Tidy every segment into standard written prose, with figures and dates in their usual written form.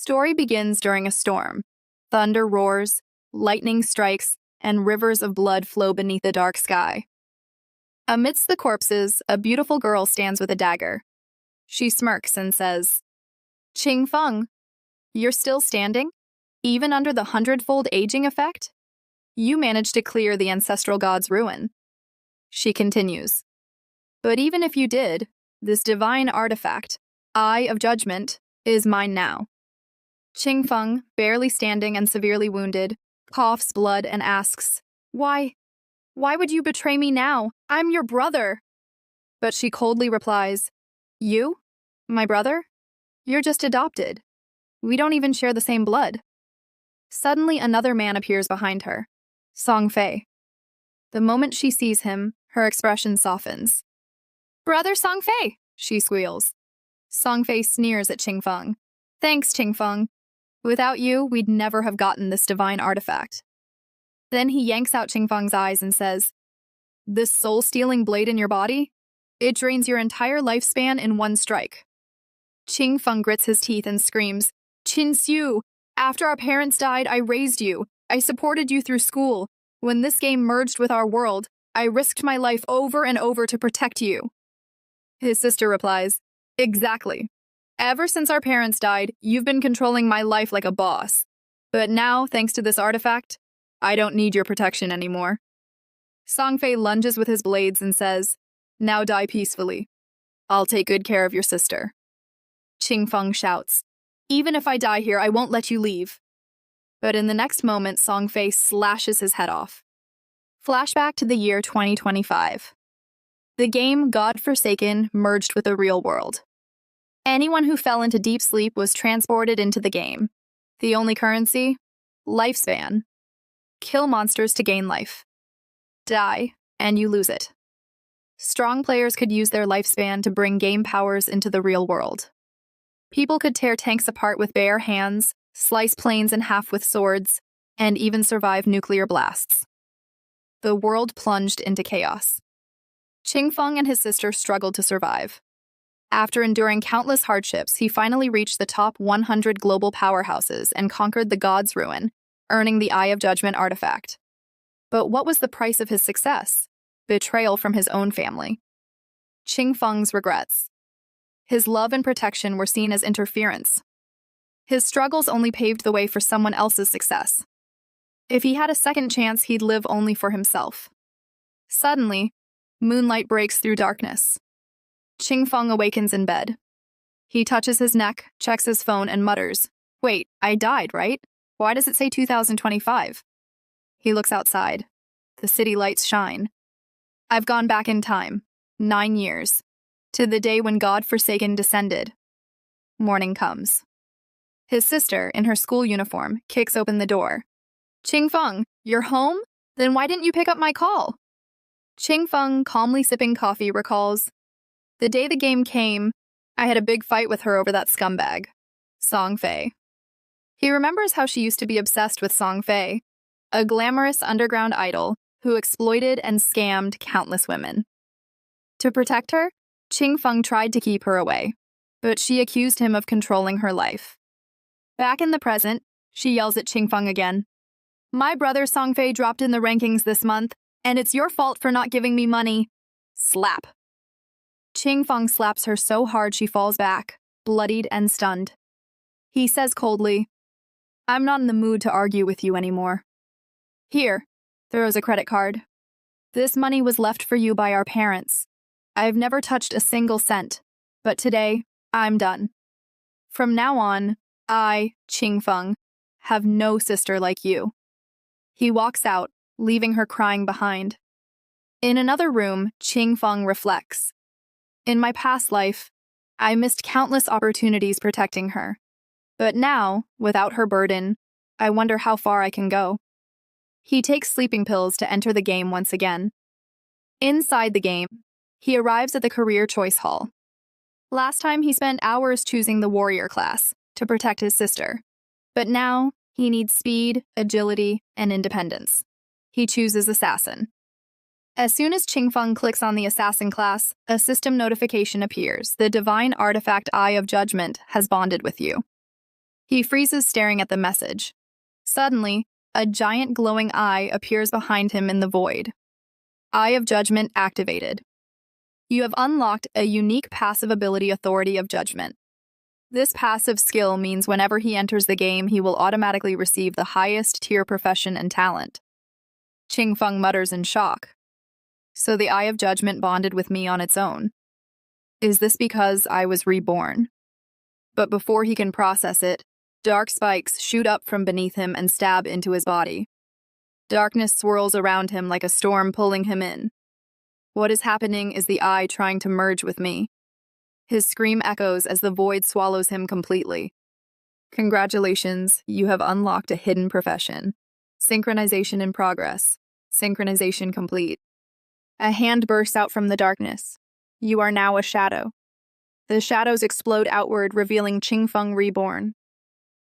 Story begins during a storm. Thunder roars, lightning strikes, and rivers of blood flow beneath the dark sky. Amidst the corpses, a beautiful girl stands with a dagger. She smirks and says, "Qing Feng, you're still standing? Even under the hundredfold aging effect? You managed to clear the ancestral god's ruin." She continues, "But even if you did, this divine artifact, Eye of Judgment, is mine now." Qing Feng, barely standing and severely wounded, coughs blood and asks, Why would you betray me now? I'm your brother." But she coldly replies, "You? My brother? You're just adopted. We don't even share the same blood." Suddenly, another man appears behind her, Song Fei. The moment she sees him, her expression softens. "Brother Song Fei," she squeals. Song Fei sneers at Qing Feng. "Thanks, Qing Feng. Without you, we'd never have gotten this divine artifact." Then he yanks out Qing Feng's eyes and says, "This soul-stealing blade in your body? It drains your entire lifespan in one strike." Qing Feng grits his teeth and screams, "Qin Xiu, after our parents died, I raised you. I supported you through school. When this game merged with our world, I risked my life over and over to protect you." His sister replies, "Exactly. Ever since our parents died, you've been controlling my life like a boss. But now, thanks to this artifact, I don't need your protection anymore." Song Fei lunges with his blades and says, "Now die peacefully. I'll take good care of your sister." Qing Feng shouts, "Even if I die here, I won't let you leave." But in the next moment, Song Fei slashes his head off. Flashback to the year 2025. The game God Forsaken merged with the real world. Anyone who fell into deep sleep was transported into the game. The only currency? Lifespan. Kill monsters to gain life. Die, and you lose it. Strong players could use their lifespan to bring game powers into the real world. People could tear tanks apart with bare hands, slice planes in half with swords, and even survive nuclear blasts. The world plunged into chaos. Qing Feng and his sister struggled to survive. After enduring countless hardships, he finally reached the top 100 global powerhouses and conquered the God's Ruin, earning the Eye of Judgment artifact. But what was the price of his success? Betrayal from his own family. Qing Feng's regrets. His love and protection were seen as interference. His struggles only paved the way for someone else's success. If he had a second chance, he'd live only for himself. Suddenly, moonlight breaks through darkness. Qing Feng awakens in bed. He touches his neck, checks his phone, and mutters, "Wait, I died, right? Why does it say 2025? He looks outside. The city lights shine. I've gone back in time, 9 years, to the day when God Forsaken descended. Morning comes. His sister, in her school uniform, kicks open the door. "Qing Feng, you're home? Then why didn't you pick up my call?" Qing Feng, calmly sipping coffee, recalls, "The day the game came, I had a big fight with her over that scumbag, Song Fei." He remembers how she used to be obsessed with Song Fei, a glamorous underground idol who exploited and scammed countless women. To protect her, Qing Feng tried to keep her away, but she accused him of controlling her life. Back in the present, she yells at Qing Feng again, "My brother Song Fei dropped in the rankings this month, and it's your fault for not giving me money." Slap. Qing Feng slaps her so hard she falls back, bloodied and stunned. He says coldly, "I'm not in the mood to argue with you anymore. Here," throws a credit card. "This money was left for you by our parents. I've never touched a single cent, but today, I'm done. From now on, I, Qing Feng, have no sister like you." He walks out, leaving her crying behind. In another room, Qing Feng reflects. "In my past life, I missed countless opportunities protecting her. But now, without her burden, I wonder how far I can go." He takes sleeping pills to enter the game once again. Inside the game, he arrives at the career choice hall. Last time he spent hours choosing the warrior class to protect his sister. But now, he needs speed, agility, and independence. He chooses assassin. As soon as Qing Feng clicks on the assassin class, a system notification appears. The divine artifact Eye of Judgment has bonded with you. He freezes staring at the message. Suddenly, a giant glowing eye appears behind him in the void. Eye of Judgment activated. You have unlocked a unique passive ability, Authority of Judgment. This passive skill means whenever he enters the game, he will automatically receive the highest tier profession and talent. Qing Feng mutters in shock. So the Eye of Judgment bonded with me on its own. Is this because I was reborn? But before he can process it, dark spikes shoot up from beneath him and stab into his body. Darkness swirls around him like a storm pulling him in. What is happening is the Eye trying to merge with me. His scream echoes as the void swallows him completely. Congratulations, you have unlocked a hidden profession. Synchronization in progress. Synchronization complete. A hand bursts out from the darkness. You are now a shadow. The shadows explode outward, revealing Qing Feng reborn.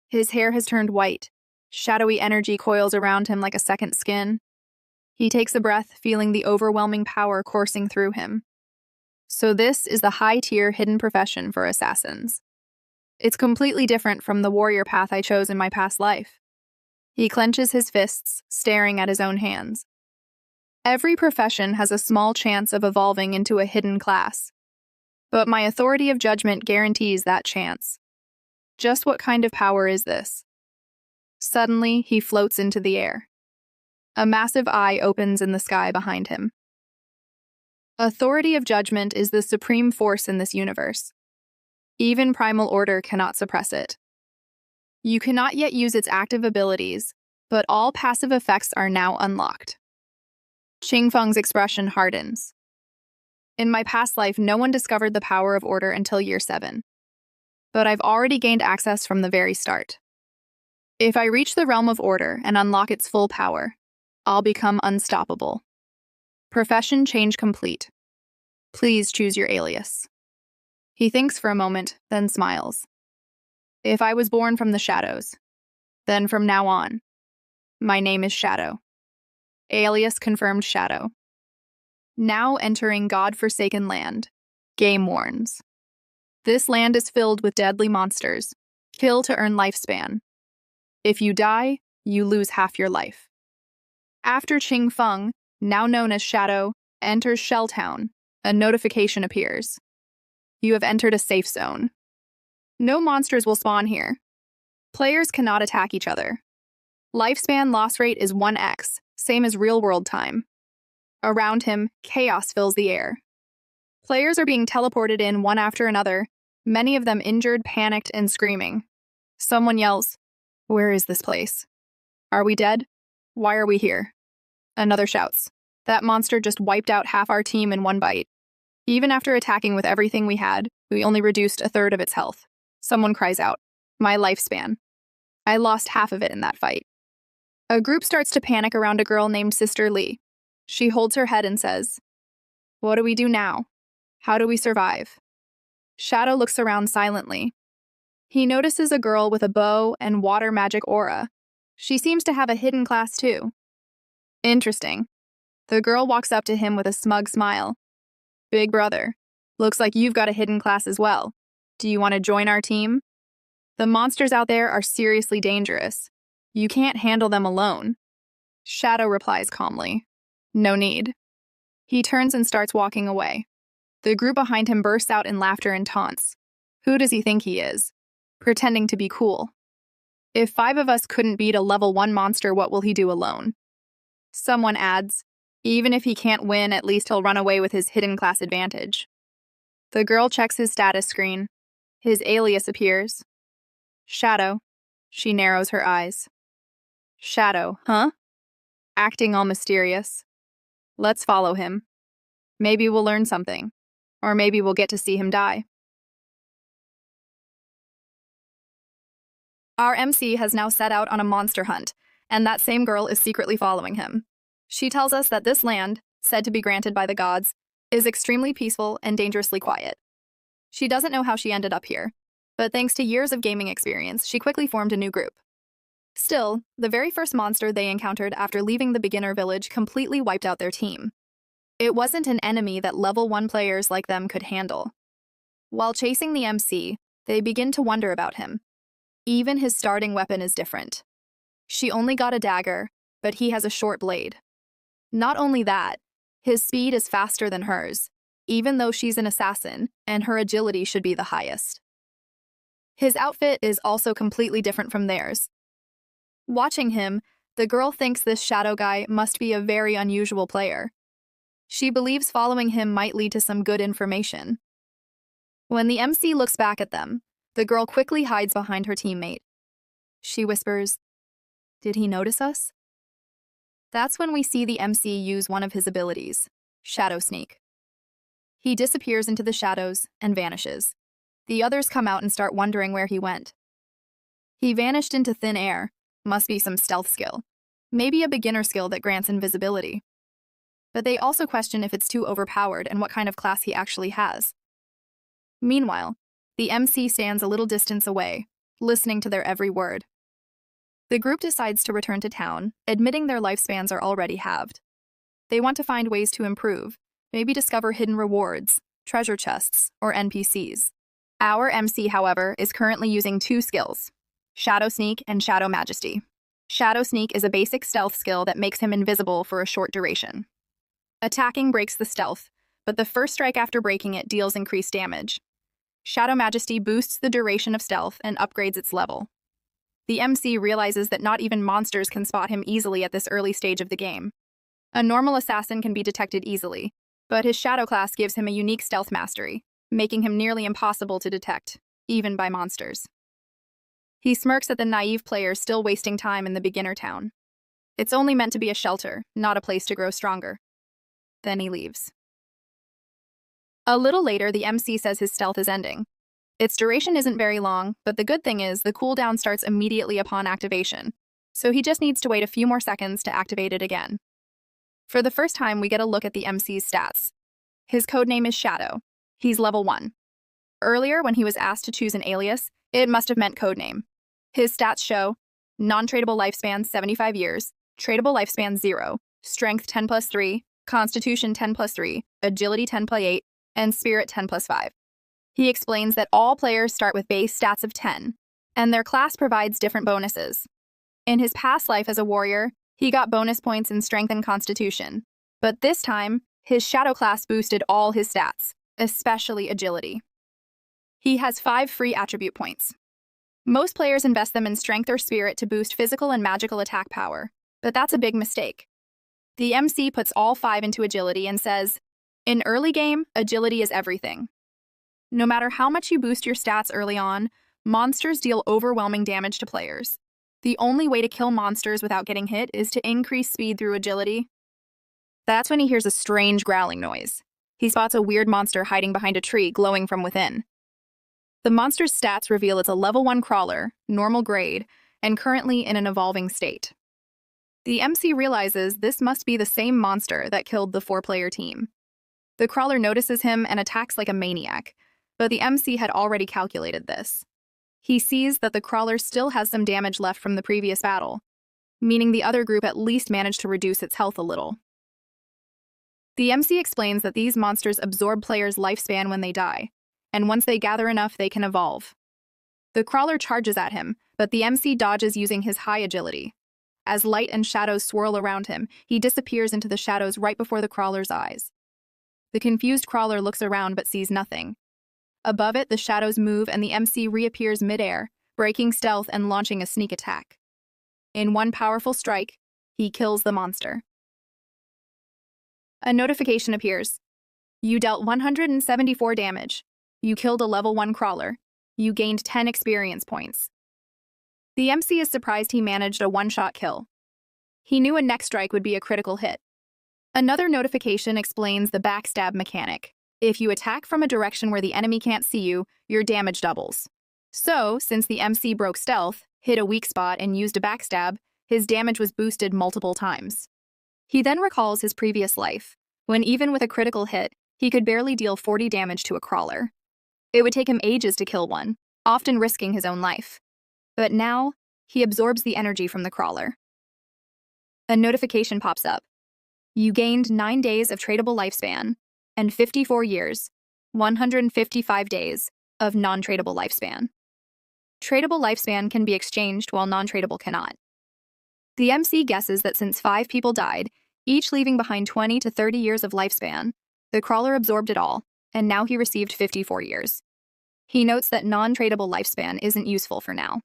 His hair has turned white. Shadowy energy coils around him like a second skin. He takes a breath, feeling the overwhelming power coursing through him. So this is the high-tier hidden profession for assassins. It's completely different from the warrior path I chose in my past life. He clenches his fists, staring at his own hands. Every profession has a small chance of evolving into a hidden class. But my Authority of Judgment guarantees that chance. Just what kind of power is this? Suddenly, he floats into the air. A massive eye opens in the sky behind him. Authority of Judgment is the supreme force in this universe. Even Primal Order cannot suppress it. You cannot yet use its active abilities, but all passive effects are now unlocked. Qing Feng's expression hardens. In my past life, no one discovered the power of Order until year 7. But I've already gained access from the very start. If I reach the realm of Order and unlock its full power, I'll become unstoppable. Profession change complete. Please choose your alias. He thinks for a moment, then smiles. If I was born from the shadows, then from now on, my name is Shadow. Alias confirmed Shadow. Now entering God-forsaken land. Game warns. This land is filled with deadly monsters. Kill to earn lifespan. If you die, you lose half your life. After Qing Feng, now known as Shadow, enters Shelltown, a notification appears. You have entered a safe zone. No monsters will spawn here. Players cannot attack each other. Lifespan loss rate is 1x, same as real-world time. Around him, chaos fills the air. Players are being teleported in one after another, many of them injured, panicked, and screaming. Someone yells, "Where is this place? Are we dead? Why are we here?" Another shouts, "That monster just wiped out half our team in one bite. Even after attacking with everything we had, we only reduced a third of its health." Someone cries out, "My lifespan. I lost half of it in that fight." A group starts to panic around a girl named Sister Lee. She holds her head and says, "What do we do now? How do we survive?" Shadow looks around silently. He notices a girl with a bow and water magic aura. She seems to have a hidden class too. Interesting. The girl walks up to him with a smug smile. "Big brother, looks like you've got a hidden class as well. Do you want to join our team? The monsters out there are seriously dangerous. You can't handle them alone." Shadow replies calmly, "No need." He turns and starts walking away. The group behind him bursts out in laughter and taunts. Who does he think he is? Pretending to be cool. If 5 of us couldn't beat a level 1 monster, what will he do alone? Someone adds, even if he can't win, at least he'll run away with his hidden class advantage. The girl checks his status screen. His alias appears. Shadow. She narrows her eyes. Shadow, huh? Acting all mysterious. Let's follow him. Maybe we'll learn something. Or maybe we'll get to see him die. Our MC has now set out on a monster hunt, and that same girl is secretly following him. She tells us that this land, said to be granted by the gods, is extremely peaceful and dangerously quiet. She doesn't know how she ended up here, but thanks to years of gaming experience, she quickly formed a new group. Still, the very first monster they encountered after leaving the beginner village completely wiped out their team. It wasn't an enemy that level 1 players like them could handle. While chasing the MC, they begin to wonder about him. Even his starting weapon is different. She only got a dagger, but he has a short blade. Not only that, his speed is faster than hers, even though she's an assassin and her agility should be the highest. His outfit is also completely different from theirs. Watching him, the girl thinks this shadow guy must be a very unusual player. She believes following him might lead to some good information. When the MC looks back at them, the girl quickly hides behind her teammate. She whispers, "Did he notice us?" That's when we see the MC use one of his abilities, Shadow Sneak. He disappears into the shadows and vanishes. The others come out and start wondering where he went. He vanished into thin air. Must be some stealth skill. Maybe a beginner skill that grants invisibility. But they also question if it's too overpowered and what kind of class he actually has. Meanwhile, the MC stands a little distance away, listening to their every word. The group decides to return to town, admitting their lifespans are already halved. They want to find ways to improve, maybe discover hidden rewards, treasure chests, or NPCs. Our MC, however, is currently using two skills, Shadow Sneak and Shadow Majesty. Shadow Sneak is a basic stealth skill that makes him invisible for a short duration. Attacking breaks the stealth, but the first strike after breaking it deals increased damage. Shadow Majesty boosts the duration of stealth and upgrades its level. The MC realizes that not even monsters can spot him easily at this early stage of the game. A normal assassin can be detected easily, but his shadow class gives him a unique stealth mastery, making him nearly impossible to detect, even by monsters. He smirks at the naive players still wasting time in the beginner town. It's only meant to be a shelter, not a place to grow stronger. Then he leaves. A little later, the MC says his stealth is ending. Its duration isn't very long, but the good thing is the cooldown starts immediately upon activation, so he just needs to wait a few more seconds to activate it again. For the first time, we get a look at the MC's stats. His codename is Shadow. He's level 1. Earlier, when he was asked to choose an alias, it must have meant codename. His stats show non-tradable lifespan 75 years, tradable lifespan 0, strength 10 plus 3, constitution 10 plus 3, agility 10 plus 8, and spirit 10 plus 5. He explains that all players start with base stats of 10, and their class provides different bonuses. In his past life as a warrior, he got bonus points in strength and constitution, but this time, his shadow class boosted all his stats, especially agility. He has 5 free attribute points. Most players invest them in strength or spirit to boost physical and magical attack power, but that's a big mistake. The MC puts all 5 into agility and says, "In early game, agility is everything." No matter how much you boost your stats early on, monsters deal overwhelming damage to players. The only way to kill monsters without getting hit is to increase speed through agility. That's when he hears a strange growling noise. He spots a weird monster hiding behind a tree, glowing from within. The monster's stats reveal it's a level 1 crawler, normal grade, and currently in an evolving state. The MC realizes this must be the same monster that killed the 4-player team. The crawler notices him and attacks like a maniac, but the MC had already calculated this. He sees that the crawler still has some damage left from the previous battle, meaning the other group at least managed to reduce its health a little. The MC explains that these monsters absorb players' lifespan when they die, and once they gather enough, they can evolve. The crawler charges at him, but the MC dodges using his high agility. As light and shadows swirl around him, he disappears into the shadows right before the crawler's eyes. The confused crawler looks around but sees nothing. Above it, the shadows move and the MC reappears midair, breaking stealth and launching a sneak attack. In one powerful strike, he kills the monster. A notification appears. You dealt 174 damage. You killed a level 1 crawler. You gained 10 experience points. The MC is surprised he managed a one-shot kill. He knew a next strike would be a critical hit. Another notification explains the backstab mechanic. If you attack from a direction where the enemy can't see you, your damage doubles. So, since the MC broke stealth, hit a weak spot, and used a backstab, his damage was boosted multiple times. He then recalls his previous life, when even with a critical hit, he could barely deal 40 damage to a crawler. It would take him ages to kill one, often risking his own life. But now, he absorbs the energy from the crawler. A notification pops up. You gained 9 days of tradable lifespan, and 54 years, 155 days, of non-tradable lifespan. Tradable lifespan can be exchanged while non-tradable cannot. The MC guesses that since 5 people died, each leaving behind 20 to 30 years of lifespan, the crawler absorbed it all, and now he received 54 years. He notes that non-tradable lifespan isn't useful for now.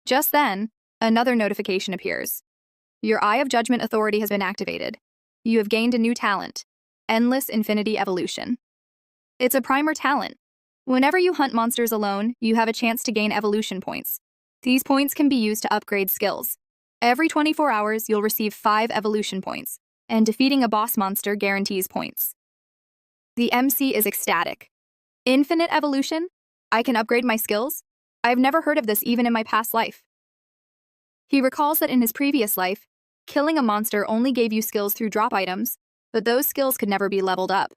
Just then, another notification appears. Your Eye of Judgment authority has been activated. You have gained a new talent, Endless Infinity Evolution. It's a primer talent. Whenever you hunt monsters alone, you have a chance to gain evolution points. These points can be used to upgrade skills. Every 24 hours, you'll receive 5 evolution points, and defeating a boss monster guarantees points. The MC is ecstatic. Infinite evolution? I can upgrade my skills? I've never heard of this even in my past life. He recalls that in his previous life, killing a monster only gave you skills through drop items, but those skills could never be leveled up.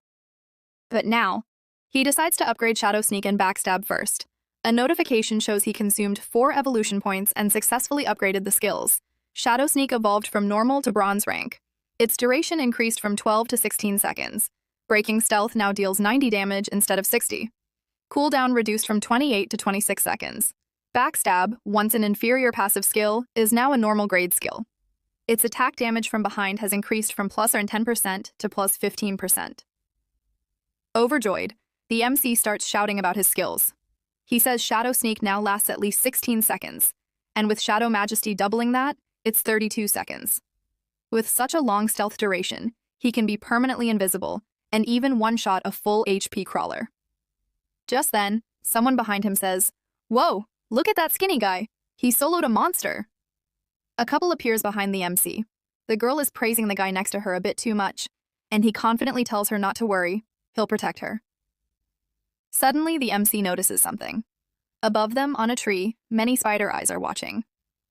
But now, he decides to upgrade Shadow Sneak and Backstab first. A notification shows he consumed 4 evolution points and successfully upgraded the skills. Shadow Sneak evolved from normal to bronze rank. Its duration increased from 12 to 16 seconds. Breaking Stealth now deals 90 damage instead of 60. Cooldown reduced from 28 to 26 seconds. Backstab, once an inferior passive skill, is now a normal grade skill. Its attack damage from behind has increased from plus 10% to plus 15%. Overjoyed, the MC starts shouting about his skills. He says Shadow Sneak now lasts at least 16 seconds, and with Shadow Majesty doubling that, it's 32 seconds. With such a long stealth duration, he can be permanently invisible and even one-shot a full HP crawler. Just then, someone behind him says, "Whoa, look at that skinny guy. He soloed a monster." A couple appears behind the MC. The girl is praising the guy next to her a bit too much, and he confidently tells her not to worry, he'll protect her. Suddenly, the MC notices something. Above them, on a tree, many spider eyes are watching.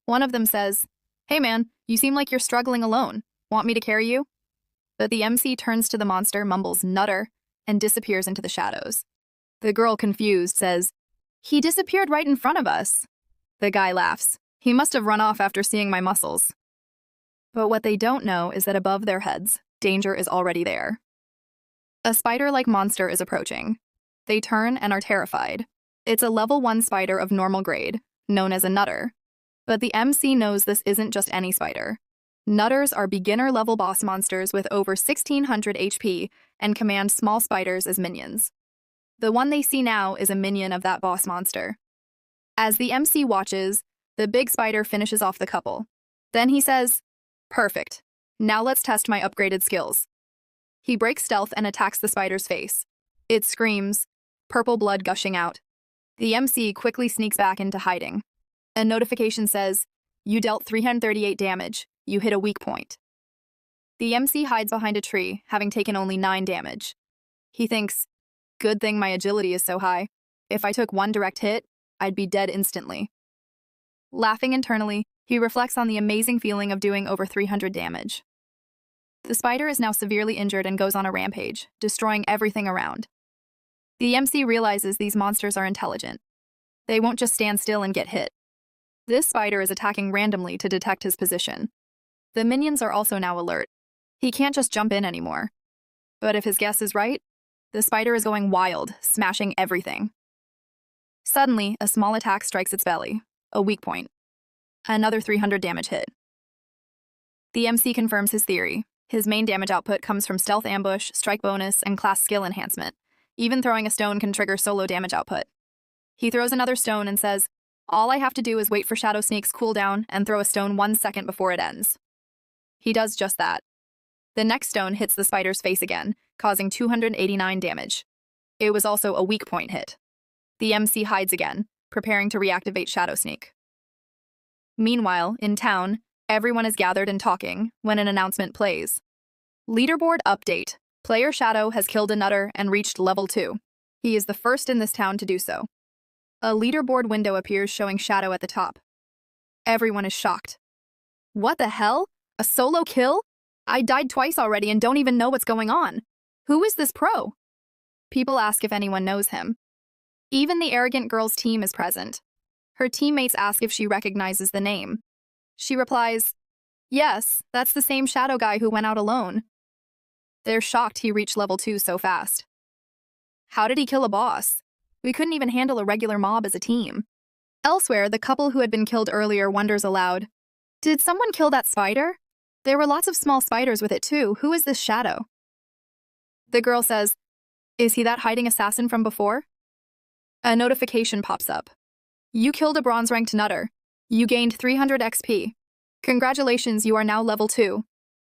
One of them says, "Hey man, you seem like you're struggling alone. Want me to carry you?" But the MC turns to the monster, mumbles "nutter," and disappears into the shadows. The girl, confused, says, "He disappeared right in front of us." The guy laughs. "He must have run off after seeing my muscles." But what they don't know is that above their heads, danger is already there. A spider-like monster is approaching. They turn and are terrified. It's a level 1 spider of normal grade, known as a nutter. But the MC knows this isn't just any spider. Nutters are beginner-level boss monsters with over 1600 HP and command small spiders as minions. The one they see now is a minion of that boss monster. As the MC watches, the big spider finishes off the couple. Then he says, "Perfect. Now let's test my upgraded skills." He breaks stealth and attacks the spider's face. It screams, purple blood gushing out. The MC quickly sneaks back into hiding. A notification says, "You dealt 338 damage. You hit a weak point." The MC hides behind a tree, having taken only 9 damage. He thinks, "Good thing my agility is so high. If I took one direct hit, I'd be dead instantly." Laughing internally, he reflects on the amazing feeling of doing over 300 damage. The spider is now severely injured and goes on a rampage, destroying everything around. The MC realizes these monsters are intelligent. They won't just stand still and get hit. This spider is attacking randomly to detect his position. The minions are also now alert. He can't just jump in anymore. But if his guess is right, the spider is going wild, smashing everything. Suddenly, a small attack strikes its belly, a weak point. Another 300 damage hit. The MC confirms his theory. His main damage output comes from stealth ambush, strike bonus, and class skill enhancement. Even throwing a stone can trigger solo damage output. He throws another stone and says, "All I have to do is wait for Shadow Sneak's cooldown and throw a stone 1 second before it ends." He does just that. The next stone hits the spider's face again, causing 289 damage. It was also a weak point hit. The MC hides again, preparing to reactivate Shadow Sneak. Meanwhile, in town, everyone is gathered and talking when an announcement plays. Leaderboard update. Player Shadow has killed a nutter and reached level 2. He is the first in this town to do so. A leaderboard window appears showing Shadow at the top. Everyone is shocked. What the hell? A solo kill? I died twice already and don't even know what's going on. Who is this pro? People ask if anyone knows him. Even the arrogant girl's team is present. Her teammates ask if she recognizes the name. She replies, "Yes, that's the same Shadow guy who went out alone." They're shocked he reached level 2 so fast. How did he kill a boss? We couldn't even handle a regular mob as a team. Elsewhere, the couple who had been killed earlier wonders aloud, "Did someone kill that spider? There were lots of small spiders with it too. Who is this shadow?" The girl says, "Is he that hiding assassin from before?" A notification pops up. "You killed a bronze-ranked nutter. You gained 300 XP. Congratulations, you are now level 2.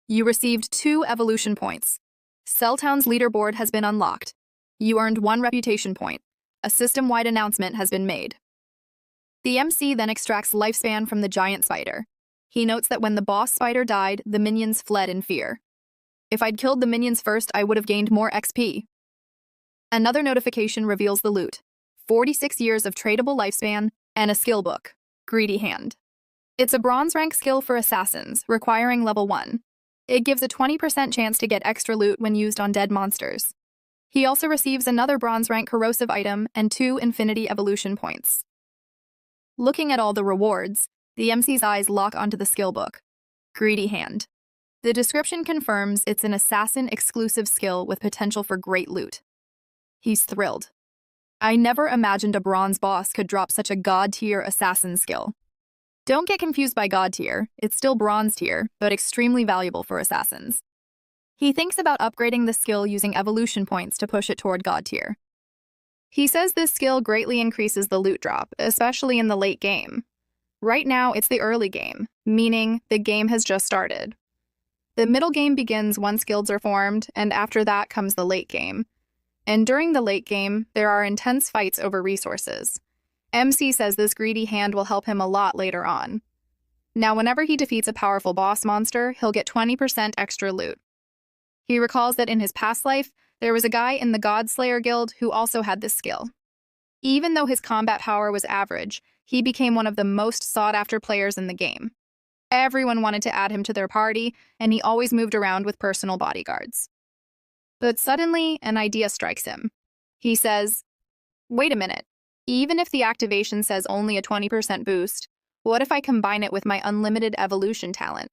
You received 2 evolution points. Celltown's leaderboard has been unlocked. You earned 1 reputation point. A system-wide announcement has been made." The MC then extracts lifespan from the giant spider. He notes that when the boss spider died, the minions fled in fear. "If I'd killed the minions first, I would have gained more XP. Another notification reveals the loot: 46 years of tradable lifespan and a skill book, Greedy Hand. It's a bronze rank skill for assassins, requiring level 1. It gives a 20% chance to get extra loot when used on dead monsters. He also receives another bronze rank corrosive item and 2 infinity evolution points. Looking at all the rewards, the MC's eyes lock onto the skill book, Greedy Hand. The description confirms it's an assassin-exclusive skill with potential for great loot. He's thrilled. "I never imagined a bronze boss could drop such a god-tier assassin skill." Don't get confused by god tier, it's still bronze tier, but extremely valuable for assassins. He thinks about upgrading the skill using evolution points to push it toward god tier. He says this skill greatly increases the loot drop, especially in the late game. Right now, it's the early game, meaning the game has just started. The middle game begins once guilds are formed, and after that comes the late game. And during the late game, there are intense fights over resources. MC says this greedy hand will help him a lot later on. Now, whenever he defeats a powerful boss monster, he'll get 20% extra loot. He recalls that in his past life, there was a guy in the Godslayer Guild who also had this skill. Even though his combat power was average, he became one of the most sought-after players in the game. Everyone wanted to add him to their party, and he always moved around with personal bodyguards. But suddenly, an idea strikes him. He says, "Wait a minute. Even if the activation says only a 20% boost, what if I combine it with my unlimited evolution talent?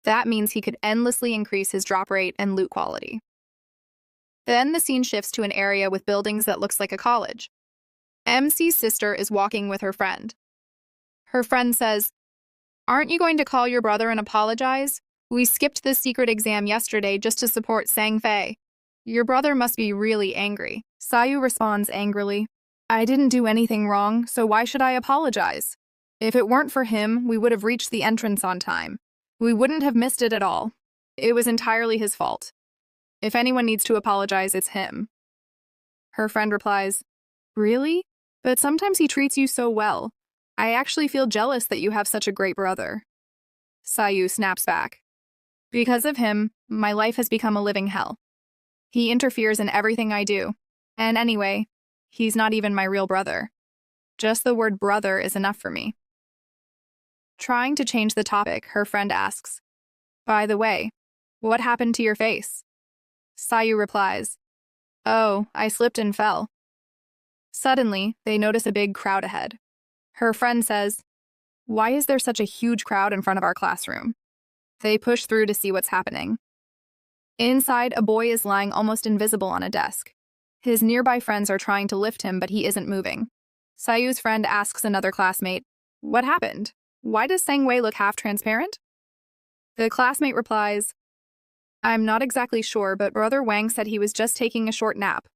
That means he could endlessly increase his drop rate and loot quality." Then the scene shifts to an area with buildings that looks like a college. MC's sister is walking with her friend. Her friend says, "Aren't you going to call your brother and apologize? We skipped this secret exam yesterday just to support Sang Fei. Your brother must be really angry." Sayu responds angrily, "I didn't do anything wrong, so why should I apologize? If it weren't for him, we would have reached the entrance on time. We wouldn't have missed it at all. It was entirely his fault. If anyone needs to apologize, it's him." Her friend replies, "Really? But sometimes he treats you so well. I actually feel jealous that you have such a great brother." Sayu snaps back, "Because of him, my life has become a living hell. He interferes in everything I do. And anyway, he's not even my real brother. Just the word brother is enough for me." Trying to change the topic, her friend asks, "By the way, what happened to your face?" Sayu replies, "Oh, I slipped and fell." Suddenly, they notice a big crowd ahead. Her friend says, "Why is there such a huge crowd in front of our classroom?" They push through to see what's happening. Inside, a boy is lying almost invisible on a desk. His nearby friends are trying to lift him, but he isn't moving. Sayu's friend asks another classmate, "What happened? Why does Sangwei look half-transparent?" The classmate replies, "I'm not exactly sure, but Brother Wang said he was just taking a short nap.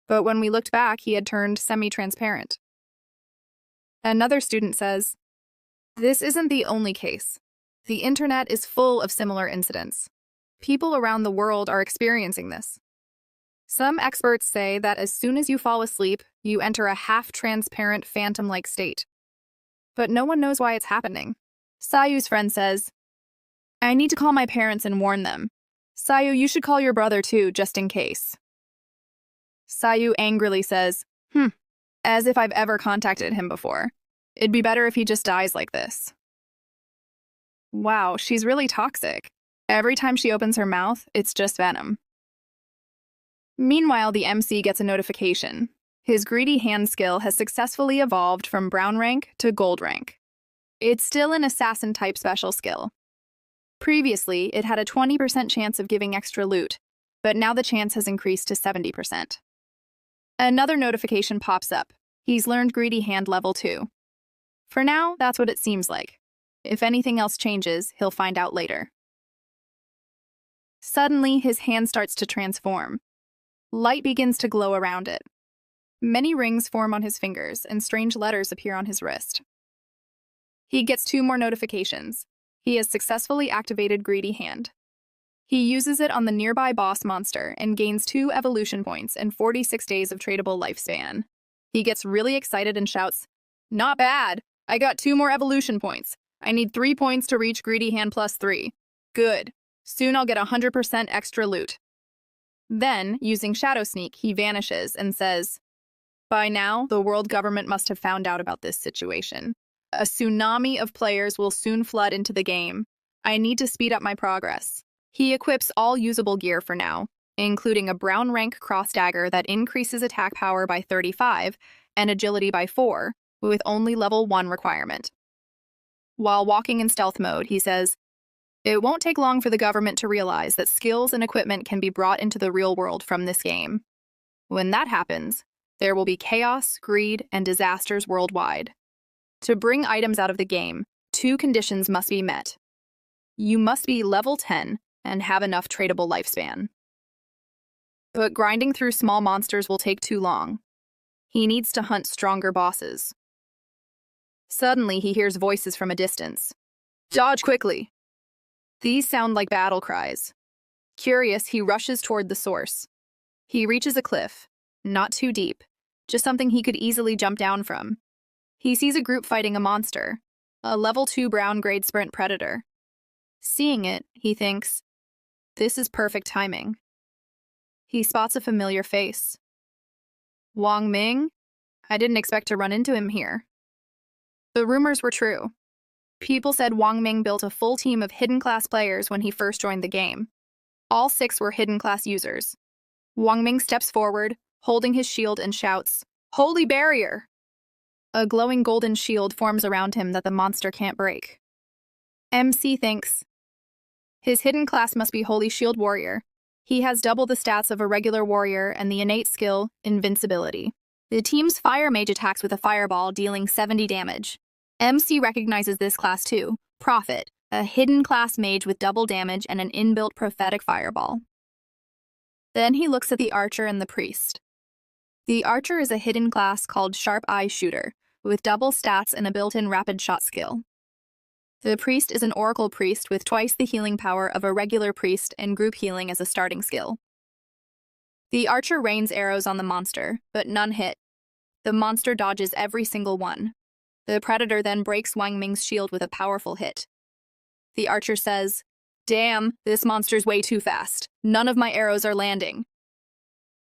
But when we looked back, he had turned semi-transparent." Another student says, "This isn't the only case. The internet is full of similar incidents. People around the world are experiencing this. Some experts say that as soon as you fall asleep, you enter a half-transparent phantom-like state. But no one knows why it's happening." Sayu's friend says, "I need to call my parents and warn them. Sayu, you should call your brother too, just in case." Sayu angrily says, as if I've ever contacted him before. It'd be better if he just dies like this." Wow, she's really toxic. Every time she opens her mouth, it's just venom. Meanwhile, the MC gets a notification. His greedy hand skill has successfully evolved from brown rank to gold rank. It's still an assassin-type special skill. Previously, it had a 20% chance of giving extra loot, but now the chance has increased to 70%. Another notification pops up. He's learned Greedy Hand level 2. For now, that's what it seems like. If anything else changes, he'll find out later. Suddenly, his hand starts to transform. Light begins to glow around it. Many rings form on his fingers, and strange letters appear on his wrist. He gets 2 more notifications. He has successfully activated Greedy Hand. He uses it on the nearby boss monster and gains 2 evolution points and 46 days of tradable lifespan. He gets really excited and shouts, "Not bad! I got 2 more evolution points. I need 3 points to reach Greedy Hand plus 3. Good. Soon I'll get 100% extra loot." Then, using Shadow Sneak, he vanishes and says, "By now, the world government must have found out about this situation. A tsunami of players will soon flood into the game. I need to speed up my progress." He equips all usable gear for now, including a brown rank cross dagger that increases attack power by 35 and agility by 4, with only level 1 requirement. While walking in stealth mode, he says, "It won't take long for the government to realize that skills and equipment can be brought into the real world from this game. When that happens, there will be chaos, greed, and disasters worldwide. To bring items out of the game, 2 conditions must be met. You must be level 10 and have enough tradable lifespan. But grinding through small monsters will take too long. He needs to hunt stronger bosses." Suddenly, he hears voices from a distance. "Dodge quickly!" These sound like battle cries. Curious, he rushes toward the source. He reaches a cliff, not too deep, just something he could easily jump down from. He sees a group fighting a monster, a level 2 brown grade sprint predator. Seeing it, he thinks, this is perfect timing. He spots a familiar face. Wang Ming? I didn't expect to run into him here. The rumors were true. People said Wang Ming built a full team of hidden class players when he first joined the game. All 6 were hidden class users. Wang Ming steps forward, holding his shield, and shouts, "Holy barrier!" A glowing golden shield forms around him that the monster can't break. MC thinks, his hidden class must be Holy Shield Warrior. He has double the stats of a regular warrior and the innate skill, Invincibility. The team's fire mage attacks with a fireball, dealing 70 damage. MC recognizes this class too, Prophet, a hidden class mage with double damage and an inbuilt prophetic fireball. Then he looks at the archer and the priest. The archer is a hidden class called Sharp Eye Shooter, with double stats and a built-in rapid shot skill. The priest is an oracle priest with twice the healing power of a regular priest and group healing as a starting skill. The archer rains arrows on the monster, but none hit. The monster dodges every single one. The predator then breaks Wang Ming's shield with a powerful hit. The archer says, "Damn, this monster's way too fast. None of my arrows are landing."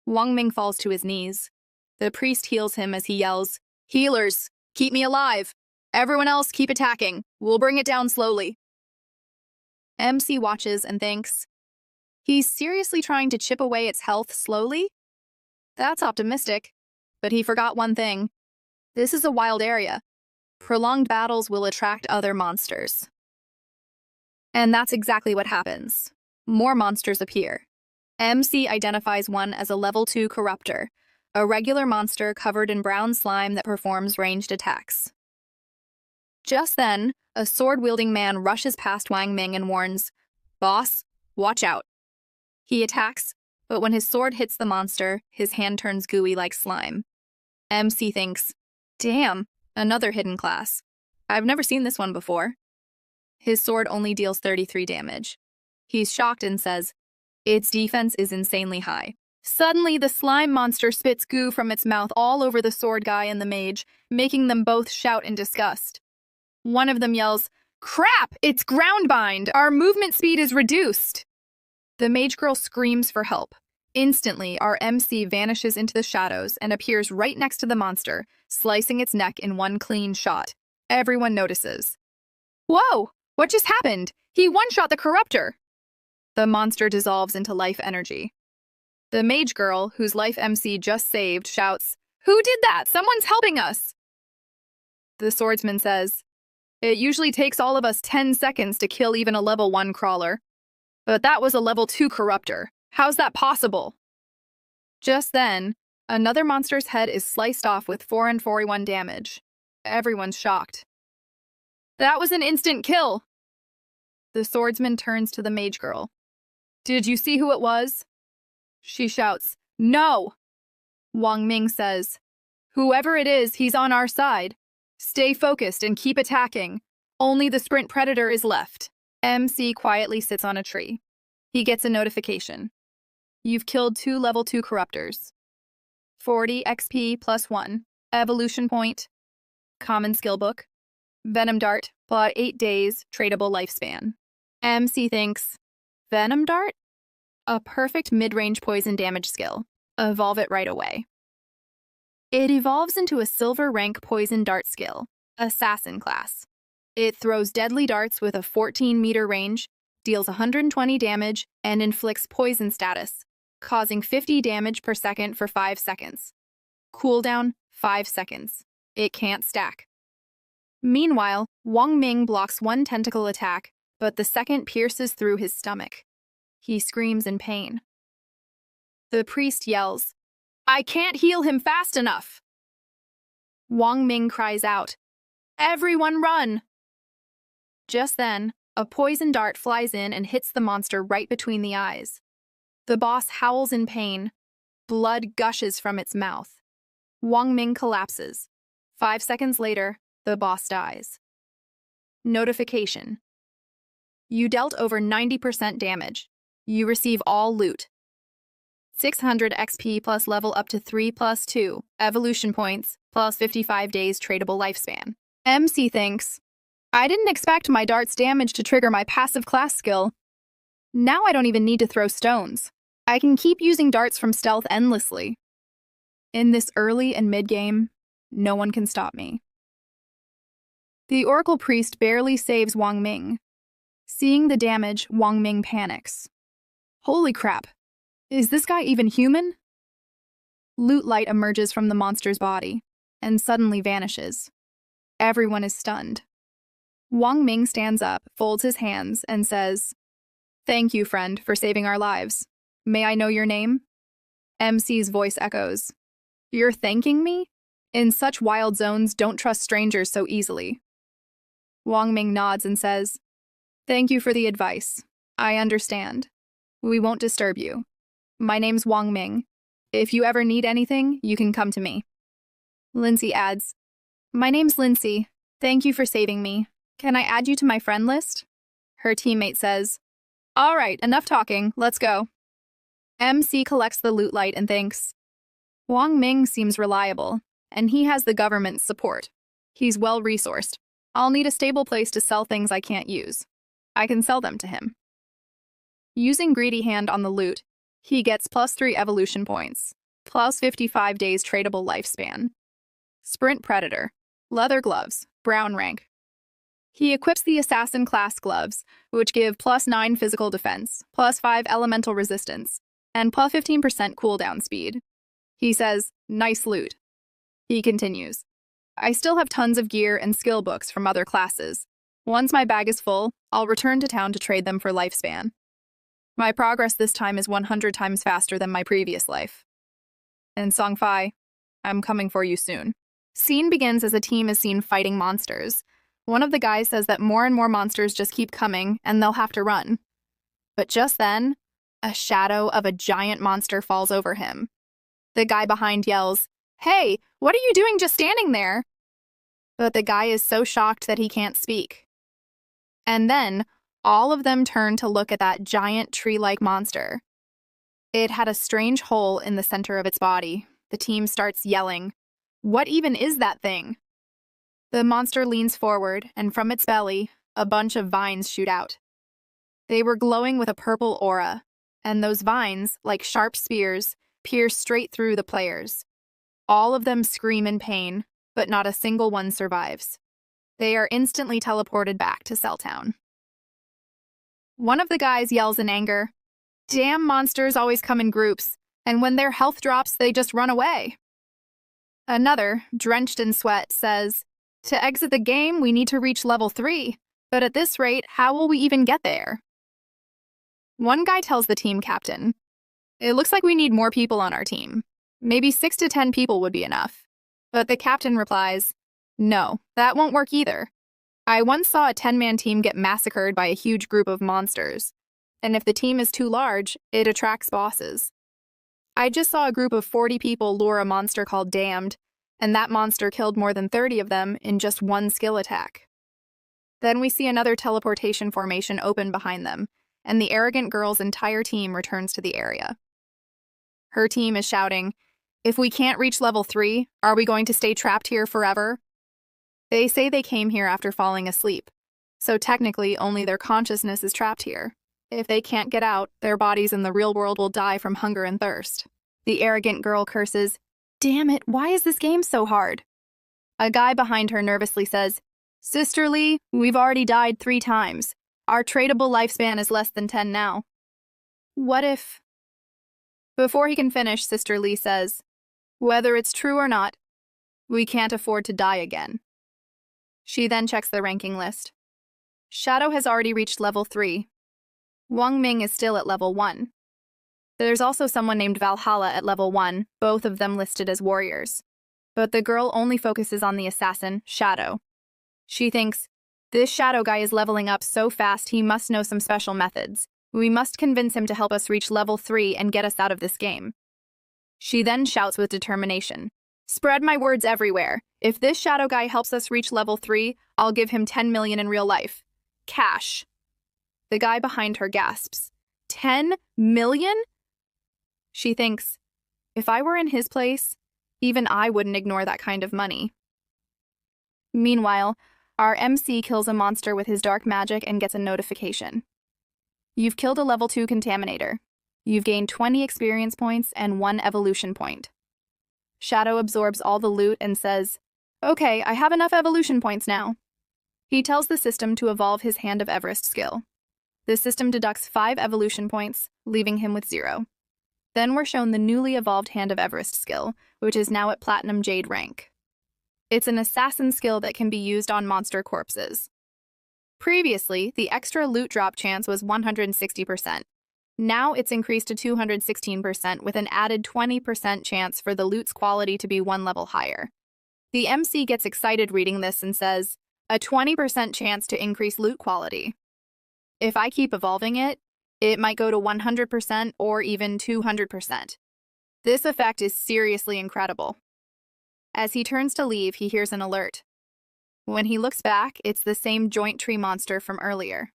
Wang Ming falls to his knees. The priest heals him as he yells, "Healers, keep me alive! Everyone else keep attacking. We'll bring it down slowly." MC watches and thinks, he's seriously trying to chip away its health slowly? That's optimistic. But he forgot one thing. This is a wild area. Prolonged battles will attract other monsters. And that's exactly what happens. More monsters appear. MC identifies one as a level 2 Corruptor, a regular monster covered in brown slime that performs ranged attacks. Just then, a sword-wielding man rushes past Wang Ming and warns, "Boss, watch out." He attacks, but when his sword hits the monster, his hand turns gooey like slime. MC thinks, damn, another hidden class. I've never seen this one before. His sword only deals 33 damage. He's shocked and says, its defense is insanely high. Suddenly, the slime monster spits goo from its mouth all over the sword guy and the mage, making them both shout in disgust. One of them yells, "Crap! It's groundbind! Our movement speed is reduced!" The mage girl screams for help. Instantly, our MC vanishes into the shadows and appears right next to the monster, slicing its neck in one clean shot. Everyone notices. Whoa! What just happened? He one-shot the Corruptor! The monster dissolves into life energy. The mage girl, whose life MC just saved, shouts, "Who did that? Someone's helping us!" The swordsman says, "It usually takes all of us 10 seconds to kill even a level 1 crawler. But that was a level 2 Corruptor. How's that possible?" Just then, another monster's head is sliced off with 441 damage. Everyone's shocked. That was an instant kill. The swordsman turns to the mage girl. Did you see who it was? She shouts, No! Wang Ming says, Whoever it is, he's on our side. Stay focused and keep attacking. Only the sprint predator is left. MC quietly sits on a tree. He gets a notification. You've killed 2 level 2 corruptors. 40 XP plus 1. Evolution point. Common skill book. Venom dart, plot 8 days, tradable lifespan. MC thinks, Venom dart? A perfect mid-range poison damage skill. Evolve it right away. It evolves into a silver rank poison dart skill, assassin class. It throws deadly darts with a 14-meter range, deals 120 damage, and inflicts poison status, causing 50 damage per second for 5 seconds. Cooldown, 5 seconds. It can't stack. Meanwhile, Wang Ming blocks one tentacle attack, but the second pierces through his stomach. He screams in pain. The priest yells, I can't heal him fast enough. Wang Ming cries out, Everyone run! Just then, a poison dart flies in and hits the monster right between the eyes. The boss howls in pain. Blood gushes from its mouth. Wang Ming collapses. 5 seconds later, the boss dies. Notification. You dealt over 90% damage. You receive all loot. 600 XP plus level up to 3 plus 2, evolution points, plus 55 days tradable lifespan. MC thinks, I didn't expect my dart's damage to trigger my passive class skill. Now I don't even need to throw stones. I can keep using darts from stealth endlessly. In this early and mid-game, no one can stop me. The Oracle Priest barely saves Wang Ming. Seeing the damage, Wang Ming panics. Holy crap, is this guy even human? Loot light emerges from the monster's body, and suddenly vanishes. Everyone is stunned. Wang Ming stands up, folds his hands, and says, Thank you, friend, for saving our lives. May I know your name? MC's voice echoes. You're thanking me? In such wild zones, don't trust strangers so easily. Wang Ming nods and says, Thank you for the advice. I understand. We won't disturb you. My name's Wang Ming. If you ever need anything, you can come to me. Lindsay adds, My name's Lindsay. Thank you for saving me. Can I add you to my friend list? Her teammate says, All right, enough talking. Let's go. MC collects the loot light and thinks, Wang Ming seems reliable, and he has the government's support. He's well-resourced. I'll need a stable place to sell things I can't use. I can sell them to him. Using Greedy Hand on the loot, he gets plus 3 evolution points, plus 55 days tradable lifespan. Sprint Predator, leather gloves, brown rank. He equips the assassin class gloves, which give plus 9 physical defense, plus 5 elemental resistance, and plus 15% cooldown speed. He says, Nice loot. He continues, I still have tons of gear and skill books from other classes. Once my bag is full, I'll return to town to trade them for lifespan. My progress this time is 100 times faster than my previous life. And Songfai, I'm coming for you soon. Scene begins as a team is seen fighting monsters. One of the guys says that more and more monsters just keep coming and they'll have to run. But just then, a shadow of a giant monster falls over him. The guy behind yells, Hey, what are you doing just standing there? But the guy is so shocked that he can't speak. And then, all of them turn to look at that giant tree-like monster. It had a strange hole in the center of its body. The team starts yelling, What even is that thing? The monster leans forward, and from its belly, a bunch of vines shoot out. They were glowing with a purple aura, and those vines, like sharp spears, pierce straight through the players. All of them scream in pain, but not a single one survives. They are instantly teleported back to Celltown. One of the guys yells in anger, Damn monsters always come in groups, and when their health drops, they just run away. Another, drenched in sweat, says, To exit the game, we need to reach level 3, but at this rate, how will we even get there? One guy tells the team captain, It looks like we need more people on our team. Maybe 6 to 10 people would be enough. But the captain replies, No, that won't work either. I once saw a 10-man team get massacred by a huge group of monsters, and if the team is too large, it attracts bosses. I just saw a group of 40 people lure a monster called Damned, and that monster killed more than 30 of them in just one skill attack. Then we see another teleportation formation open behind them, and the arrogant girl's entire team returns to the area. Her team is shouting, "If we can't reach level 3, are we going to stay trapped here forever?" They say they came here after falling asleep, so technically only their consciousness is trapped here. If they can't get out, their bodies in the real world will die from hunger and thirst. The arrogant girl curses, "Damn it, why is this game so hard?" A guy behind her nervously says, "Sister Lee, we've already died 3 times. Our tradable lifespan is less than 10 now." What if... Before he can finish, Sister Lee says, "Whether it's true or not, we can't afford to die again." She then checks the ranking list. Shadow has already reached level 3. Wang Ming is still at level 1. There's also someone named Valhalla at level 1, both of them listed as warriors. But the girl only focuses on the assassin, Shadow. She thinks, "This Shadow guy is leveling up so fast he must know some special methods. We must convince him to help us reach level 3 and get us out of this game." She then shouts with determination, "Spread my words everywhere. If this Shadow guy helps us reach level 3, I'll give him 10 million in real life. Cash." The guy behind her gasps, 10 million? She thinks, if I were in his place, even I wouldn't ignore that kind of money. Meanwhile, our MC kills a monster with his dark magic and gets a notification. You've killed a level 2 contaminator. You've gained 20 experience points and 1 evolution point. Shadow absorbs all the loot and says, "Okay, I have enough evolution points now." He tells the system to evolve his Hand of Everest skill. The system deducts 5 evolution points, leaving him with 0. Then we're shown the newly evolved Hand of Everest skill, which is now at Platinum Jade rank. It's an assassin skill that can be used on monster corpses. Previously, the extra loot drop chance was 160%. Now it's increased to 216% with an added 20% chance for the loot's quality to be 1 level higher. The MC gets excited reading this and says, "A 20% chance to increase loot quality. If I keep evolving it, it might go to 100% or even 200%. This effect is seriously incredible." As he turns to leave, he hears an alert. When he looks back, it's the same joint tree monster from earlier.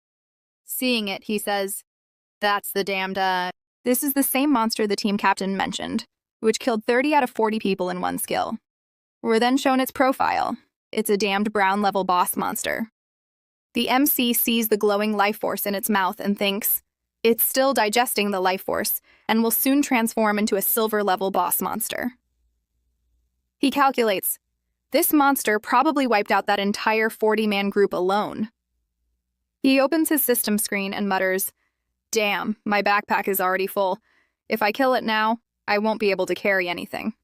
Seeing it, he says, "That's the damned, This is the same monster the team captain mentioned, which killed 30 out of 40 people in 1 skill. We're then shown its profile. It's a damned brown-level boss monster. The MC sees the glowing life force in its mouth and thinks, it's still digesting the life force and will soon transform into a silver-level boss monster. He calculates, this monster probably wiped out that entire 40-man group alone. He opens his system screen and mutters, "Damn, my backpack is already full. If I kill it now, I won't be able to carry anything."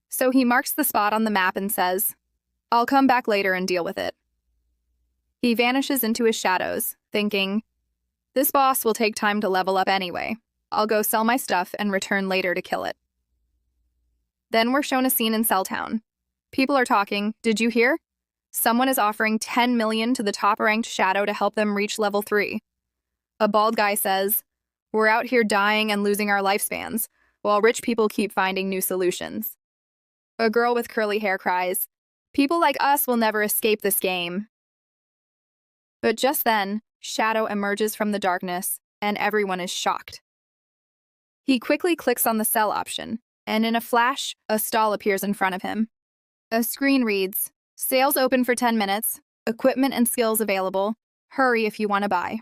So he marks the spot on the map and says, "I'll come back later and deal with it." He vanishes into his shadows, thinking, this boss will take time to level up anyway. I'll go sell my stuff and return later to kill it. Then we're shown a scene in Celltown. People are talking, "Did you hear? Someone is offering 10 million to the top-ranked Shadow to help them reach level 3. A bald guy says, "We're out here dying and losing our lifespans, while rich people keep finding new solutions." A girl with curly hair cries, "People like us will never escape this game." But just then, Shadow emerges from the darkness, and everyone is shocked. He quickly clicks on the sell option, and in a flash, a stall appears in front of him. A screen reads, "Sales open for 10 minutes, equipment and skills available. Hurry if you want to buy."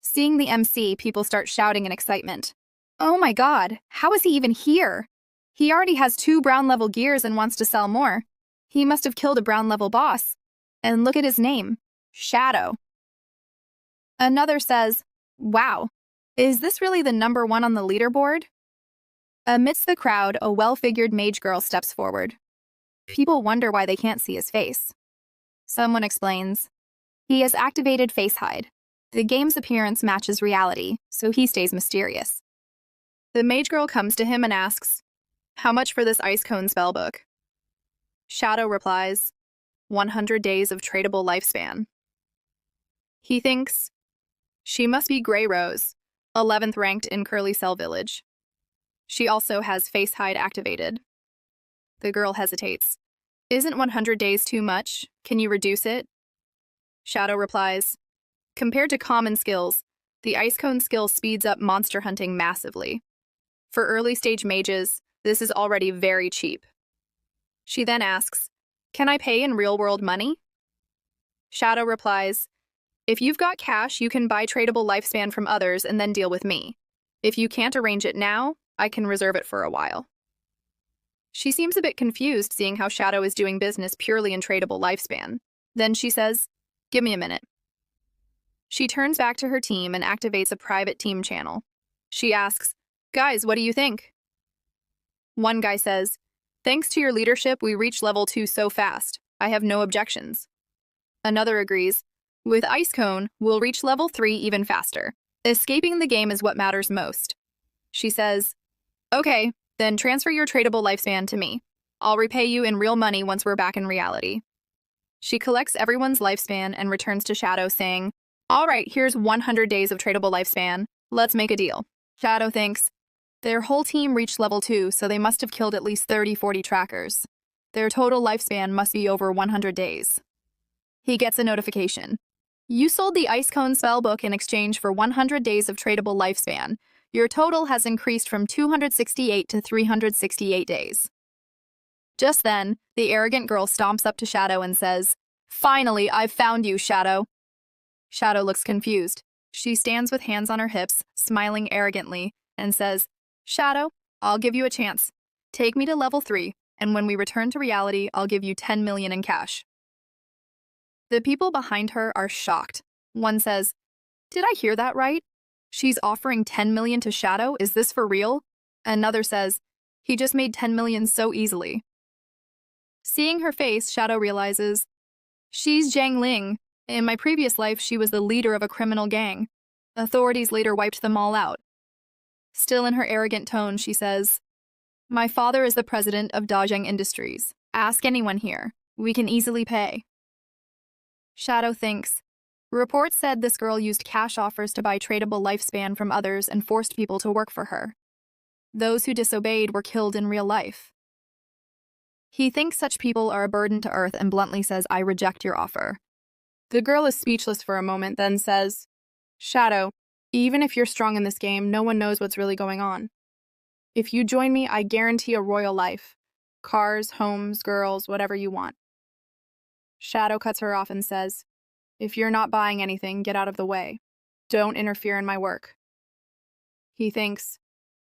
Seeing the MC, people start shouting in excitement. "Oh my god, how is he even here? He already has 2 brown-level gears and wants to sell more. He must have killed a brown-level boss. And look at his name. Shadow." Another says, "Wow, is this really the #1 on the leaderboard?" Amidst the crowd, a well-figured mage girl steps forward. People wonder why they can't see his face. Someone explains, "He has activated face hide. The game's appearance matches reality, so he stays mysterious." The mage girl comes to him and asks, "How much for this ice cone spellbook?" Shadow replies, 100 days of tradable lifespan. He thinks, she must be Grey Rose, 11th ranked in Curly Cell Village. She also has face hide activated. The girl hesitates. Isn't 100 days too much? Can you reduce it? Shadow replies, compared to common skills, the Ice Cone skill speeds up monster hunting massively. For early stage mages, this is already very cheap. She then asks, can I pay in real-world money? Shadow replies, if you've got cash, you can buy tradable lifespan from others and then deal with me. If you can't arrange it now, I can reserve it for a while. She seems a bit confused seeing how Shadow is doing business purely in tradable lifespan. Then she says, give me a minute. She turns back to her team and activates a private team channel. She asks, guys, what do you think? One guy says, thanks to your leadership, we reached level 2 so fast. I have no objections. Another agrees, with Ice Cone, we'll reach level 3 even faster. Escaping the game is what matters most. She says, okay, then transfer your tradable lifespan to me. I'll repay you in real money once we're back in reality. She collects everyone's lifespan and returns to Shadow saying, all right, here's 100 days of tradable lifespan. Let's make a deal. Shadow thinks, their whole team reached level 2, so they must have killed at least 30-40 trackers. Their total lifespan must be over 100 days. He gets a notification. You sold the Ice Cone spellbook in exchange for 100 days of tradable lifespan. Your total has increased from 268 to 368 days. Just then, the arrogant girl stomps up to Shadow and says, finally, I've found you, Shadow. Shadow looks confused. She stands with hands on her hips, smiling arrogantly, and says, Shadow, I'll give you a chance. Take me to level 3, and when we return to reality, I'll give you 10 million in cash. The people behind her are shocked. One says, did I hear that right? She's offering 10 million to Shadow? Is this for real? Another says, he just made 10 million so easily. Seeing her face, Shadow realizes, she's Zhang Ling. In my previous life, she was the leader of a criminal gang. Authorities later wiped them all out. Still in her arrogant tone, she says, my father is the president of Dajeng Industries. Ask anyone here. We can easily pay. Shadow thinks, reports said this girl used cash offers to buy tradable lifespan from others and forced people to work for her. Those who disobeyed were killed in real life. He thinks such people are a burden to Earth and bluntly says, I reject your offer. The girl is speechless for a moment, then says, Shadow, even if you're strong in this game, no one knows what's really going on. If you join me, I guarantee a royal life. Cars, homes, girls, whatever you want. Shadow cuts her off and says, if you're not buying anything, get out of the way. Don't interfere in my work. He thinks,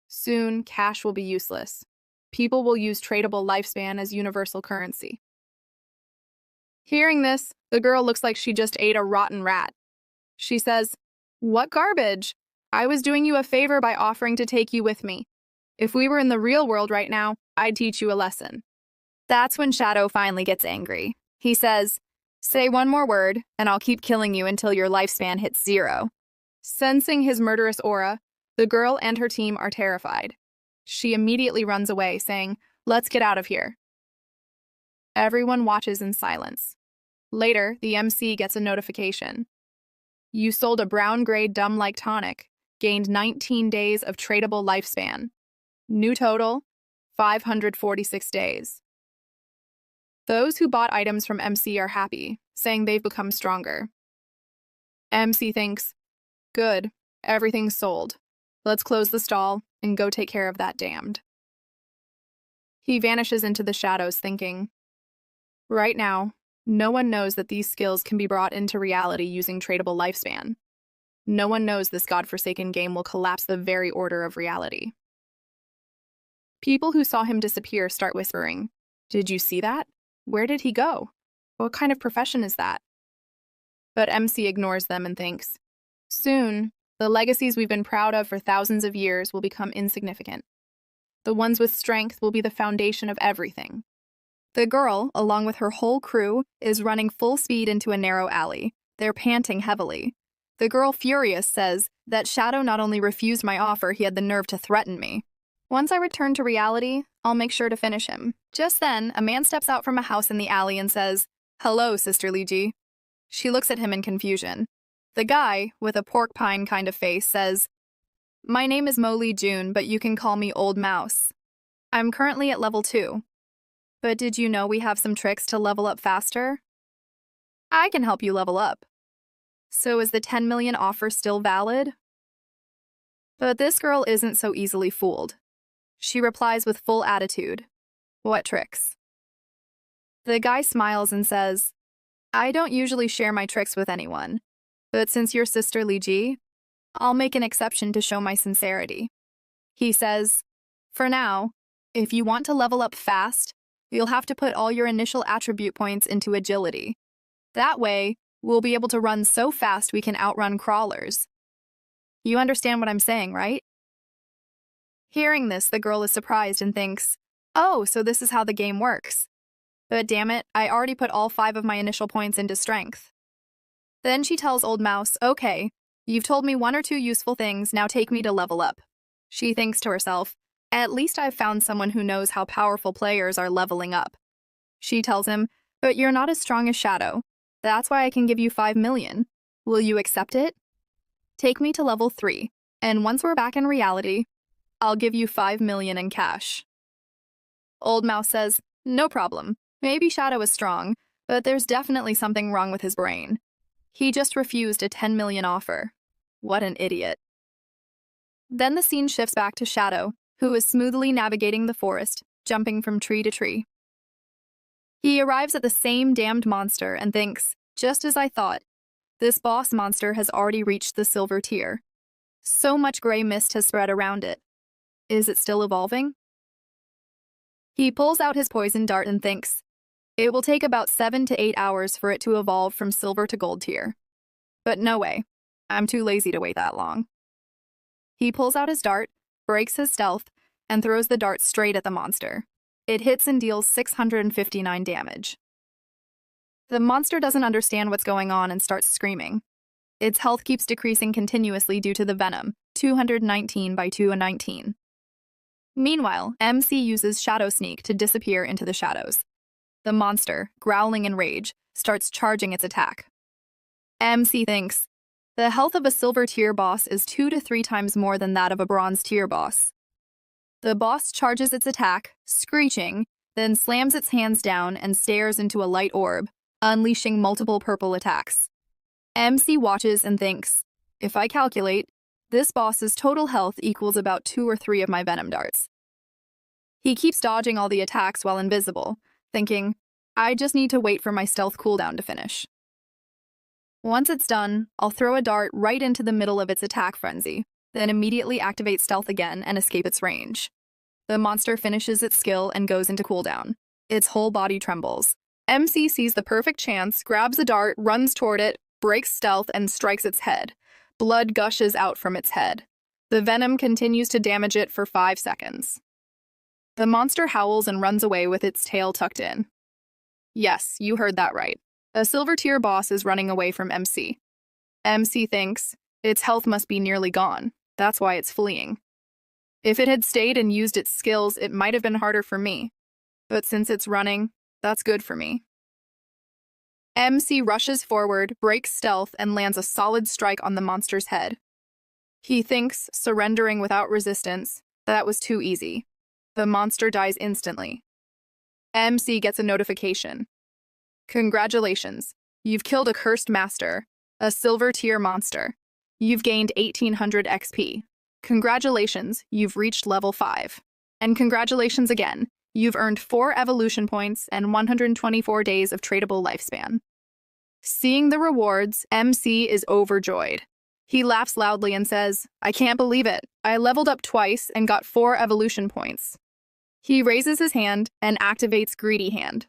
soon cash will be useless. People will use tradable lifespan as universal currency. Hearing this, the girl looks like she just ate a rotten rat. She says, what garbage? I was doing you a favor by offering to take you with me. If we were in the real world right now, I'd teach you a lesson. That's when Shadow finally gets angry. He says, say one more word, and I'll keep killing you until your lifespan hits 0. Sensing his murderous aura, the girl and her team are terrified. She immediately runs away, saying, let's get out of here. Everyone watches in silence. Later, the MC gets a notification. You sold a brown-grade dumb-like tonic, gained 19 days of tradable lifespan. New total, 546 days. Those who bought items from MC are happy, saying they've become stronger. MC thinks, good, everything's sold. Let's close the stall and go take care of that damned. He vanishes into the shadows thinking, right now, no one knows that these skills can be brought into reality using tradable lifespan. No one knows this godforsaken game will collapse the very order of reality. People who saw him disappear start whispering, did you see that? Where did he go? What kind of profession is that? But MC ignores them and thinks, soon, the legacies we've been proud of for thousands of years will become insignificant. The ones with strength will be the foundation of everything. The girl, along with her whole crew, is running full speed into a narrow alley. They're panting heavily. The girl, furious, says that Shadow not only refused my offer, he had the nerve to threaten me. Once I return to reality, I'll make sure to finish him. Just then, a man steps out from a house in the alley and says, Hello, Sister Liji. She looks at him in confusion. The guy, with a pork pine kind of face, says, My name is Mo Lee Jun, but you can call me Old Mouse. I'm currently at level 2. But did you know we have some tricks to level up faster? I can help you level up. So is the 10 million offer still valid? But this girl isn't so easily fooled. She replies with full attitude. What tricks? The guy smiles and says, I don't usually share my tricks with anyone, but since you're Sister Liji, I'll make an exception to show my sincerity. He says, For now, if you want to level up fast, you'll have to put all your initial attribute points into agility. That way, we'll be able to run so fast we can outrun crawlers. You understand what I'm saying, right? Hearing this, the girl is surprised and thinks, Oh, so this is how the game works. But damn it, I already put all 5 of my initial points into strength. Then she tells Old Mouse, Okay, you've told me 1 or 2 useful things, now take me to level up. She thinks to herself, At least I've found someone who knows how powerful players are leveling up. She tells him, But you're not as strong as Shadow. That's why I can give you 5 million. Will you accept it? Take me to level 3, and once we're back in reality, I'll give you 5 million in cash. Old Mouse says, No problem. Maybe Shadow is strong, but there's definitely something wrong with his brain. He just refused a 10 million offer. What an idiot. Then the scene shifts back to Shadow, who is smoothly navigating the forest, jumping from tree to tree. He arrives at the same damned monster and thinks, just as I thought, this boss monster has already reached the silver tier. So much gray mist has spread around it. Is it still evolving? He pulls out his poison dart and thinks, it will take about 7 to 8 hours for it to evolve from silver to gold tier. But no way, I'm too lazy to wait that long. He pulls out his dart, breaks his stealth, and throws the dart straight at the monster. It hits and deals 659 damage. The monster doesn't understand what's going on and starts screaming. Its health keeps decreasing continuously due to the venom, 219 by 219. Meanwhile, MC uses Shadow Sneak to disappear into the shadows. The monster, growling in rage, starts charging its attack. MC thinks, the health of a silver tier boss is 2 to 3 times more than that of a bronze tier boss. The boss charges its attack, screeching, then slams its hands down and stares into a light orb, unleashing multiple purple attacks. MC watches and thinks, if I calculate, this boss's total health equals about 2 or 3 of my venom darts. He keeps dodging all the attacks while invisible, thinking, I just need to wait for my stealth cooldown to finish. Once it's done, I'll throw a dart right into the middle of its attack frenzy, then immediately activate stealth again and escape its range. The monster finishes its skill and goes into cooldown. Its whole body trembles. MC sees the perfect chance, grabs a dart, runs toward it, breaks stealth, and strikes its head. Blood gushes out from its head. The venom continues to damage it for 5 seconds. The monster howls and runs away with its tail tucked in. Yes, you heard that right. A silver tier boss is running away from MC. MC thinks, its health must be nearly gone. That's why it's fleeing. If it had stayed and used its skills, it might have been harder for me. But since it's running, that's good for me. MC rushes forward, breaks stealth, and lands a solid strike on the monster's head. He thinks, surrendering without resistance, that was too easy. The monster dies instantly. MC gets a notification. Congratulations, you've killed a cursed master, a silver tier monster. You've gained 1800 XP. Congratulations, you've reached level 5. And congratulations again, you've earned 4 evolution points and 124 days of tradable lifespan. Seeing the rewards, MC is overjoyed. He laughs loudly and says, I can't believe it. I leveled up twice and got 4 evolution points. He raises his hand and activates Greedy Hand.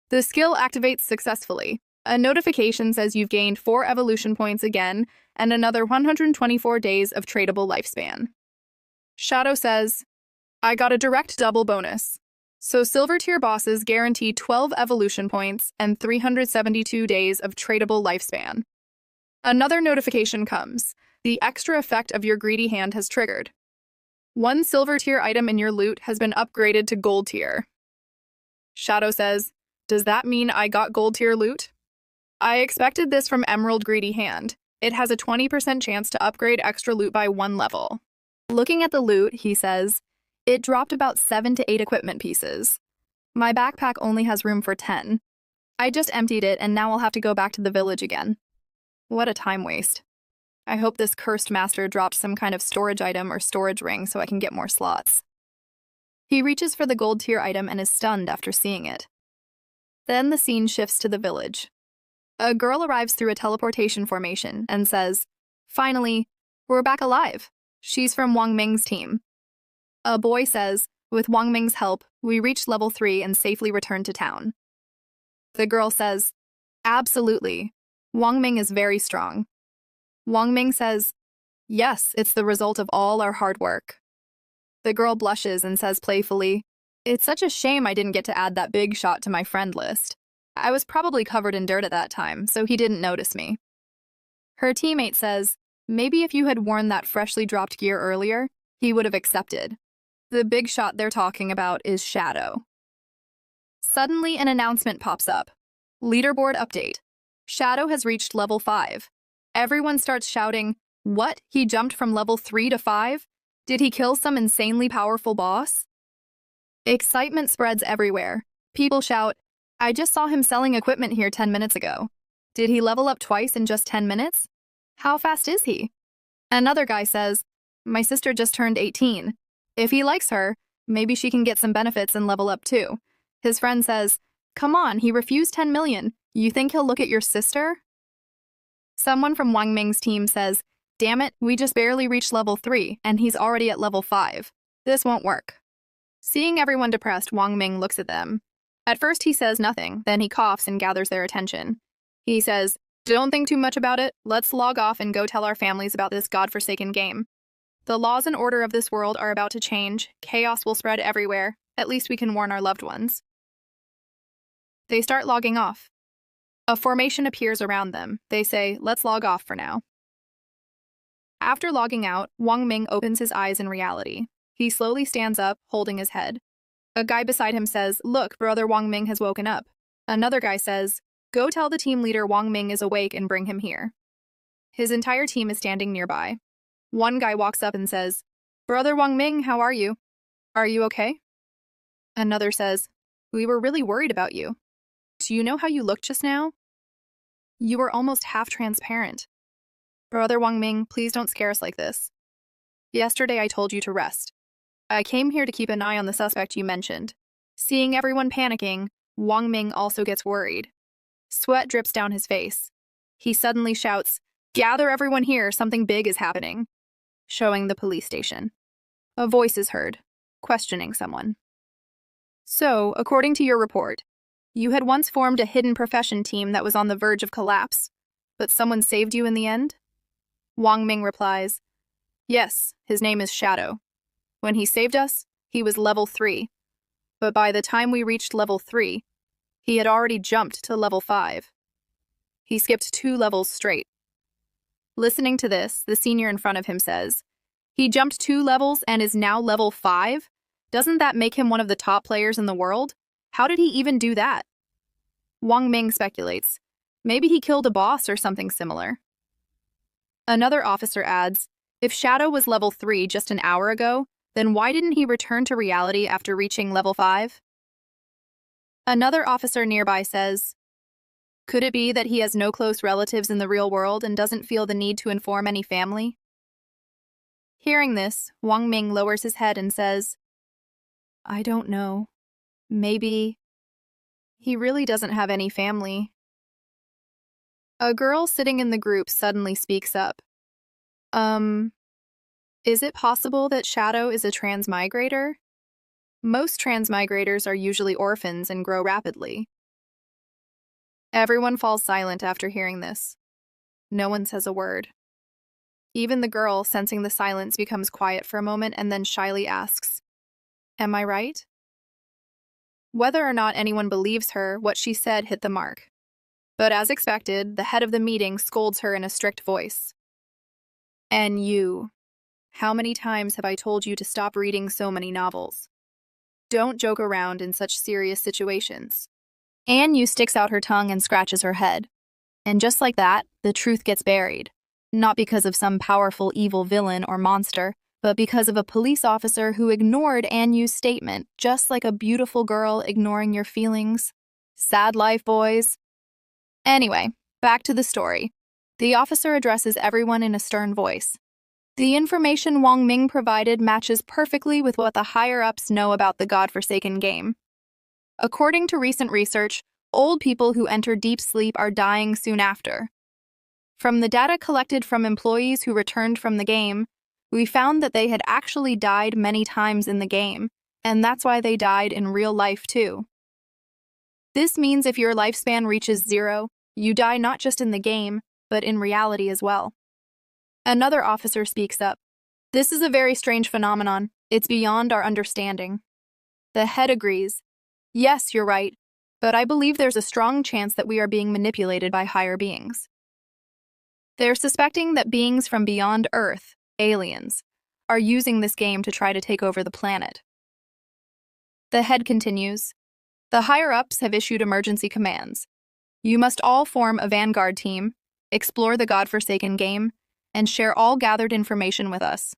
The skill activates successfully. A notification says you've gained 4 evolution points again and another 124 days of tradable lifespan. Shadow says, I got a direct double bonus. So silver tier bosses guarantee 12 evolution points and 372 days of tradable lifespan. Another notification comes. The extra effect of your Greedy Hand has triggered. 1 silver tier item in your loot has been upgraded to gold tier. Shadow says, Does that mean I got gold tier loot? I expected this from Emerald Greedy Hand. It has a 20% chance to upgrade extra loot by 1 level. Looking at the loot, he says, it dropped about 7 to 8 equipment pieces. My backpack only has room for 10. I just emptied it and now I'll have to go back to the village again. What a time waste. I hope this cursed master dropped some kind of storage item or storage ring so I can get more slots. He reaches for the gold tier item and is stunned after seeing it. Then the scene shifts to the village. A girl arrives through a teleportation formation and says, "Finally, we're back alive." She's from Wang Ming's team. A boy says, "With Wang Ming's help, we reached level 3 and safely returned to town." The girl says, "Absolutely. Wang Ming is very strong." Wang Ming says, "Yes, it's the result of all our hard work." The girl blushes and says playfully, "It's such a shame I didn't get to add that big shot to my friend list. I was probably covered in dirt at that time, so he didn't notice me." Her teammate says, "Maybe if you had worn that freshly dropped gear earlier, he would have accepted." The big shot they're talking about is Shadow. Suddenly, an announcement pops up. Leaderboard update. Shadow has reached level 5. Everyone starts shouting, "What? He jumped from level 3 to 5? Did he kill some insanely powerful boss?" Excitement spreads everywhere. People shout, "I just saw him selling equipment here 10 minutes ago. Did he level up twice in just 10 minutes? How fast is he?" Another guy says, "My sister just turned 18. If he likes her, maybe she can get some benefits and level up too." His friend says, "Come on, he refused 10 million. You think he'll look at your sister?" Someone from Wang Ming's team says, "Damn it, we just barely reached level 3, and he's already at level 5. This won't work." Seeing everyone depressed, Wang Ming looks at them. At first he says nothing, then he coughs and gathers their attention. He says, "Don't think too much about it. Let's log off and go tell our families about this godforsaken game. The laws and order of this world are about to change. Chaos will spread everywhere. At least we can warn our loved ones." They start logging off. A formation appears around them. They say, "Let's log off for now." After logging out, Wang Ming opens his eyes in reality. He slowly stands up, holding his head. A guy beside him says, "Look, brother Wang Ming has woken up." Another guy says, "Go tell the team leader Wang Ming is awake and bring him here." His entire team is standing nearby. One guy walks up and says, "Brother Wang Ming, how are you? Are you okay?" Another says, "We were really worried about you. Do you know how you looked just now? You were almost half transparent. Brother Wang Ming, please don't scare us like this. Yesterday I told you to rest. I came here to keep an eye on the suspect you mentioned." Seeing everyone panicking, Wang Ming also gets worried. Sweat drips down his face. He suddenly shouts, "Gather everyone here, something big is happening," showing the police station. A voice is heard, questioning someone. "So, according to your report, you had once formed a hidden profession team that was on the verge of collapse, but someone saved you in the end?" Wang Ming replies, "Yes, his name is Shadow. When he saved us, he was level 3, but by the time we reached level 3, he had already jumped to level 5. He skipped 2 levels straight." Listening to this, the senior in front of him says, "He jumped 2 levels and is now level 5? Doesn't that make him one of the top players in the world? How did he even do that?" Wang Ming speculates, "Maybe he killed a boss or something similar." Another officer adds, "If Shadow was level 3 just an hour ago, then why didn't he return to reality after reaching level 5? Another officer nearby says, "Could it be that he has no close relatives in the real world and doesn't feel the need to inform any family?" Hearing this, Wang Ming lowers his head and says, "I don't know. Maybe he really doesn't have any family." A girl sitting in the group suddenly speaks up. Is it possible that Shadow is a transmigrator? Most transmigrators are usually orphans and grow rapidly." Everyone falls silent after hearing this. No one says a word. Even the girl, sensing the silence, becomes quiet for a moment and then shyly asks, "Am I right?" Whether or not anyone believes her, what she said hit the mark. But as expected, the head of the meeting scolds her in a strict voice. "And you, how many times have I told you to stop reading so many novels? Don't joke around in such serious situations. Yu sticks out her tongue and scratches her head. And just like that, the truth gets buried. Not because of some powerful evil villain or monster, but because of a police officer who ignored Yu's statement, just like a beautiful girl ignoring your feelings. Sad life, boys. Anyway, back to the story. The officer addresses everyone in a stern voice. The information Wang Ming provided matches perfectly with what the higher-ups know about the godforsaken game. According to recent research, old people who enter deep sleep are dying soon after. From the data collected from employees who returned from the game, we found that they had actually died many times in the game, and that's why they died in real life too. This means if your lifespan reaches 0, you die not just in the game, but in reality as well. Another officer speaks up. This is a very strange phenomenon. It's beyond our understanding. The head agrees. Yes, you're right, but I believe there's a strong chance that we are being manipulated by higher beings. They're suspecting that beings from beyond Earth, aliens, are using this game to try to take over the planet. The head continues. The higher-ups have issued emergency commands. You must all form a vanguard team, explore the godforsaken game, and share all gathered information with us.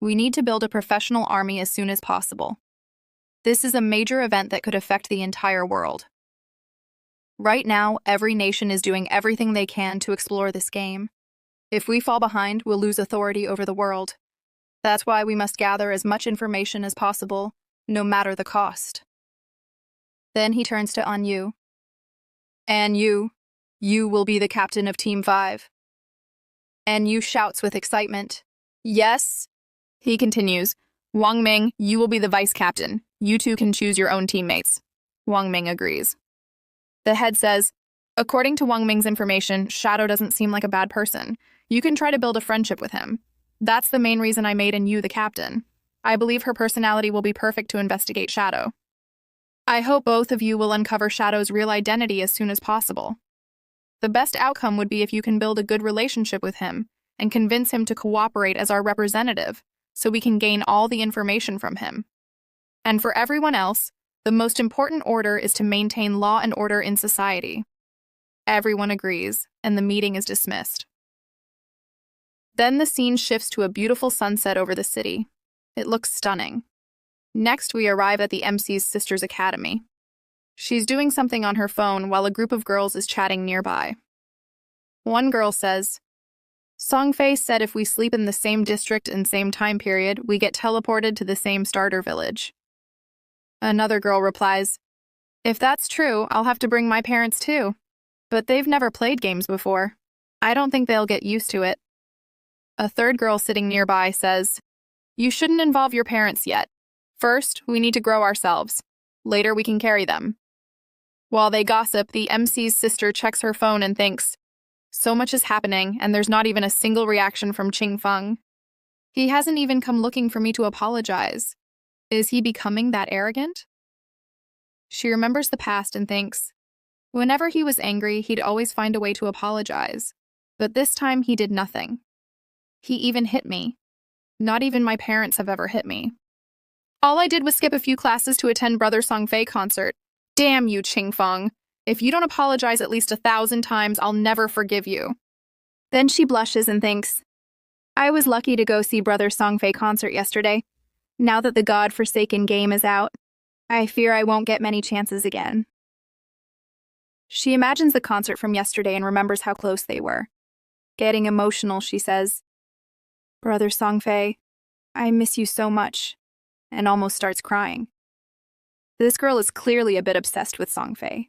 We need to build a professional army as soon as possible. This is a major event that could affect the entire world. Right now, every nation is doing everything they can to explore this game. If we fall behind, we'll lose authority over the world. That's why we must gather as much information as possible, no matter the cost. Then he turns to Yu. And you will be the captain of Team 5. And Yu shouts with excitement. Yes. He continues. Wang Ming, you will be the vice captain. You two can choose your own teammates. Wang Ming agrees. The head says, according to Wang Ming's information, Shadow doesn't seem like a bad person. You can try to build a friendship with him. That's the main reason I made Yu the captain. I believe her personality will be perfect to investigate Shadow. I hope both of you will uncover Shadow's real identity as soon as possible. The best outcome would be if you can build a good relationship with him and convince him to cooperate as our representative so we can gain all the information from him. And for everyone else, the most important order is to maintain law and order in society. Everyone agrees, and the meeting is dismissed. Then the scene shifts to a beautiful sunset over the city. It looks stunning. Next, we arrive at the MC's sister's academy. She's doing something on her phone while a group of girls is chatting nearby. One girl says, Songfei said if we sleep in the same district and same time period, we get teleported to the same starter village. Another girl replies, if that's true, I'll have to bring my parents too. But they've never played games before. I don't think they'll get used to it. A third girl sitting nearby says, you shouldn't involve your parents yet. First, we need to grow ourselves. Later, we can carry them. While they gossip, the MC's sister checks her phone and thinks, so much is happening, and there's not even a single reaction from Qing Feng. He hasn't even come looking for me to apologize. Is he becoming that arrogant? She remembers the past and thinks, whenever he was angry, he'd always find a way to apologize. But this time, he did nothing. He even hit me. Not even my parents have ever hit me. All I did was skip a few classes to attend Brother Songfei concert. Damn you, Qing Feng. If you don't apologize at least 1,000 times, I'll never forgive you. Then she blushes and thinks, I was lucky to go see Brother Songfei concert yesterday. Now that the God-forsaken game is out, I fear I won't get many chances again. She imagines the concert from yesterday and remembers how close they were. Getting emotional, she says, Brother Songfei, I miss you so much, and almost starts crying. This girl is clearly a bit obsessed with Songfei.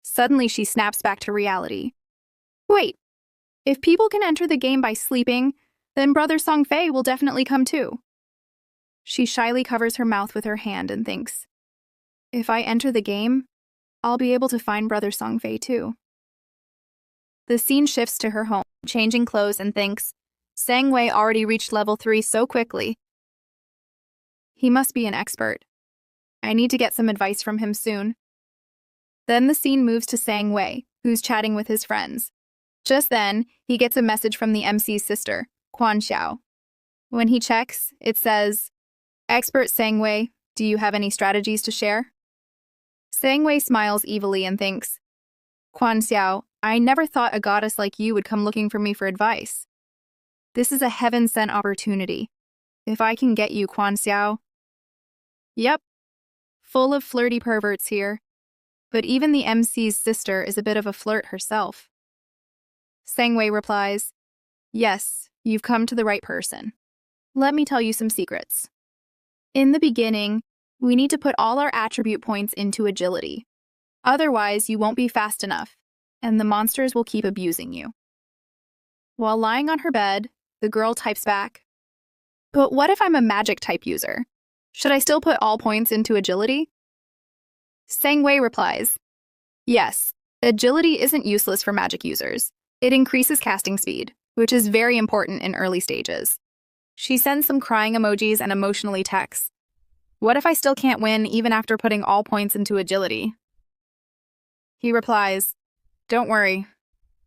Suddenly, she snaps back to reality. Wait, if people can enter the game by sleeping, then Brother Songfei will definitely come too. She shyly covers her mouth with her hand and thinks, if I enter the game, I'll be able to find Brother Songfei too. The scene shifts to her home, changing clothes, and thinks, Sang Wei already reached level 3 so quickly. He must be an expert. I need to get some advice from him soon. Then the scene moves to Sang Wei, who's chatting with his friends. Just then, he gets a message from the MC's sister, Quan Xiao. When he checks, it says, Expert Sang Wei, do you have any strategies to share? Sangwei smiles evilly and thinks, Quan Xiao, I never thought a goddess like you would come looking for me for advice. This is a heaven-sent opportunity. If I can get you, Quan Xiao. Yep, full of flirty perverts here. But even the MC's sister is a bit of a flirt herself. Sangwei replies, Yes, you've come to the right person. Let me tell you some secrets. In the beginning, we need to put all our attribute points into agility. Otherwise, you won't be fast enough, and the monsters will keep abusing you. While lying on her bed, the girl types back, But what if I'm a magic type user? Should I still put all points into agility? Sangwei replies, Yes, agility isn't useless for magic users. It increases casting speed, which is very important in early stages. She sends some crying emojis and emotionally texts, What if I still can't win even after putting all points into agility? He replies, Don't worry.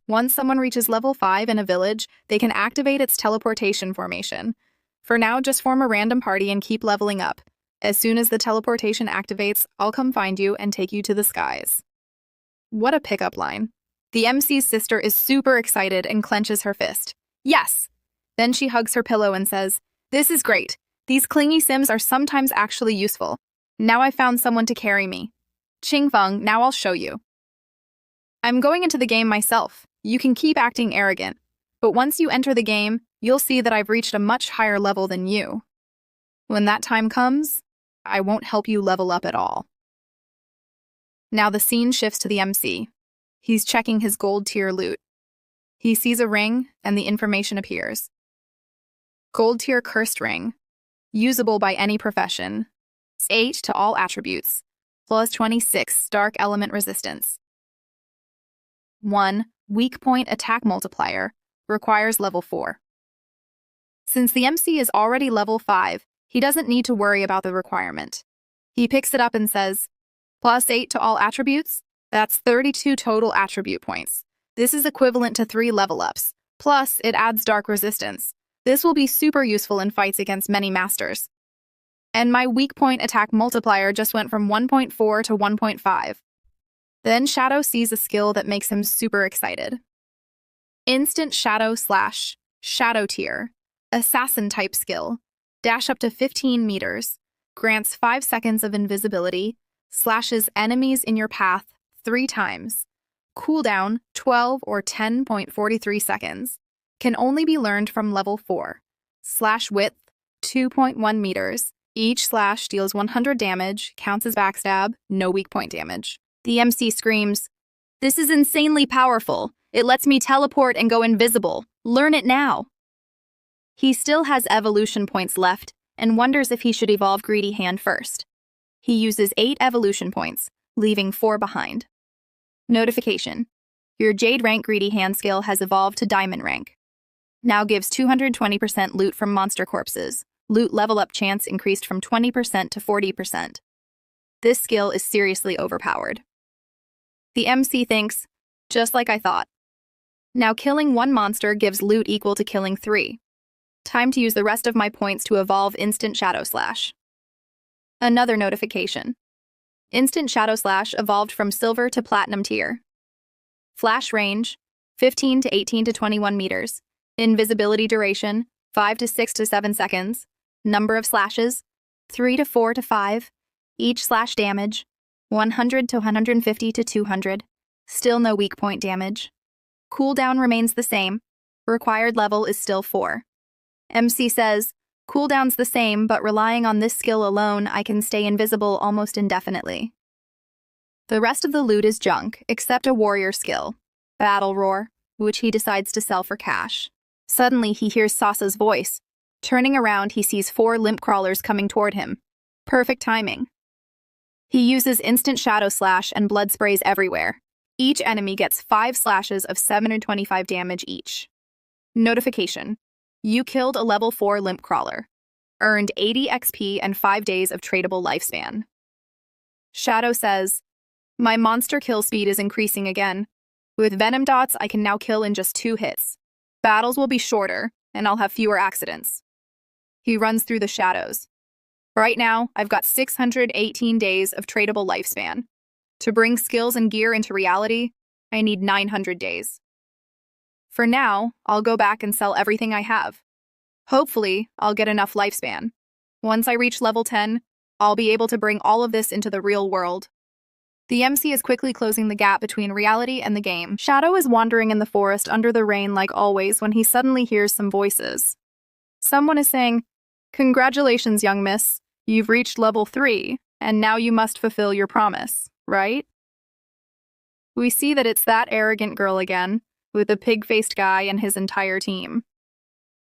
Once someone reaches level 5 in a village, they can activate its teleportation formation. For now, just form a random party and keep leveling up. As soon as the teleportation activates, I'll come find you and take you to the skies. What a pickup line. The MC's sister is super excited and clenches her fist. Yes! Then she hugs her pillow and says, This is great. These clingy sims are sometimes actually useful. Now I found someone to carry me. Qingfeng, now I'll show you. I'm going into the game myself. You can keep acting arrogant. But once you enter the game, you'll see that I've reached a much higher level than you. When that time comes, I won't help you level up at all. Now the scene shifts to the MC. He's checking his gold tier loot. He sees a ring, and the information appears. Gold tier cursed ring. Usable by any profession. It's 8 to all attributes. Plus 26 dark element resistance. 1. Weak point attack multiplier. Requires level 4. Since the MC is already level 5, he doesn't need to worry about the requirement. He picks it up and says, Plus 8 to all attributes? That's 32 total attribute points. This is equivalent to 3 level ups. Plus, it adds dark resistance. This will be super useful in fights against many masters. And my weak point attack multiplier just went from 1.4 to 1.5. Then Shadow sees a skill that makes him super excited. Instant Shadow / Shadow tier. Assassin type skill. Dash up to 15 meters. Grants 5 seconds of invisibility. Slashes enemies in your path 3 times. Cooldown 12 or 10.43 seconds. Can only be learned from level 4. Slash width 2.1 meters. Each slash deals 100 damage, counts as backstab, no weak point damage. The MC screams, This is insanely powerful. It lets me teleport and go invisible. Learn it now. He still has evolution points left and wonders if he should evolve Greedy Hand first. He uses 8 evolution points, leaving 4 behind. Notification. Your Jade rank Greedy Hand skill has evolved to Diamond rank. Now gives 220% loot from monster corpses. Loot level up chance increased from 20% to 40%. This skill is seriously overpowered. The MC thinks, just like I thought. Now killing 1 monster gives loot equal to killing 3. Time to use the rest of my points to evolve Instant Shadow Slash. Another notification. Instant Shadow Slash evolved from Silver to Platinum tier. Flash range, 15 to 18 to 21 meters. Invisibility duration, 5 to 6 to 7 seconds. Number of slashes, 3 to 4 to 5. Each slash damage, 100 to 150 to 200. Still no weak point damage. Cooldown remains the same. Required level is still 4. MC says, Cooldown's the same, but relying on this skill alone, I can stay invisible almost indefinitely. The rest of the loot is junk, except a warrior skill, Battle Roar, which he decides to sell for cash. Suddenly, he hears Sasa's voice. Turning around, he sees 4 limp crawlers coming toward him. Perfect timing. He uses Instant Shadow Slash and blood sprays everywhere. Each enemy gets 5 slashes of 725 damage each. Notification. You killed a level 4 limp crawler. Earned 80 XP and 5 days of tradable lifespan. Shadow says, My monster kill speed is increasing again. With venom dots, I can now kill in just 2 hits. Battles will be shorter, and I'll have fewer accidents. He runs through the shadows. Right now, I've got 618 days of tradable lifespan. To bring skills and gear into reality, I need 900 days. For now, I'll go back and sell everything I have. Hopefully, I'll get enough lifespan. Once I reach level 10, I'll be able to bring all of this into the real world. The MC is quickly closing the gap between reality and the game. Shadow is wandering in the forest under the rain like always when he suddenly hears some voices. Someone is saying, "Congratulations, young miss. You've reached level 3, and now you must fulfill your promise, right?" We see that it's that arrogant girl again, with the pig-faced guy and his entire team.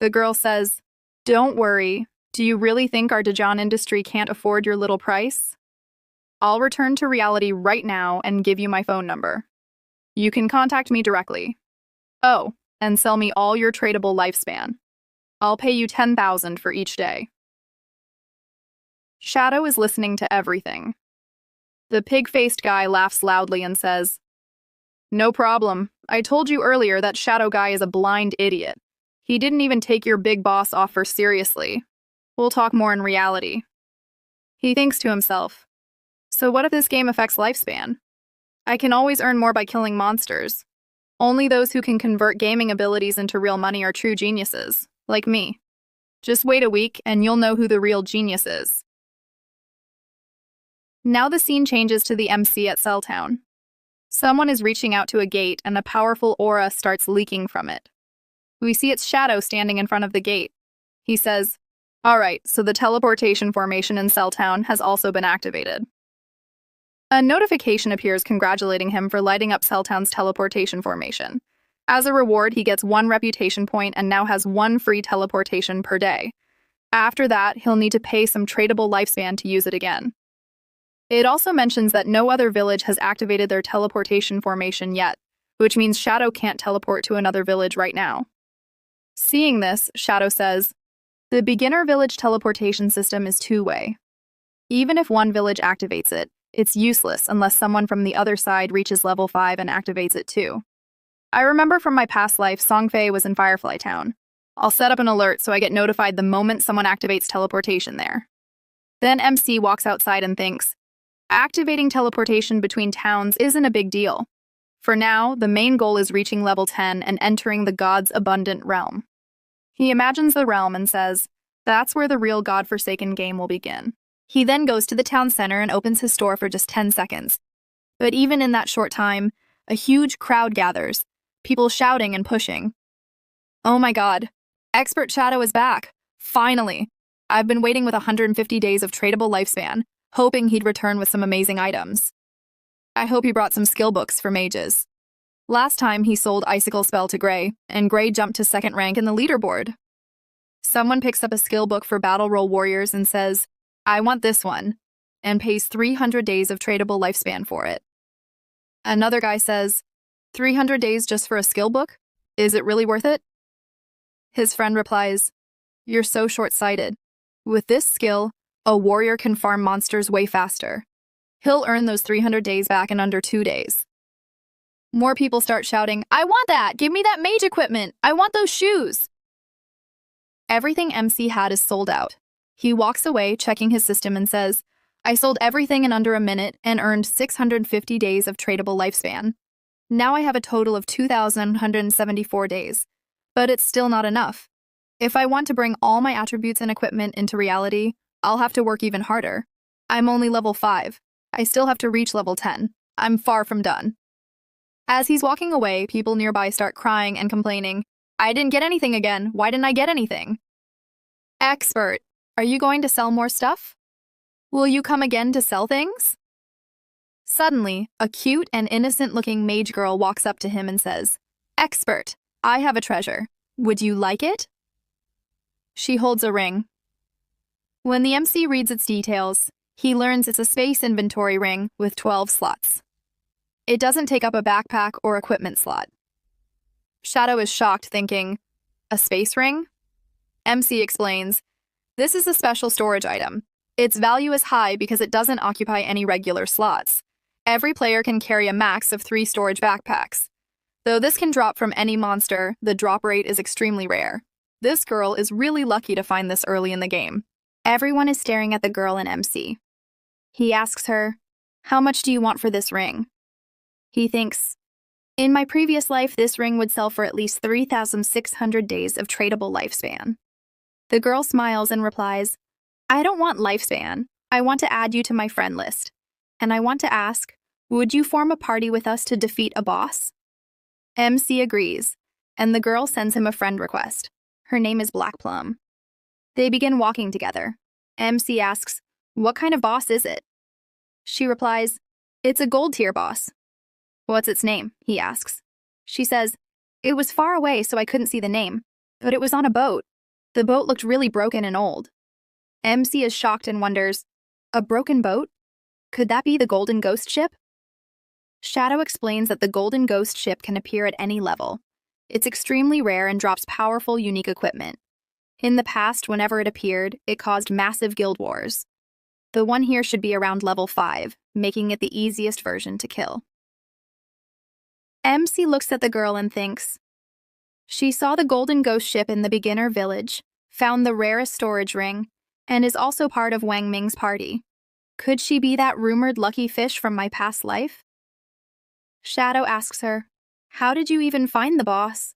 The girl says, "Don't worry. Do you really think our Dajan industry can't afford your little price? I'll return to reality right now and give you my phone number. You can contact me directly. Oh, and sell me all your tradable lifespan. I'll pay you 10,000 for each day." Shadow is listening to everything. The pig-faced guy laughs loudly and says, "No problem. I told you earlier that Shadow guy is a blind idiot. He didn't even take your big boss offer seriously. We'll talk more in reality." He thinks to himself, "So what if this game affects lifespan? I can always earn more by killing monsters. Only those who can convert gaming abilities into real money are true geniuses, like me. Just wait a week and you'll know who the real genius is." Now the scene changes to the MC at Celltown. Someone is reaching out to a gate and a powerful aura starts leaking from it. We see its shadow standing in front of the gate. He says, "All right, so the teleportation formation in Celltown has also been activated." A notification appears congratulating him for lighting up Celltown's teleportation formation. As a reward, he gets 1 reputation point and now has 1 free teleportation per day. After that, he'll need to pay some tradable lifespan to use it again. It also mentions that no other village has activated their teleportation formation yet, which means Shadow can't teleport to another village right now. Seeing this, Shadow says, "The beginner village teleportation system is 2-way. Even if one village activates it, it's useless unless someone from the other side reaches level 5 and activates it too. I remember from my past life, Songfei was in Firefly Town. I'll set up an alert so I get notified the moment someone activates teleportation there." Then MC walks outside and thinks, activating teleportation between towns isn't a big deal. For now, the main goal is reaching level 10 and entering the God's abundant realm. He imagines the realm and says, that's where the real God-forsaken game will begin. He then goes to the town center and opens his store for just 10 seconds. But even in that short time, a huge crowd gathers, people shouting and pushing. "Oh my god, Expert Shadow is back! Finally! I've been waiting with 150 days of tradable lifespan, hoping he'd return with some amazing items. I hope he brought some skill books for mages. Last time he sold Icicle Spell to Gray, and Gray jumped to 2nd rank in the leaderboard." Someone picks up a skill book for Battle Roll Warriors and says, "I want this one," and pays 300 days of tradable lifespan for it. Another guy says, 300 days just for a skill book? Is it really worth it? His friend replies, "You're so short-sighted. With this skill, a warrior can farm monsters way faster. He'll earn those 300 days back in under 2 days." More people start shouting, "I want that! Give me that mage equipment! I want those shoes!" Everything MC had is sold out. He walks away, checking his system, and says, "I sold everything in under a minute and earned 650 days of tradable lifespan. Now I have a total of 2,174 days. But it's still not enough. If I want to bring all my attributes and equipment into reality, I'll have to work even harder. I'm only level 5. I still have to reach level 10. I'm far from done." As he's walking away, people nearby start crying and complaining, "I didn't get anything again. Why didn't I get anything?" "Expert, are you going to sell more stuff? Will you come again to sell things?" Suddenly, a cute and innocent-looking mage girl walks up to him and says, "Expert, I have a treasure. Would you like it?" She holds a ring. When the MC reads its details, he learns it's a space inventory ring with 12 slots. It doesn't take up a backpack or equipment slot. Shadow is shocked, thinking, "A space ring?" MC explains, "This is a special storage item. Its value is high because it doesn't occupy any regular slots. Every player can carry a max of 3 storage backpacks. Though this can drop from any monster, the drop rate is extremely rare. This girl is really lucky to find this early in the game." Everyone is staring at the girl and MC. He asks her, How much do you want for this ring? He thinks, in my previous life, this ring would sell for at least 3,600 days of tradable lifespan. The girl smiles and replies, I don't want lifespan. I want to add you to my friend list. And I want to ask, would you form a party with us to defeat a boss? MC agrees, and the girl sends him a friend request. Her name is Black Plum. They begin walking together. MC asks, what kind of boss is it? She replies, it's a gold tier boss. What's its name? He asks. She says, it was far away so I couldn't see the name, but it was on a boat. The boat looked really broken and old. MC is shocked and wonders, a broken boat? Could that be the Golden Ghost ship? Shadow explains that the Golden Ghost ship can appear at any level. It's extremely rare and drops powerful, unique equipment. In the past, whenever it appeared, it caused massive guild wars. The one here should be around level 5, making it the easiest version to kill. MC looks at the girl and thinks, she saw the Golden Ghost ship in the beginner village, found the rarest storage ring, and is also part of Wang Ming's party. Could she be that rumored lucky fish from my past life? Shadow asks her, how did you even find the boss?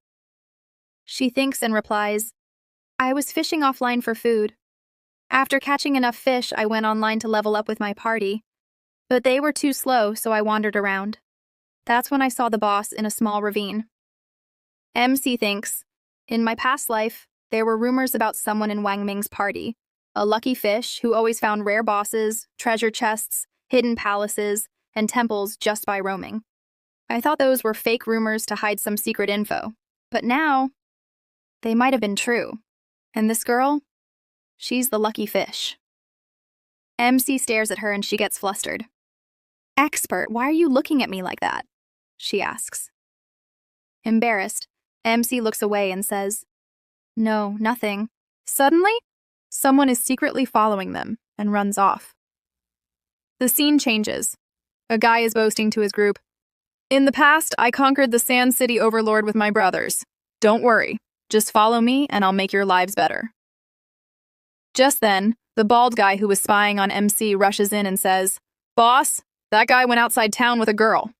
She thinks and replies, I was fishing offline for food. After catching enough fish, I went online to level up with my party. But they were too slow, so I wandered around. That's when I saw the boss in a small ravine. MC thinks, in my past life, there were rumors about someone in Wang Ming's party, a lucky fish who always found rare bosses, treasure chests, hidden palaces, and temples just by roaming. I thought those were fake rumors to hide some secret info, but now, they might have been true. And this girl? She's the lucky fish. MC stares at her and she gets flustered. Expert, why are you looking at me like that? She asks. Embarrassed, MC looks away and says, no, nothing. Suddenly, someone is secretly following them and runs off. The scene changes. A guy is boasting to his group, in the past, I conquered the Sand City Overlord with my brothers. Don't worry, just follow me and I'll make your lives better. Just then, the bald guy who was spying on MC rushes in and says, Boss, that guy went outside town with a girl.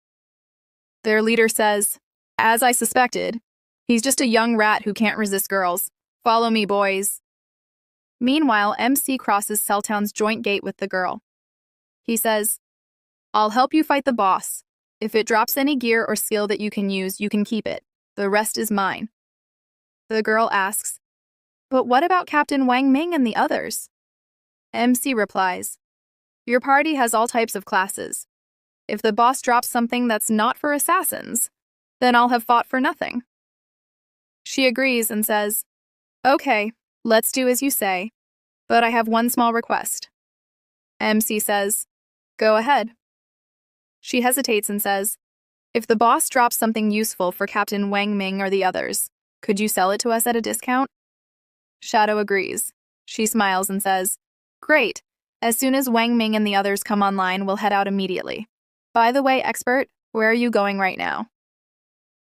Their leader says, as I suspected, he's just a young rat who can't resist girls. Follow me, boys. Meanwhile, MC crosses Celltown's joint gate with the girl. He says, I'll help you fight the boss. If it drops any gear or skill that you can use, you can keep it. The rest is mine. The girl asks, but what about Captain Wang Ming and the others? MC replies, your party has all types of classes. If the boss drops something that's not for assassins, then I'll have fought for nothing. She agrees and says, okay, let's do as you say, but I have one small request. MC says, go ahead. She hesitates and says, if the boss drops something useful for Captain Wang Ming or the others, could you sell it to us at a discount? Shadow agrees. She smiles and says, great. As soon as Wang Ming and the others come online, we'll head out immediately. By the way, expert, where are you going right now?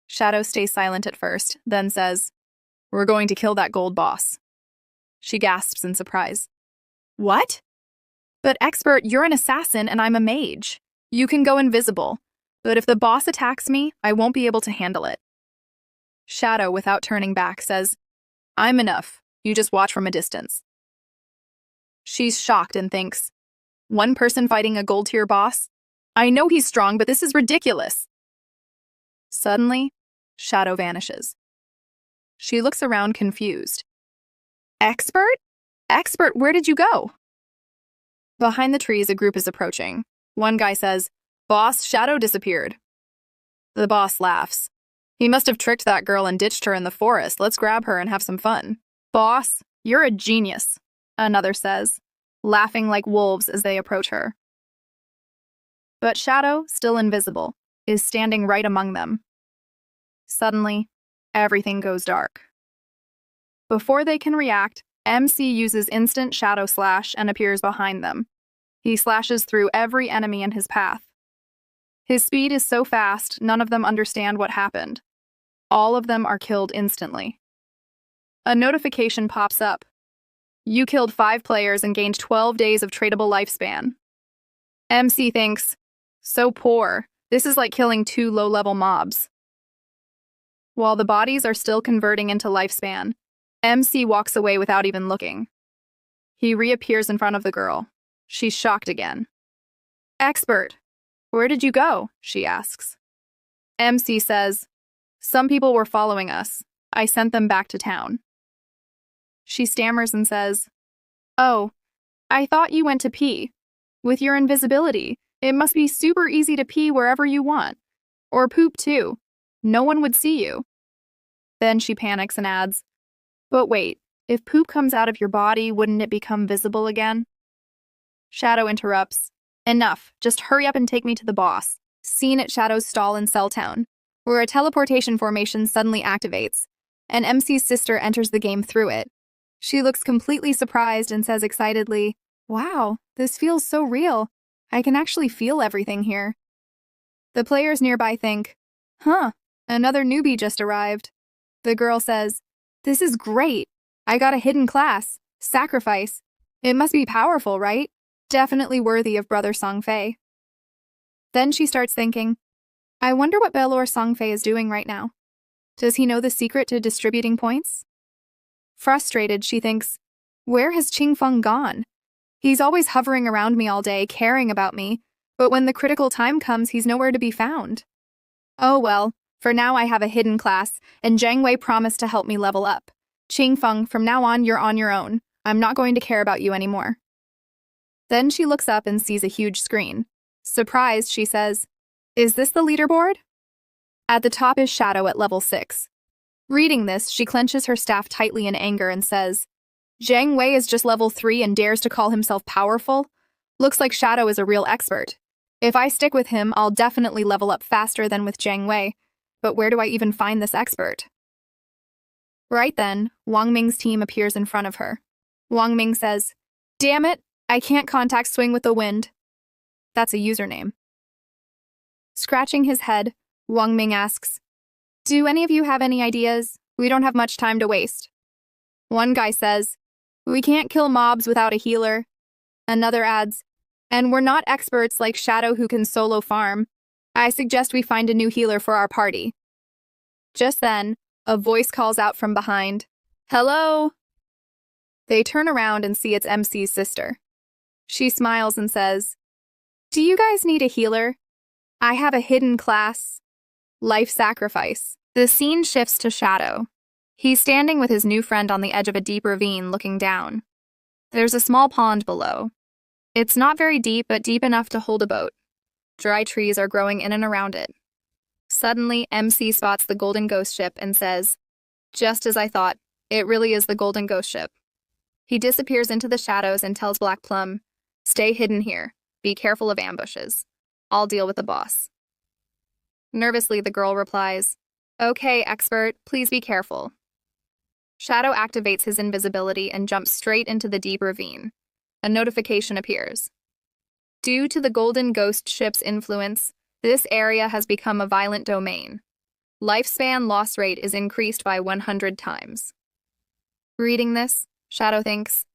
Shadow stays silent at first, then says, we're going to kill that gold boss. She gasps in surprise. What? But expert, you're an assassin and I'm a mage. You can go invisible, but if the boss attacks me, I won't be able to handle it. Shadow, without turning back, says, I'm enough. You just watch from a distance. She's shocked and thinks, one person fighting a gold tier boss? I know he's strong, but this is ridiculous. Suddenly, Shadow vanishes. She looks around confused. Expert? Expert, where did you go? Behind the trees, a group is approaching. One guy says, Boss, Shadow disappeared. The boss laughs. He must have tricked that girl and ditched her in the forest. Let's grab her and have some fun. Boss, you're a genius, another says, laughing like wolves as they approach her. But Shadow, still invisible, is standing right among them. Suddenly, everything goes dark. Before they can react, MC uses instant shadow slash and appears behind them. He slashes through every enemy in his path. His speed is so fast, none of them understand what happened. All of them are killed instantly. A notification pops up. You killed 5 players and gained 12 days of tradable lifespan. MC thinks, So poor. This is like killing 2 low-level mobs. While the bodies are still converting into lifespan, MC walks away without even looking. He reappears in front of the girl. She's shocked again. Expert, where did you go? She asks. MC says, some people were following us. I sent them back to town. She stammers and says, oh, I thought you went to pee. With your invisibility, it must be super easy to pee wherever you want. Or poop too. No one would see you. Then she panics and adds, but wait, if poop comes out of your body, wouldn't it become visible again? Shadow interrupts. Enough, just hurry up and take me to the boss. Scene at Shadow's stall in Celltown, where a teleportation formation suddenly activates, and MC's sister enters the game through it. She looks completely surprised and says excitedly, wow, this feels so real. I can actually feel everything here. The players nearby think, huh, another newbie just arrived. The girl says, this is great. I got a hidden class, Sacrifice. It must be powerful, right? Definitely worthy of Brother Songfei. Then she starts thinking, I wonder what Belor Songfei is doing right now. Does he know the secret to distributing points? Frustrated, she thinks, where has Qingfeng gone? He's always hovering around me all day, caring about me, but when the critical time comes, he's nowhere to be found. Oh well, for now I have a hidden class, and Zhang Wei promised to help me level up. Qingfeng, from now on you're on your own. I'm not going to care about you anymore. Then she looks up and sees a huge screen. Surprised, she says, is this the leaderboard? At the top is Shadow at level 6. Reading this, she clenches her staff tightly in anger and says, Zhang Wei is just level 3 and dares to call himself powerful? Looks like Shadow is a real expert. If I stick with him, I'll definitely level up faster than with Zhang Wei. But where do I even find this expert? Right then, Wang Ming's team appears in front of her. Wang Ming says, damn it, I can't contact Swing with the Wind. That's a username. Scratching his head, Wang Ming asks, do any of you have any ideas? We don't have much time to waste. One guy says, we can't kill mobs without a healer. Another adds, and we're not experts like Shadow who can solo farm. I suggest we find a new healer for our party. Just then, a voice calls out from behind, hello? They turn around and see it's MC's sister. She smiles and says, do you guys need a healer? I have a hidden class. Life Sacrifice. The scene shifts to Shadow. He's standing with his new friend on the edge of a deep ravine looking down. There's a small pond below. It's not very deep, but deep enough to hold a boat. Dry trees are growing in and around it. Suddenly, MC spots the Golden Ghost Ship and says, just as I thought, it really is the Golden Ghost Ship. He disappears into the shadows and tells Black Plum, stay hidden here. Be careful of ambushes. I'll deal with the boss. Nervously, the girl replies, okay, expert, please be careful. Shadow activates his invisibility and jumps straight into the deep ravine. A notification appears. Due to the Golden Ghost Ship's influence, this area has become a violent domain. Lifespan loss rate is increased by 100 times. Reading this, Shadow thinks,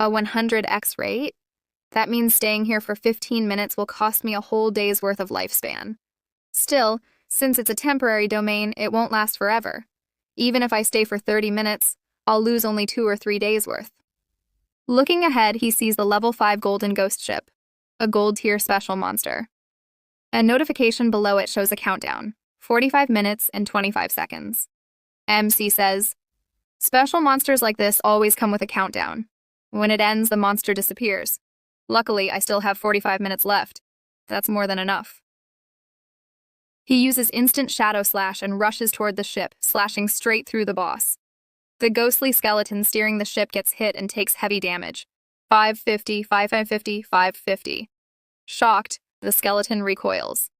a 100x rate? That means staying here for 15 minutes will cost me a whole day's worth of lifespan. Still, since it's a temporary domain, it won't last forever. Even if I stay for 30 minutes, I'll lose only 2 or 3 days' worth. Looking ahead, he sees the level 5 Golden Ghost Ship, a gold tier special monster. A notification below it shows a countdown, 45 minutes and 25 seconds. MC says, special monsters like this always come with a countdown. When it ends, the monster disappears. Luckily, I still have 45 minutes left. That's more than enough. He uses instant shadow slash and rushes toward the ship, slashing straight through the boss. The ghostly skeleton steering the ship gets hit and takes heavy damage. 550, 550, 550. Shocked, the skeleton recoils.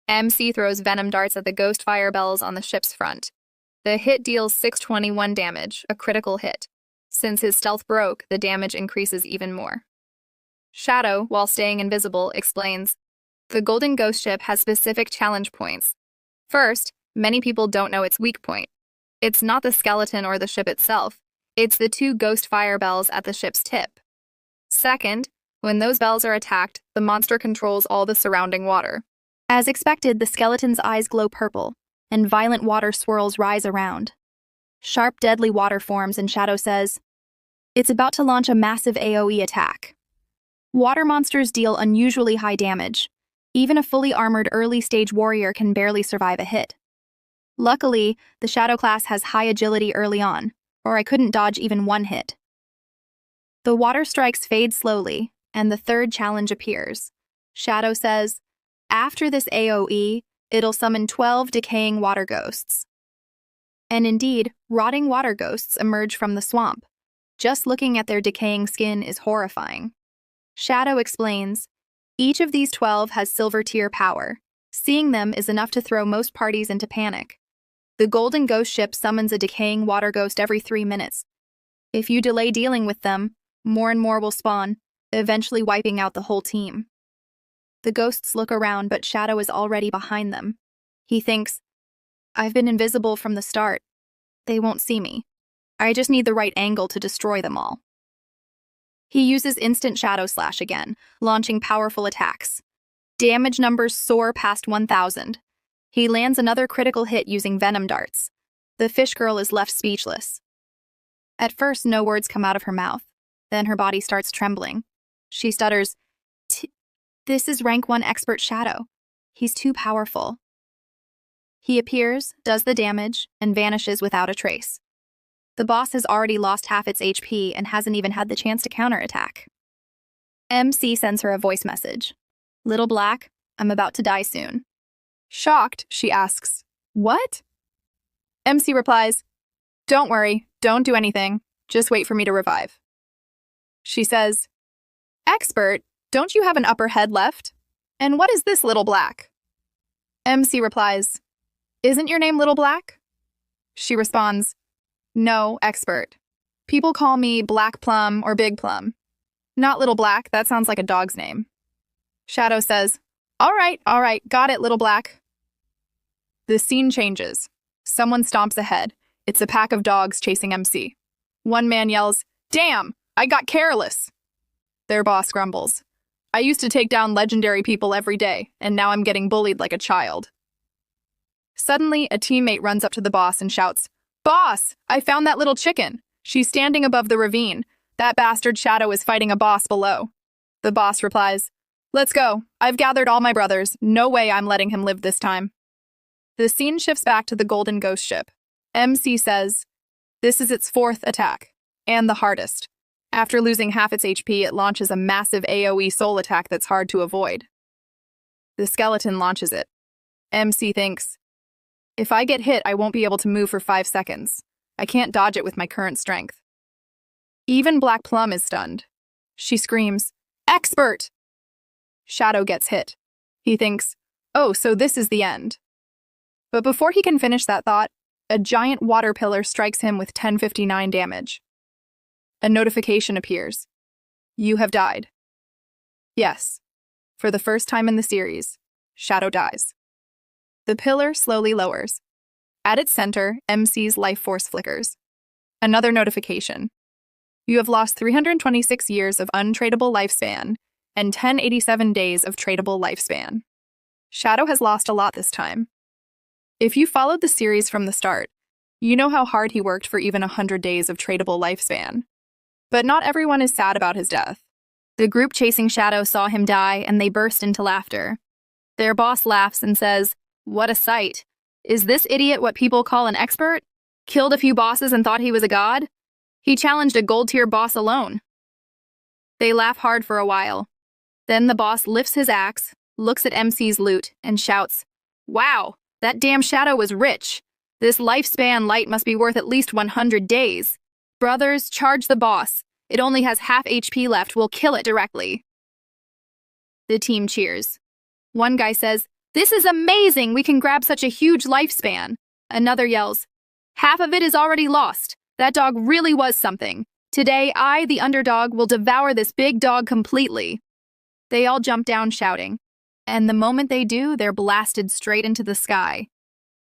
MC throws venom darts at the ghost fire bells on the ship's front. The hit deals 621 damage, a critical hit. Since his stealth broke, the damage increases even more. Shadow, while staying invisible, explains, the Golden Ghost Ship has specific challenge points. First, many people don't know its weak point. It's not the skeleton or the ship itself. It's the 2 ghost fire bells at the ship's tip. Second, When those bells are attacked, the monster controls all the surrounding water. As expected, the skeleton's eyes glow purple, and violent water swirls rise around. Sharp, deadly water forms, and Shadow says, "It's about to launch a massive AoE attack." Water monsters deal unusually high damage. Even a fully armored early-stage warrior can barely survive a hit. Luckily, the Shadow class has high agility early on, or I couldn't dodge even one hit. The water strikes fade slowly, and the third challenge appears. Shadow says, after this AoE, it'll summon 12 decaying water ghosts. And indeed, rotting water ghosts emerge from the swamp. Just looking at their decaying skin is horrifying. Shadow explains, each of these 12 has silver tier power. Seeing them is enough to throw most parties into panic. The Golden Ghost ship summons a decaying water ghost every 3 minutes. If you delay dealing with them, more and more will spawn, eventually wiping out the whole team. The ghosts look around, but Shadow is already behind them. He thinks, I've been invisible from the start. They won't see me. I just need the right angle to destroy them all. He uses instant Shadow Slash again, launching powerful attacks. Damage numbers soar past 1,000. He lands another critical hit using venom darts. The fish girl is left speechless. At first, no words come out of her mouth. Then her body starts trembling. She stutters, "This is rank 1 expert Shadow. He's too powerful." He appears, does the damage, and vanishes without a trace. The boss has already lost half its HP and hasn't even had the chance to counterattack. MC sends her a voice message. "Little Black, I'm about to die soon." Shocked, she asks, "What?" MC replies, "Don't worry, don't do anything. Just wait for me to revive." She says, "Expert, don't you have an upper head left? And what is this Little Black?" MC replies, "Isn't your name Little Black?" She responds, "No, Expert. People call me Black Plum or Big Plum. Not Little Black, that sounds like a dog's name." Shadow says, all right, got it, Little Black." The scene changes. Someone stomps ahead. It's a pack of dogs chasing MC. One man yells, "Damn, I got careless." Their boss grumbles, "I used to take down legendary people every day, and now I'm getting bullied like a child." Suddenly, a teammate runs up to the boss and shouts, "Boss, I found that little chicken. She's standing above the ravine. That bastard Shadow is fighting a boss below." The boss replies, "Let's go. I've gathered all my brothers. No way I'm letting him live this time." The scene shifts back to the Golden Ghost ship. MC says, this is its 4th attack, and the hardest. After losing half its HP, it launches a massive AoE soul attack that's hard to avoid. The skeleton launches it. MC thinks, if I get hit, I won't be able to move for 5 seconds. I can't dodge it with my current strength. Even Black Plum is stunned. She screams, "Expert!" Shadow gets hit. He thinks, oh, so this is the end. But before he can finish that thought, a giant water pillar strikes him with 1059 damage. A notification appears. You have died. Yes. For the first time in the series, Shadow dies. The pillar slowly lowers. At its center, MC's life force flickers. Another notification. You have lost 326 years of untradeable lifespan and 1087 days of tradable lifespan. Shadow has lost a lot this time. If you followed the series from the start, you know how hard he worked for even 100 days of tradable lifespan. But not everyone is sad about his death. The group chasing Shadow saw him die, and they burst into laughter. Their boss laughs and says, "What a sight. Is this idiot what people call an expert? Killed a few bosses and thought he was a god? He challenged a gold-tier boss alone." They laugh hard for a while. Then the boss lifts his axe, looks at MC's loot, and shouts, "Wow, that damn Shadow was rich. This lifespan light must be worth at least 100 days. Brothers, charge the boss. It only has half HP left. We'll kill it directly." The team cheers. One guy says, "This is amazing. We can grab such a huge lifespan." Another yells, "Half of it is already lost. That dog really was something. Today, I, the underdog, will devour this big dog completely." They all jump down shouting. And the moment they do, they're blasted straight into the sky.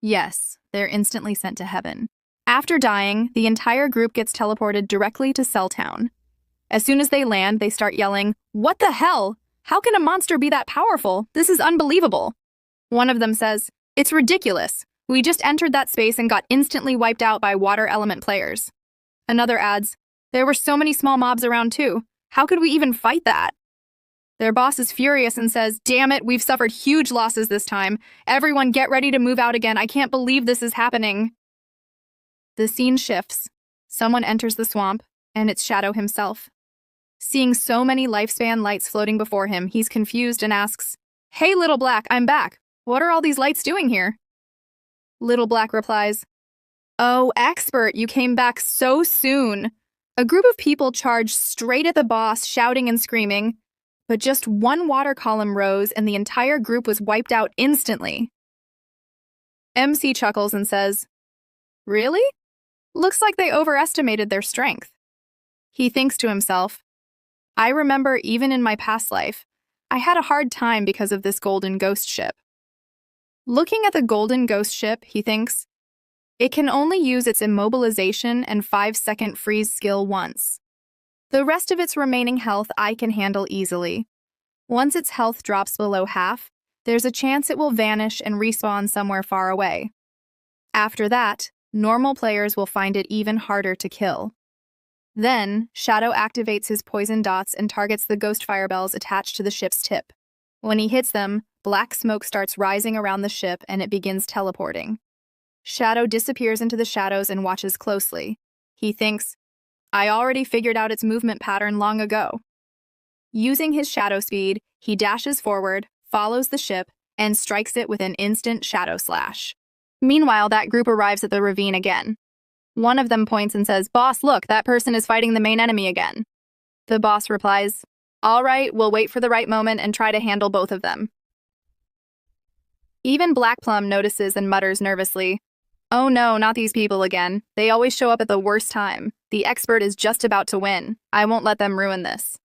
Yes, they're instantly sent to heaven. After dying, the entire group gets teleported directly to Cell Town. As soon as they land, they start yelling, "What the hell? How can a monster be that powerful? This is unbelievable." One of them says, "It's ridiculous. We just entered that space and got instantly wiped out by water element players." Another adds, "There were so many small mobs around too. How could we even fight that?" Their boss is furious and says, "Damn it, we've suffered huge losses this time. Everyone get ready to move out again. I can't believe this is happening." The scene shifts. Someone enters the swamp, and it's Shadow himself. Seeing so many lifespan lights floating before him, he's confused and asks, "Hey, Little Black, I'm back. What are all these lights doing here?" Little Black replies, "Oh, expert, you came back so soon." A group of people charged straight at the boss, shouting and screaming, but just one water column rose and the entire group was wiped out instantly. MC chuckles and says, "Really? Looks like they overestimated their strength." He thinks to himself, "I remember even in my past life, I had a hard time because of this golden ghost ship." Looking at the golden ghost ship, he thinks, it can only use its immobilization and 5-second freeze skill once. The rest of its remaining health I can handle easily. Once its health drops below half, there's a chance it will vanish and respawn somewhere far away. After that, normal players will find it even harder to kill. Then, Shadow activates his poison dots and targets the ghost firebells attached to the ship's tip. When he hits them, black smoke starts rising around the ship and it begins teleporting. Shadow disappears into the shadows and watches closely. He thinks, "I already figured out its movement pattern long ago." Using his shadow speed, he dashes forward, follows the ship, and strikes it with an instant shadow slash. Meanwhile, that group arrives at the ravine again. One of them points and says, "Boss, look, that person is fighting the main enemy again." The boss replies, "All right, we'll wait for the right moment and try to handle both of them." Even Black Plum notices and mutters nervously, "Oh no, not these people again. They always show up at the worst time. The expert is just about to win. I won't let them ruin this."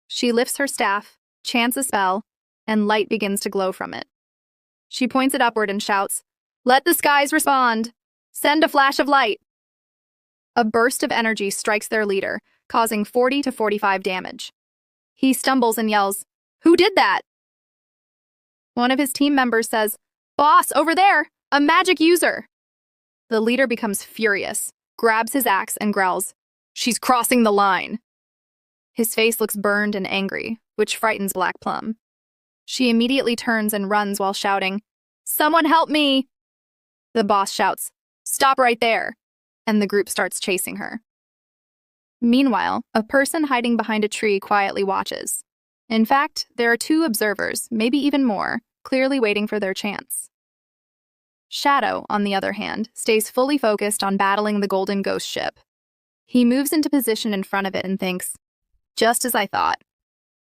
She lifts her staff, chants a spell, and light begins to glow from it. She points it upward and shouts, "Let the skies respond! Send a flash of light!" A burst of energy strikes their leader, causing 40 to 45 damage. He stumbles and yells, "Who did that?" One of his team members says, "Boss, over there! A magic user!" The leader becomes furious, grabs his axe, and growls, "She's crossing the line!" His face looks burned and angry, which frightens Black Plum. She immediately turns and runs while shouting, "Someone help me!" The boss shouts, "Stop right there!" and the group starts chasing her. Meanwhile, a person hiding behind a tree quietly watches. In fact, there are 2 observers, maybe even more, clearly waiting for their chance. Shadow, on the other hand, stays fully focused on battling the golden ghost ship. He moves into position in front of it and thinks, "Just as I thought.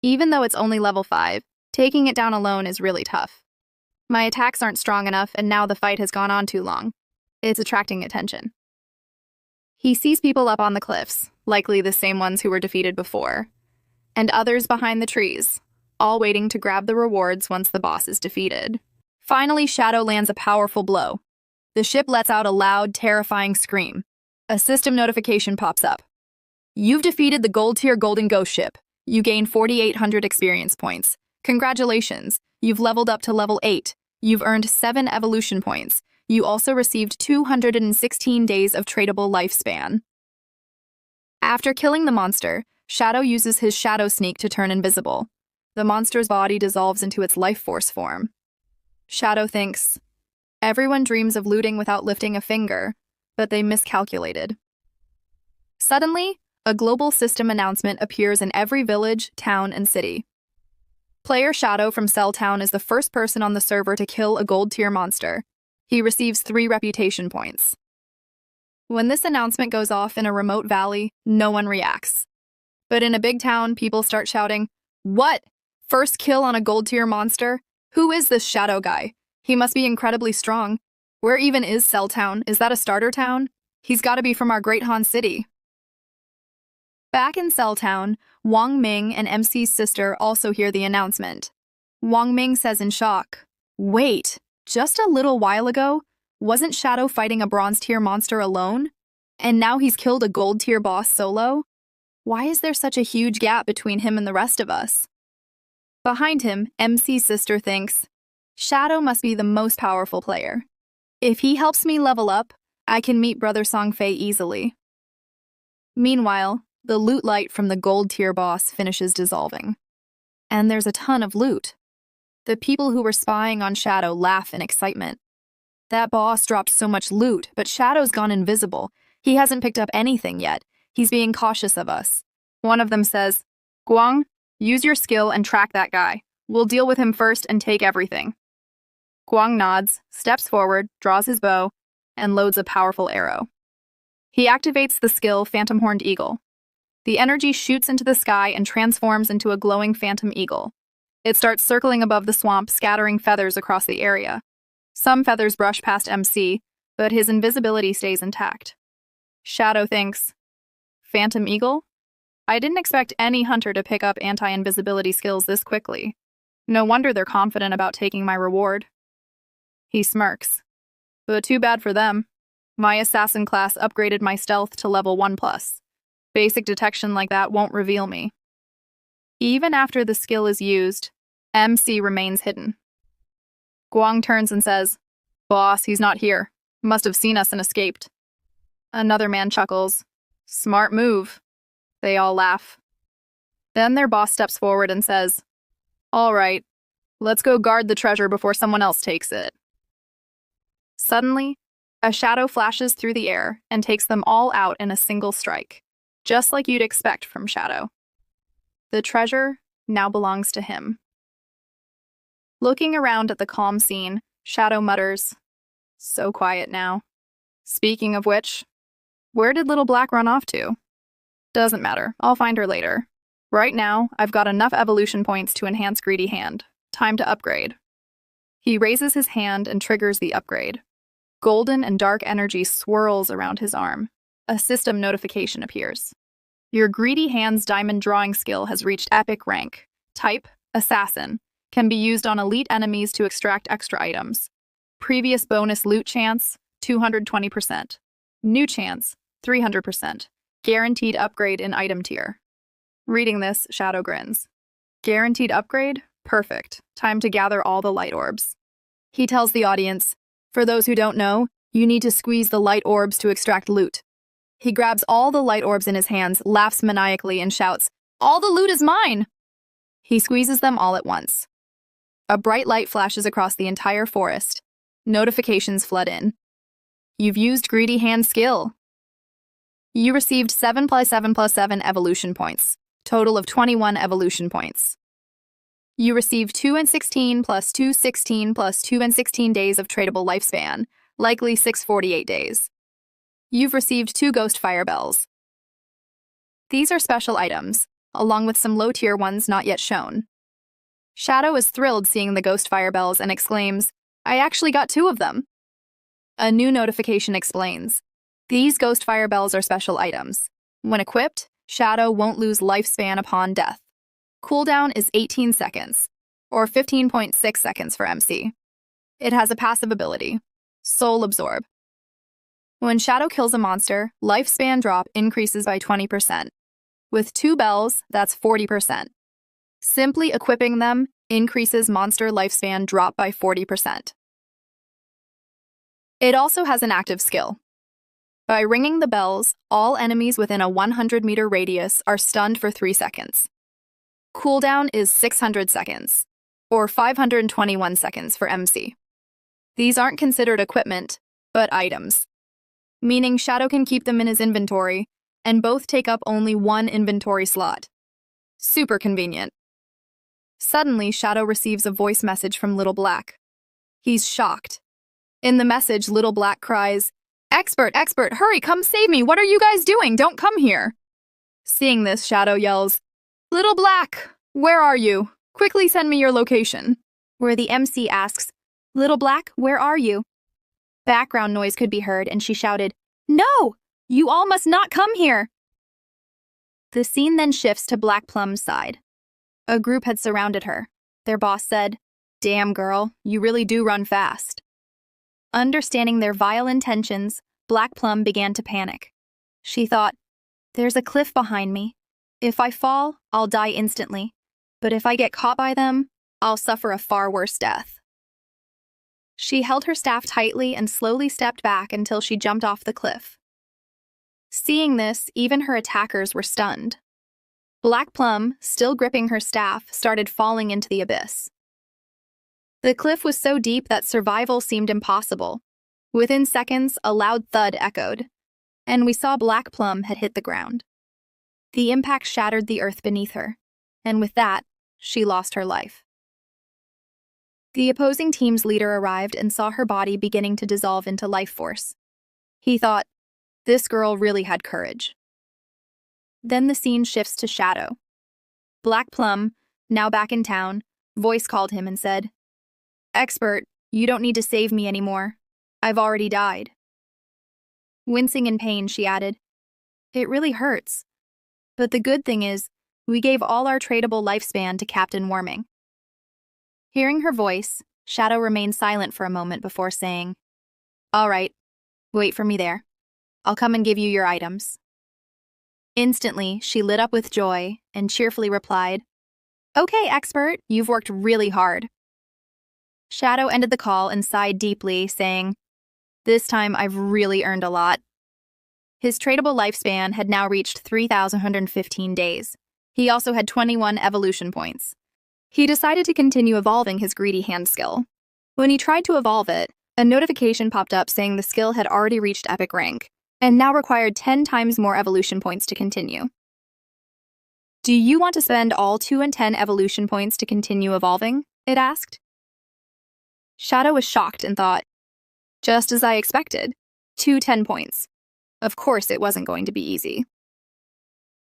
Even though it's only level 5, taking it down alone is really tough. My attacks aren't strong enough, and now the fight has gone on too long. It's attracting attention." He sees people up on the cliffs, likely the same ones who were defeated before, and others behind the trees, all waiting to grab the rewards once the boss is defeated. Finally, Shadow lands a powerful blow. The ship lets out a loud, terrifying scream. A system notification pops up. "You've defeated the gold tier golden ghost ship. You gain 4,800 experience points. Congratulations, you've leveled up to level 8. You've earned 7 evolution points. You also received 216 days of tradable lifespan." After killing the monster, Shadow uses his shadow sneak to turn invisible. The monster's body dissolves into its life force form. Shadow thinks, everyone dreams of looting without lifting a finger, but they miscalculated. Suddenly, a global system announcement appears in every village, town, and city. Player Shadow from Cell Town is the first person on the server to kill a gold tier monster. He receives 3 reputation points. When this announcement goes off in a remote valley, no one reacts. But in a big town, people start shouting, "What? First kill on a gold tier monster? Who is this Shadow guy? He must be incredibly strong. Where even is Cell Town? Is that a starter town? He's got to be from our Great Han City." Back in Cell Town, Wang Ming and MC's sister also hear the announcement. Wang Ming says in shock, "Wait, just a little while ago, wasn't Shadow fighting a bronze tier monster alone? And now he's killed a gold tier boss solo? Why is there such a huge gap between him and the rest of us? Behind him, MC's sister thinks, Shadow must be the most powerful player. If he helps me level up, I can meet Brother Songfei easily. Meanwhile, the loot light from the gold tier boss finishes dissolving. And there's a ton of loot. The people who were spying on Shadow laugh in excitement. That boss dropped so much loot, but Shadow's gone invisible. He hasn't picked up anything yet. He's being cautious of us. One of them says, Guang, use your skill and track that guy. We'll deal with him first and take everything. Guang nods, steps forward, draws his bow, and loads a powerful arrow. He activates the skill Phantom Horned Eagle. The energy shoots into the sky and transforms into a glowing phantom eagle. It starts circling above the swamp, scattering feathers across the area. Some feathers brush past MC, but his invisibility stays intact. Shadow thinks, Phantom Eagle? I didn't expect any hunter to pick up anti-invisibility skills this quickly. No wonder they're confident about taking my reward. He smirks. But too bad for them. My assassin class upgraded my stealth to level 1+. Basic detection like that won't reveal me. Even after the skill is used, MC remains hidden. Guang turns and says, Boss, he's not here. Must have seen us and escaped. Another man chuckles. Smart move. They all laugh. Then their boss steps forward and says, All right, let's go guard the treasure before someone else takes it. Suddenly, a shadow flashes through the air and takes them all out in a single strike, just like you'd expect from Shadow. The treasure now belongs to him. Looking around at the calm scene, Shadow mutters, So quiet now. Speaking of which, where did Little Black run off to? Doesn't matter, I'll find her later. Right now, I've got enough evolution points to enhance Greedy Hand. Time to upgrade. He raises his hand and triggers the upgrade. Golden and dark energy swirls around his arm. A system notification appears. Your Greedy Hand's diamond drawing skill has reached epic rank. Type, Assassin. Can be used on elite enemies to extract extra items. Previous bonus loot chance, 220%. New chance, 300%. Guaranteed upgrade in item tier. Reading this, Shadow grins. Guaranteed upgrade? Perfect. Time to gather all the light orbs. He tells the audience, For those who don't know, you need to squeeze the light orbs to extract loot. He grabs all the light orbs in his hands, laughs maniacally, and shouts, All the loot is mine! He squeezes them all at once. A bright light flashes across the entire forest. Notifications flood in. You've used Greedy Hand skill. You received 7+7+7 evolution points, total of 21 evolution points. You receive 2 and 16 plus 2 16 plus 2 and 16 days of tradable lifespan, likely 648 days. You've received 2 ghost fire bells. These are special items, along with some low-tier ones not yet shown. Shadow is thrilled seeing the ghost fire bells and exclaims, I actually got 2 of them. A new notification explains, These ghost fire bells are special items. When equipped, Shadow won't lose lifespan upon death. Cooldown is 18 seconds, or 15.6 seconds for MC. It has a passive ability, Soul Absorb. When Shadow kills a monster, lifespan drop increases by 20%. With 2 bells, that's 40%. Simply equipping them increases monster lifespan drop by 40%. It also has an active skill. By ringing the bells, all enemies within a 100-meter radius are stunned for 3 seconds. Cooldown is 600 seconds, or 521 seconds for MC. These aren't considered equipment, but items, meaning Shadow can keep them in his inventory, and both take up only 1 inventory slot. Super convenient. Suddenly, Shadow receives a voice message from Little Black. He's shocked. In the message, Little Black cries, Expert, hurry, come save me! What are you guys doing? Don't come here! Seeing this, Shadow yells, Little Black, where are you? Quickly send me your location. Where the MC asks, Little Black, where are you? Background noise could be heard, and she shouted, No! You all must not come here! The scene then shifts to Black Plum's side. A group had surrounded her. Their boss said, Damn, girl, you really do run fast. Understanding their vile intentions, Black Plum began to panic. She thought, There's a cliff behind me. If I fall, I'll die instantly, but if I get caught by them, I'll suffer a far worse death. She held her staff tightly and slowly stepped back until she jumped off the cliff. Seeing this, even her attackers were stunned. Black Plum, still gripping her staff, started falling into the abyss. The cliff was so deep that survival seemed impossible. Within seconds, a loud thud echoed, and we saw Black Plum had hit the ground. The impact shattered the earth beneath her, and with that, she lost her life. The opposing team's leader arrived and saw her body beginning to dissolve into life force. He thought, this girl really had courage. Then the scene shifts to Shadow. Black Plum, now back in town, voice called him and said, "Expert, you don't need to save me anymore. I've already died." Wincing in pain, she added, "It really hurts. But the good thing is, we gave all our tradable lifespan to Captain Warming." Hearing her voice, Shadow remained silent for a moment before saying, "All right, wait for me there. I'll come and give you your items." Instantly, she lit up with joy and cheerfully replied, "Okay, Expert, you've worked really hard." Shadow ended the call and sighed deeply, saying, "This time I've really earned a lot." His tradable lifespan had now reached 3,115 days. He also had 21 evolution points. He decided to continue evolving his greedy hand skill. When he tried to evolve it, a notification popped up saying the skill had already reached epic rank, and now required 10 times more evolution points to continue. "Do you want to spend all 2 and 10 evolution points to continue evolving?" it asked. Shadow was shocked and thought, just as I expected, 2 10 points. Of course it wasn't going to be easy.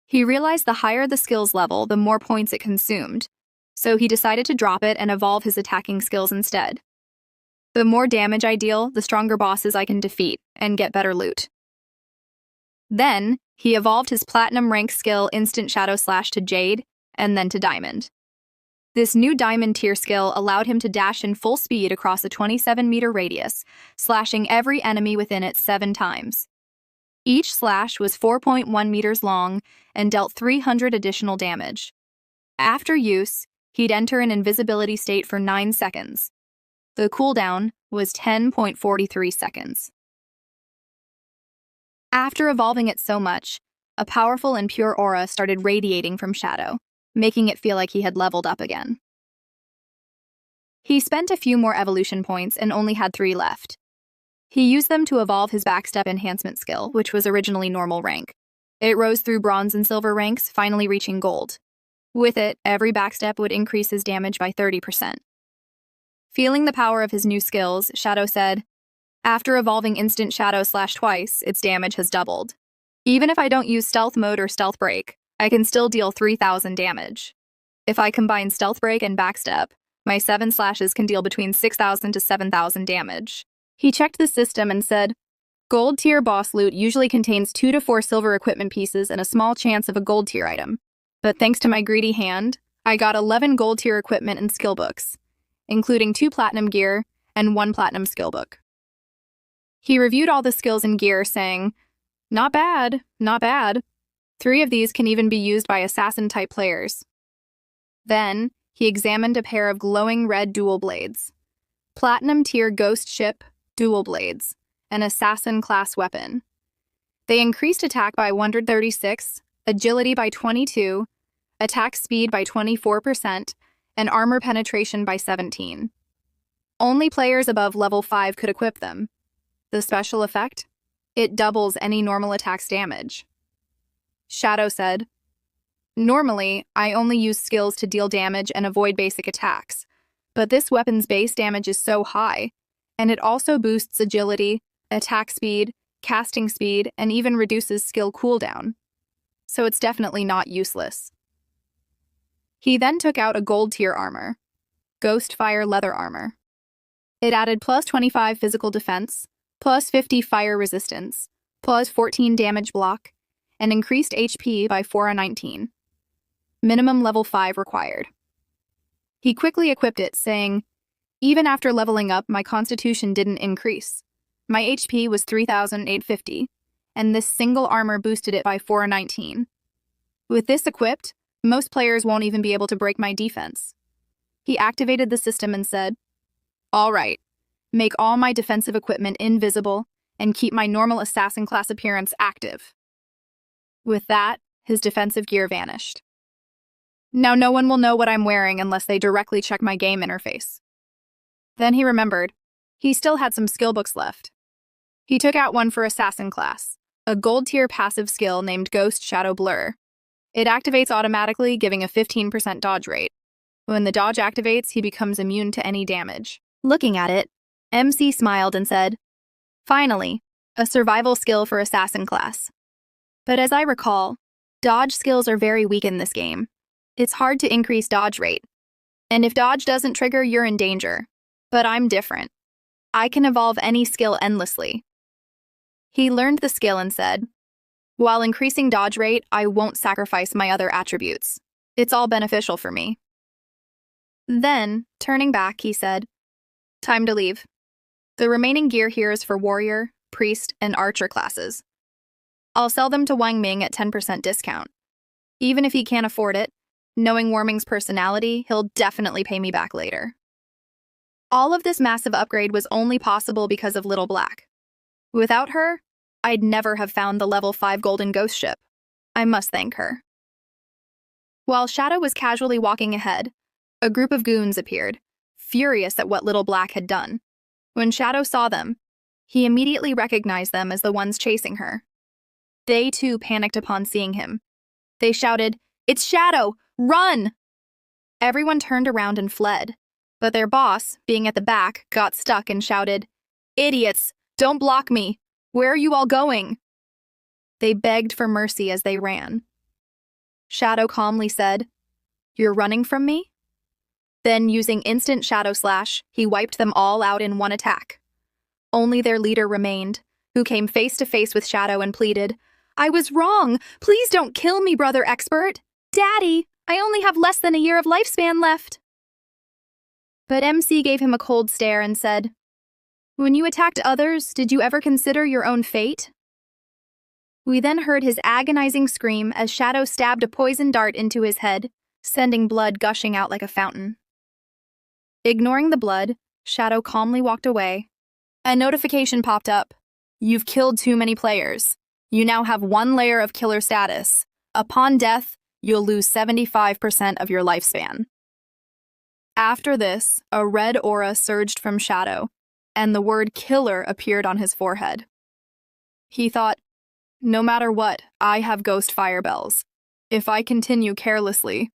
He realized the higher the skill's level, the more points it consumed, so he decided to drop it and evolve his attacking skills instead. The more damage I deal, the stronger bosses I can defeat and get better loot. Then, he evolved his platinum rank skill Instant Shadow Slash to Jade, and then to Diamond. This new Diamond tier skill allowed him to dash in full speed across a 27-meter radius, slashing every enemy within it 7 times. Each slash was 4.1 meters long and dealt 300 additional damage. After use, he'd enter an invisibility state for 9 seconds. The cooldown was 10.43 seconds. After evolving it so much, a powerful and pure aura started radiating from Shadow, making it feel like he had leveled up again. He spent a few more evolution points and only had 3 left. He used them to evolve his backstep enhancement skill, which was originally normal rank. It rose through bronze and silver ranks, finally reaching gold. With it, every backstep would increase his damage by 30%. Feeling the power of his new skills, Shadow said, "After evolving Instant Shadow Slash twice, its damage has doubled. Even if I don't use Stealth Mode or Stealth Break, I can still deal 3,000 damage. If I combine Stealth Break and Backstep, my 7 slashes can deal between 6,000 to 7,000 damage." He checked the system and said, "Gold tier boss loot usually contains 2 to 4 silver equipment pieces and a small chance of a gold tier item. But thanks to my greedy hand, I got 11 gold tier equipment and skill books, including 2 platinum gear and 1 platinum skill book." He reviewed all the skills and gear, saying, "Not bad, not bad. 3 of these can even be used by assassin-type players." Then, he examined a pair of glowing red dual blades. Platinum tier ghost ship, dual blades, an assassin-class weapon. They increased attack by 136, agility by 22, attack speed by 24%, and armor penetration by 17. Only players above level 5 could equip them. The special effect? It doubles any normal attack's damage. Shadow said, "Normally, I only use skills to deal damage and avoid basic attacks, but this weapon's base damage is so high, and it also boosts agility, attack speed, casting speed, and even reduces skill cooldown. So it's definitely not useless." He then took out a gold tier armor, Ghost Fire Leather Armor. It added plus 25 physical defense, plus 50 fire resistance, plus 14 damage block, and increased HP by 419. Minimum level 5 required. He quickly equipped it, saying, "Even after leveling up, my constitution didn't increase. My HP was 3,850, and this single armor boosted it by 419. With this equipped, most players won't even be able to break my defense. He activated the system and said, "All right, make all my defensive equipment invisible and keep my normal assassin class appearance active." With that, his defensive gear vanished. Now no one will know what I'm wearing unless they directly check my game interface. Then he remembered. He still had some skill books left. He took out one for assassin class, a gold-tier passive skill named Ghost Shadow Blur. It activates automatically, giving a 15% dodge rate. When the dodge activates, he becomes immune to any damage. Looking at it, MC smiled and said, "Finally, a survival skill for assassin class." But as I recall, dodge skills are very weak in this game. It's hard to increase dodge rate. And if dodge doesn't trigger, you're in danger. But I'm different. I can evolve any skill endlessly. He learned the skill and said, "While increasing dodge rate, I won't sacrifice my other attributes. It's all beneficial for me." Then, turning back, he said, "Time to leave. The remaining gear here is for warrior, priest, and archer classes. I'll sell them to Wang Ming at 10% discount. Even if he can't afford it, knowing Warming's personality, he'll definitely pay me back later." All of this massive upgrade was only possible because of Little Black. Without her, I'd never have found the level 5 golden ghost ship. I must thank her. While Shadow was casually walking ahead, a group of goons appeared, furious at what Little Black had done. When Shadow saw them, he immediately recognized them as the ones chasing her. They too panicked upon seeing him. They shouted, "It's Shadow! Run!" Everyone turned around and fled, but their boss, being at the back, got stuck and shouted, "Idiots! Don't block me! Where are you all going?" They begged for mercy as they ran. Shadow calmly said, "You're running from me?" Then, using instant Shadow Slash, he wiped them all out in one attack. Only their leader remained, who came face to face with Shadow and pleaded, "I was wrong! Please don't kill me, Brother Expert! Daddy, I only have less than a year of lifespan left!" But MC gave him a cold stare and said, "When you attacked others, did you ever consider your own fate?" We then heard his agonizing scream as Shadow stabbed a poison dart into his head, sending blood gushing out like a fountain. Ignoring the blood, Shadow calmly walked away. A notification popped up. "You've killed too many players. You now have 1 layer of killer status. Upon death, you'll lose 75% of your lifespan." After this, a red aura surged from Shadow, and the word killer appeared on his forehead. He thought, "No matter what, I have ghost fire bells. If I continue carelessly..."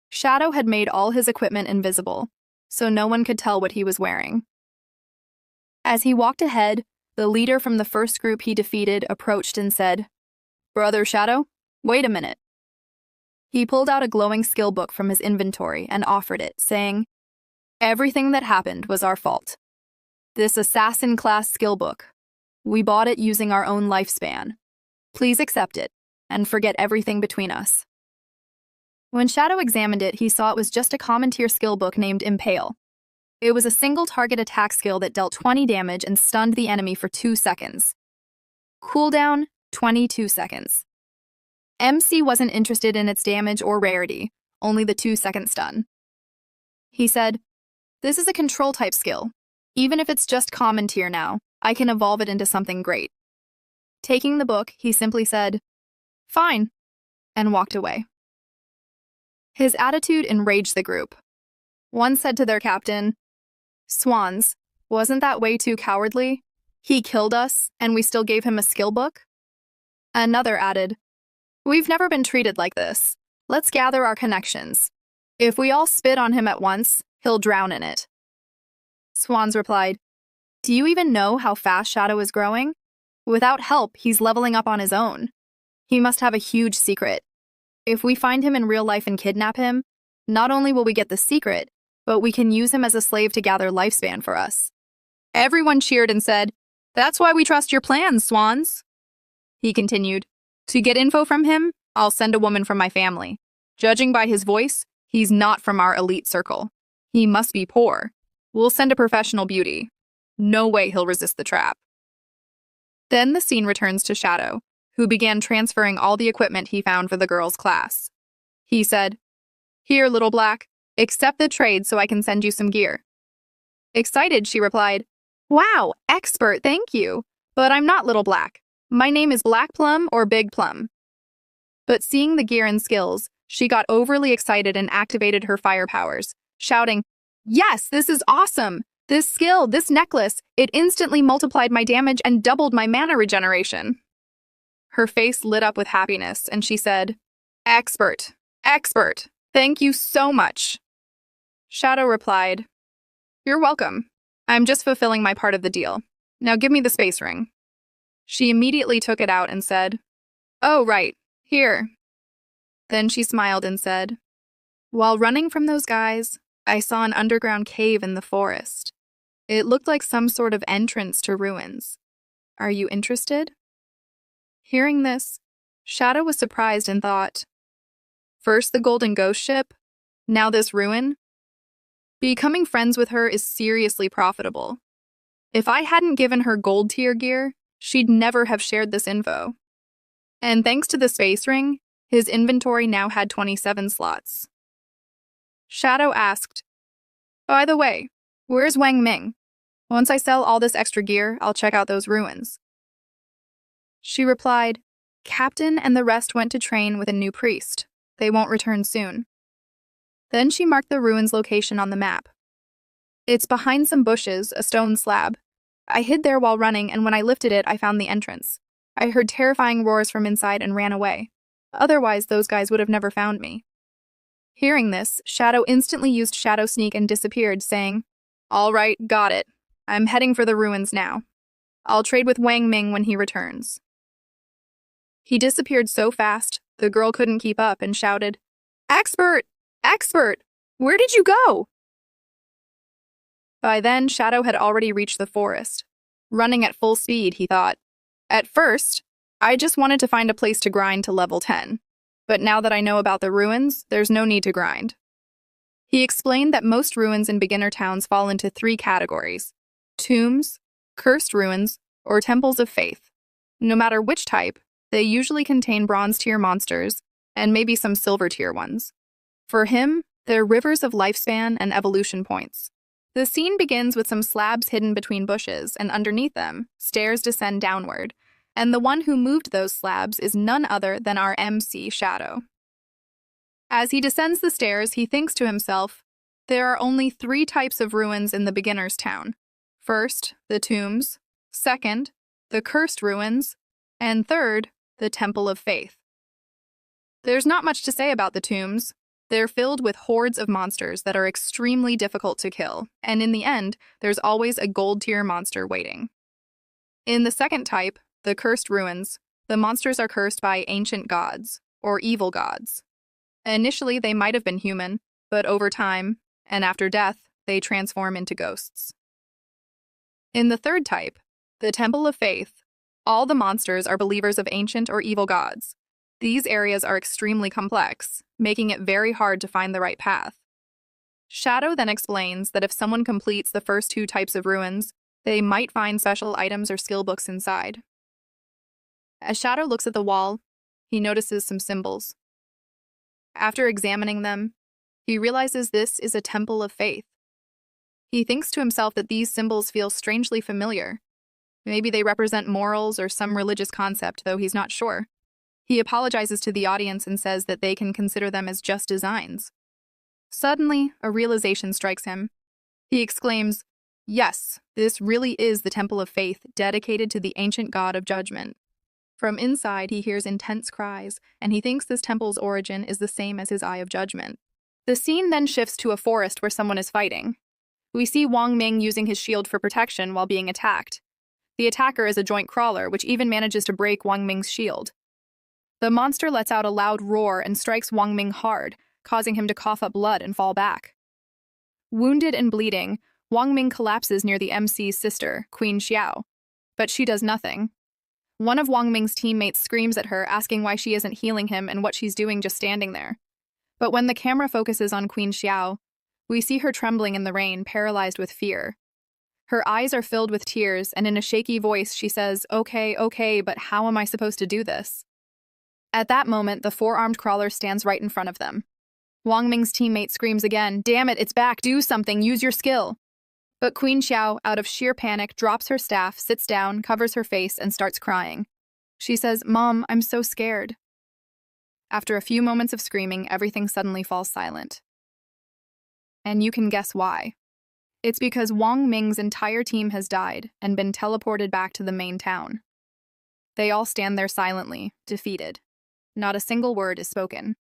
Shadow had made all his equipment invisible, so no one could tell what he was wearing. As he walked ahead, the leader from the first group he defeated approached and said, "Brother Shadow, wait a minute." He pulled out a glowing skill book from his inventory and offered it, saying, "Everything that happened was our fault. This assassin class skill book. We bought it using our own lifespan. Please accept it, and forget everything between us." When Shadow examined it, he saw it was just a common tier skill book named Impale. It was a single target attack skill that dealt 20 damage and stunned the enemy for 2 seconds. Cooldown, 22 seconds. MC wasn't interested in its damage or rarity, only the 2-second stun. He said, "This is a control-type skill. Even if it's just common tier now, I can evolve it into something great." Taking the book, he simply said, "Fine," and walked away. His attitude enraged the group. One said to their captain, "Swans, wasn't that way too cowardly? He killed us, and we still gave him a skill book?" Another added, "We've never been treated like this. Let's gather our connections. If we all spit on him at once, he'll drown in it." Swans replied, "Do you even know how fast Shadow is growing? Without help, he's leveling up on his own. He must have a huge secret. If we find him in real life and kidnap him, not only will we get the secret, but we can use him as a slave to gather lifespan for us." Everyone cheered and said, "That's why we trust your plans, Swans." He continued, "To get info from him, I'll send a woman from my family. Judging by his voice, he's not from our elite circle. He must be poor. We'll send a professional beauty. No way he'll resist the trap." Then the scene returns to Shadow, who began transferring all the equipment he found for the girls' class. He said, "Here, Little Black, accept the trade so I can send you some gear." Excited, she replied, "Wow, expert, thank you. But I'm not Little Black. My name is Black Plum or Big Plum." But seeing the gear and skills, she got overly excited and activated her fire powers, shouting, "Yes, this is awesome! This skill, this necklace, it instantly multiplied my damage and doubled my mana regeneration." Her face lit up with happiness, and she said, "Expert, expert, thank you so much." Shadow replied, "You're welcome. I'm just fulfilling my part of the deal. Now give me the space ring." She immediately took it out and said, "Oh, right, here." Then she smiled and said, "While running from those guys, I saw an underground cave in the forest. It looked like some sort of entrance to ruins. Are you interested?" Hearing this, Shadow was surprised and thought, first the golden ghost ship, now this ruin? Becoming friends with her is seriously profitable. If I hadn't given her gold tier gear, she'd never have shared this info. And thanks to the space ring, his inventory now had 27 slots. Shadow asked, "By the way, where's Wang Ming? Once I sell all this extra gear, I'll check out those ruins." She replied, "Captain and the rest went to train with a new priest. They won't return soon." Then she marked the ruins' location on the map. "It's behind some bushes, a stone slab. I hid there while running, and when I lifted it, I found the entrance. I heard terrifying roars from inside and ran away. Otherwise, those guys would have never found me." Hearing this, Shadow instantly used Shadow Sneak and disappeared, saying, "All right, got it. I'm heading for the ruins now. I'll trade with Wang Ming when he returns." He disappeared so fast, the girl couldn't keep up and shouted, "Expert! Expert! Where did you go?" By then, Shadow had already reached the forest. Running at full speed, he thought, "At first, I just wanted to find a place to grind to level 10. But now that I know about the ruins, there's no need to grind." He explained that most ruins in beginner towns fall into 3 categories: tombs, cursed ruins, or temples of faith. No matter which type, they usually contain bronze tier monsters, and maybe some silver tier ones. For him, they're rivers of lifespan and evolution points. The scene begins with some slabs hidden between bushes, and underneath them, stairs descend downward, and the one who moved those slabs is none other than our MC Shadow. As he descends the stairs, he thinks to himself, there are only 3 types of ruins in the beginner's town. First, the tombs. Second, the cursed ruins. And third, the Temple of Faith. There's not much to say about the tombs. They're filled with hordes of monsters that are extremely difficult to kill, and in the end, there's always a gold tier monster waiting. In the second type, the cursed ruins, the monsters are cursed by ancient gods, or evil gods. Initially, they might have been human, but over time, and after death, they transform into ghosts. In the third type, the Temple of Faith, all the monsters are believers of ancient or evil gods. These areas are extremely complex, making it very hard to find the right path. Shadow then explains that if someone completes the first 2 types of ruins, they might find special items or skill books inside. As Shadow looks at the wall, he notices some symbols. After examining them, he realizes this is a temple of faith. He thinks to himself that these symbols feel strangely familiar. Maybe they represent morals or some religious concept, though he's not sure. He apologizes to the audience and says that they can consider them as just designs. Suddenly, a realization strikes him. He exclaims, "Yes, this really is the Temple of Faith dedicated to the ancient god of judgment." From inside, he hears intense cries, and he thinks this temple's origin is the same as his Eye of Judgment. The scene then shifts to a forest where someone is fighting. We see Wang Ming using his shield for protection while being attacked. The attacker is a joint crawler, which even manages to break Wang Ming's shield. The monster lets out a loud roar and strikes Wang Ming hard, causing him to cough up blood and fall back. Wounded and bleeding, Wang Ming collapses near the MC's sister, Queen Xiao, but she does nothing. One of Wang Ming's teammates screams at her, asking why she isn't healing him and what she's doing just standing there. But when the camera focuses on Queen Xiao, we see her trembling in the rain, paralyzed with fear. Her eyes are filled with tears, and in a shaky voice she says, okay, but how am I supposed to do this? At that moment, the four-armed crawler stands right in front of them. Wang Ming's teammate screams again, damn it, it's back, do something, use your skill. But Queen Xiao, out of sheer panic, drops her staff, sits down, covers her face, and starts crying. She says, Mom, I'm so scared. After a few moments of screaming, everything suddenly falls silent. And you can guess why. It's because Wang Ming's entire team has died and been teleported back to the main town. They all stand there silently, defeated. Not a single word is spoken.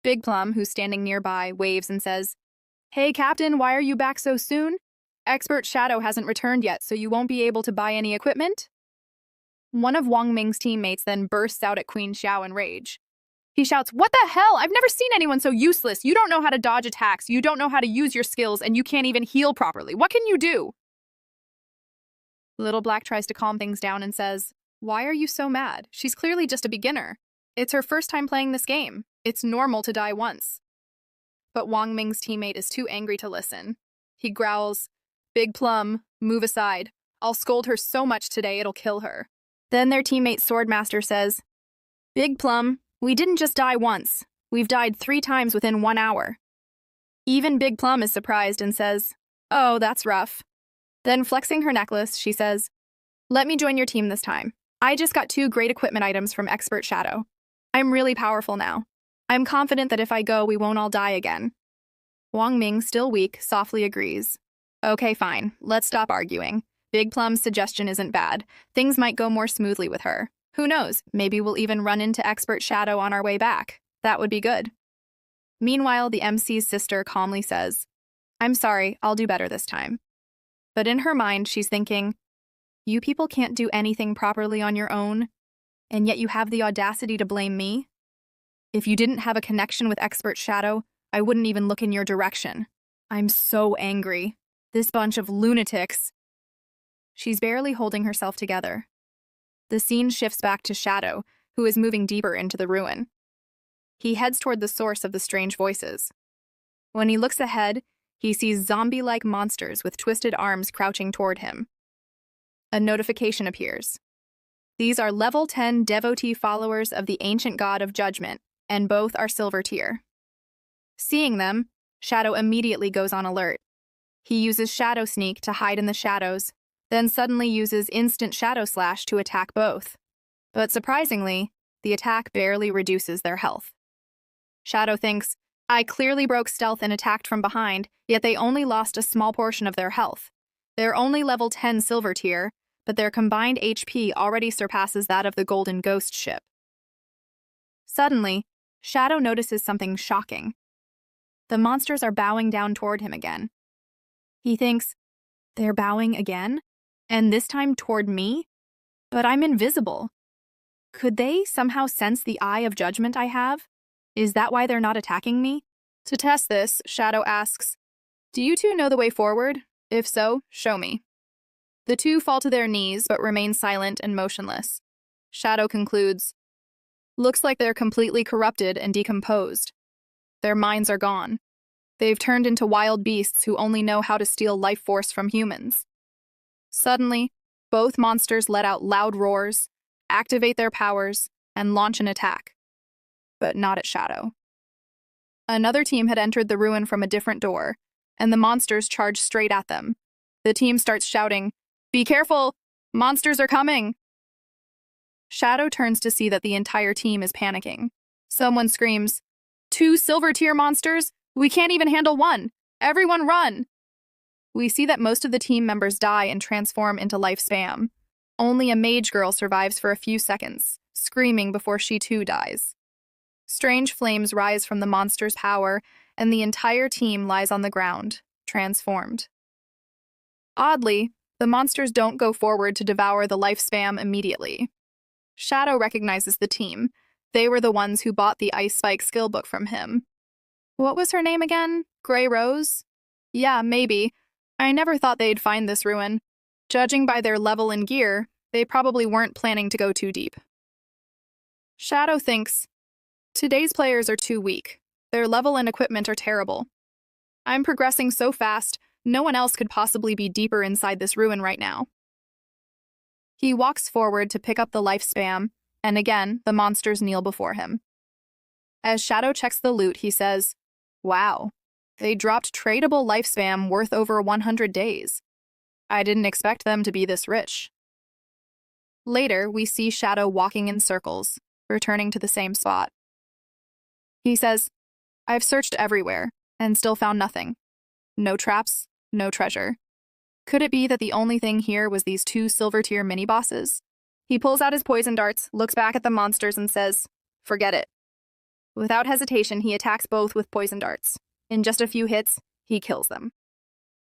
Big Plum, who's standing nearby, waves and says, Hey, Captain, why are you back so soon? Expert Shadow hasn't returned yet, so you won't be able to buy any equipment? One of Wang Ming's teammates then bursts out at Queen Xiao in rage. He shouts, What the hell? I've never seen anyone so useless. You don't know how to dodge attacks, you don't know how to use your skills, and you can't even heal properly. What can you do? Little Black tries to calm things down and says, Why are you so mad? She's clearly just a beginner. It's her first time playing this game. It's normal to die once. But Wang Ming's teammate is too angry to listen. He growls, Big Plum, move aside. I'll scold her so much today it'll kill her. Then their teammate Swordmaster says, Big Plum, we didn't just die once. We've died 3 times within 1 hour. Even Big Plum is surprised and says, Oh, that's rough. Then flexing her necklace, she says, Let me join your team this time. I just got 2 great equipment items from Expert Shadow. I'm really powerful now. I'm confident that if I go, we won't all die again. Wang Ming, still weak, softly agrees. Okay, fine. Let's stop arguing. Big Plum's suggestion isn't bad. Things might go more smoothly with her. Who knows? Maybe we'll even run into Expert Shadow on our way back. That would be good. Meanwhile, the MC's sister calmly says, I'm sorry, I'll do better this time. But in her mind, she's thinking, You people can't do anything properly on your own, and yet you have the audacity to blame me? If you didn't have a connection with Expert Shadow, I wouldn't even look in your direction. I'm so angry. This bunch of lunatics. She's barely holding herself together. The scene shifts back to Shadow, who is moving deeper into the ruin. He heads toward the source of the strange voices. When he looks ahead, he sees zombie-like monsters with twisted arms crouching toward him. A notification appears. These are level 10 devotee followers of the ancient god of judgment, and both are silver tier. Seeing them, Shadow immediately goes on alert. He uses Shadow Sneak to hide in the shadows, then suddenly uses Instant Shadow Slash to attack both. But surprisingly, the attack barely reduces their health. Shadow thinks, I clearly broke stealth and attacked from behind, yet they only lost a small portion of their health. They're only level 10 silver tier, but their combined HP already surpasses that of the Golden Ghost ship. Suddenly, Shadow notices something shocking. The monsters are bowing down toward him again. He thinks, they're bowing again? And this time toward me? But I'm invisible. Could they somehow sense the eye of judgment I have? Is that why they're not attacking me? To test this, Shadow asks, Do you two know the way forward? If so, show me. The two fall to their knees but remain silent and motionless. Shadow concludes, Looks like they're completely corrupted and decomposed. Their minds are gone. They've turned into wild beasts who only know how to steal life force from humans. Suddenly, both monsters let out loud roars, activate their powers, and launch an attack. But not at Shadow. Another team had entered the ruin from a different door, and the monsters charged straight at them. The team starts shouting, Be careful! Monsters are coming! Shadow turns to see that the entire team is panicking. Someone screams, 2 silver tier monsters? We can't even handle one! Everyone run! We see that most of the team members die and transform into life spam. Only a mage girl survives for a few seconds, screaming before she too dies. Strange flames rise from the monster's power, and the entire team lies on the ground, transformed. Oddly, the monsters don't go forward to devour the life spam immediately. Shadow recognizes the team. They were the ones who bought the Ice Spike skill book from him. What was her name again? Grey Rose? Yeah, maybe. I never thought they'd find this ruin. Judging by their level and gear, they probably weren't planning to go too deep. Shadow thinks, Today's players are too weak. Their level and equipment are terrible. I'm progressing so fast, No one else could possibly be deeper inside this ruin right now. He walks forward to pick up the life spam, and again, the monsters kneel before him. As Shadow checks the loot, he says, "Wow, they dropped tradable life spam worth over 100 days. I didn't expect them to be this rich." Later, we see Shadow walking in circles, returning to the same spot. He says, "I've searched everywhere, and still found nothing. No traps, no treasure. Could it be that the only thing here was these 2 silver-tier mini-bosses?" He pulls out his poison darts, looks back at the monsters, and says, "Forget it." Without hesitation, he attacks both with poison darts. In just a few hits, he kills them.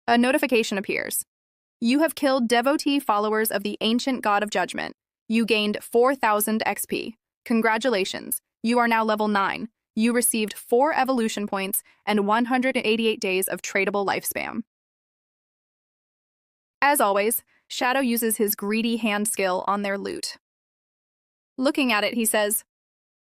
A notification appears. "You have killed devotee followers of the ancient god of judgment. You gained 4,000 XP. Congratulations, you are now level 9. You received 4 evolution points and 188 days of tradable life spam." As always, Shadow uses his greedy hand skill on their loot. Looking at it, he says,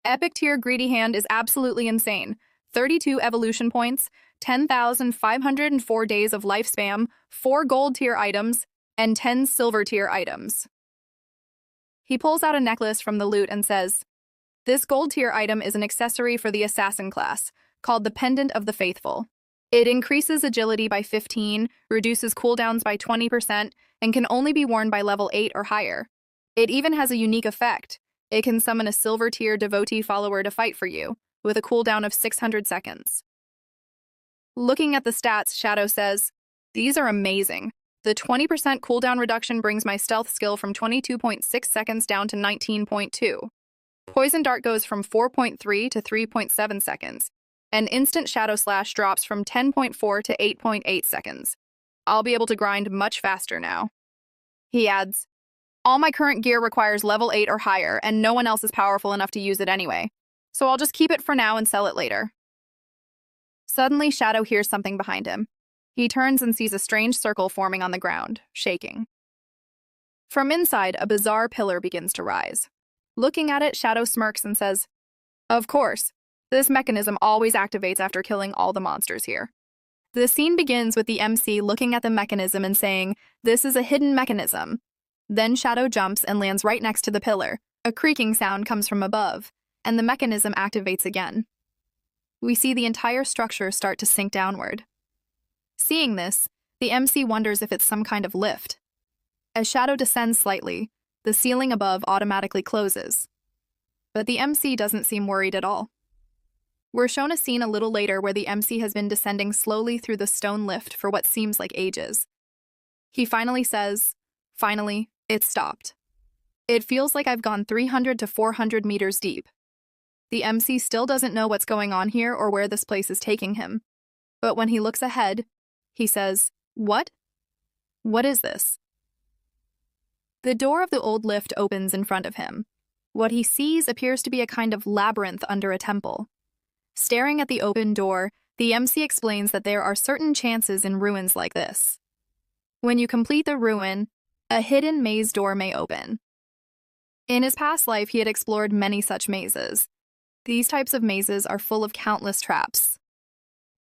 "Epic tier greedy hand is absolutely insane. 32 evolution points, 10,504 days of life spam, 4 gold tier items, and 10 silver tier items." He pulls out a necklace from the loot and says, "This gold tier item is an accessory for the assassin class, called the Pendant of the Faithful. It increases agility by 15, reduces cooldowns by 20%, and can only be worn by level 8 or higher. It even has a unique effect. It can summon a silver tier devotee follower to fight for you, with a cooldown of 600 seconds. Looking at the stats, Shadow says, "These are amazing. The 20% cooldown reduction brings my stealth skill from 22.6 seconds down to 19.2. Poison Dart goes from 4.3 to 3.7 seconds, and Instant Shadow Slash drops from 10.4 to 8.8 seconds. I'll be able to grind much faster now." He adds, "All my current gear requires level 8 or higher, and no one else is powerful enough to use it anyway, so I'll just keep it for now and sell it later." Suddenly, Shadow hears something behind him. He turns and sees a strange circle forming on the ground, shaking. From inside, a bizarre pillar begins to rise. Looking at it, Shadow smirks and says, "Of course. This mechanism always activates after killing all the monsters here." The scene begins with the MC looking at the mechanism and saying, "This is a hidden mechanism." Then Shadow jumps and lands right next to the pillar. A creaking sound comes from above, and the mechanism activates again. We see the entire structure start to sink downward. Seeing this, the MC wonders if it's some kind of lift. As Shadow descends slightly, the ceiling above automatically closes. But the MC doesn't seem worried at all. We're shown a scene a little later where the MC has been descending slowly through the stone lift for what seems like ages. He finally says, "Finally, it stopped. It feels like I've gone 300 to 400 meters deep." The MC still doesn't know what's going on here or where this place is taking him. But when he looks ahead, he says, "What? What is this?" The door of the old lift opens in front of him. What he sees appears to be a kind of labyrinth under a temple. Staring at the open door, the MC explains that there are certain chances in ruins like this. When you complete the ruin, a hidden maze door may open. In his past life, he had explored many such mazes. These types of mazes are full of countless traps.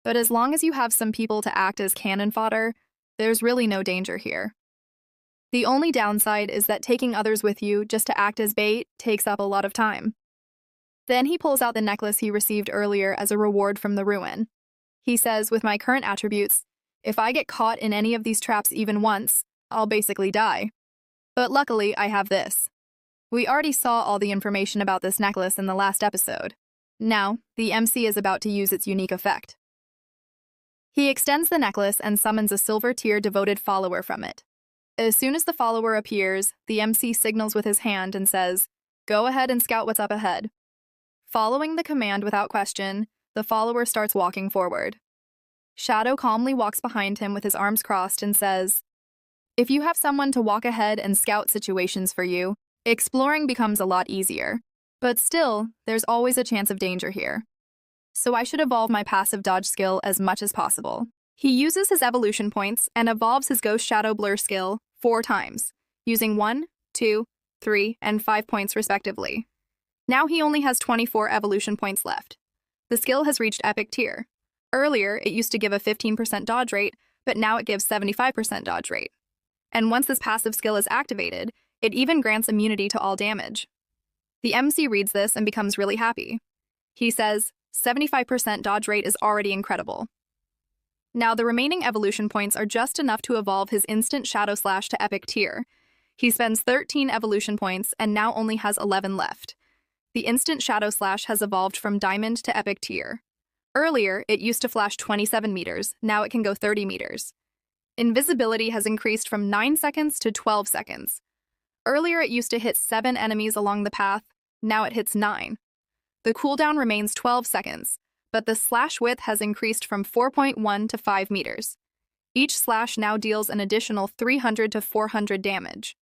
But as long as you have some people to act as cannon fodder, there's really no danger here. The only downside is that taking others with you just to act as bait takes up a lot of time. Then he pulls out the necklace he received earlier as a reward from the ruin. He says, "With my current attributes, if I get caught in any of these traps even once, I'll basically die. But luckily, I have this." We already saw all the information about this necklace in the last episode. Now, the MC is about to use its unique effect. He extends the necklace and summons a silver tier devoted follower from it. As soon as the follower appears, the MC signals with his hand and says, "Go ahead and scout what's up ahead." Following the command without question, the follower starts walking forward. Shadow calmly walks behind him with his arms crossed and says, "If you have someone to walk ahead and scout situations for you, exploring becomes a lot easier. But still, there's always a chance of danger here. So I should evolve my passive dodge skill as much as possible." He uses his evolution points and evolves his Ghost Shadow Blur skill 4 times, using 1, 2, 3, and 5 points respectively. Now he only has 24 evolution points left. The skill has reached epic tier. Earlier, it used to give a 15% dodge rate, but now it gives 75% dodge rate. And once this passive skill is activated, it even grants immunity to all damage. The MC reads this and becomes really happy. He says, 75% dodge rate is already incredible. Now the remaining evolution points are just enough to evolve his instant Shadow Slash to Epic tier. He spends 13 evolution points and now only has 11 left. The instant Shadow Slash has evolved from Diamond to Epic tier. Earlier, it used to flash 27 meters, now it can go 30 meters. Invisibility has increased from 9 seconds to 12 seconds. Earlier it used to hit 7 enemies along the path, now it hits 9. The cooldown remains 12 seconds, but the slash width has increased from 4.1 to 5 meters. Each slash now deals an additional 300 to 400 damage.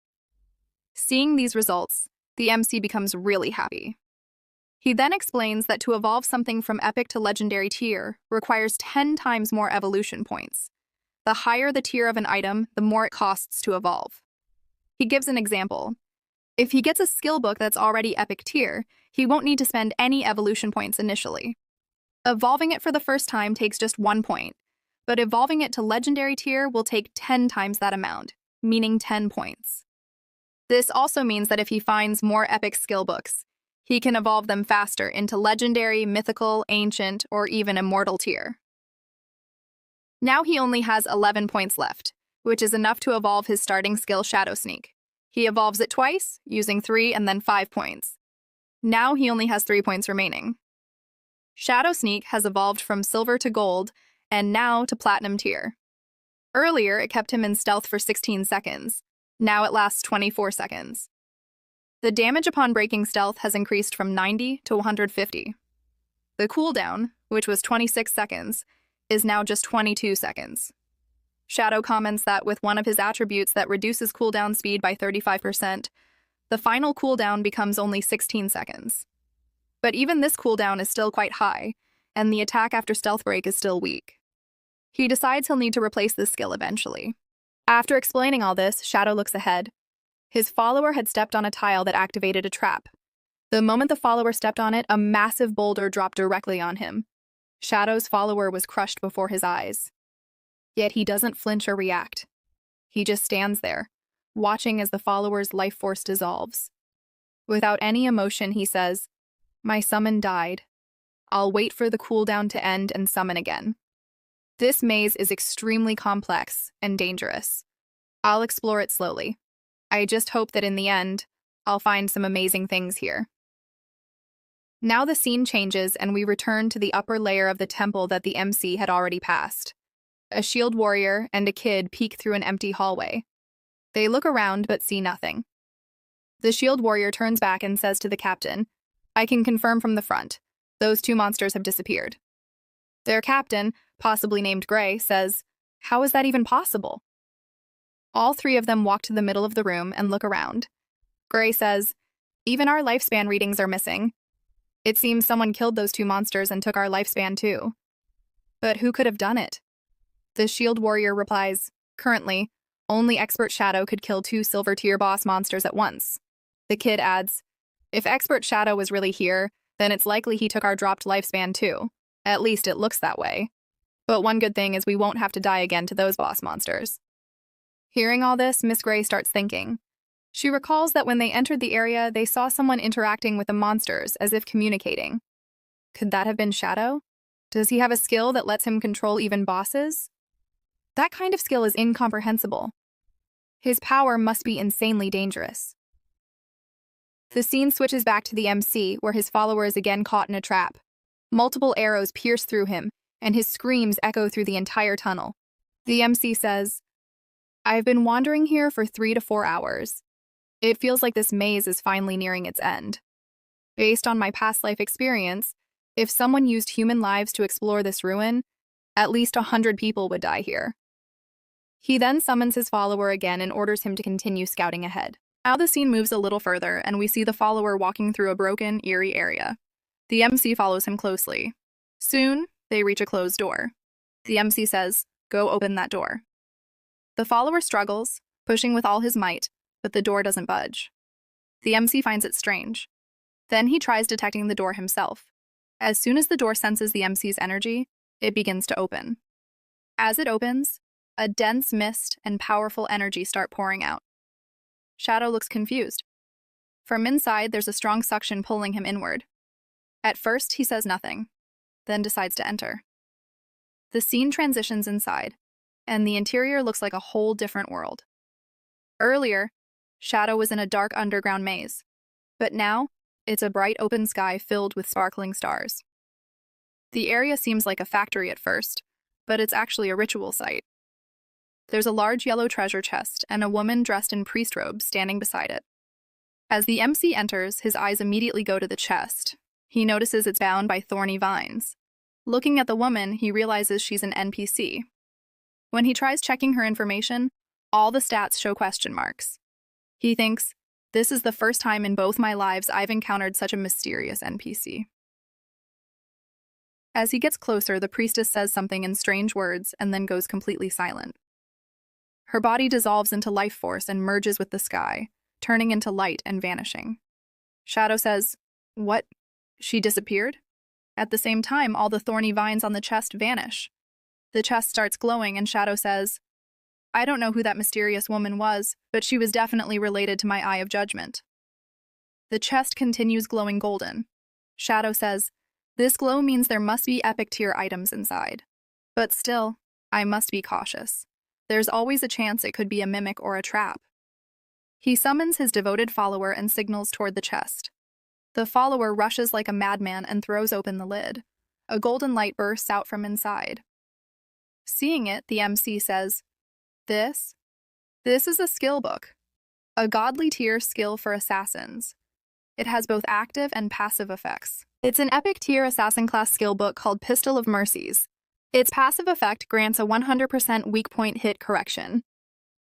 Seeing these results, the MC becomes really happy. He then explains that to evolve something from Epic to Legendary tier requires 10 times more evolution points. The higher the tier of an item, the more it costs to evolve. He gives an example. If he gets a skill book that's already Epic tier, he won't need to spend any evolution points initially. Evolving it for the first time takes just 1 point, but evolving it to Legendary tier will take 10 times that amount, meaning 10 points. This also means that if he finds more Epic skill books, he can evolve them faster into Legendary, Mythical, Ancient, or even Immortal tier. Now he only has 11 points left, which is enough to evolve his starting skill Shadow Sneak. He evolves it twice, using 3 and then 5 points. Now he only has 3 points remaining. Shadow Sneak has evolved from Silver to Gold, and now to Platinum tier. Earlier, it kept him in stealth for 16 seconds. Now it lasts 24 seconds. The damage upon breaking stealth has increased from 90 to 150. The cooldown, which was 26 seconds, is now just 22 seconds. Shadow comments that with one of his attributes that reduces cooldown speed by 35%, the final cooldown becomes only 16 seconds. But even this cooldown is still quite high, and the attack after stealth break is still weak. He decides he'll need to replace this skill eventually. After explaining all this, Shadow looks ahead. His follower had stepped on a tile that activated a trap. The moment the follower stepped on it, a massive boulder dropped directly on him. Shadow's follower was crushed before his eyes. Yet he doesn't flinch or react. He just stands there, watching as the follower's life force dissolves. Without any emotion, he says, "My summon died. I'll wait for the cooldown to end and summon again." This maze is extremely complex and dangerous. I'll explore it slowly. I just hope that in the end, I'll find some amazing things here. Now the scene changes and we return to the upper layer of the temple that the MC had already passed. A shield warrior and a kid peek through an empty hallway. They look around but see nothing. The shield warrior turns back and says to the captain, "I can confirm from the front. Those 2 monsters have disappeared." Their captain, possibly named Gray, says, "How is that even possible?" All 3 of them walk to the middle of the room and look around. Gray says, "Even our lifespan readings are missing. It seems someone killed those 2 monsters and took our lifespan too. But who could have done it?" The shield warrior replies, "Currently, only Expert Shadow could kill 2 silver tier boss monsters at once." The kid adds, "If Expert Shadow was really here, then it's likely he took our dropped lifespan too. At least it looks that way. But one good thing is we won't have to die again to those boss monsters." Hearing all this, Miss Gray starts thinking. She recalls that when they entered the area, they saw someone interacting with the monsters as if communicating. Could that have been Shadow? Does he have a skill that lets him control even bosses? That kind of skill is incomprehensible. His power must be insanely dangerous. The scene switches back to the MC, where his follower is again caught in a trap. Multiple arrows pierce through him, and his screams echo through the entire tunnel. The MC says, "I've been wandering here for 3 to 4 hours. It feels like this maze is finally nearing its end. Based on my past life experience, if someone used human lives to explore this ruin, at least 100 people would die here." He then summons his follower again and orders him to continue scouting ahead. Now the scene moves a little further, and we see the follower walking through a broken, eerie area. The MC follows him closely. Soon, they reach a closed door. The MC says, "Go open that door." The follower struggles, pushing with all his might, but the door doesn't budge. The MC finds it strange. Then he tries detecting the door himself. As soon as the door senses the MC's energy, it begins to open. As it opens, A dense mist and powerful energy start pouring out. Shadow looks confused. From inside, there's a strong suction pulling him inward. At first, he says nothing, then decides to enter. The scene transitions inside, and the interior looks like a whole different world. Earlier, Shadow was in a dark underground maze, but now, it's a bright open sky filled with sparkling stars. The area seems like a factory at first, but it's actually a ritual site. There's a large yellow treasure chest and a woman dressed in priest robes standing beside it. As the MC enters, his eyes immediately go to the chest. He notices it's bound by thorny vines. Looking at the woman, he realizes she's an NPC. When he tries checking her information, all the stats show question marks. He thinks, this is the first time in both my lives I've encountered such a mysterious NPC. As he gets closer, the priestess says something in strange words and then goes completely silent. Her body dissolves into life force and merges with the sky, turning into light and vanishing. Shadow says, "What? She disappeared?" At the same time, all the thorny vines on the chest vanish. The chest starts glowing and Shadow says, "I don't know who that mysterious woman was, but she was definitely related to my Eye of Judgment." The chest continues glowing golden. Shadow says, "This glow means there must be epic tier items inside. But still, I must be cautious. There's always a chance it could be a mimic or a trap." He summons his devoted follower and signals toward the chest. The follower rushes like a madman and throws open the lid. A golden light bursts out from inside. Seeing it, the MC says, This is a skill book. A godly tier skill for assassins. It has both active and passive effects. It's an epic tier assassin class skill book called Pistol of Mercies. Its passive effect grants a 100% weak point hit correction.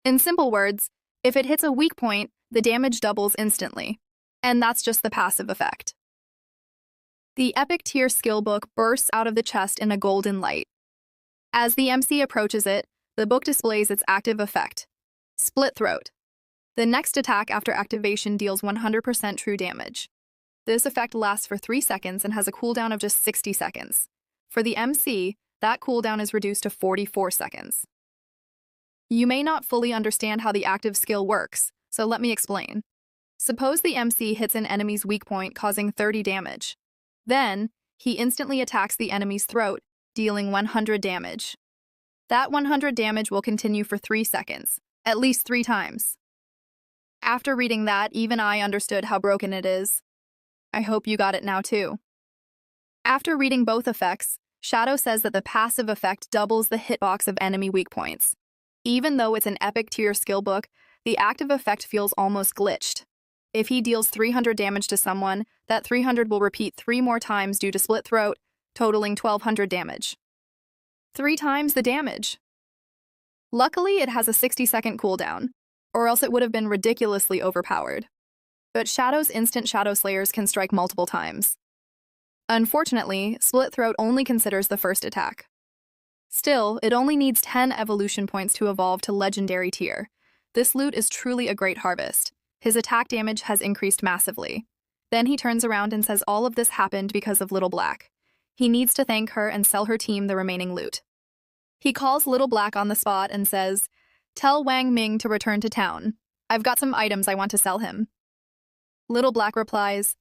In simple words, if it hits a weak point, the damage doubles instantly. And that's just the passive effect. The epic tier skill book bursts out of the chest in a golden light. As the MC approaches it, the book displays its active effect, Split Throat. The next attack after activation deals 100% true damage. This effect lasts for 3 seconds and has a cooldown of just 60 seconds. For the MC, that cooldown is reduced to 44 seconds. You may not fully understand how the active skill works, so let me explain. Suppose the MC hits an enemy's weak point, causing 30 damage. Then, he instantly attacks the enemy's throat, dealing 100 damage. That 100 damage will continue for 3 seconds, at least 3 times. After reading that, even I understood how broken it is. I hope you got it now too. After reading both effects, Shadow says that the passive effect doubles the hitbox of enemy weak points. Even though it's an epic tier skill book, the active effect feels almost glitched. If he deals 300 damage to someone, that 300 will repeat 3 more times due to split throat, totaling 1200 damage. 3 times the damage. Luckily, it has a 60-second cooldown, or else it would have been ridiculously overpowered. But Shadow's instant Shadow Slayers can strike multiple times. Unfortunately, Split Throat only considers the first attack. Still, it only needs 10 evolution points to evolve to Legendary tier. This loot is truly a great harvest. His attack damage has increased massively. Then he turns around and says all of this happened because of Little Black. He needs to thank her and sell her team the remaining loot. He calls Little Black on the spot and says, "Tell Wang Ming to return to town. I've got some items I want to sell him." Little Black replies,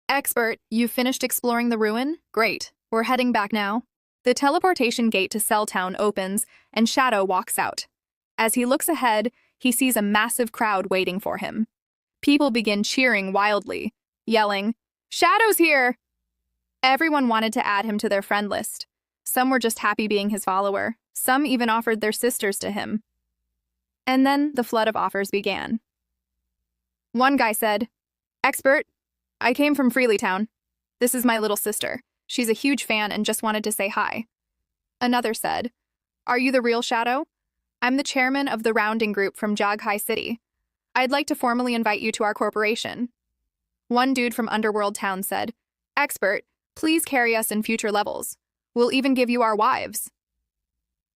"Expert, you've finished exploring the ruin? Great, we're heading back now." The teleportation gate to Cell Town opens, and Shadow walks out. As he looks ahead, he sees a massive crowd waiting for him. People begin cheering wildly, yelling, "Shadow's here!" Everyone wanted to add him to their friend list. Some were just happy being his follower. Some even offered their sisters to him. And then the flood of offers began. One guy said, "Expert, I came from Freelytown. This is my little sister. She's a huge fan and just wanted to say hi." Another said, "Are you the real Shadow? I'm the chairman of the rounding group from Jaghai City. I'd like to formally invite you to our corporation." One dude from Underworld Town said, "Expert, please carry us in future levels. We'll even give you our wives."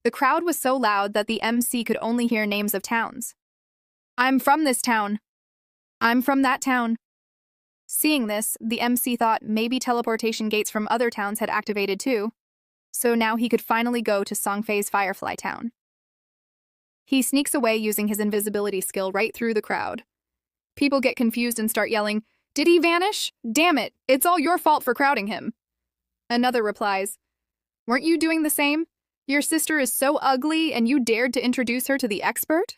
The crowd was so loud that the MC could only hear names of towns. "I'm from this town. I'm from that town." Seeing this, the MC thought maybe teleportation gates from other towns had activated too, so now he could finally go to Songfei's Firefly Town. He sneaks away using his invisibility skill right through the crowd. People get confused and start yelling, "Did he vanish? Damn it, it's all your fault for crowding him." Another replies, "Weren't you doing the same? Your sister is so ugly and you dared to introduce her to the expert?"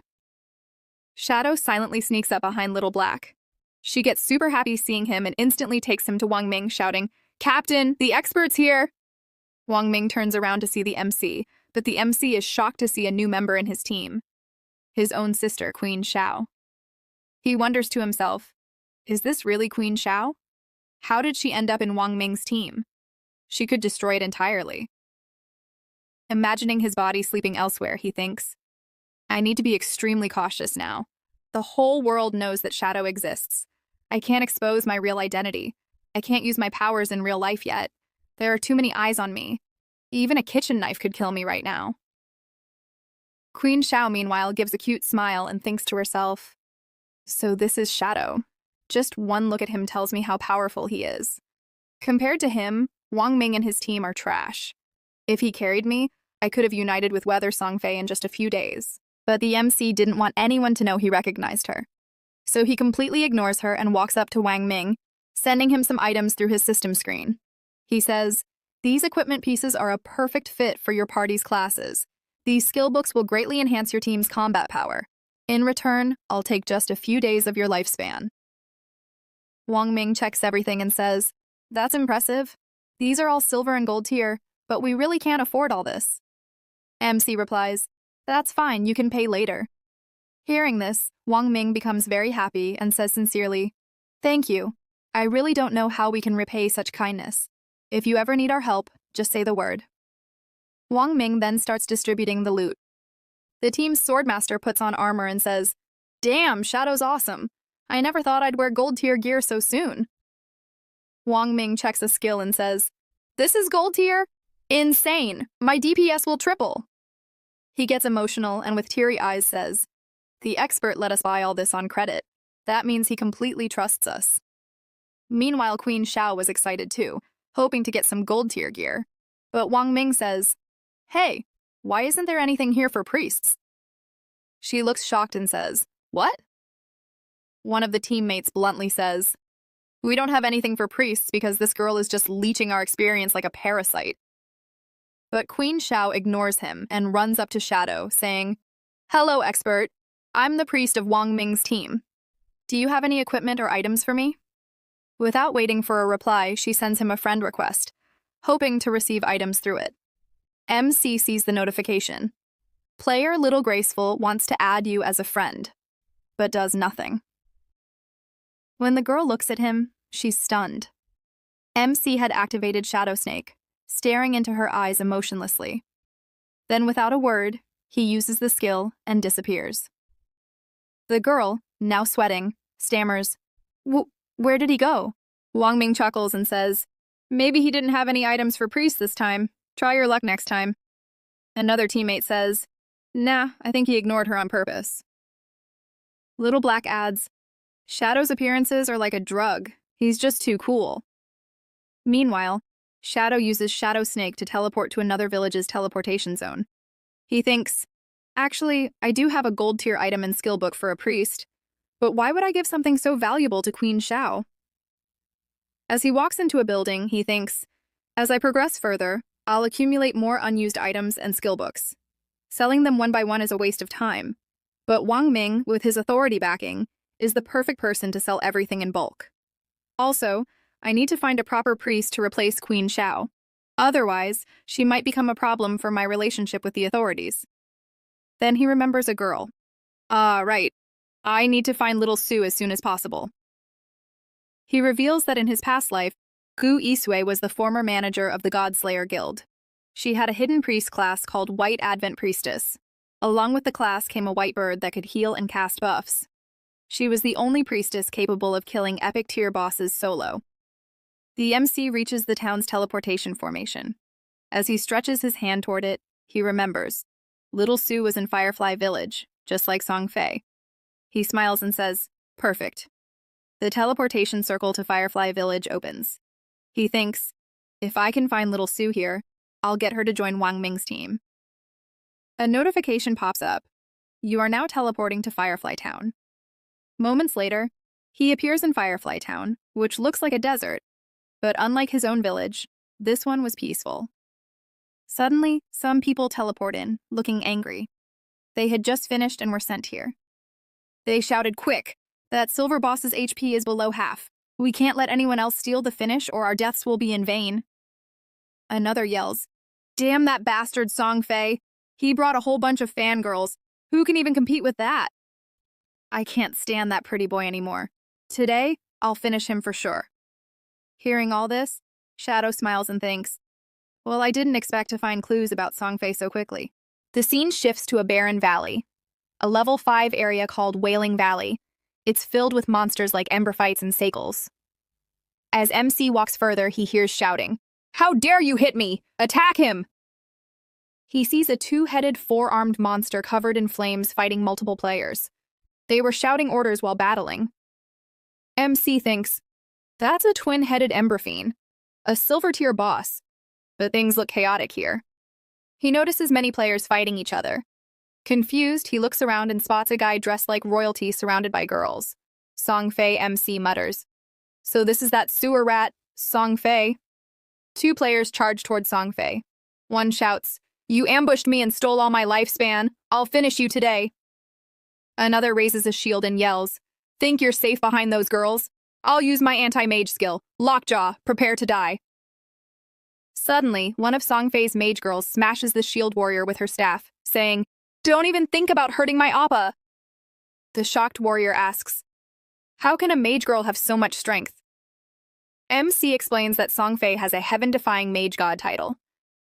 Shadow silently sneaks up behind Little Black. She gets super happy seeing him and instantly takes him to Wang Ming, shouting, "Captain, the expert's here!" Wang Ming turns around to see the MC, but the MC is shocked to see a new member in his team. His own sister, Queen Xiao. He wonders to himself, is this really Queen Xiao? How did she end up in Wang Ming's team? She could destroy it entirely. Imagining his body sleeping elsewhere, he thinks, I need to be extremely cautious now. The whole world knows that Shadow exists. I can't expose my real identity. I can't use my powers in real life yet. There are too many eyes on me. Even a kitchen knife could kill me right now. Queen Xiao, meanwhile, gives a cute smile and thinks to herself, so this is Shadow. Just one look at him tells me how powerful he is. Compared to him, Wang Ming and his team are trash. If he carried me, I could have united with Weather Songfei in just a few days. But the MC didn't want anyone to know he recognized her. So he completely ignores her and walks up to Wang Ming, sending him some items through his system screen. He says, "These equipment pieces are a perfect fit for your party's classes. These skill books will greatly enhance your team's combat power. In return, I'll take just a few days of your lifespan." Wang Ming checks everything and says, "That's impressive. These are all silver and gold tier, but we really can't afford all this." MC replies, "That's fine, you can pay later." Hearing this, Wang Ming becomes very happy and says sincerely, "Thank you. I really don't know how we can repay such kindness. If you ever need our help, just say the word." Wang Ming then starts distributing the loot. The team's swordmaster puts on armor and says, "Damn, Shadow's awesome. I never thought I'd wear gold tier gear so soon." Wang Ming checks a skill and says, "This is gold tier? Insane. My DPS will triple." He gets emotional and with teary eyes says, "The expert let us buy all this on credit. That means he completely trusts us." Meanwhile, Queen Xiao was excited too, hoping to get some gold tier gear. But Wang Ming says, "Hey, why isn't there anything here for priests?" She looks shocked and says, "What?" One of the teammates bluntly says, "We don't have anything for priests because this girl is just leeching our experience like a parasite." But Queen Xiao ignores him and runs up to Shadow, saying, "Hello, expert. I'm the priest of Wang Ming's team. Do you have any equipment or items for me?" Without waiting for a reply, she sends him a friend request, hoping to receive items through it. MC sees the notification. Player Little Graceful wants to add you as a friend, but does nothing. When the girl looks at him, she's stunned. MC had activated Shadow Snake, staring into her eyes emotionlessly. Then without a word, he uses the skill and disappears. The girl, now sweating, stammers, Where did he go?" Wang Ming chuckles and says, "Maybe he didn't have any items for priests this time. Try your luck next time." Another teammate says, "Nah, I think he ignored her on purpose." Little Black adds, "Shadow's appearances are like a drug. He's just too cool." Meanwhile, Shadow uses Shadow Snake to teleport to another village's teleportation zone. He thinks, "Actually, I do have a gold tier item and skill book for a priest, but why would I give something so valuable to Queen Xiao?" As he walks into a building, he thinks, "As I progress further, I'll accumulate more unused items and skill books. Selling them one by one is a waste of time, but Wang Ming, with his authority backing, is the perfect person to sell everything in bulk. Also, I need to find a proper priest to replace Queen Xiao. Otherwise, she might become a problem for my relationship with the authorities." Then he remembers a girl. Right. I need to find little Sue as soon as possible. He reveals that in his past life, Gu Yisui was the former manager of the Godslayer Guild. She had a hidden priest class called White Advent Priestess. Along with the class came a white bird that could heal and cast buffs. She was the only priestess capable of killing epic tier bosses solo. The MC reaches the town's teleportation formation. As he stretches his hand toward it, he remembers. Little Sue was in Firefly Village, just like Song Fei. He smiles and says, "Perfect." The teleportation circle to Firefly Village opens. He thinks, if I can find little Sue here, I'll get her to join Wang Ming's team. A notification pops up. You are now teleporting to Firefly Town. Moments later, he appears in Firefly Town, which looks like a desert, but unlike his own village, this one was peaceful. Suddenly, some people teleport in, looking angry. They had just finished and were sent here. They shouted, "Quick! That silver boss's HP is below half. We can't let anyone else steal the finish or our deaths will be in vain." Another yells, "Damn that bastard Song Fei! He brought a whole bunch of fangirls. Who can even compete with that? I can't stand that pretty boy anymore. Today, I'll finish him for sure." Hearing all this, Shadow smiles and thinks, "Well, I didn't expect to find clues about Song Fei so quickly." The scene shifts to a barren valley, a level 5 area called Wailing Valley. It's filled with monsters like emberfights and Sakels. As MC walks further, he hears shouting, "How dare you hit me! Attack him!" He sees a 2-headed, 4-armed monster covered in flames fighting multiple players. They were shouting orders while battling. MC thinks, that's a twin-headed Emberfiend, a silver-tier boss, but things look chaotic here. He notices many players fighting each other. Confused, he looks around and spots a guy dressed like royalty surrounded by girls. Song Fei MC mutters, "So this is that sewer rat, Song Fei." 2 players charge toward Song Fei. One shouts, "You ambushed me and stole all my lifespan. I'll finish you today." Another raises a shield and yells, "Think you're safe behind those girls? I'll use my anti-mage skill. Lockjaw, prepare to die." Suddenly, one of Song Fei's mage girls smashes the shield warrior with her staff, saying, "Don't even think about hurting my appa." The shocked warrior asks, "How can a mage girl have so much strength?" MC explains that Song Fei has a heaven-defying mage god title.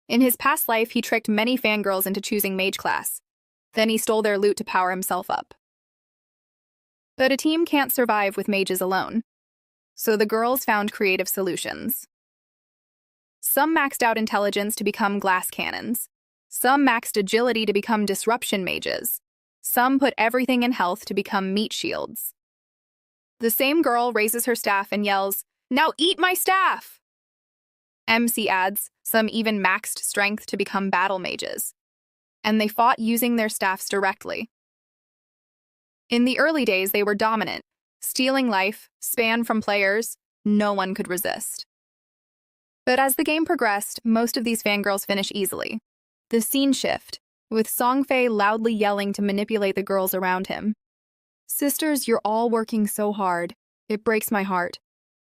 In his past life, he tricked many fangirls into choosing mage class. Then he stole their loot to power himself up. But a team can't survive with mages alone. So the girls found creative solutions. Some maxed out intelligence to become glass cannons. Some maxed agility to become disruption mages. Some put everything in health to become meat shields. The same girl raises her staff and yells, "Now eat my staff!" MC adds, some even maxed strength to become battle mages. And they fought using their staffs directly. In the early days, they were dominant, stealing life, span from players, no one could resist. But as the game progressed, most of these fangirls finish easily. The scene shift, with Song Fei loudly yelling to manipulate the girls around him. "Sisters, you're all working so hard. It breaks my heart.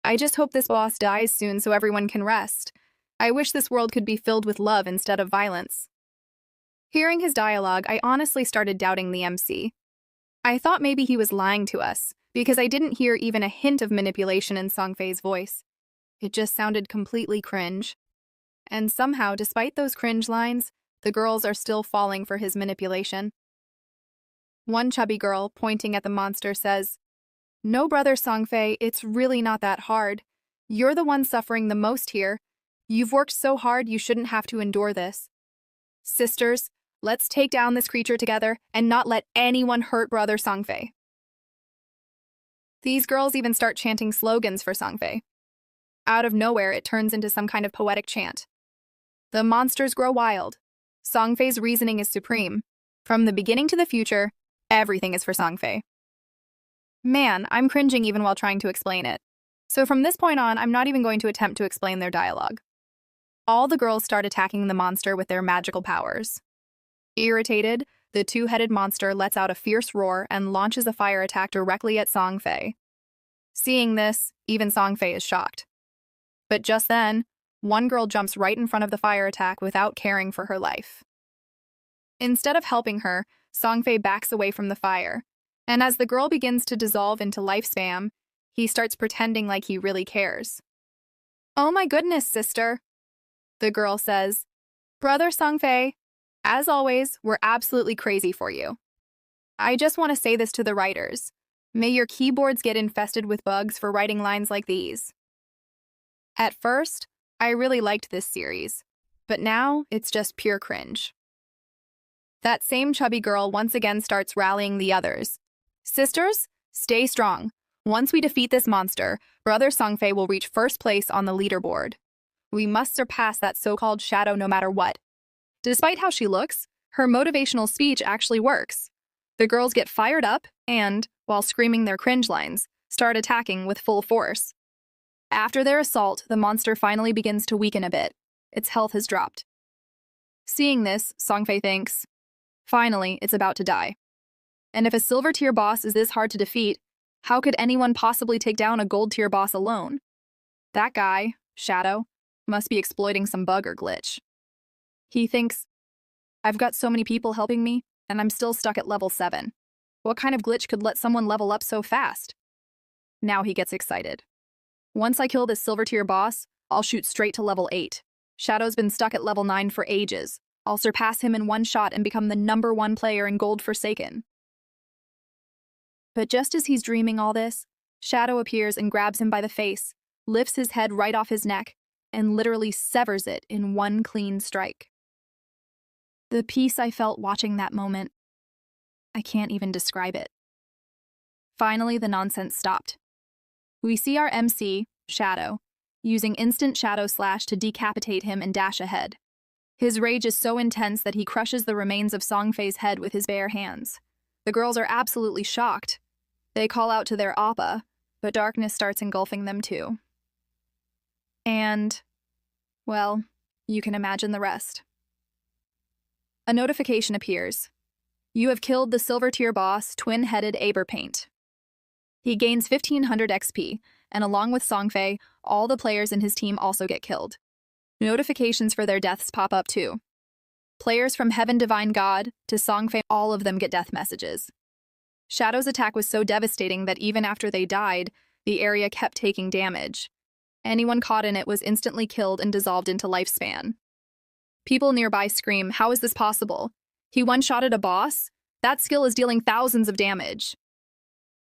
I just hope this boss dies soon so everyone can rest. I wish this world could be filled with love instead of violence." Hearing his dialogue, I honestly started doubting the MC. I thought maybe he was lying to us, because I didn't hear even a hint of manipulation in Song Fei's voice. It just sounded completely cringe. And somehow, despite those cringe lines, the girls are still falling for his manipulation. One chubby girl, pointing at the monster, says, "No, brother Song Fei, it's really not that hard. You're the one suffering the most here. You've worked so hard you shouldn't have to endure this. Sisters, let's take down this creature together and not let anyone hurt brother Song Fei." These girls even start chanting slogans for Song Fei. Out of nowhere, it turns into some kind of poetic chant. The monsters grow wild. Song Fei's reasoning is supreme. From the beginning to the future, everything is for Song Fei. Man, I'm cringing even while trying to explain it. So from this point on, I'm not even going to attempt to explain their dialogue. All the girls start attacking the monster with their magical powers. Irritated, the 2-headed monster lets out a fierce roar and launches a fire attack directly at Song Fei. Seeing this, even Song Fei is shocked. But just then, one girl jumps right in front of the fire attack without caring for her life. Instead of helping her, Song Fei backs away from the fire, and as the girl begins to dissolve into life spam, he starts pretending like he really cares. "Oh my goodness, sister," the girl says. "Brother Song Fei, as always, we're absolutely crazy for you. I just want to say this to the writers. May your keyboards get infested with bugs for writing lines like these." At first, I really liked this series, but now it's just pure cringe. That same chubby girl once again starts rallying the others. "Sisters, stay strong. Once we defeat this monster, brother Song Fei will reach first place on the leaderboard. We must surpass that so-called shadow no matter what." Despite how she looks, her motivational speech actually works. The girls get fired up and, while screaming their cringe lines, start attacking with full force. After their assault, the monster finally begins to weaken a bit. Its health has dropped. Seeing this, Songfei thinks, finally, it's about to die. And if a silver tier boss is this hard to defeat, how could anyone possibly take down a gold tier boss alone? That guy, Shadow, must be exploiting some bug or glitch. He thinks, I've got so many people helping me, and I'm still stuck at level 7. What kind of glitch could let someone level up so fast? Now he gets excited. Once I kill this silver tier boss, I'll shoot straight to level 8. Shadow's been stuck at level 9 for ages. I'll surpass him in one shot and become the #1 player in Gold Forsaken. But just as he's dreaming all this, Shadow appears and grabs him by the face, lifts his head right off his neck, and literally severs it in one clean strike. The peace I felt watching that moment, I can't even describe it. Finally, the nonsense stopped. We see our MC, Shadow, using instant Shadow Slash to decapitate him and dash ahead. His rage is so intense that he crushes the remains of Songfei's head with his bare hands. The girls are absolutely shocked. They call out to their Appa, but darkness starts engulfing them too. And, well, you can imagine the rest. A notification appears. You have killed the silver tier boss, twin-headed Aberpaint. He gains 1500 XP, and along with Songfei, all the players in his team also get killed. Notifications for their deaths pop up too. Players from Heaven Divine God to Songfei, all of them get death messages. Shadow's attack was so devastating that even after they died, the area kept taking damage. Anyone caught in it was instantly killed and dissolved into lifespan. People nearby scream, how is this possible? He one-shotted a boss? That skill is dealing thousands of damage.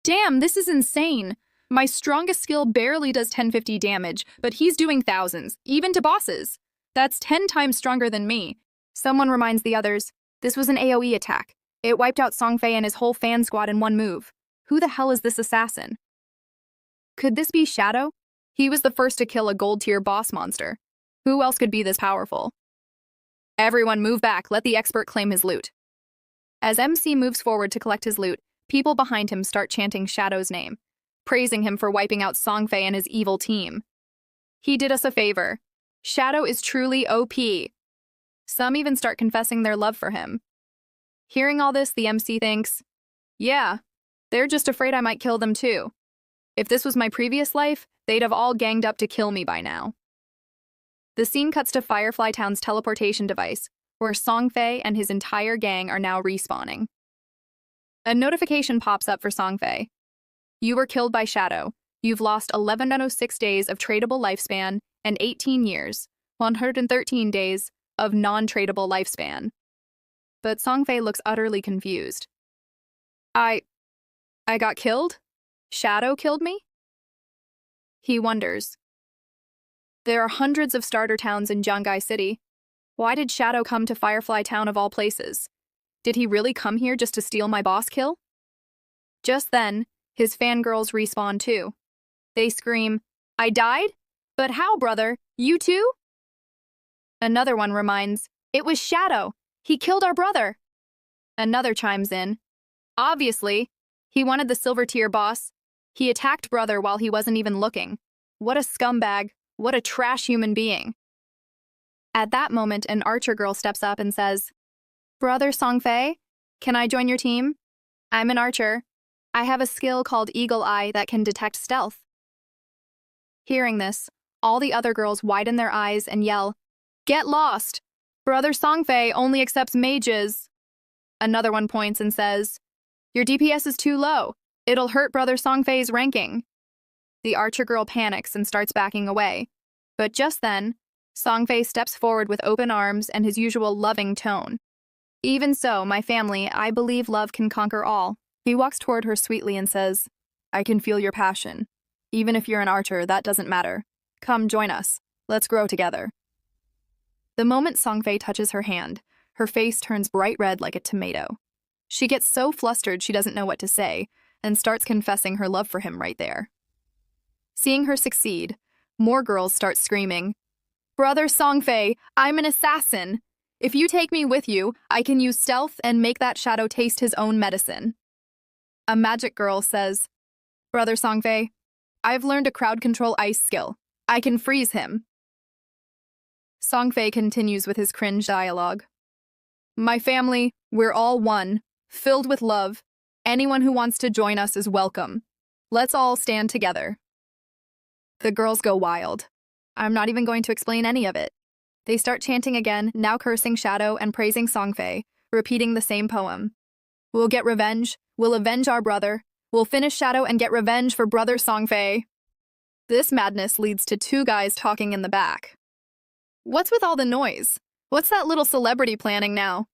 Damn, this is insane. My strongest skill barely does 1050 damage, but he's doing thousands, even to bosses. That's 10 times stronger than me. Someone reminds the others, this was an AoE attack. It wiped out Songfei and his whole fan squad in one move. Who the hell is this assassin? Could this be Shadow? He was the first to kill a gold-tier boss monster. Who else could be this powerful? Everyone move back, let the expert claim his loot. As MC moves forward to collect his loot, people behind him start chanting Shadow's name, praising him for wiping out Songfei and his evil team. He did us a favor. Shadow is truly OP. Some even start confessing their love for him. Hearing all this, the MC thinks, yeah, they're just afraid I might kill them too. If this was my previous life, they'd have all ganged up to kill me by now. The scene cuts to Firefly Town's teleportation device, where Songfei and his entire gang are now respawning. A notification pops up for Songfei. You were killed by Shadow. You've lost 1106 days of tradable lifespan and 18 years, 113 days of non-tradable lifespan. But Songfei looks utterly confused. I got killed? Shadow killed me? He wonders. There are hundreds of starter towns in Jiangai City. Why did Shadow come to Firefly Town of all places? Did he really come here just to steal my boss kill? Just then, his fangirls respawn too. They scream, I died? But how, brother? You too? Another one reminds, it was Shadow. He killed our brother. Another chimes in, obviously, he wanted the silver tier boss. He attacked brother while he wasn't even looking. What a scumbag. What a trash human being. At that moment, an archer girl steps up and says, Brother Songfei, can I join your team? I'm an archer. I have a skill called Eagle Eye that can detect stealth. Hearing this, all the other girls widen their eyes and yell, Get lost! Brother Songfei only accepts mages. Another one points and says, Your DPS is too low. It'll hurt Brother Songfei's ranking. The archer girl panics and starts backing away. But just then, Songfei steps forward with open arms and his usual loving tone. Even so, my family, I believe love can conquer all. He walks toward her sweetly and says, I can feel your passion. Even if you're an archer, that doesn't matter. Come, join us. Let's grow together. The moment Songfei touches her hand, her face turns bright red like a tomato. She gets so flustered she doesn't know what to say, and starts confessing her love for him right there. Seeing her succeed, more girls start screaming, Brother Songfei, I'm an assassin. If you take me with you, I can use stealth and make that shadow taste his own medicine. A magic girl says, Brother Songfei, I've learned a crowd control ice skill. I can freeze him. Songfei continues with his cringe dialogue. My family, we're all one, filled with love. Anyone who wants to join us is welcome. Let's all stand together. The girls go wild. I'm not even going to explain any of it. They start chanting again, now cursing Shadow and praising Songfei, repeating the same poem. We'll get revenge. We'll avenge our brother. We'll finish Shadow and get revenge for Brother Songfei. This madness leads to two guys talking in the back. What's with all the noise? What's that little celebrity planning now?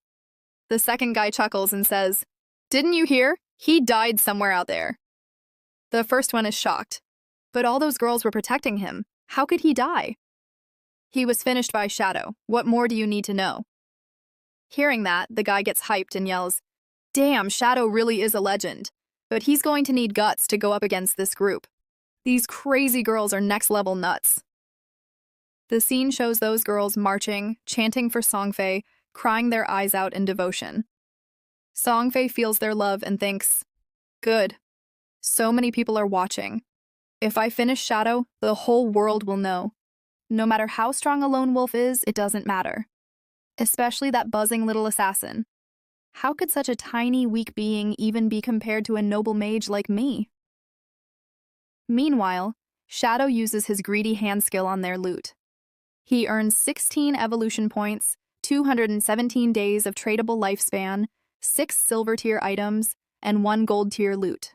The second guy chuckles and says, Didn't you hear? He died somewhere out there. The first one is shocked. But all those girls were protecting him. How could he die? He was finished by Shadow. What more do you need to know? Hearing that, the guy gets hyped and yells, Damn, Shadow really is a legend. But he's going to need guts to go up against this group. These crazy girls are next-level nuts. The scene shows those girls marching, chanting for Songfei, crying their eyes out in devotion. Songfei feels their love and thinks, Good. So many people are watching. If I finish Shadow, the whole world will know. No matter how strong a lone wolf is, it doesn't matter. Especially that buzzing little assassin. How could such a tiny, weak being even be compared to a noble mage like me? Meanwhile, Shadow uses his greedy hand skill on their loot. He earns 16 evolution points, 217 days of tradable lifespan, 6 silver tier items, and 1 gold tier loot.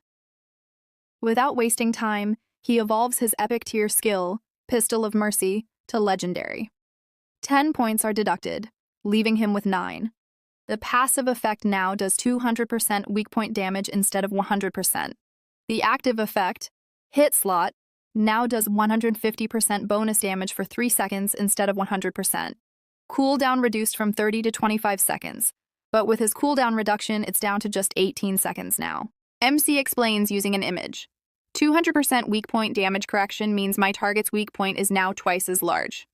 Without wasting time, he evolves his epic tier skill, Pistol of Mercy, to legendary. 10 points are deducted, leaving him with 9. The passive effect now does 200% weak point damage instead of 100%. The active effect, Hit Slot, now does 150% bonus damage for 3 seconds instead of 100%. Cooldown reduced from 30 to 25 seconds, but with his cooldown reduction, it's down to just 18 seconds now. MC explains using an image. 200% weak point damage correction means my target's weak point is now twice as large.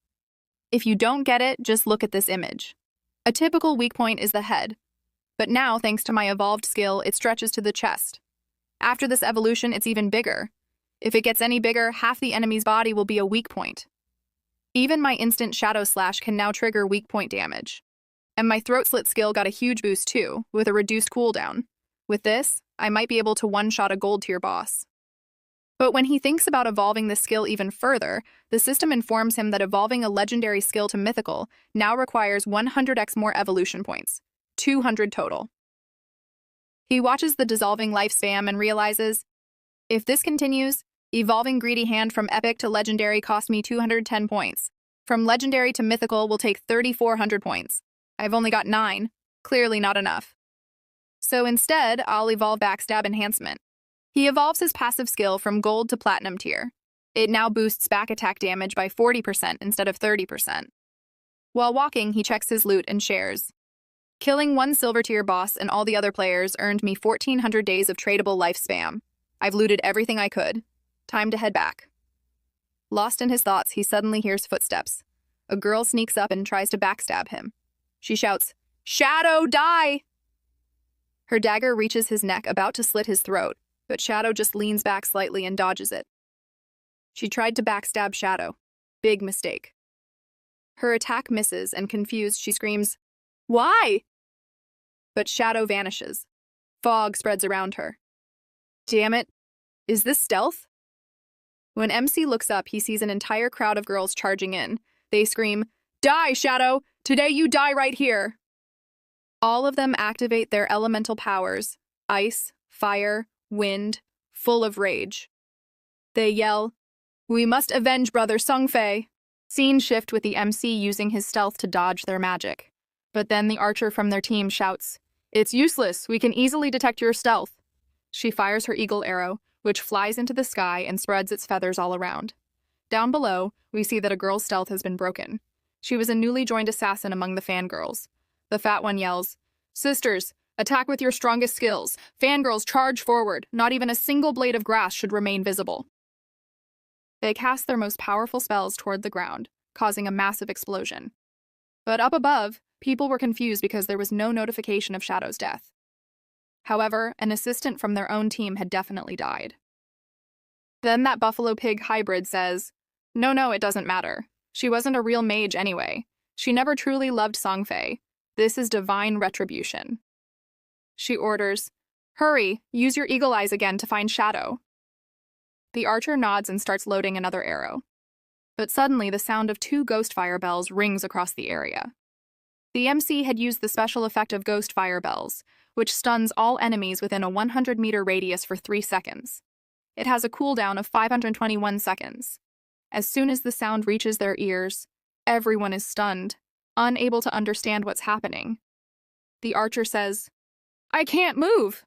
If you don't get it, just look at this image. A typical weak point is the head, but now, thanks to my evolved skill, it stretches to the chest. After this evolution, it's even bigger. If it gets any bigger, half the enemy's body will be a weak point. Even my instant Shadow Slash can now trigger weak point damage. And my Throat Slit skill got a huge boost too, with a reduced cooldown. With this, I might be able to one-shot a gold tier boss. But when he thinks about evolving this skill even further, the system informs him that evolving a legendary skill to mythical now requires 100x more evolution points, 200 total. He watches the dissolving life spam and realizes, if this continues, evolving Greedy Hand from epic to legendary cost me 210 points. From legendary to mythical will take 3,400 points. I've only got 9, clearly not enough. So instead, I'll evolve Backstab Enhancement. He evolves his passive skill from gold to platinum tier. It now boosts back attack damage by 40% instead of 30%. While walking, he checks his loot and shares. Killing 1 silver tier boss and all the other players earned me 1,400 days of tradable life spam. I've looted everything I could. Time to head back. Lost in his thoughts, he suddenly hears footsteps. A girl sneaks up and tries to backstab him. She shouts, Shadow, die! Her dagger reaches his neck, about to slit his throat, but Shadow just leans back slightly and dodges it. She tried to backstab Shadow. Big mistake. Her attack misses, and confused, she screams, Why? But Shadow vanishes. Fog spreads around her. Damn it. Is this stealth? When MC looks up, he sees an entire crowd of girls charging in. They scream, Die, Shadow! Today you die right here! All of them activate their elemental powers, ice, fire, wind, full of rage. They yell, We must avenge Brother Songfei! Scene shift with the MC using his stealth to dodge their magic. But then the archer from their team shouts, It's useless, we can easily detect your stealth. She fires her eagle arrow, which flies into the sky and spreads its feathers all around. Down below, we see that a girl's stealth has been broken. She was a newly joined assassin among the fangirls. The fat one yells, Sisters, attack with your strongest skills. Fangirls, charge forward. Not even a single blade of grass should remain visible. They cast their most powerful spells toward the ground, causing a massive explosion. But up above, People were confused because there was no notification of Shadow's death. However, an assistant from their own team had definitely died. Then that buffalo pig hybrid says, No, it doesn't matter. She wasn't a real mage anyway. She never truly loved Songfei. This is divine retribution. She orders, Hurry, use your eagle eyes again to find Shadow. The archer nods and starts loading another arrow. But suddenly the sound of 2 ghost fire bells rings across the area. The MC had used the special effect of ghost fire bells, which stuns all enemies within a 100-meter radius for 3 seconds. It has a cooldown of 521 seconds. As soon as the sound reaches their ears, everyone is stunned, unable to understand what's happening. The archer says, I can't move!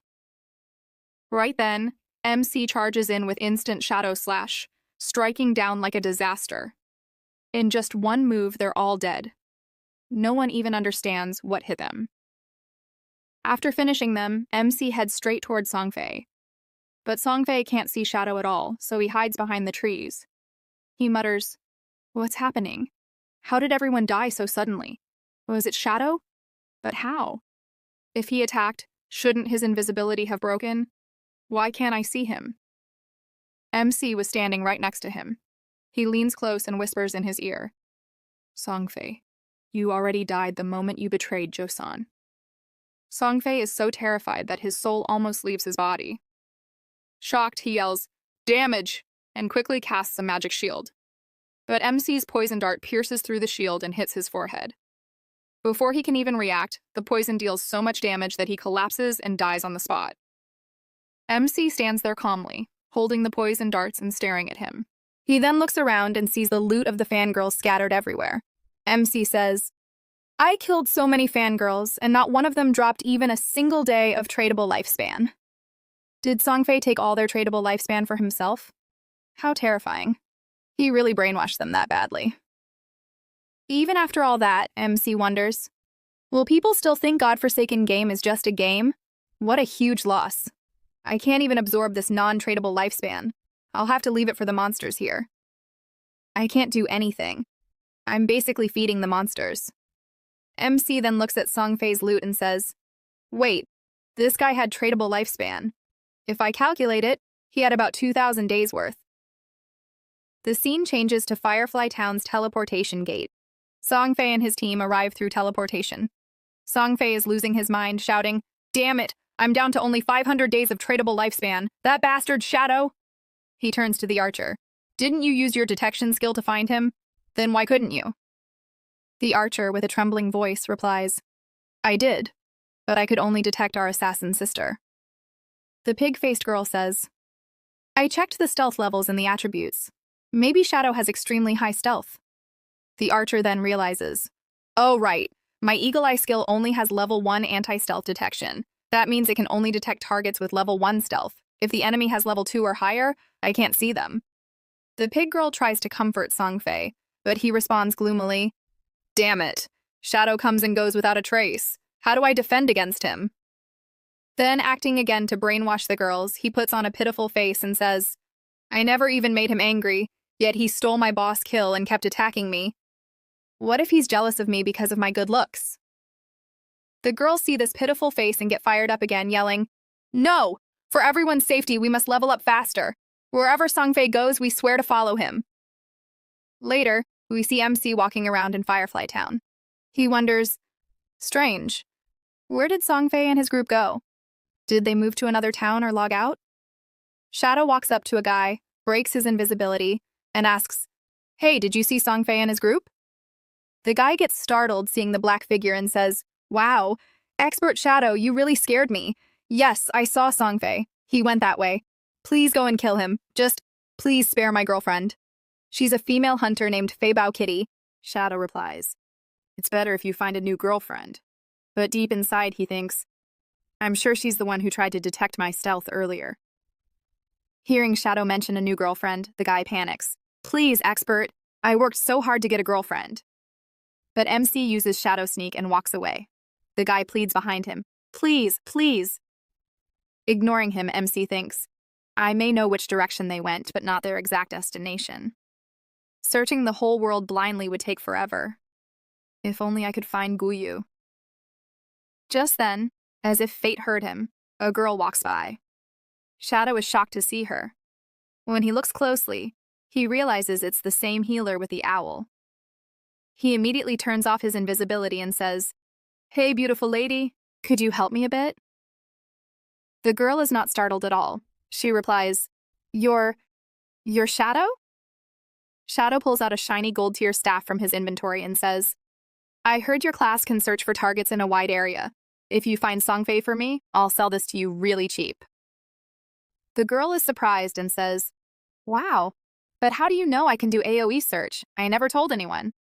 Right then, MC charges in with instant shadow slash, striking down like a disaster. In just one move, they're all dead. No one even understands what hit them. After finishing them, MC heads straight toward Songfei. But Songfei can't see Shadow at all, so he hides behind the trees. He mutters, What's happening? How did everyone die so suddenly? Was it Shadow? But how? If he attacked, shouldn't his invisibility have broken? Why can't I see him? MC was standing right next to him. He leans close and whispers in his ear, Songfei, you already died the moment you betrayed Joseon. Songfei is so terrified that his soul almost leaves his body. Shocked, he yells, Damage! And quickly casts a magic shield. But MC's poison dart pierces through the shield and hits his forehead. Before he can even react, the poison deals so much damage that he collapses and dies on the spot. MC stands there calmly, holding the poison darts and staring at him. He then looks around and sees the loot of the fangirls scattered everywhere. MC says, I killed so many fangirls, and not one of them dropped even a single day of tradable lifespan. Did Songfei take all their tradable lifespan for himself? How terrifying. He really brainwashed them that badly. Even after all that, MC wonders, will people still think God-Forsaken game is just a game? What a huge loss. I can't even absorb this non-tradable lifespan. I'll have to leave it for the monsters here. I can't do anything. I'm basically feeding the monsters. MC then looks at Songfei's loot and says, Wait, this guy had tradable lifespan. If I calculate it, he had about 2,000 days worth. The scene changes to Firefly Town's teleportation gate. Songfei and his team arrive through teleportation. Songfei is losing his mind, shouting, Damn it, I'm down to only 500 days of tradable lifespan. That bastard Shadow! He turns to the archer. Didn't you use your detection skill to find him? Then why couldn't you? The archer, with a trembling voice, replies, I did, but I could only detect our assassin sister. The pig-faced girl says, I checked the stealth levels in the attributes. Maybe Shadow has extremely high stealth. The archer then realizes, Oh, right. My Eagle Eye skill only has level 1 anti-stealth detection. That means it can only detect targets with level 1 stealth. If the enemy has level 2 or higher, I can't see them. The pig girl tries to comfort Songfei, but he responds gloomily, Damn it. Shadow comes and goes without a trace. How do I defend against him? Then, acting again to brainwash the girls, he puts on a pitiful face and says, I never even made him angry, yet he stole my boss kill and kept attacking me. What if he's jealous of me because of my good looks? The girls see this pitiful face and get fired up again, yelling, No! For everyone's safety, we must level up faster. Wherever Songfei goes, we swear to follow him. Later, we see MC walking around in Firefly Town. He wonders, Strange. Where did Songfei and his group go? Did they move to another town or log out? Shadow walks up to a guy, breaks his invisibility, and asks, Hey, did you see Songfei and his group? The guy gets startled seeing the black figure and says, Wow, Expert Shadow, you really scared me. Yes, I saw Songfei. He went that way. Please go and kill him. Just, please spare my girlfriend. She's a female hunter named Feibao Kitty. Shadow replies, It's better if you find a new girlfriend. But deep inside, he thinks, I'm sure she's the one who tried to detect my stealth earlier. Hearing Shadow mention a new girlfriend, the guy panics. Please, Expert. I worked so hard to get a girlfriend. But MC uses Shadow Sneak and walks away. The guy pleads behind him. Please, please. Ignoring him, MC thinks, I may know which direction they went, but not their exact destination. Searching the whole world blindly would take forever. If only I could find Guyu. Just then, as if fate heard him, a girl walks by. Shadow is shocked to see her. When he looks closely, he realizes it's the same healer with the owl. He immediately turns off his invisibility and says, "Hey, beautiful lady, could you help me a bit?" The girl is not startled at all. She replies, Your Shadow?" Shadow pulls out a shiny gold tier staff from his inventory and says, "I heard your class can search for targets in a wide area. If you find Songfei for me, I'll sell this to you really cheap." The girl is surprised and says, "Wow, but how do you know I can do AoE search? I never told anyone."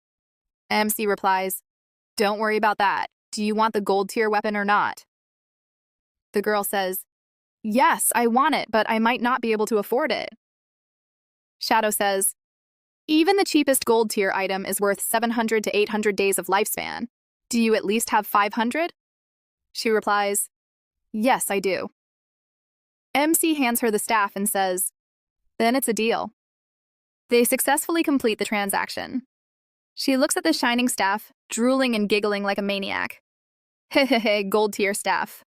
MC replies, "Don't worry about that. Do you want the gold tier weapon or not?" The girl says, "Yes, I want it, but I might not be able to afford it." Shadow says, "Even the cheapest gold tier item is worth 700 to 800 days of lifespan. Do you at least have 500? She replies, "Yes, I do." MC hands her the staff and says, "Then it's a deal." They successfully complete the transaction. She looks at the shining staff, drooling and giggling like a maniac. Hehehe, gold tier staff.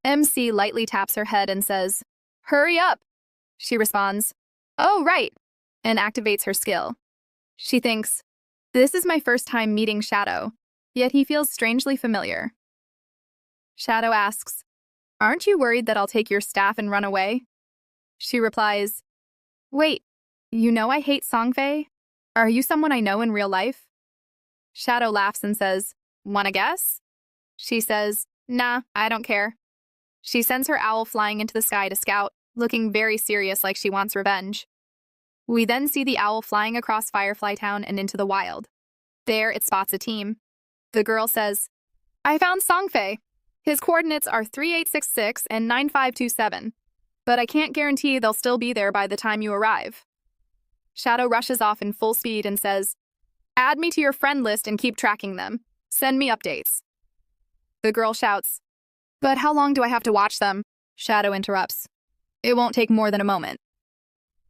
MC lightly taps her head and says, "Hurry up." She responds, "Oh, right," and activates her skill. She thinks, "This is my first time meeting Shadow, yet he feels strangely familiar." Shadow asks, "Aren't you worried that I'll take your staff and run away?" She replies, "Wait, you know I hate Songfei? Are you someone I know in real life?" Shadow laughs and says, "Wanna guess?" She says, "Nah, I don't care." She sends her owl flying into the sky to scout, looking very serious like she wants revenge. We then see the owl flying across Firefly Town and into the wild. There, it spots a team. The girl says, "I found Songfei. His coordinates are 3866 and 9527, but I can't guarantee they'll still be there by the time you arrive." Shadow rushes off in full speed and says, "Add me to your friend list and keep tracking them. Send me updates." The girl shouts, "But how long do I have to watch them?" Shadow interrupts, "It won't take more than a moment."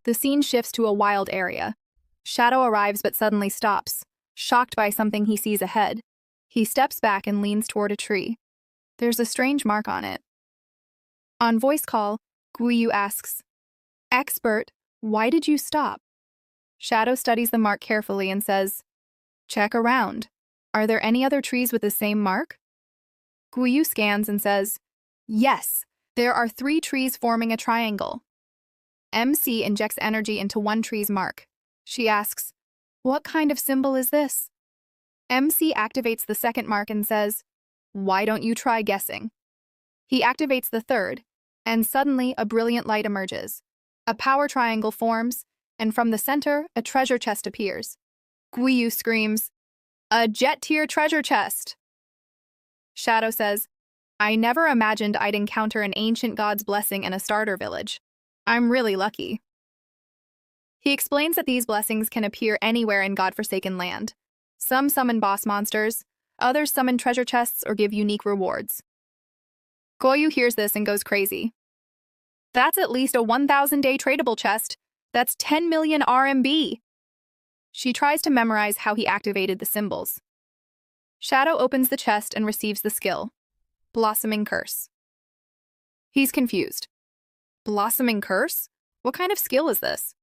The scene shifts to a wild area. Shadow arrives but suddenly stops, shocked by something he sees ahead. He steps back and leans toward a tree. There's a strange mark on it. On voice call, Guiyu asks, "Expert, why did you stop?" Shadow studies the mark carefully and says, "Check around. Are there any other trees with the same mark?" Guiyu scans and says, "Yes, there are 3 trees forming a triangle." MC injects energy into one tree's mark. She asks, "What kind of symbol is this?" MC activates the second mark and says, "Why don't you try guessing?" He activates the third, and suddenly a brilliant light emerges. A power triangle forms, and from the center, a treasure chest appears. Guiyu screams, "A jet tier treasure chest!" Shadow says, "I never imagined I'd encounter an ancient god's blessing in a starter village. I'm really lucky." He explains that these blessings can appear anywhere in godforsaken land. Some summon boss monsters, others summon treasure chests or give unique rewards. Guiyu hears this and goes crazy. "That's at least a 1,000-day tradable chest. That's 10 million RMB. She tries to memorize how he activated the symbols. Shadow opens the chest and receives the skill, Blossoming Curse. He's confused. Blossoming Curse? What kind of skill is this?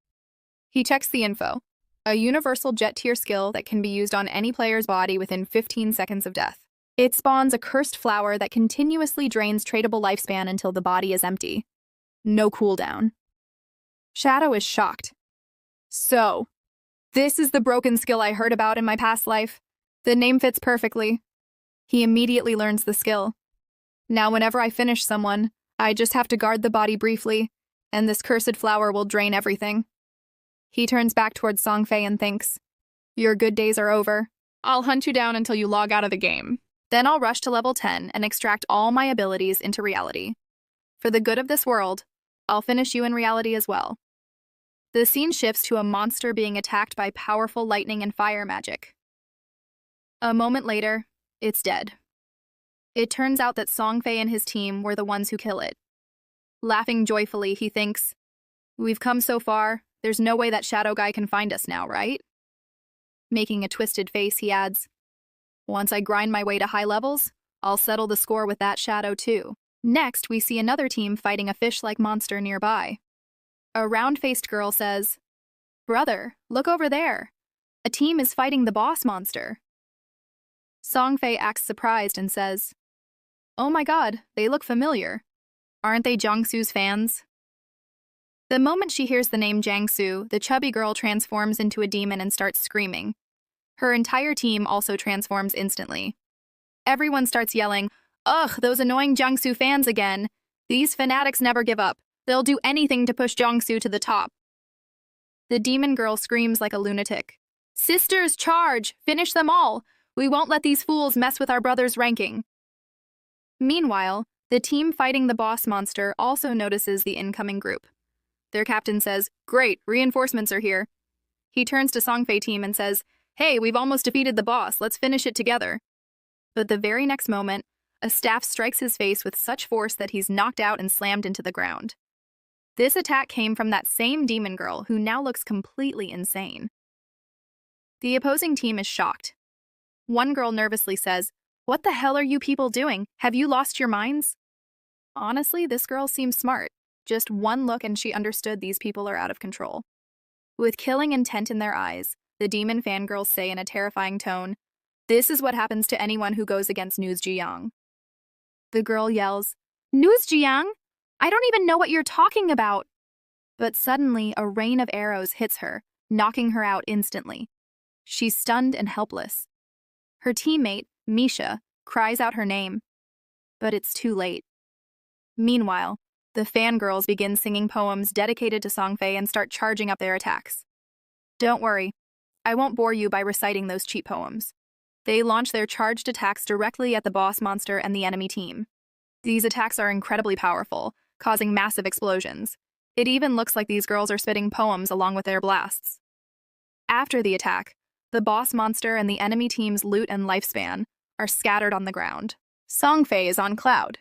He checks the info. A universal jet tier skill that can be used on any player's body within 15 seconds of death. It spawns a cursed flower that continuously drains tradable lifespan until the body is empty. No cooldown. Shadow is shocked. So, this is the broken skill I heard about in my past life. The name fits perfectly. He immediately learns the skill. Now whenever I finish someone, I just have to guard the body briefly, and this cursed flower will drain everything. He turns back towards Songfei and thinks, "Your good days are over. I'll hunt you down until you log out of the game. Then I'll rush to level 10 and extract all my abilities into reality. For the good of this world, I'll finish you in reality as well." The scene shifts to a monster being attacked by powerful lightning and fire magic. A moment later, it's dead. It turns out that Songfei and his team were the ones who kill it. Laughing joyfully, he thinks, "We've come so far, there's no way that Shadow Guy can find us now, right?" Making a twisted face, he adds, Once I grind my way to high levels, I'll settle the score with that shadow too. Next, we see another team fighting a fish-like monster nearby. A round-faced girl says, "Brother, look over there. A team is fighting the boss monster." Songfei acts surprised and says, "Oh my god, they look familiar. Aren't they Jiangsu's fans?" The moment she hears the name Jiangsu, the chubby girl transforms into a demon and starts screaming. Her entire team also transforms instantly. Everyone starts yelling, "Ugh, those annoying Jiangsu fans again. These fanatics never give up. They'll do anything to push Jiangsu to the top." The demon girl screams like a lunatic. "Sisters, charge! Finish them all! We won't let these fools mess with our brother's ranking." Meanwhile, the team fighting the boss monster also notices the incoming group. Their captain says, "Great, reinforcements are here." He turns to Songfei team and says, "Hey, we've almost defeated the boss, let's finish it together." But the very next moment, a staff strikes his face with such force that he's knocked out and slammed into the ground. This attack came from that same demon girl who now looks completely insane. The opposing team is shocked. One girl nervously says, "What the hell are you people doing? Have you lost your minds?" Honestly, this girl seems smart. Just one look and she understood these people are out of control. With killing intent in their eyes, the demon fangirls say in a terrifying tone, "This is what happens to anyone who goes against News Jiang." The girl yells, "News Jiang? I don't even know what you're talking about." But suddenly, a rain of arrows hits her, knocking her out instantly. She's stunned and helpless. Her teammate, Misha, cries out her name. But it's too late. Meanwhile, the fangirls begin singing poems dedicated to Songfei and start charging up their attacks. Don't worry, I won't bore you by reciting those cheap poems. They launch their charged attacks directly at the boss monster and the enemy team. These attacks are incredibly powerful, causing massive explosions. It even looks like these girls are spitting poems along with their blasts. After the attack, the boss monster and the enemy team's loot and lifespan are scattered on the ground. Songfei is on cloud.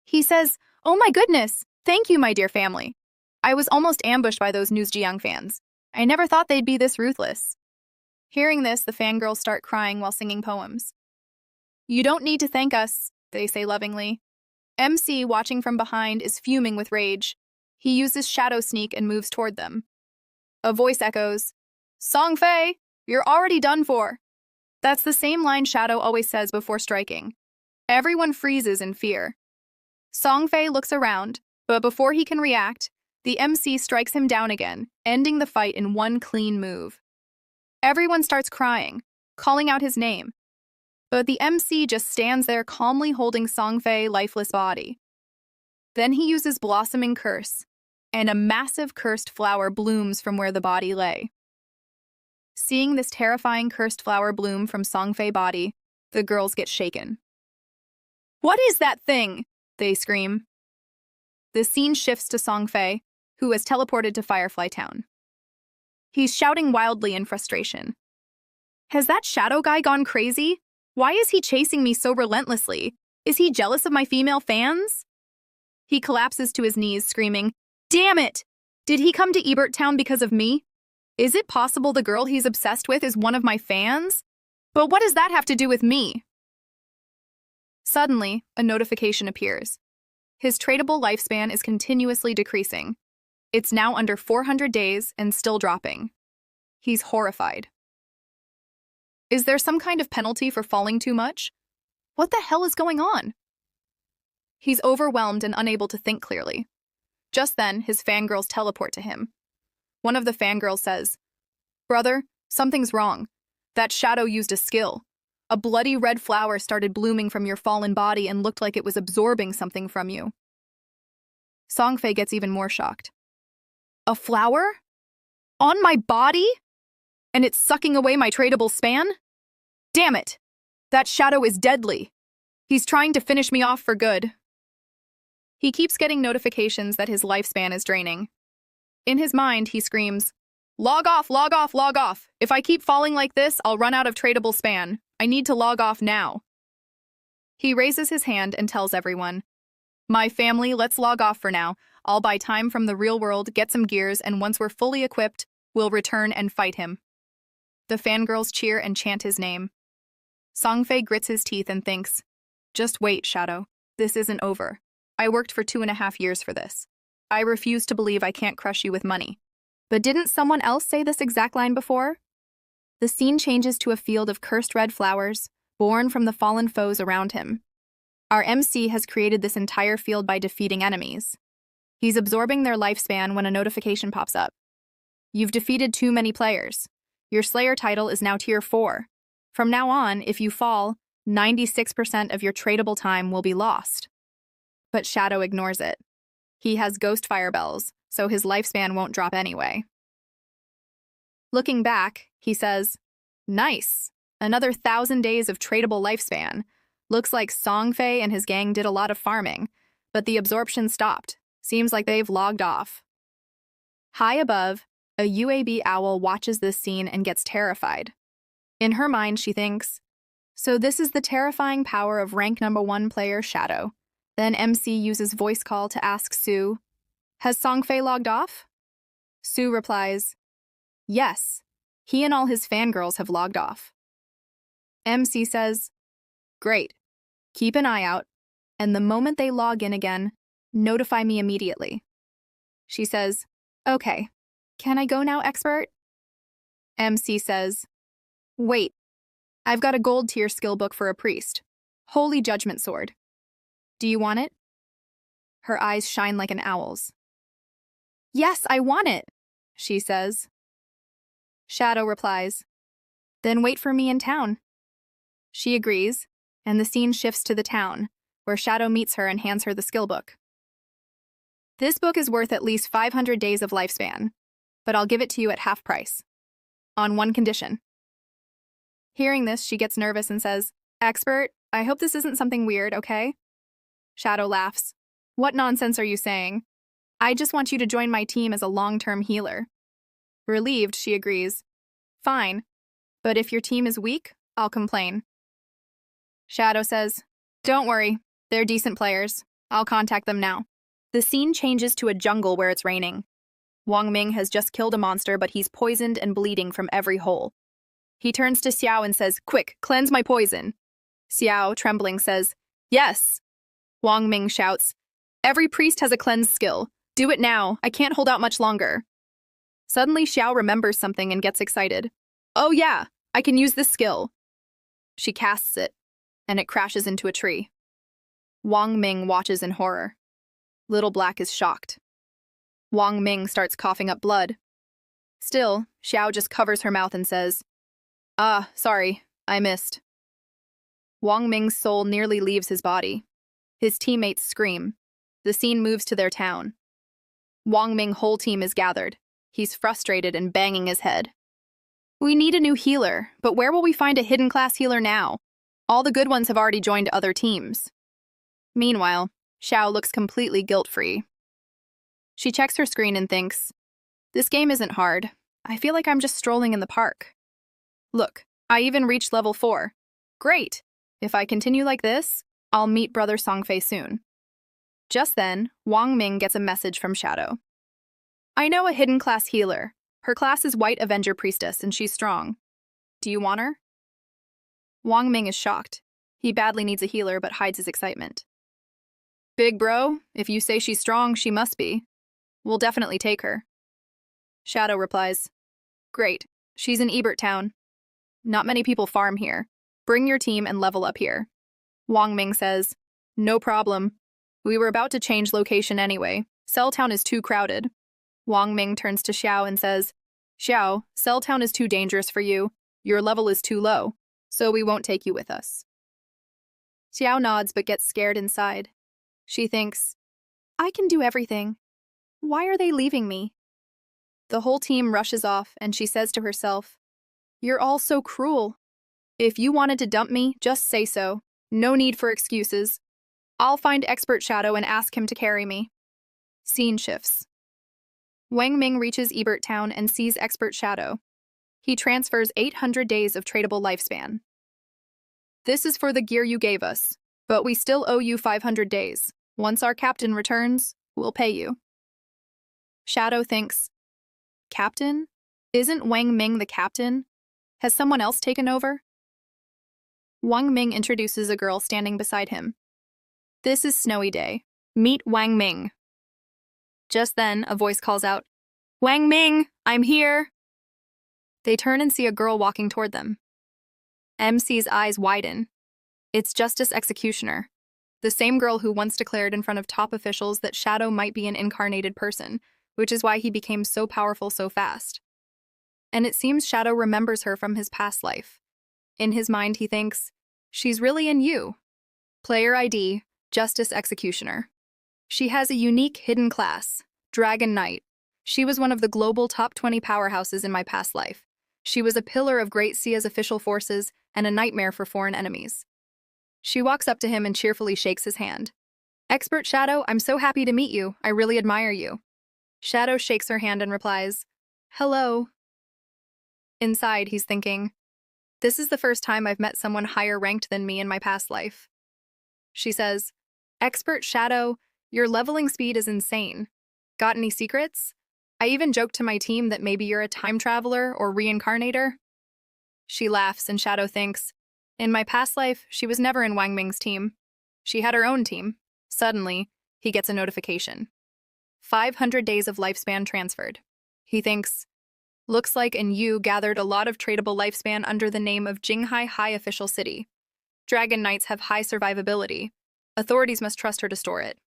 He says, "Oh my goodness! Thank you, my dear family. I was almost ambushed by those News Jiang fans. I never thought they'd be this ruthless." Hearing this, the fangirls start crying while singing poems. "You don't need to thank us," they say lovingly. MC, watching from behind, is fuming with rage. He uses Shadow Sneak and moves toward them. A voice echoes, "Songfei, you're already done for." That's the same line Shadow always says before striking. Everyone freezes in fear. Songfei looks around, but before he can react, the MC strikes him down again, ending the fight in one clean move. Everyone starts crying, calling out his name. But the MC just stands there calmly holding Songfei's lifeless body. Then he uses Blossoming Curse, and a massive cursed flower blooms from where the body lay. Seeing this terrifying cursed flower bloom from Songfei's body, the girls get shaken. "What is that thing?" they scream. The scene shifts to Songfei, who has teleported to Firefly Town. He's shouting wildly in frustration. "Has that shadow guy gone crazy? Why is he chasing me so relentlessly? Is he jealous of my female fans?" He collapses to his knees, screaming, "Damn it! Did he come to Rebirth Town because of me? Is it possible the girl he's obsessed with is one of my fans? But what does that have to do with me?" Suddenly, a notification appears. His tradable lifespan is continuously decreasing. It's now under 400 days and still dropping. He's horrified. Is there some kind of penalty for falling too much? What the hell is going on? He's overwhelmed and unable to think clearly. Just then, his fangirls teleport to him. One of the fangirls says, "Brother, something's wrong. That shadow used a skill. A bloody red flower started blooming from your fallen body and looked like it was absorbing something from you." Songfei gets even more shocked. "A flower? On my body? And it's sucking away my tradable span? Damn it! That shadow is deadly. He's trying to finish me off for good." He keeps getting notifications that his lifespan is draining. In his mind, he screams, "Log off, log off, log off. If I keep falling like this, I'll run out of tradable span. I need to log off now." He raises his hand and tells everyone, "My family, let's log off for now. I'll buy time from the real world, get some gears, and once we're fully equipped, we'll return and fight him." The fangirls cheer and chant his name. Songfei grits his teeth and thinks, just wait, Shadow. This isn't over. I worked for 2.5 years for this. I refuse to believe I can't crush you with money. But didn't someone else say this exact line before? The scene changes to a field of cursed red flowers, born from the fallen foes around him. Our MC has created this entire field by defeating enemies. He's absorbing their lifespan when a notification pops up. You've defeated too many players. Your Slayer title is now Tier 4. From now on, if you fall, 96% of your tradable time will be lost. But Shadow ignores it. He has Ghost Fire Bells, so his lifespan won't drop anyway. Looking back, he says, nice. Another 1,000 days of tradable lifespan. Looks like Songfei and his gang did a lot of farming, but the absorption stopped. Seems like they've logged off. High above, a UAB owl watches this scene and gets terrified. In her mind, she thinks, so this is the terrifying power of rank number 1 player Shadow. Then MC uses voice call to ask Sue, has Songfei logged off? Sue replies, yes, he and all his fangirls have logged off. MC says, great, keep an eye out, and the moment they log in again, notify me immediately. She says, okay, can I go now, expert? MC says, wait, I've got a gold tier skill book for a priest. Holy Judgment Sword. Do you want it? Her eyes shine like an owl's. Yes, I want it, she says. Shadow replies, then wait for me in town. She agrees, and the scene shifts to the town, where Shadow meets her and hands her the skill book. This book is worth at least 500 days of lifespan, but I'll give it to you at half price. On one condition. Hearing this, she gets nervous and says, expert, I hope this isn't something weird, okay? Shadow laughs. What nonsense are you saying? I just want you to join my team as a long-term healer. Relieved, she agrees. Fine, but if your team is weak, I'll complain. Shadow says, don't worry, they're decent players. I'll contact them now. The scene changes to a jungle where it's raining. Wang Ming has just killed a monster, but he's poisoned and bleeding from every hole. He turns to Xiao and says, quick, cleanse my poison. Xiao, trembling, says, yes. Wang Ming shouts, every priest has a cleanse skill. Do it now. I can't hold out much longer. Suddenly, Xiao remembers something and gets excited. Oh yeah, I can use this skill. She casts it, and it crashes into a tree. Wang Ming watches in horror. Little Black is shocked. Wang Ming starts coughing up blood. Still, Xiao just covers her mouth and says, sorry, I missed. Wang Ming's soul nearly leaves his body. His teammates scream. The scene moves to their town. Wang Ming's whole team is gathered. He's frustrated and banging his head. We need a new healer, but where will we find a hidden class healer now? All the good ones have already joined other teams. Meanwhile, Xiao looks completely guilt-free. She checks her screen and thinks, this game isn't hard. I feel like I'm just strolling in the park. Look, I even reached level 4. Great! If I continue like this, I'll meet Brother Songfei soon. Just then, Wang Ming gets a message from Shadow. I know a hidden class healer. Her class is White Avenger Priestess, and she's strong. Do you want her? Wang Ming is shocked. He badly needs a healer, but hides his excitement. Big bro, if you say she's strong, she must be. We'll definitely take her. Shadow replies, great, she's in Rebirth town. Not many people farm here. Bring your team and level up here. Wang Ming says, no problem. We were about to change location anyway. Cell Town is too crowded. Wang Ming turns to Xiao and says, Xiao, Cell Town is too dangerous for you. Your level is too low, so we won't take you with us. Xiao nods but gets scared inside. She thinks, I can do everything. Why are they leaving me? The whole team rushes off and she says to herself, you're all so cruel. If you wanted to dump me, just say so. No need for excuses. I'll find Expert Shadow and ask him to carry me. Scene shifts. Wang Ming reaches Rebirth town and sees Expert Shadow. He transfers 800 days of tradable lifespan. This is for the gear you gave us, but we still owe you 500 days. Once our captain returns, we'll pay you. Shadow thinks, Captain? Isn't Wang Ming the captain? Has someone else taken over? Wang Ming introduces a girl standing beside him. This is Snowy Day. Meet Wang Ming. Just then, a voice calls out, Wang Ming, I'm here. They turn and see a girl walking toward them. MC's eyes widen. It's Justice Executioner, the same girl who once declared in front of top officials that Shadow might be an incarnated person, which is why he became so powerful so fast. And it seems Shadow remembers her from his past life. In his mind, he thinks, she's really in you. Player ID, Justice Executioner. She has a unique hidden class, Dragon Knight. She was one of the global top 20 powerhouses in my past life. She was a pillar of Great Sia's official forces and a nightmare for foreign enemies. She walks up to him and cheerfully shakes his hand. Expert Shadow, I'm so happy to meet you. I really admire you. Shadow shakes her hand and replies, Hello. Inside, he's thinking, this is the first time I've met someone higher ranked than me in my past life. She says, Expert Shadow, your leveling speed is insane. Got any secrets? I even joked to my team that maybe you're a time traveler or reincarnator. She laughs and Shadow thinks, in my past life, she was never in Wang Ming's team. She had her own team. Suddenly, he gets a notification. 500 days of lifespan transferred. He thinks, looks like and you gathered a lot of tradable lifespan under the name of Jinghai High Official City. Dragon Knights have high survivability. Authorities must trust her to store it.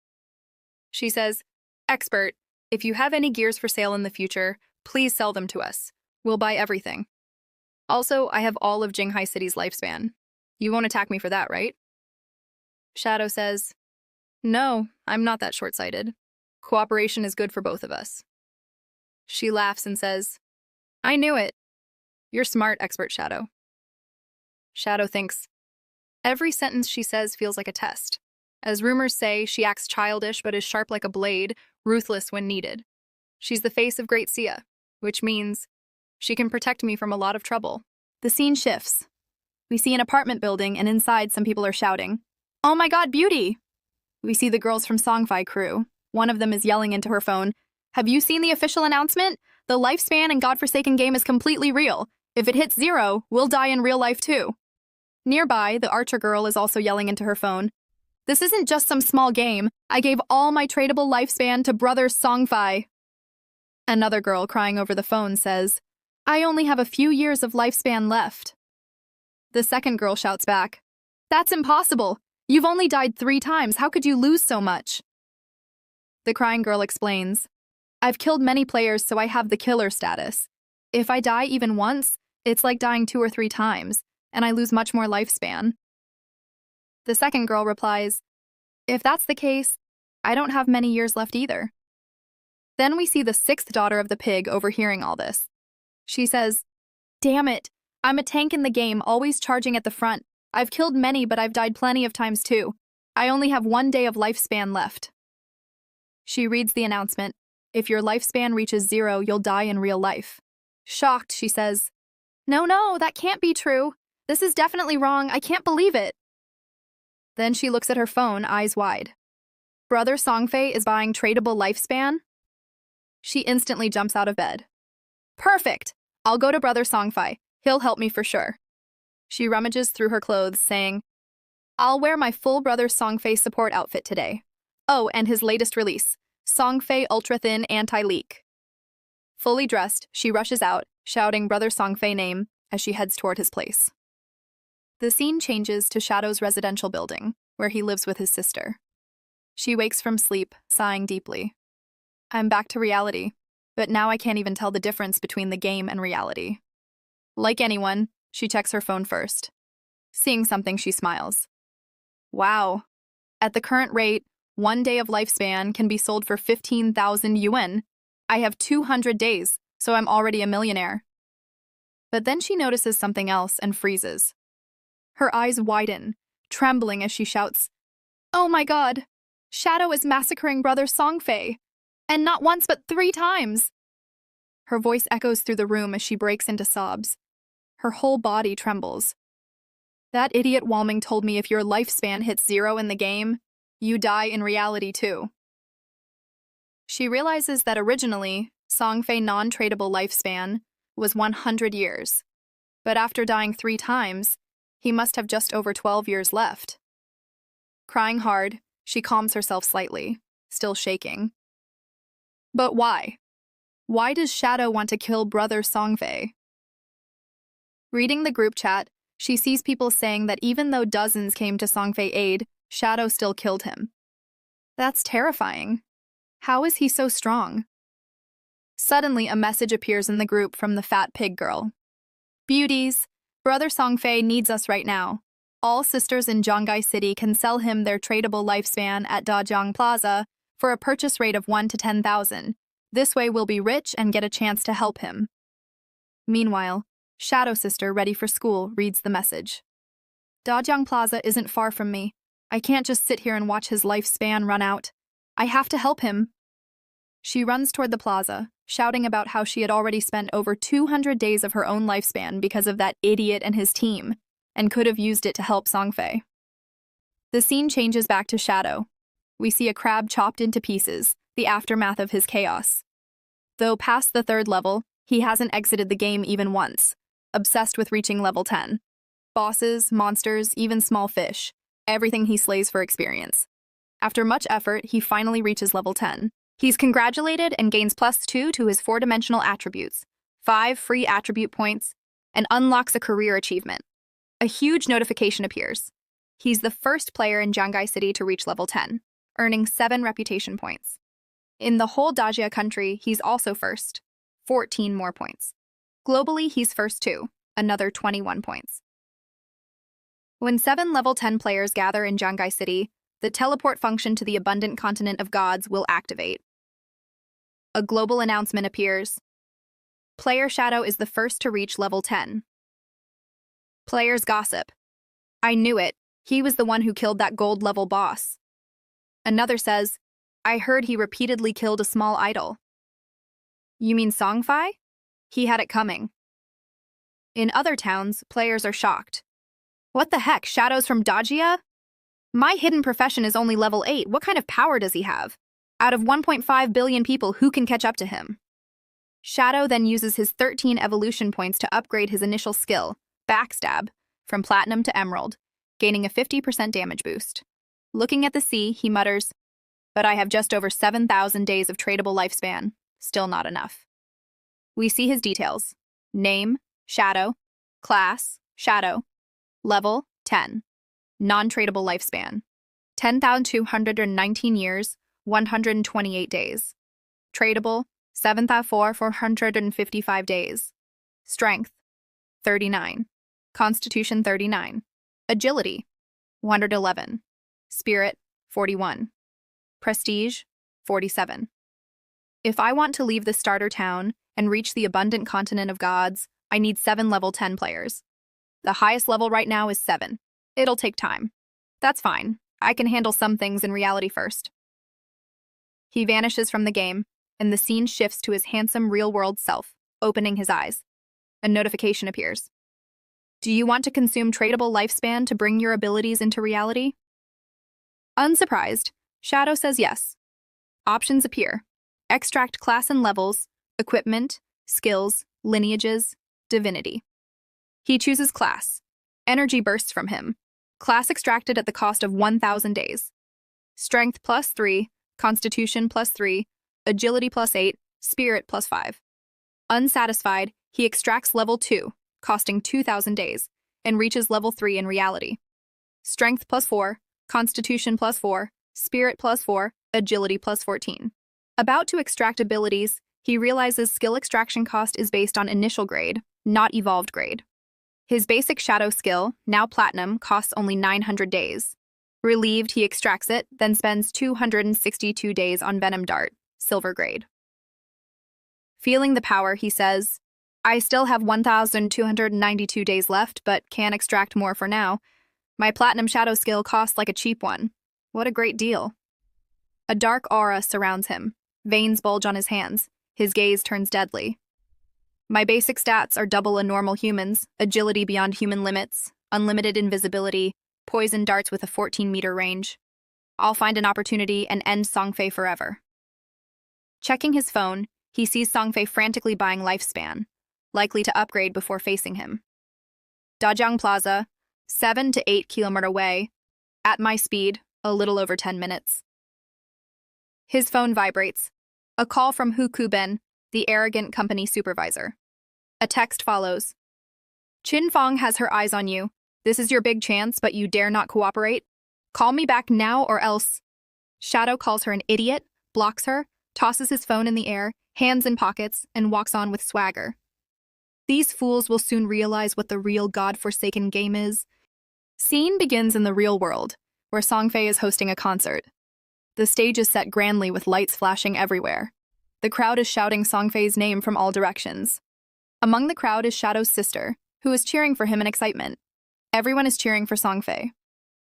She says, Expert, if you have any gears for sale in the future, please sell them to us. We'll buy everything. Also, I have all of Jinghai City's lifespan. You won't attack me for that, right? Shadow says, No, I'm not that short-sighted. Cooperation is good for both of us. She laughs and says, I knew it. You're smart, Expert Shadow. Shadow thinks, every sentence she says feels like a test. As rumors say, she acts childish but is sharp like a blade, ruthless when needed. She's the face of Great Sia, which means she can protect me from a lot of trouble. The scene shifts. We see an apartment building, and inside some people are shouting, Oh my god, beauty! We see the girls from Songfi crew. One of them is yelling into her phone, Have you seen the official announcement? The lifespan in Godforsaken game is completely real. If it hits 0, we'll die in real life too. Nearby, the archer girl is also yelling into her phone, This isn't just some small game. I gave all my tradable lifespan to Brother Songfi. Another girl crying over the phone says, I only have a few years of lifespan left. The second girl shouts back, That's impossible. You've only died 3 times. How could you lose so much? The crying girl explains, I've killed many players, so I have the killer status. If I die even once, it's like dying 2 or 3 times, and I lose much more lifespan. The second girl replies, If that's the case, I don't have many years left either. Then we see the 6th daughter of the pig overhearing all this. She says, Damn it, I'm a tank in the game, always charging at the front. I've killed many, but I've died plenty of times too. I only have 1 day of lifespan left. She reads the announcement, If your lifespan reaches 0, you'll die in real life. Shocked, she says, No, that can't be true. This is definitely wrong. I can't believe it. Then she looks at her phone, eyes wide. Brother Songfei is buying tradable lifespan? She instantly jumps out of bed. Perfect! I'll go to Brother Songfei. He'll help me for sure. She rummages through her clothes, saying, I'll wear my full Brother Songfei support outfit today. Oh, and his latest release, Songfei Ultra Thin Anti-Leak. Fully dressed, she rushes out, shouting Brother Songfei name as she heads toward his place. The scene changes to Shadow's residential building, where he lives with his sister. She wakes from sleep, sighing deeply. I'm back to reality, but now I can't even tell the difference between the game and reality. Like anyone, she checks her phone first. Seeing something, she smiles. Wow. At the current rate, 1 day of lifespan can be sold for 15,000 yuan. I have 200 days, so I'm already a millionaire. But then she notices something else and freezes. Her eyes widen, trembling as she shouts, Oh my god! Shadow is massacring Brother Songfei! And not once but 3 times! Her voice echoes through the room as she breaks into sobs. Her whole body trembles. That idiot Walming told me if your lifespan hits 0 in the game, you die in reality too. She realizes that originally, Songfei non-tradable lifespan was 100 years. But after dying 3 times, He must have just over 12 years left. Crying hard, she calms herself slightly, still shaking. But why? Why does Shadow want to kill brother Songfei? Reading the group chat, she sees people saying that even though dozens came to Songfei aid, Shadow still killed him. That's terrifying. How is he so strong? Suddenly, a message appears in the group from the fat pig girl. Beauties, brother Songfei needs us right now. All sisters in Zhongai City can sell him their tradable lifespan at Dajiang Plaza for a purchase rate of 1 to 10,000. This way we'll be rich and get a chance to help him. Meanwhile, Shadow Sister, ready for school, reads the message. Dajiang Plaza isn't far from me. I can't just sit here and watch his lifespan run out. I have to help him. She runs toward the plaza, shouting about how she had already spent over 200 days of her own lifespan because of that idiot and his team, and could have used it to help Songfei. The scene changes back to Shadow. We see a crab chopped into pieces, the aftermath of his chaos. Though past the 3rd level, he hasn't exited the game even once, obsessed with reaching level 10. Bosses, monsters, even small fish, everything he slays for experience. After much effort, he finally reaches level 10. He's congratulated and gains +2 to his 4-dimensional attributes, 5 free attribute points, and unlocks a career achievement. A huge notification appears. He's the first player in Zhongai City to reach level 10, earning 7 reputation points. In the whole Dajia country, he's also first, 14 more points. Globally, he's first too, another 21 points. When 7 level 10 players gather in Zhongai City, the teleport function to the abundant continent of gods will activate. A global announcement appears. Player Shadow is the first to reach level 10. Players gossip. I knew it. He was the one who killed that gold-level boss. Another says, I heard he repeatedly killed a small idol. You mean Songfei? He had it coming. In other towns, players are shocked. What the heck, Shadow's from Dajia? My hidden profession is only level 8. What kind of power does he have? Out of 1.5 billion people, who can catch up to him? Shadow then uses his 13 evolution points to upgrade his initial skill, Backstab, from Platinum to Emerald, gaining a 50% damage boost. Looking at the sea, he mutters, but I have just over 7,000 days of tradable lifespan. Still not enough. We see his details. Name, Shadow. Class, Shadow. Level, 10. Non-tradable lifespan. 10,219 years, 128 days. Tradable, 7,455 days. Strength, 39. Constitution, 39. Agility, 111. Spirit, 41. Prestige, 47. If I want to leave the starter town and reach the abundant continent of gods, I need 7 level 10 players. The highest level right now is 7. It'll take time. That's fine. I can handle some things in reality first. He vanishes from the game, and the scene shifts to his handsome real-world self, opening his eyes. A notification appears. Do you want to consume tradable lifespan to bring your abilities into reality? Unsurprised, Shadow says yes. Options appear. Extract class and levels, equipment, skills, lineages, divinity. He chooses class. Energy bursts from him. Class extracted at the cost of 1,000 days. Strength +3, Constitution +3, Agility +8, Spirit +5. Unsatisfied, he extracts level 2, costing 2,000 days, and reaches level 3 in reality. Strength +4, Constitution +4, Spirit +4, Agility +14. About to extract abilities, he realizes skill extraction cost is based on initial grade, not evolved grade. His basic shadow skill, now platinum, costs only 900 days. Relieved, he extracts it, then spends 262 days on Venom Dart, silver grade. Feeling the power, he says, I still have 1,292 days left, but can't extract more for now. My platinum shadow skill costs like a cheap one. What a great deal. A dark aura surrounds him. Veins bulge on his hands. His gaze turns deadly. My basic stats are double a normal human's, agility beyond human limits, unlimited invisibility, poison darts with a 14-meter range. I'll find an opportunity and end Songfei forever. Checking his phone, he sees Songfei frantically buying lifespan, likely to upgrade before facing him. Dajiang Plaza, 7 to 8 kilometers away, at my speed, a little over 10 minutes. His phone vibrates. A call from Hu Kuben, the arrogant company supervisor. A text follows. Chin Fong has her eyes on you. This is your big chance, but you dare not cooperate? Call me back now or else. Shadow calls her an idiot, blocks her, tosses his phone in the air, hands in pockets, and walks on with swagger. These fools will soon realize what the real God-forsaken game is. Scene begins in the real world, where Songfei is hosting a concert. The stage is set grandly with lights flashing everywhere. The crowd is shouting Songfei's name from all directions. Among the crowd is Shadow's sister, who is cheering for him in excitement. Everyone is cheering for Songfei.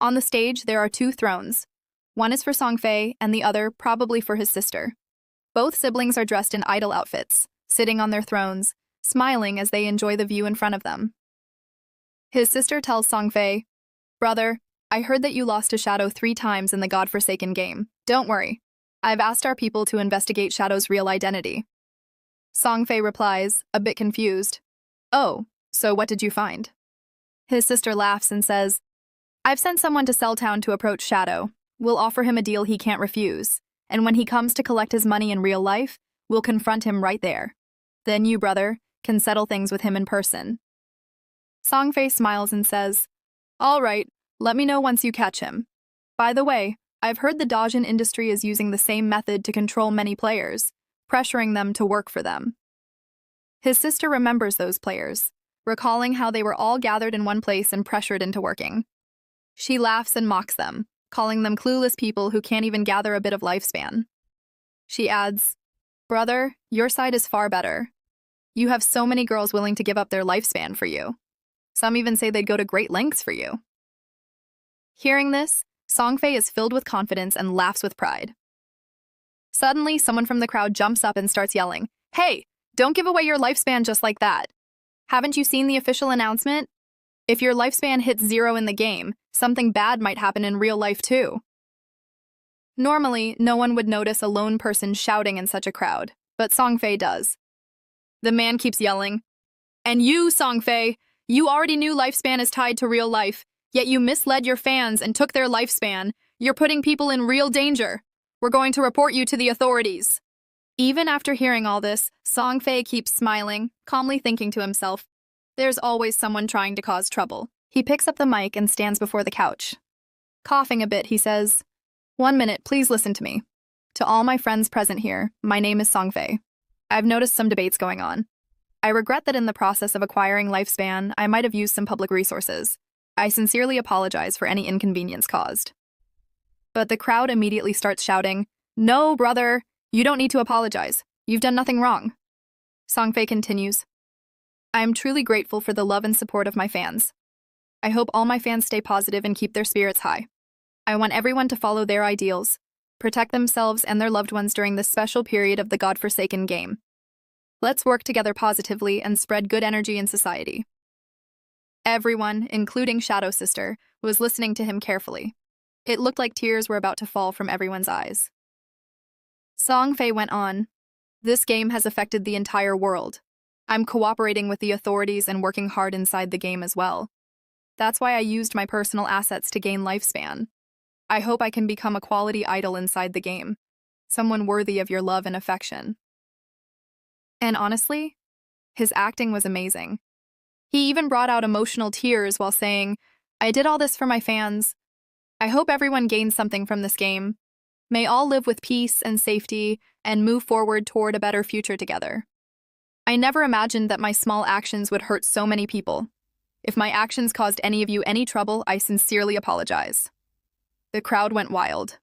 On the stage, there are 2 thrones. One is for Songfei, and the other probably for his sister. Both siblings are dressed in idol outfits, sitting on their thrones, smiling as they enjoy the view in front of them. His sister tells Songfei, "Brother, I heard that you lost to Shadow 3 times in the God-forsaken game. Don't worry. I've asked our people to investigate Shadow's real identity." Songfei replies, a bit confused, "Oh, so what did you find?" His sister laughs and says, "I've sent someone to Celltown to approach Shadow. We'll offer him a deal he can't refuse, and when he comes to collect his money in real life, we'll confront him right there. Then you, brother, can settle things with him in person." Songfei smiles and says, "All right, let me know once you catch him. By the way, I've heard the Dajin industry is using the same method to control many players, pressuring them to work for them." His sister remembers those players, recalling how they were all gathered in one place and pressured into working. She laughs and mocks them, calling them clueless people who can't even gather a bit of lifespan. She adds, "Brother, your side is far better. You have so many girls willing to give up their lifespan for you. Some even say they'd go to great lengths for you." Hearing this, Songfei is filled with confidence and laughs with pride. Suddenly, someone from the crowd jumps up and starts yelling, "Hey, don't give away your lifespan just like that. Haven't you seen the official announcement? If your lifespan hits 0 in the game, something bad might happen in real life too." Normally, no one would notice a lone person shouting in such a crowd, but Songfei does. The man keeps yelling, "And you, Songfei, you already knew lifespan is tied to real life, yet you misled your fans and took their lifespan. You're putting people in real danger. We're going to report you to the authorities." Even after hearing all this, Songfei keeps smiling, calmly thinking to himself, there's always someone trying to cause trouble. He picks up the mic and stands before the couch. Coughing a bit, he says, "1 minute, please listen to me. To all my friends present here, my name is Songfei. I've noticed some debates going on. I regret that in the process of acquiring lifespan, I might have used some public resources. I sincerely apologize for any inconvenience caused." But the crowd immediately starts shouting, "No, brother, you don't need to apologize. You've done nothing wrong." Songfei continues, "I am truly grateful for the love and support of my fans. I hope all my fans stay positive and keep their spirits high. I want everyone to follow their ideals, protect themselves and their loved ones during this special period of the God-forsaken game. Let's work together positively and spread good energy in society." Everyone, including Shadow Sister, was listening to him carefully. It looked like tears were about to fall from everyone's eyes. Songfei went on, "This game has affected the entire world. I'm cooperating with the authorities and working hard inside the game as well. That's why I used my personal assets to gain lifespan. I hope I can become a quality idol inside the game, someone worthy of your love and affection." And honestly, his acting was amazing. He even brought out emotional tears while saying, "I did all this for my fans. I hope everyone gains something from this game. May all live with peace and safety and move forward toward a better future together. I never imagined that my small actions would hurt so many people. If my actions caused any of you any trouble, I sincerely apologize." The crowd went wild.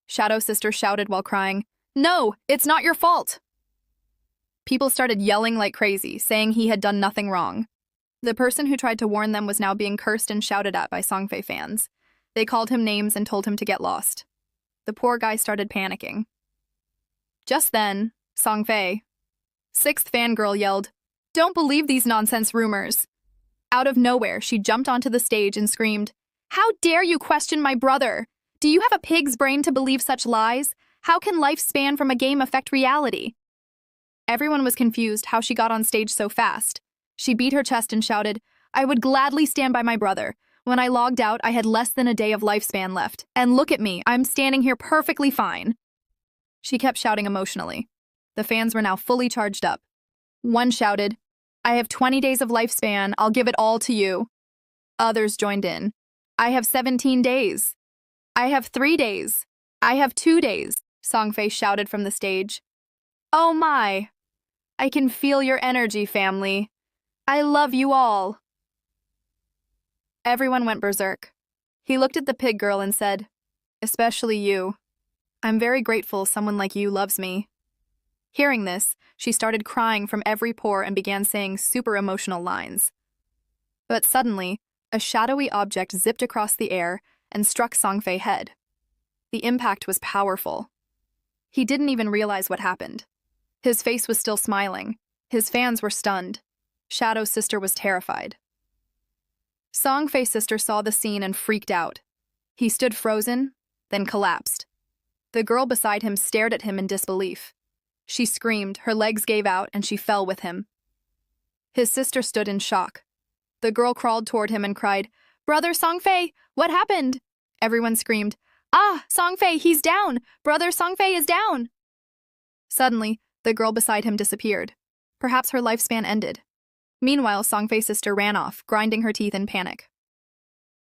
Shadow Sister shouted while crying, "No, it's not your fault!" People started yelling like crazy, saying he had done nothing wrong. The person who tried to warn them was now being cursed and shouted at by Songfei fans. They called him names and told him to get lost. The poor guy started panicking. Just then, Songfei, 6th fangirl, yelled, "Don't believe these nonsense rumors." Out of nowhere, she jumped onto the stage and screamed, "How dare you question my brother? Do you have a pig's brain to believe such lies? How can lifespan from a game affect reality?" Everyone was confused how she got on stage so fast. She beat her chest and shouted, "I would gladly stand by my brother. When I logged out, I had less than a day of lifespan left. And look at me, I'm standing here perfectly fine. She kept shouting emotionally. The fans were now fully charged up. One shouted, I have 20 days of lifespan, I'll give it all to you. Others joined in. I have 17 days. I have 3 days. I have 2 days, Songfei shouted from the stage. Oh my! I can feel your energy, family. I love you all. Everyone went berserk. He looked at the pig girl and said, especially you. I'm very grateful someone like you loves me. Hearing this, she started crying from every pore and began saying super emotional lines. But suddenly, a shadowy object zipped across the air and struck Songfei's head. The impact was powerful. He didn't even realize what happened. His face was still smiling. His fans were stunned. Shadow's sister was terrified. Songfei's sister saw the scene and freaked out. He stood frozen, then collapsed. The girl beside him stared at him in disbelief. She screamed, her legs gave out, and she fell with him. His sister stood in shock. The girl crawled toward him and cried, Brother Songfei, what happened? Everyone screamed, Ah, Songfei, he's down! Brother Songfei is down! Suddenly, the girl beside him disappeared. Perhaps her lifespan ended. Meanwhile, Songfei's sister ran off, grinding her teeth in panic.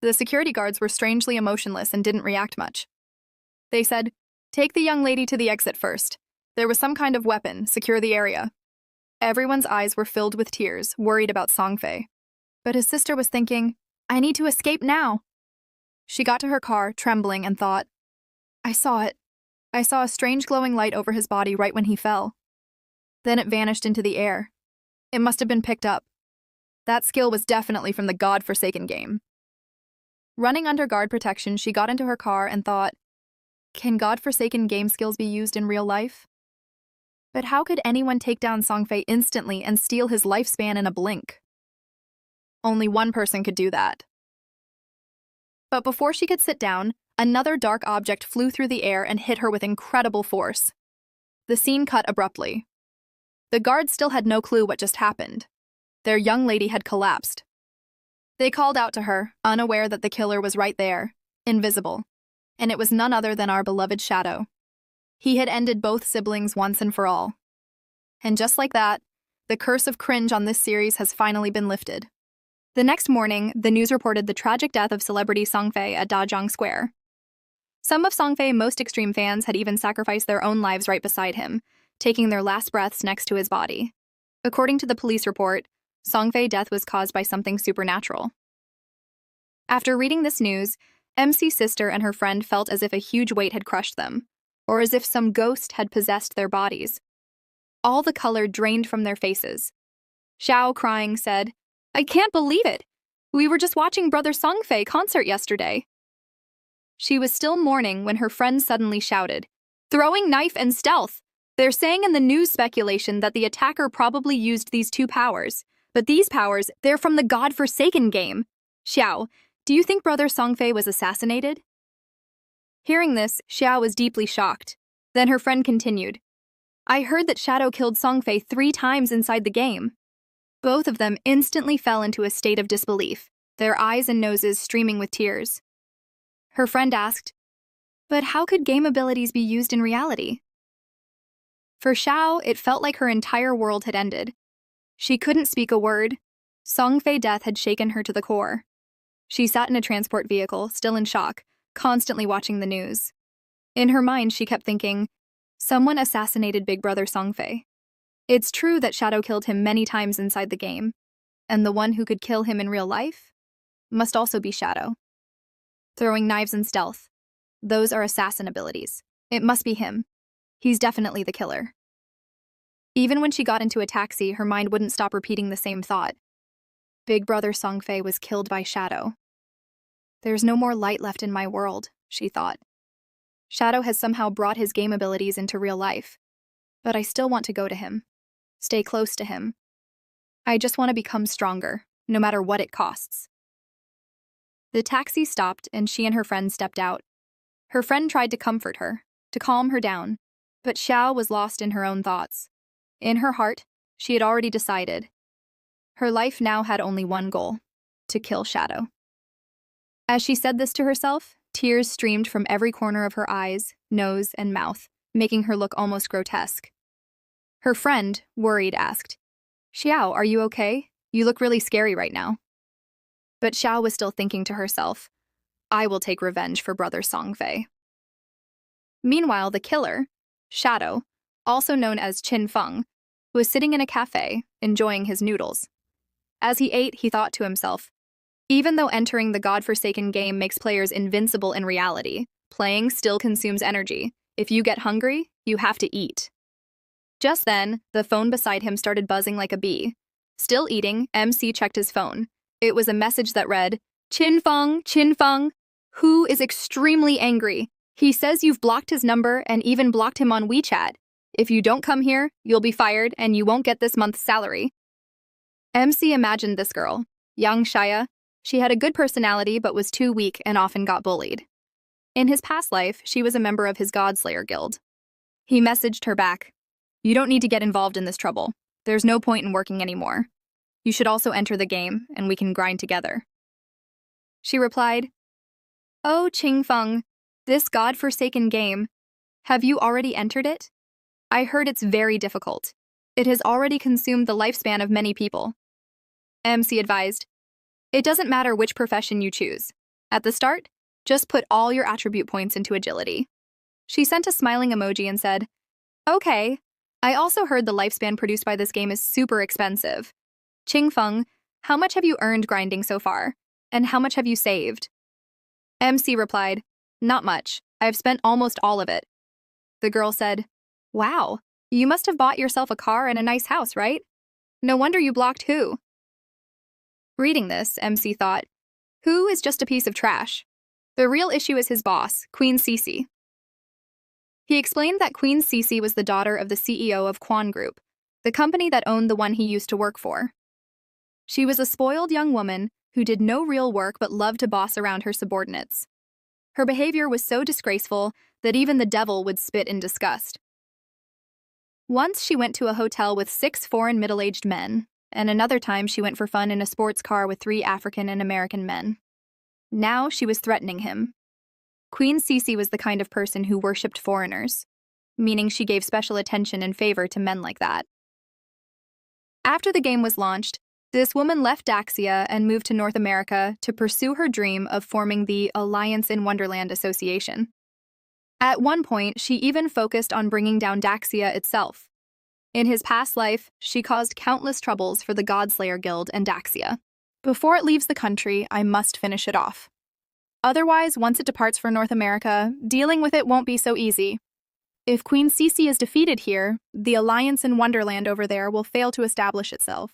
The security guards were strangely emotionless and didn't react much. They said, Take the young lady to the exit first. There was some kind of weapon, secure the area. Everyone's eyes were filled with tears, worried about Songfei. But his sister was thinking, I need to escape now. She got to her car, trembling, and thought, I saw it. I saw a strange glowing light over his body right when he fell. Then it vanished into the air. It must have been picked up. That skill was definitely from the God-forsaken game. Running under guard protection, she got into her car and thought, can God-forsaken game skills be used in real life? But how could anyone take down Songfei instantly and steal his lifespan in a blink? Only one person could do that. But before she could sit down, another dark object flew through the air and hit her with incredible force. The scene cut abruptly. The guards still had no clue what just happened. Their young lady had collapsed. They called out to her, unaware that the killer was right there, invisible. And it was none other than our beloved Shadow. He had ended both siblings once and for all. And just like that, the curse of cringe on this series has finally been lifted. The next morning, the news reported the tragic death of celebrity Songfei at Dajang Square. Some of Songfei's most extreme fans had even sacrificed their own lives right beside him, taking their last breaths next to his body. According to the police report, Songfei's death was caused by something supernatural. After reading this news, MC's sister and her friend felt as if a huge weight had crushed them, or as if some ghost had possessed their bodies. All the color drained from their faces. Xiao, crying, said, I can't believe it! We were just watching Brother Songfei concert yesterday. She was still mourning when her friend suddenly shouted, Throwing knife and stealth! They're saying in the news speculation that the attacker probably used these two powers, but these powers, they're from the God-forsaken game. Xiao, do you think Brother Songfei was assassinated? Hearing this, Xiao was deeply shocked. Then her friend continued, I heard that Shadow killed Songfei 3 times inside the game. Both of them instantly fell into a state of disbelief, their eyes and noses streaming with tears. Her friend asked, But how could game abilities be used in reality? For Xiao, it felt like her entire world had ended. She couldn't speak a word. Songfei's death had shaken her to the core. She sat in a transport vehicle, still in shock, constantly watching the news. In her mind, she kept thinking, someone assassinated Big Brother Songfei. It's true that Shadow killed him many times inside the game, and the one who could kill him in real life must also be Shadow. Throwing knives and stealth. Those are assassin abilities. It must be him. He's definitely the killer. Even when she got into a taxi, her mind wouldn't stop repeating the same thought. Big Brother Songfei was killed by Shadow. There's no more light left in my world, she thought. Shadow has somehow brought his game abilities into real life. But I still want to go to him. Stay close to him. I just want to become stronger, no matter what it costs. The taxi stopped and she and her friend stepped out. Her friend tried to comfort her, to calm her down, but Xiao was lost in her own thoughts. In her heart, she had already decided. Her life now had only one goal, to kill Shadow. As she said this to herself, tears streamed from every corner of her eyes, nose, and mouth, making her look almost grotesque. Her friend, worried, asked, "Xiao, are you okay? You look really scary right now." But Xiao was still thinking to herself, "I will take revenge for brother Songfei." Meanwhile, the killer, Shadow, also known as Qin Feng, was sitting in a cafe, enjoying his noodles. As he ate, he thought to himself, even though entering the godforsaken game makes players invincible in reality, playing still consumes energy. If you get hungry, you have to eat. Just then, the phone beside him started buzzing like a bee. Still eating, MC checked his phone. It was a message that read, Qin Feng, who is extremely angry. He says you've blocked his number and even blocked him on WeChat. If you don't come here, you'll be fired and you won't get this month's salary. MC imagined this girl, young Shia. She had a good personality but was too weak and often got bullied. In his past life, she was a member of his Godslayer guild. He messaged her back, "You don't need to get involved in this trouble. There's no point in working anymore. You should also enter the game, and we can grind together." She replied, "Oh, Qing Feng, this godforsaken game. Have you already entered it? I heard it's very difficult. It has already consumed the lifespan of many people." MC advised, "It doesn't matter which profession you choose. At the start, just put all your attribute points into agility." She sent a smiling emoji and said, "Okay. I also heard the lifespan produced by this game is super expensive. Qing Feng, how much have you earned grinding so far? And how much have you saved?" MC replied, "Not much. I've spent almost all of it." The girl said, "Wow, you must have bought yourself a car and a nice house, right? No wonder you blocked Who." Reading this, MC thought, Who is just a piece of trash. The real issue is his boss, Queen Cece. He explained that Queen Cece was the daughter of the CEO of Quan Group, the company that owned the one he used to work for. She was a spoiled young woman who did no real work but loved to boss around her subordinates. Her behavior was so disgraceful that even the devil would spit in disgust. Once she went to a hotel with 6 foreign middle-aged men, and another time she went for fun in a sports car with 3 African and American men. Now she was threatening him. Queen Cece was the kind of person who worshipped foreigners, meaning she gave special attention and favor to men like that. After the game was launched, this woman left Daxia and moved to North America to pursue her dream of forming the Alliance in Wonderland Association. At one point, she even focused on bringing down Daxia itself. In his past life, she caused countless troubles for the Godslayer Guild and Daxia. Before it leaves the country, I must finish it off. Otherwise, once it departs for North America, dealing with it won't be so easy. If Queen Cece is defeated here, the Alliance in Wonderland over there will fail to establish itself.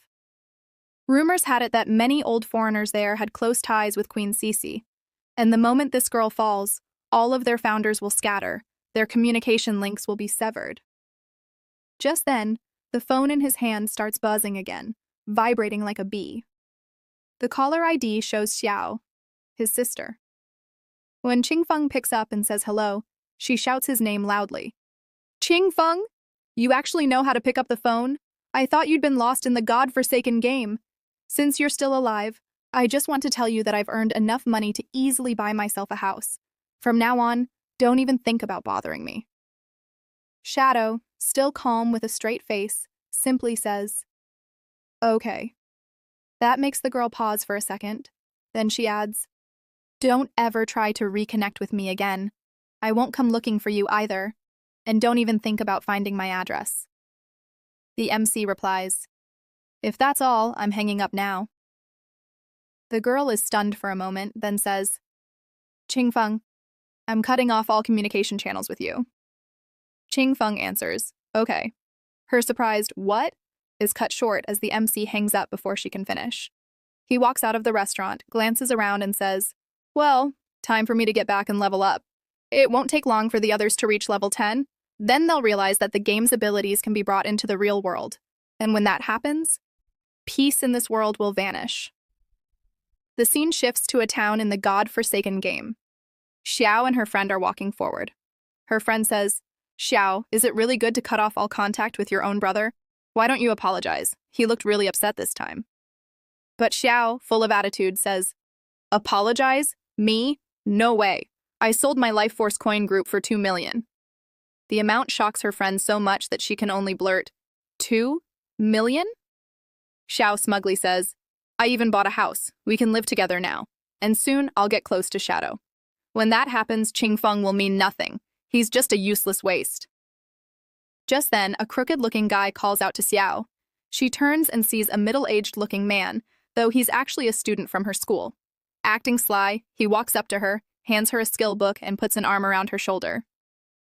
Rumors had it that many old foreigners there had close ties with Queen Cece, and the moment this girl falls, all of their founders will scatter, their communication links will be severed. Just then, the phone in his hand starts buzzing again, vibrating like a bee. The caller ID shows Xiao, his sister. When Qing Feng picks up and says hello, she shouts his name loudly. "Qing Feng? You actually know how to pick up the phone? I thought you'd been lost in the godforsaken game. Since you're still alive, I just want to tell you that I've earned enough money to easily buy myself a house. From now on, don't even think about bothering me." Shadow, still calm with a straight face, simply says, "Okay." That makes the girl pause for a second. Then she adds, "Don't ever try to reconnect with me again. I won't come looking for you either. And don't even think about finding my address." The MC replies, "If that's all, I'm hanging up now." The girl is stunned for a moment, then says, "Qing Feng, I'm cutting off all communication channels with you." Qing Feng answers, "Okay." Her surprised "what?" is cut short as the MC hangs up before she can finish. He walks out of the restaurant, glances around and says, "Well, time for me to get back and level up. It won't take long for the others to reach level 10. Then they'll realize that the game's abilities can be brought into the real world. And when that happens, peace in this world will vanish." The scene shifts to a town in the god-forsaken game. Xiao and her friend are walking forward. Her friend says, "Xiao, is it really good to cut off all contact with your own brother? Why don't you apologize? He looked really upset this time." But Xiao, full of attitude, says, "Apologize? Me? No way. I sold my Life Force coin group for 2 million. The amount shocks her friend so much that she can only blurt, 2 million? Xiao smugly says, I even bought a house. We can live together now. And soon I'll get close to Shadow. When that happens, Qingfeng will mean nothing. He's just a useless waste. Just then, a crooked-looking guy calls out to Xiao. She turns and sees a middle-aged-looking man, though he's actually a student from her school. Acting sly, he walks up to her, hands her a skill book, and puts an arm around her shoulder.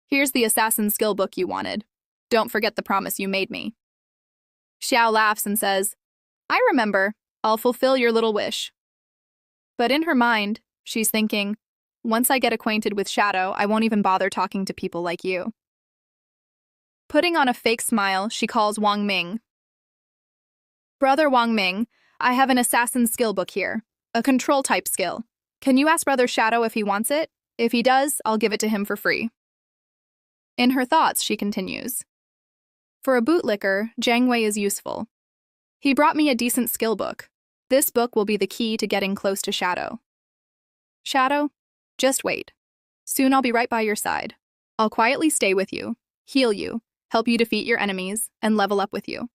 Here's the assassin skill book you wanted. Don't forget the promise you made me. Xiao laughs and says, I remember. I'll fulfill your little wish. But in her mind, she's thinking, once I get acquainted with Shadow, I won't even bother talking to people like you. Putting on a fake smile, she calls Wang Ming. Brother Wang Ming, I have an assassin skill book here, a control-type skill. Can you ask Brother Shadow if he wants it? If he does, I'll give it to him for free. In her thoughts, she continues. For a bootlicker, Jiang Wei is useful. He brought me a decent skill book. This book will be the key to getting close to Shadow. Shadow, just wait. Soon I'll be right by your side. I'll quietly stay with you, heal you, help you defeat your enemies, and level up with you.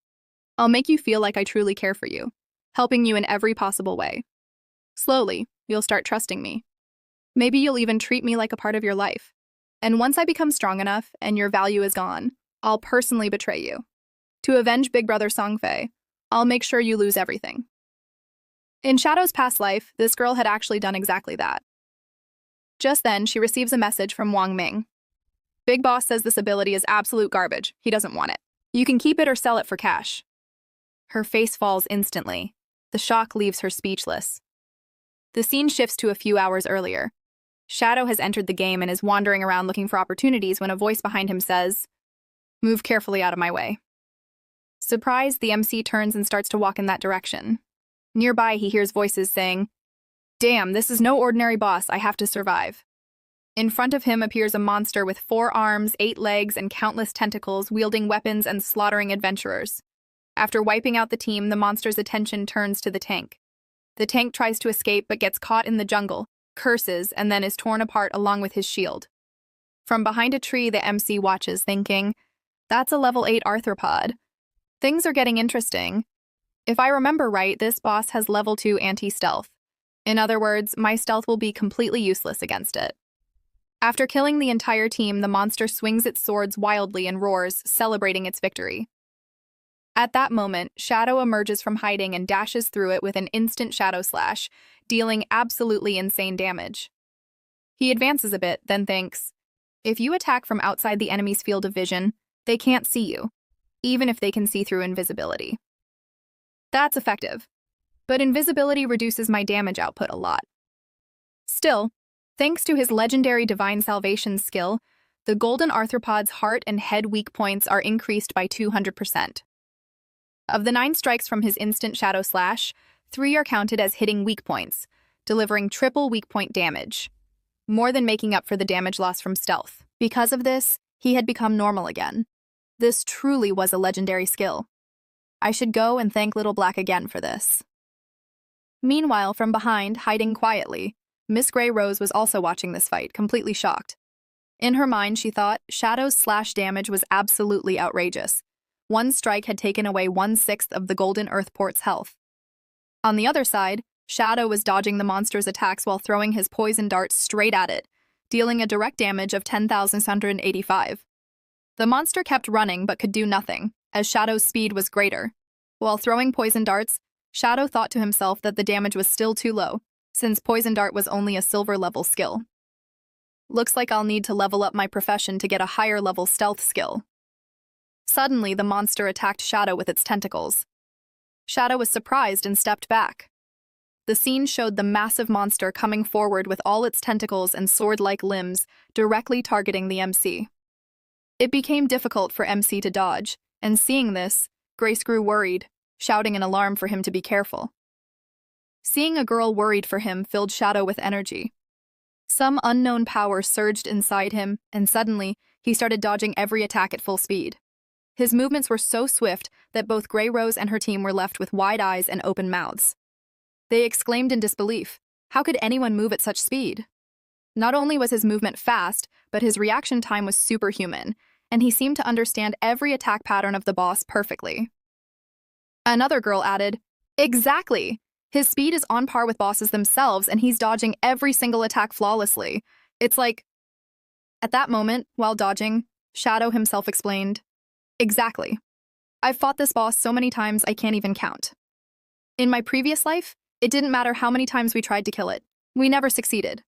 I'll make you feel like I truly care for you, helping you in every possible way. Slowly, you'll start trusting me. Maybe you'll even treat me like a part of your life. And once I become strong enough and your value is gone, I'll personally betray you. To avenge Big Brother Songfei, I'll make sure you lose everything. In Shadow's past life, this girl had actually done exactly that. Just then, she receives a message from Wang Ming. Big Boss says this ability is absolute garbage. He doesn't want it. You can keep it or sell it for cash. Her face falls instantly. The shock leaves her speechless. The scene shifts to a few hours earlier. Shadow has entered the game and is wandering around looking for opportunities when a voice behind him says, Move carefully out of my way. Surprised, the MC turns and starts to walk in that direction. Nearby, he hears voices saying, Damn, this is no ordinary boss. I have to survive. In front of him appears a monster with 4 arms, 8 legs, and countless tentacles, wielding weapons and slaughtering adventurers. After wiping out the team, the monster's attention turns to the tank. The tank tries to escape but gets caught in the jungle, curses, and then is torn apart along with his shield. From behind a tree, the MC watches, thinking, That's a level 8 arthropod. Things are getting interesting. If I remember right, this boss has level 2 anti-stealth. In other words, my stealth will be completely useless against it. After killing the entire team, the monster swings its swords wildly and roars, celebrating its victory. At that moment, Shadow emerges from hiding and dashes through it with an instant shadow slash, dealing absolutely insane damage. He advances a bit, then thinks, if you attack from outside the enemy's field of vision, they can't see you, even if they can see through invisibility. That's effective, but invisibility reduces my damage output a lot. Still, thanks to his legendary Divine Salvation skill, the Golden Arthropod's heart and head weak points are increased by 200%. Of the 9 strikes from his instant Shadow Slash, 3 are counted as hitting weak points, delivering triple weak point damage, more than making up for the damage loss from stealth. Because of this, he had become normal again. This truly was a legendary skill. I should go and thank Little Black again for this. Meanwhile, from behind, hiding quietly, Miss Grey Rose was also watching this fight, completely shocked. In her mind, she thought Shadow's slash damage was absolutely outrageous. 1 strike had taken away 1/6 of the Golden Earthport's health. On the other side, Shadow was dodging the monster's attacks while throwing his poison darts straight at it, dealing a direct damage of 10,685. The monster kept running but could do nothing, as Shadow's speed was greater. While throwing poison darts, Shadow thought to himself that the damage was still too low, since Poison Dart was only a silver-level skill. Looks like I'll need to level up my profession to get a higher-level stealth skill. Suddenly, the monster attacked Shadow with its tentacles. Shadow was surprised and stepped back. The scene showed the massive monster coming forward with all its tentacles and sword-like limbs, directly targeting the MC. It became difficult for MC to dodge, and seeing this, Grace grew worried, shouting an alarm for him to be careful. Seeing a girl worried for him filled Shadow with energy. Some unknown power surged inside him, and suddenly, he started dodging every attack at full speed. His movements were so swift that both Grey Rose and her team were left with wide eyes and open mouths. They exclaimed in disbelief, How could anyone move at such speed? Not only was his movement fast, but his reaction time was superhuman, and he seemed to understand every attack pattern of the boss perfectly. Another girl added, "Exactly! His speed is on par with bosses themselves, and he's dodging every single attack flawlessly. It's like..." At that moment, while dodging, Shadow himself explained, "Exactly. I've fought this boss so many times I can't even count. In my previous life, it didn't matter how many times we tried to kill it. We never succeeded.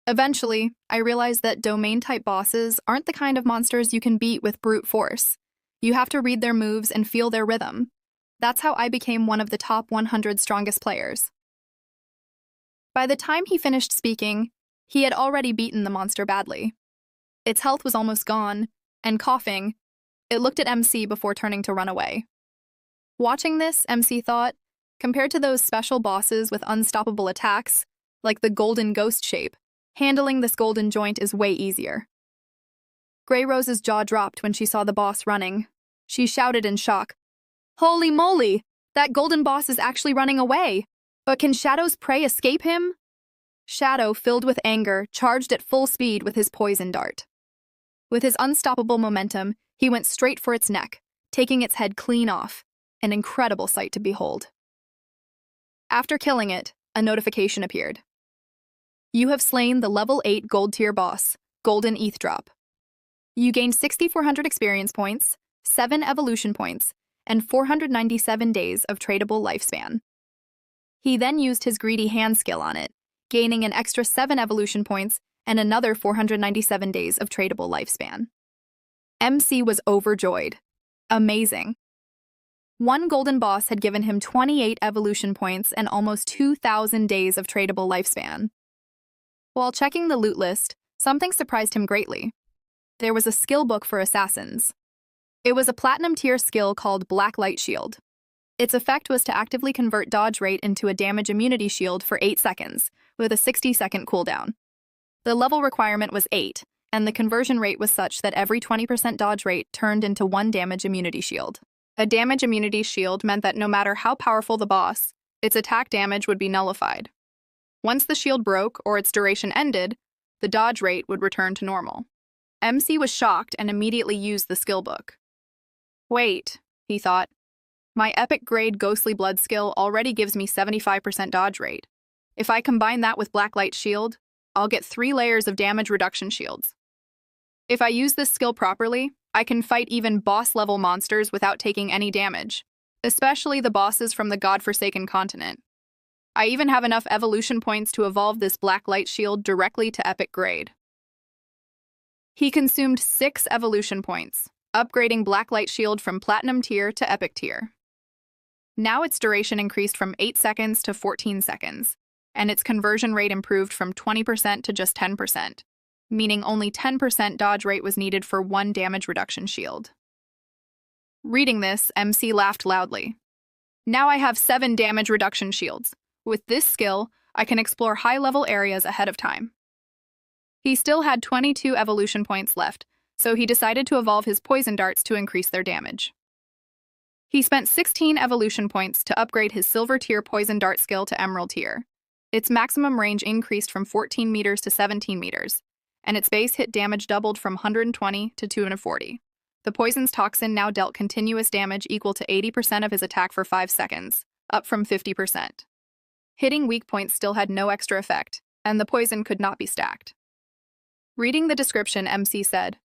Eventually, I realized that domain-type bosses aren't the kind of monsters you can beat with brute force. You have to read their moves and feel their rhythm. That's how I became one of the top 100 strongest players." By the time he finished speaking, he had already beaten the monster badly. Its health was almost gone, and coughing, it looked at MC before turning to run away. Watching this, MC thought, compared to those special bosses with unstoppable attacks, like the golden ghost shape, handling this golden joint is way easier. Grey Rose's jaw dropped when she saw the boss running. She shouted in shock, "Holy moly! That golden boss is actually running away! But can Shadow's prey escape him?" Shadow, filled with anger, charged at full speed with his poison dart. With his unstoppable momentum, he went straight for its neck, taking its head clean off, an incredible sight to behold. After killing it, a notification appeared. "You have slain the level 8 gold tier boss, Golden ETH Drop. You gained 6,400 experience points, 7 evolution points, and 497 days of tradable lifespan." He then used his greedy hand skill on it, gaining an extra 7 evolution points and another 497 days of tradable lifespan. MC was overjoyed. Amazing. One golden boss had given him 28 evolution points and almost 2,000 days of tradable lifespan. While checking the loot list, something surprised him greatly. There was a skill book for assassins. It was a platinum tier skill called Black Light Shield. Its effect was to actively convert dodge rate into a damage immunity shield for 8 seconds, with a 60-second cooldown. The level requirement was 8, and the conversion rate was such that every 20% dodge rate turned into 1 damage immunity shield. A damage immunity shield meant that no matter how powerful the boss, its attack damage would be nullified. Once the shield broke or its duration ended, the dodge rate would return to normal. MC was shocked and immediately used the skill book. "Wait," he thought. "My epic grade Ghostly Blood skill already gives me 75% dodge rate. If I combine that with Black Light Shield, I'll get 3 layers of damage reduction shields. If I use this skill properly, I can fight even boss-level monsters without taking any damage, especially the bosses from the godforsaken continent. I even have enough evolution points to evolve this Black Light Shield directly to epic grade." He consumed 6 evolution points, upgrading Black Light Shield from Platinum tier to Epic tier. Now its duration increased from 8 seconds to 14 seconds, and its conversion rate improved from 20% to just 10%, meaning only 10% dodge rate was needed for 1 damage reduction shield. Reading this, MC laughed loudly. "Now I have 7 damage reduction shields. With this skill, I can explore high-level areas ahead of time." He still had 22 evolution points left, so he decided to evolve his poison darts to increase their damage. He spent 16 evolution points to upgrade his silver tier poison dart skill to emerald tier. Its maximum range increased from 14 meters to 17 meters, and its base hit damage doubled from 120 to 240. The poison's toxin now dealt continuous damage equal to 80% of his attack for 5 seconds, up from 50%. Hitting weak points still had no extra effect, and the poison could not be stacked. Reading the description, MC said,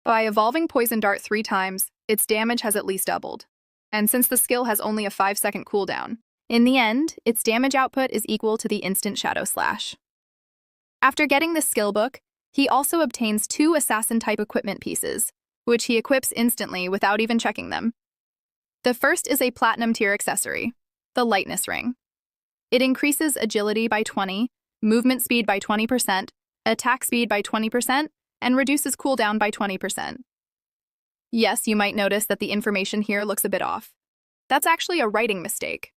"By evolving Poison Dart 3 times, its damage has at least doubled. And since the skill has only a 5-second cooldown, in the end, its damage output is equal to the instant Shadow Slash." After getting the skill book, he also obtains 2 assassin-type equipment pieces, which he equips instantly without even checking them. The first is a platinum tier accessory, the Lightness Ring. It increases agility by 20, movement speed by 20%, attack speed by 20%, and reduces cooldown by 20%. Yes, you might notice that the information here looks a bit off. That's actually a writing mistake.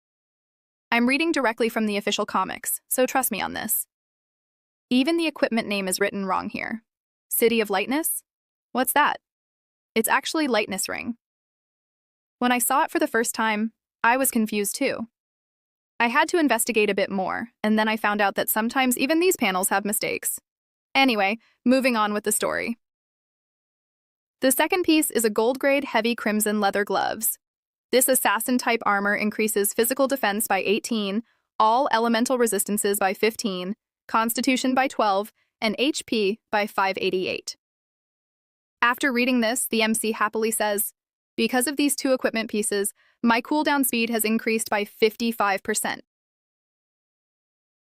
I'm reading directly from the official comics, so trust me on this. Even the equipment name is written wrong here. City of Lightness? What's that? It's actually Lightness Ring. When I saw it for the first time, I was confused too. I had to investigate a bit more, and then I found out that sometimes even these panels have mistakes. Anyway, moving on with the story. The second piece is a gold-grade heavy crimson leather gloves. This assassin-type armor increases physical defense by 18, all elemental resistances by 15, constitution by 12, and HP by 588. After reading this, the MC happily says, "Because of these two equipment pieces, my cooldown speed has increased by 55%.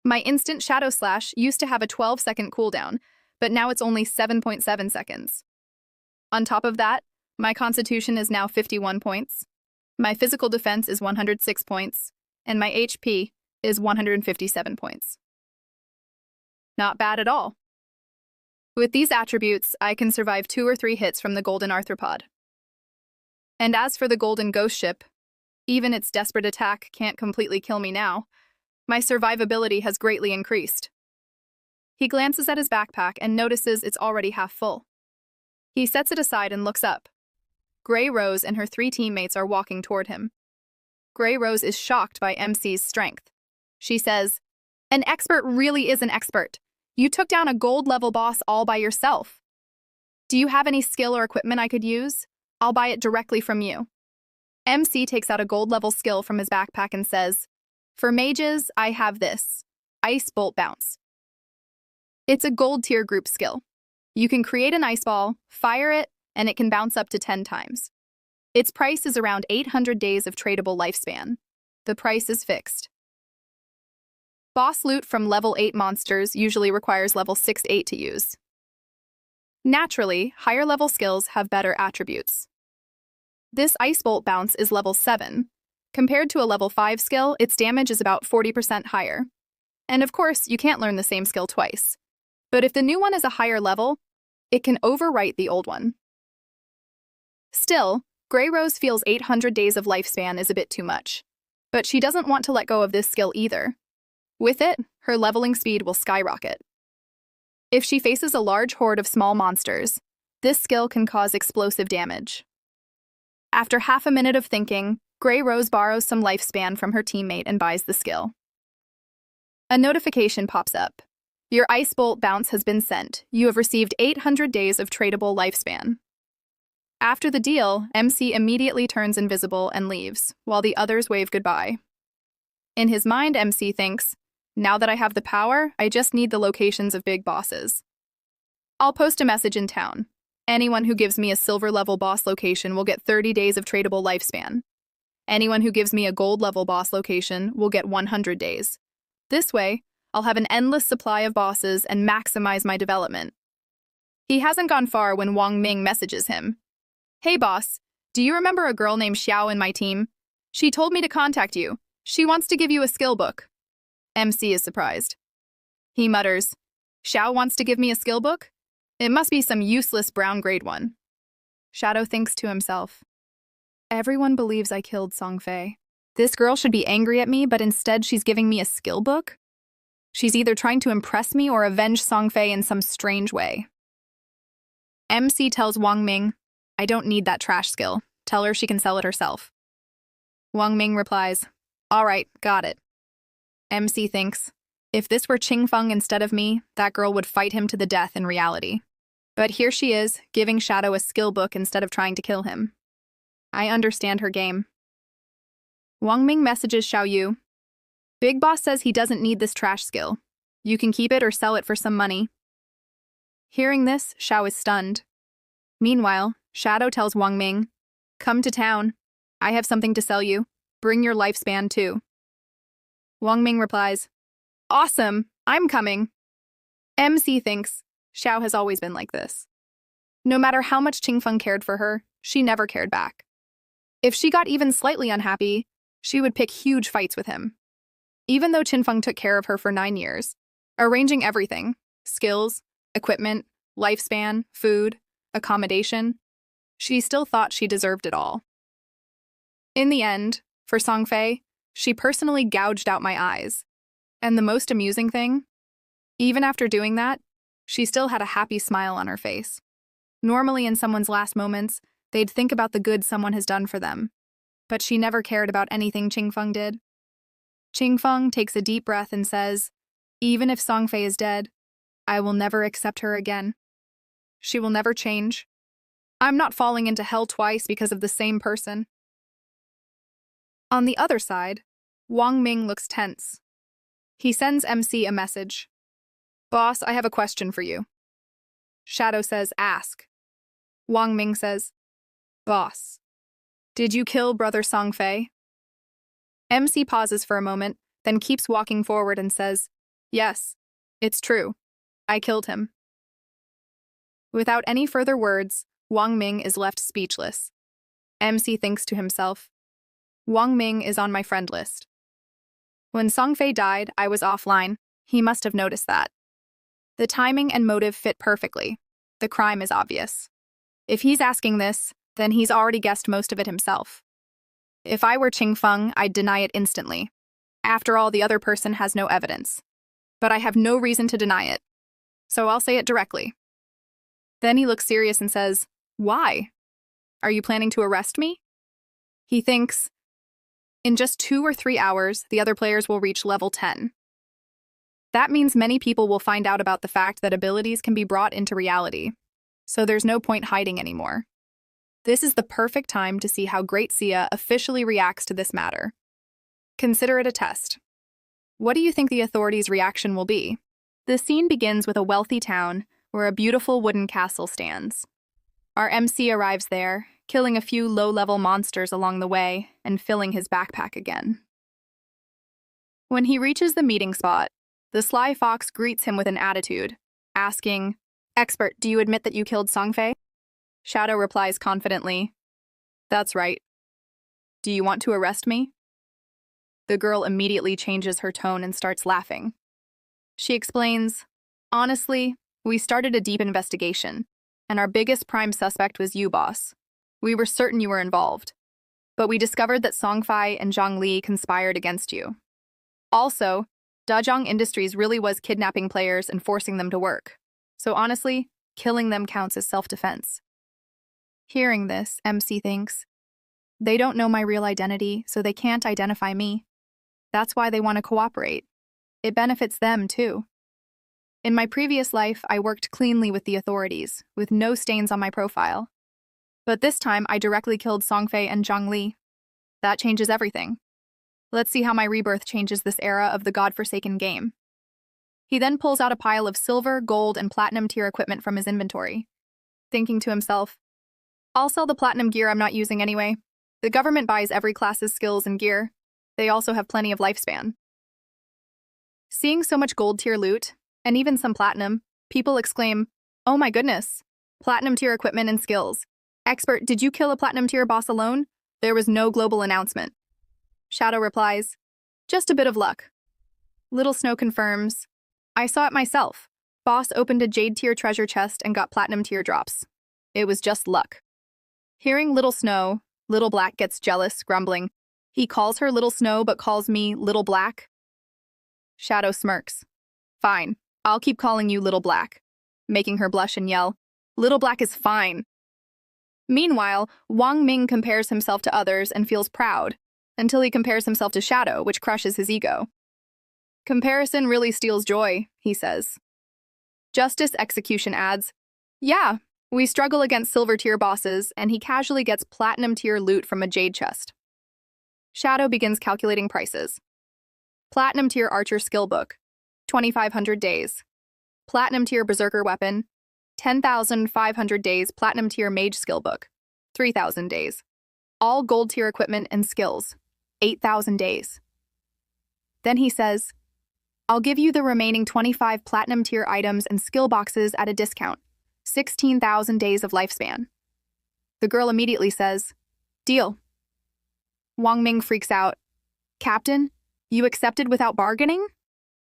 My instant Shadow Slash used to have a 12-second cooldown, but now it's only 7.7 seconds. On top of that, my Constitution is now 51 points, my physical defense is 106 points, and my HP is 157 points. Not bad at all. With these attributes, I can survive 2 or 3 hits from the Golden Arthropod. And as for the Golden Ghost Ship, even its desperate attack can't completely kill me now. My survivability has greatly increased." He glances at his backpack and notices it's already half full. He sets it aside and looks up. Grey Rose and her 3 teammates are walking toward him. Grey Rose is shocked by MC's strength. She says, "An expert really is an expert. You took down a gold-level boss all by yourself. Do you have any skill or equipment I could use? I'll buy it directly from you." MC takes out a gold-level skill from his backpack and says, "For mages, I have this. Ice Bolt Bounce. It's a gold-tier group skill. You can create an ice ball, fire it, and it can bounce up to 10 times. Its price is around 800 days of tradable lifespan. The price is fixed. Boss loot from level 8 monsters usually requires level 6-8 to use. Naturally, higher level skills have better attributes. This Ice Bolt Bounce is level 7. Compared to a level 5 skill, its damage is about 40% higher. And of course, you can't learn the same skill twice. But if the new one is a higher level, it can overwrite the old one. Still, Grey Rose feels 800 days of lifespan is a bit too much. But she doesn't want to let go of this skill either. With it, her leveling speed will skyrocket. If she faces a large horde of small monsters, this skill can cause explosive damage. After half a minute of thinking, Grey Rose borrows some lifespan from her teammate and buys the skill. A notification pops up. Your Ice Bolt Bounce has been sent. You have received 800 days of tradable lifespan. After the deal, MC immediately turns invisible and leaves, while the others wave goodbye. In his mind, MC thinks, now that I have the power, I just need the locations of big bosses. I'll post a message in town. Anyone who gives me a silver-level boss location will get 30 days of tradable lifespan. Anyone who gives me a gold-level boss location will get 100 days. This way, I'll have an endless supply of bosses and maximize my development. He hasn't gone far when Wang Ming messages him. Hey boss, do you remember a girl named Xiao in my team? She told me to contact you. She wants to give you a skill book. MC is surprised. He mutters, Xiao wants to give me a skill book? It must be some useless brown grade one. Shadow thinks to himself, everyone believes I killed Songfei. This girl should be angry at me, but instead she's giving me a skill book? She's either trying to impress me or avenge Songfei in some strange way. MC tells Wang Ming, I don't need that trash skill. Tell her she can sell it herself. Wang Ming replies, all right, got it. MC thinks, if this were Qingfeng instead of me, that girl would fight him to the death in reality. But here she is, giving Shadow a skill book instead of trying to kill him. I understand her game. Wang Ming messages Xiao Yu. Big Boss says he doesn't need this trash skill. You can keep it or sell it for some money. Hearing this, Xiao is stunned. Meanwhile, Shadow tells Wang Ming, come to town. I have something to sell you. Bring your lifespan too. Wang Ming replies, awesome, I'm coming. MC thinks Xiao has always been like this. No matter how much Qingfeng cared for her, she never cared back. If she got even slightly unhappy, she would pick huge fights with him. Even though Qingfeng took care of her for 9 years, arranging everything, skills, equipment, lifespan, food, accommodation, she still thought she deserved it all. In the end, for Songfei, she personally gouged out my eyes. And the most amusing thing? Even after doing that, she still had a happy smile on her face. Normally in someone's last moments, they'd think about the good someone has done for them. But she never cared about anything Qingfeng did. Qingfeng takes a deep breath and says, "Even if Songfei is dead, I will never accept her again. She will never change. I'm not falling into hell twice because of the same person." On the other side, Wang Ming looks tense. He sends MC a message. "Boss, I have a question for you." Shadow says, "Ask." Wang Ming says, "Boss, did you kill Brother Songfei?" MC pauses for a moment, then keeps walking forward and says, "Yes, it's true. I killed him." Without any further words, Wang Ming is left speechless. MC thinks to himself, Wang Ming is on my friend list. When Songfei died, I was offline. He must have noticed that. The timing and motive fit perfectly. The crime is obvious. If he's asking this, then he's already guessed most of it himself. If I were Qingfeng, I'd deny it instantly. After all, the other person has no evidence. But I have no reason to deny it. So I'll say it directly. Then he looks serious and says, "Why? Are you planning to arrest me?" He thinks, in just 2 or 3 hours, the other players will reach level 10. That means many people will find out about the fact that abilities can be brought into reality. So there's no point hiding anymore. This is the perfect time to see how Great Sia officially reacts to this matter. Consider it a test. What do you think the authorities' reaction will be? The scene begins with a wealthy town where a beautiful wooden castle stands. Our MC arrives there, killing a few low-level monsters along the way and filling his backpack again. When he reaches the meeting spot, the sly fox greets him with an attitude, asking, "Expert, do you admit that you killed Songfei?" Shadow replies confidently, "That's right. Do you want to arrest me?" The girl immediately changes her tone and starts laughing. She explains, "Honestly, we started a deep investigation, and our biggest prime suspect was you, boss. We were certain you were involved. But we discovered that Songfei and Zhang Li conspired against you. Also, Dazhong Industries really was kidnapping players and forcing them to work. So honestly, killing them counts as self-defense." Hearing this, MC thinks, they don't know my real identity, so they can't identify me. That's why they want to cooperate. It benefits them, too. In my previous life, I worked cleanly with the authorities, with no stains on my profile. But this time, I directly killed Songfei and Zhang Li. That changes everything. Let's see how my rebirth changes this era of the godforsaken game. He then pulls out a pile of silver, gold, and platinum tier equipment from his inventory, thinking to himself, I'll sell the platinum gear I'm not using anyway. The government buys every class's skills and gear. They also have plenty of lifespan. Seeing so much gold tier loot, and even some platinum, people exclaim, "Oh my goodness, platinum tier equipment and skills. Expert, did you kill a platinum tier boss alone?" There was no global announcement. Shadow replies, "Just a bit of luck." Little Snow confirms, "I saw it myself. Boss opened a jade tier treasure chest and got platinum tier drops. It was just luck." Hearing Little Snow, Little Black gets jealous, grumbling, "He calls her Little Snow but calls me Little Black?" Shadow smirks. "Fine, I'll keep calling you Little Black," making her blush and yell, "Little Black is fine." Meanwhile, Wang Ming compares himself to others and feels proud, until he compares himself to Shadow, which crushes his ego. "Comparison really steals joy," he says. Justice Execution adds, "Yeah, we struggle against silver tier bosses, and he casually gets platinum tier loot from a jade chest." Shadow begins calculating prices. Platinum tier archer skill book, 2,500 days. Platinum tier berserker weapon, 10,500 days. Platinum tier mage skill book, 3,000 days. All gold tier equipment and skills, 8,000 days. Then he says, "I'll give you the remaining 25 platinum tier items and skill boxes at a discount, 16,000 days of lifespan." The girl immediately says, "Deal." Wang Ming freaks out. "Captain, you accepted without bargaining?"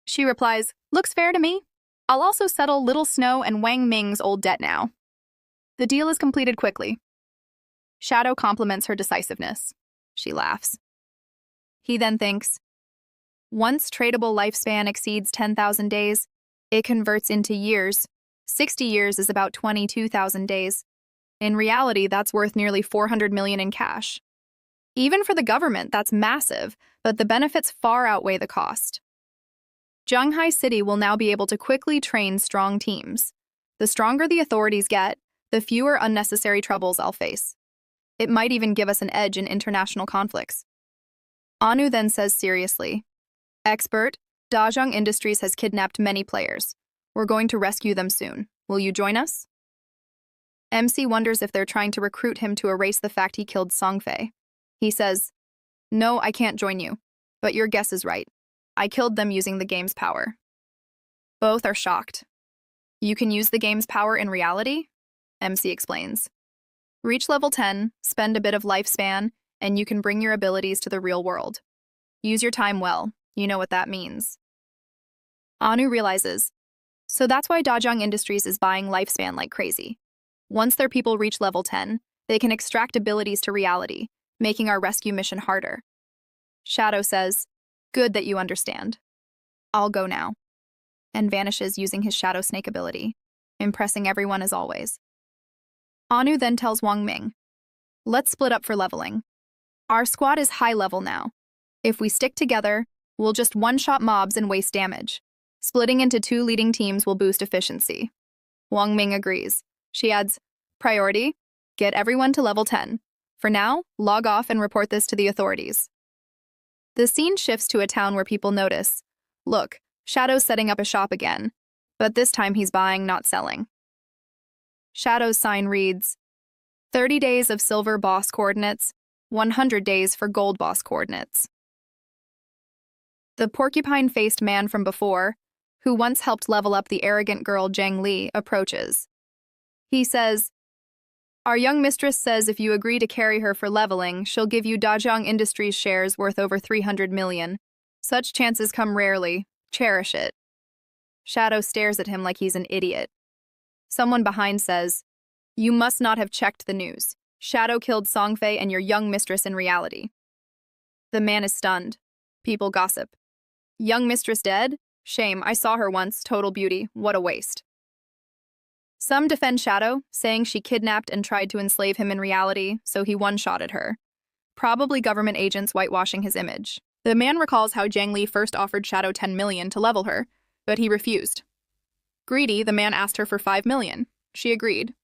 She replies, "Looks fair to me. I'll also settle Little Snow and Wang Ming's old debt now." The deal is completed quickly. Shadow compliments her decisiveness. She laughs. He then thinks, once tradable lifespan exceeds 10,000 days, it converts into years. 60 years is about 22,000 days. In reality, that's worth nearly 400 million in cash. Even for the government, that's massive, but the benefits far outweigh the cost. Zhenghai City will now be able to quickly train strong teams. The stronger the authorities get, the fewer unnecessary troubles I'll face. It might even give us an edge in international conflicts. Anu then says seriously, "Expert, Dajang Industries has kidnapped many players. We're going to rescue them soon. Will you join us?" MC wonders if they're trying to recruit him to erase the fact he killed Songfei. He says, "No, I can't join you. But your guess is right. I killed them using the game's power." Both are shocked. "You can use the game's power in reality?" MC explains. "Reach level 10, spend a bit of lifespan, and you can bring your abilities to the real world. Use your time well. You know what that means." Anu realizes, so that's why Dajang Industries is buying lifespan like crazy. Once their people reach level 10, they can extract abilities to reality, making our rescue mission harder. Shadow says, "Good that you understand. I'll go now," and vanishes using his Shadow Snake ability, impressing everyone as always. Anu then tells Wang Ming, "Let's split up for leveling. Our squad is high level now. If we stick together, we'll just one-shot mobs and waste damage. Splitting into 2 leading teams will boost efficiency." Wang Ming agrees. She adds, "Priority, get everyone to level 10. For now, log off and report this to the authorities." The scene shifts to a town where people notice, look, Shadow's setting up a shop again, but this time he's buying, not selling. Shadow's sign reads, 30 days of silver boss coordinates, 100 days for gold boss coordinates. The porcupine-faced man from before, who once helped level up the arrogant girl Zhang Li, approaches. He says, "Our young mistress says if you agree to carry her for leveling, she'll give you Dajang Industries shares worth over 300 million. Such chances come rarely. Cherish it." Shadow stares at him like he's an idiot. Someone behind says, "You must not have checked the news. Shadow killed Songfei and your young mistress in reality." The man is stunned. People gossip. "Young mistress dead? Shame, I saw her once, total beauty, what a waste." Some defend Shadow, saying she kidnapped and tried to enslave him in reality, so he one-shotted her. Probably government agents whitewashing his image. The man recalls how Zhang Li first offered Shadow 10 million to level her, but he refused. Greedy, the man asked her for 5 million. She agreed.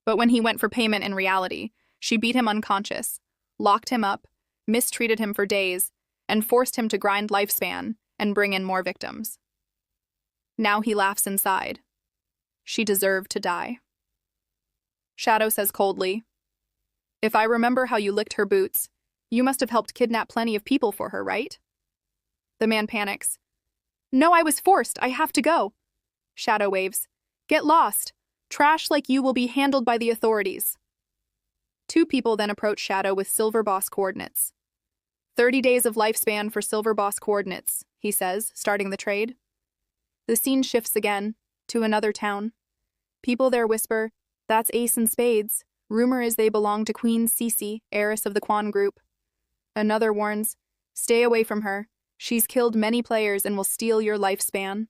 But when he went for payment in reality, she beat him unconscious, locked him up, mistreated him for days, and forced him to grind lifespan and bring in more victims. Now he laughs inside. She deserved to die. Shadow says coldly, "If I remember how you licked her boots, you must have helped kidnap plenty of people for her, right?" The man panics. "No, I was forced. I have to go." Shadow waves. "Get lost. Trash like you will be handled by the authorities." 2 people then approach Shadow with silver boss coordinates. 30 days of lifespan for silver boss coordinates, he says, starting the trade. The scene shifts again, to another town. People there whisper, "That's Ace and Spades. Rumor is they belong to Queen Cece, heiress of the Quan group." Another warns, "Stay away from her. She's killed many players and will steal your lifespan."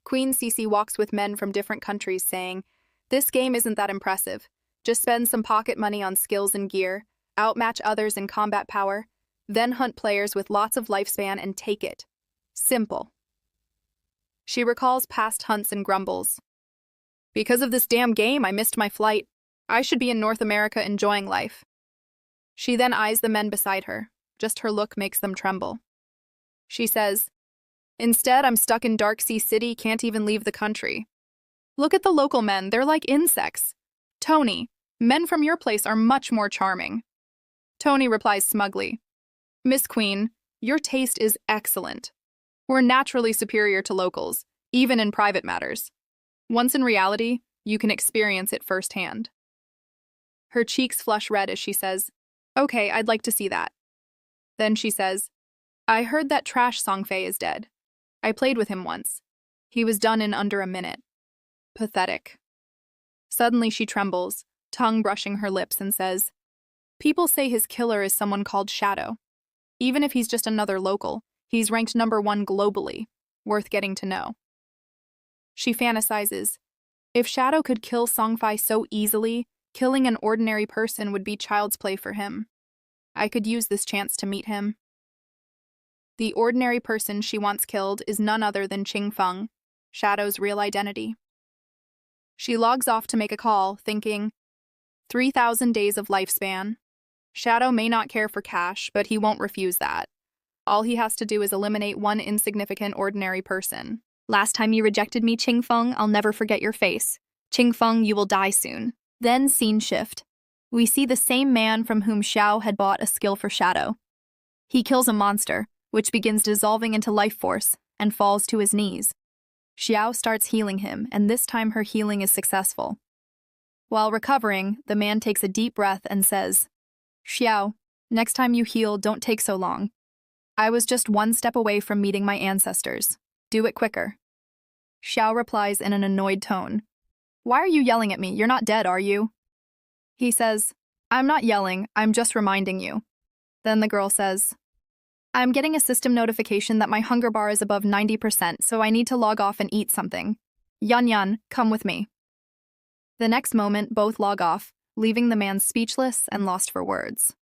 Queen Cece walks with men from different countries saying, "This game isn't that impressive. Just spend some pocket money on skills and gear, outmatch others in combat power, then hunt players with lots of lifespan and take it. Simple." She recalls past hunts and grumbles. "Because of this damn game, I missed my flight. I should be in North America enjoying life." She then eyes the men beside her. Just her look makes them tremble. She says, "Instead, I'm stuck in Dark Sea City, can't even leave the country. Look at the local men, they're like insects. Tony, men from your place are much more charming." Tony replies smugly, "Miss Queen, your taste is excellent. We're naturally superior to locals, even in private matters. Once in reality, you can experience it firsthand." Her cheeks flush red as she says, "Okay, I'd like to see that." Then she says, "I heard that trash Songfei is dead. I played with him once. He was done in under a minute. Pathetic." Suddenly she trembles, tongue brushing her lips, and says, "People say his killer is someone called Shadow. Even if he's just another local, he's ranked #1 globally, worth getting to know." She fantasizes, if Shadow could kill Songfei so easily, killing an ordinary person would be child's play for him. I could use this chance to meet him. The ordinary person she wants killed is none other than Qing Feng, Shadow's real identity. She logs off to make a call, thinking, 3,000 days of lifespan. Shadow may not care for cash, but he won't refuse that. All he has to do is eliminate one insignificant ordinary person. Last time you rejected me, Qing Feng, I'll never forget your face. Qing Feng, you will die soon. Then scene shift. We see the same man from whom Xiao had bought a skill for Shadow. He kills a monster, which begins dissolving into life force, and falls to his knees. Xiao starts healing him, and this time her healing is successful. While recovering, the man takes a deep breath and says, Xiao, next time you heal, don't take so long. I was just one step away from meeting my ancestors. Do it quicker. Xiao replies in an annoyed tone. Why are you yelling at me? You're not dead, are you? He says, I'm not yelling, I'm just reminding you. Then the girl says, I'm getting a system notification that my hunger bar is above 90%, so I need to log off and eat something. Yun Yun, come with me. The next moment, both log off, leaving the man speechless and lost for words.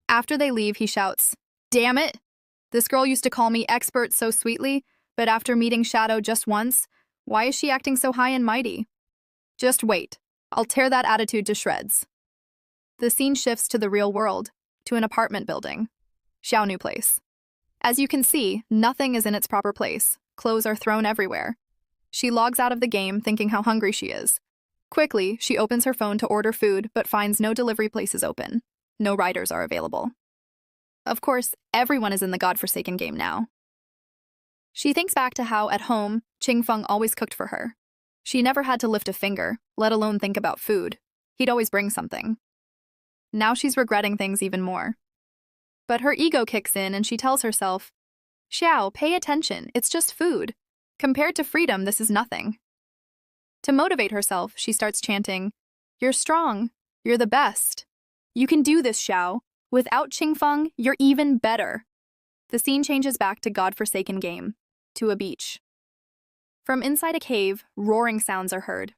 After they leave, he shouts, Damn it! This girl used to call me expert so sweetly, but after meeting Shadow just once, why is she acting so high and mighty? Just wait. I'll tear that attitude to shreds. The scene shifts to the real world, to an apartment building. Xiaonu Place. As you can see, nothing is in its proper place. Clothes are thrown everywhere. She logs out of the game, thinking how hungry she is. Quickly, she opens her phone to order food, but finds no delivery places open. No riders are available. Of course, everyone is in the godforsaken game now. She thinks back to how, at home, Qing Feng always cooked for her. She never had to lift a finger, let alone think about food. He'd always bring something. Now she's regretting things even more. But her ego kicks in and she tells herself, Xiao, pay attention, it's just food. Compared to freedom, this is nothing. To motivate herself, she starts chanting, You're strong, you're the best. You can do this, Xiao. Without Qing Feng, you're even better. The scene changes back to godforsaken game, to a beach. From inside a cave, roaring sounds are heard.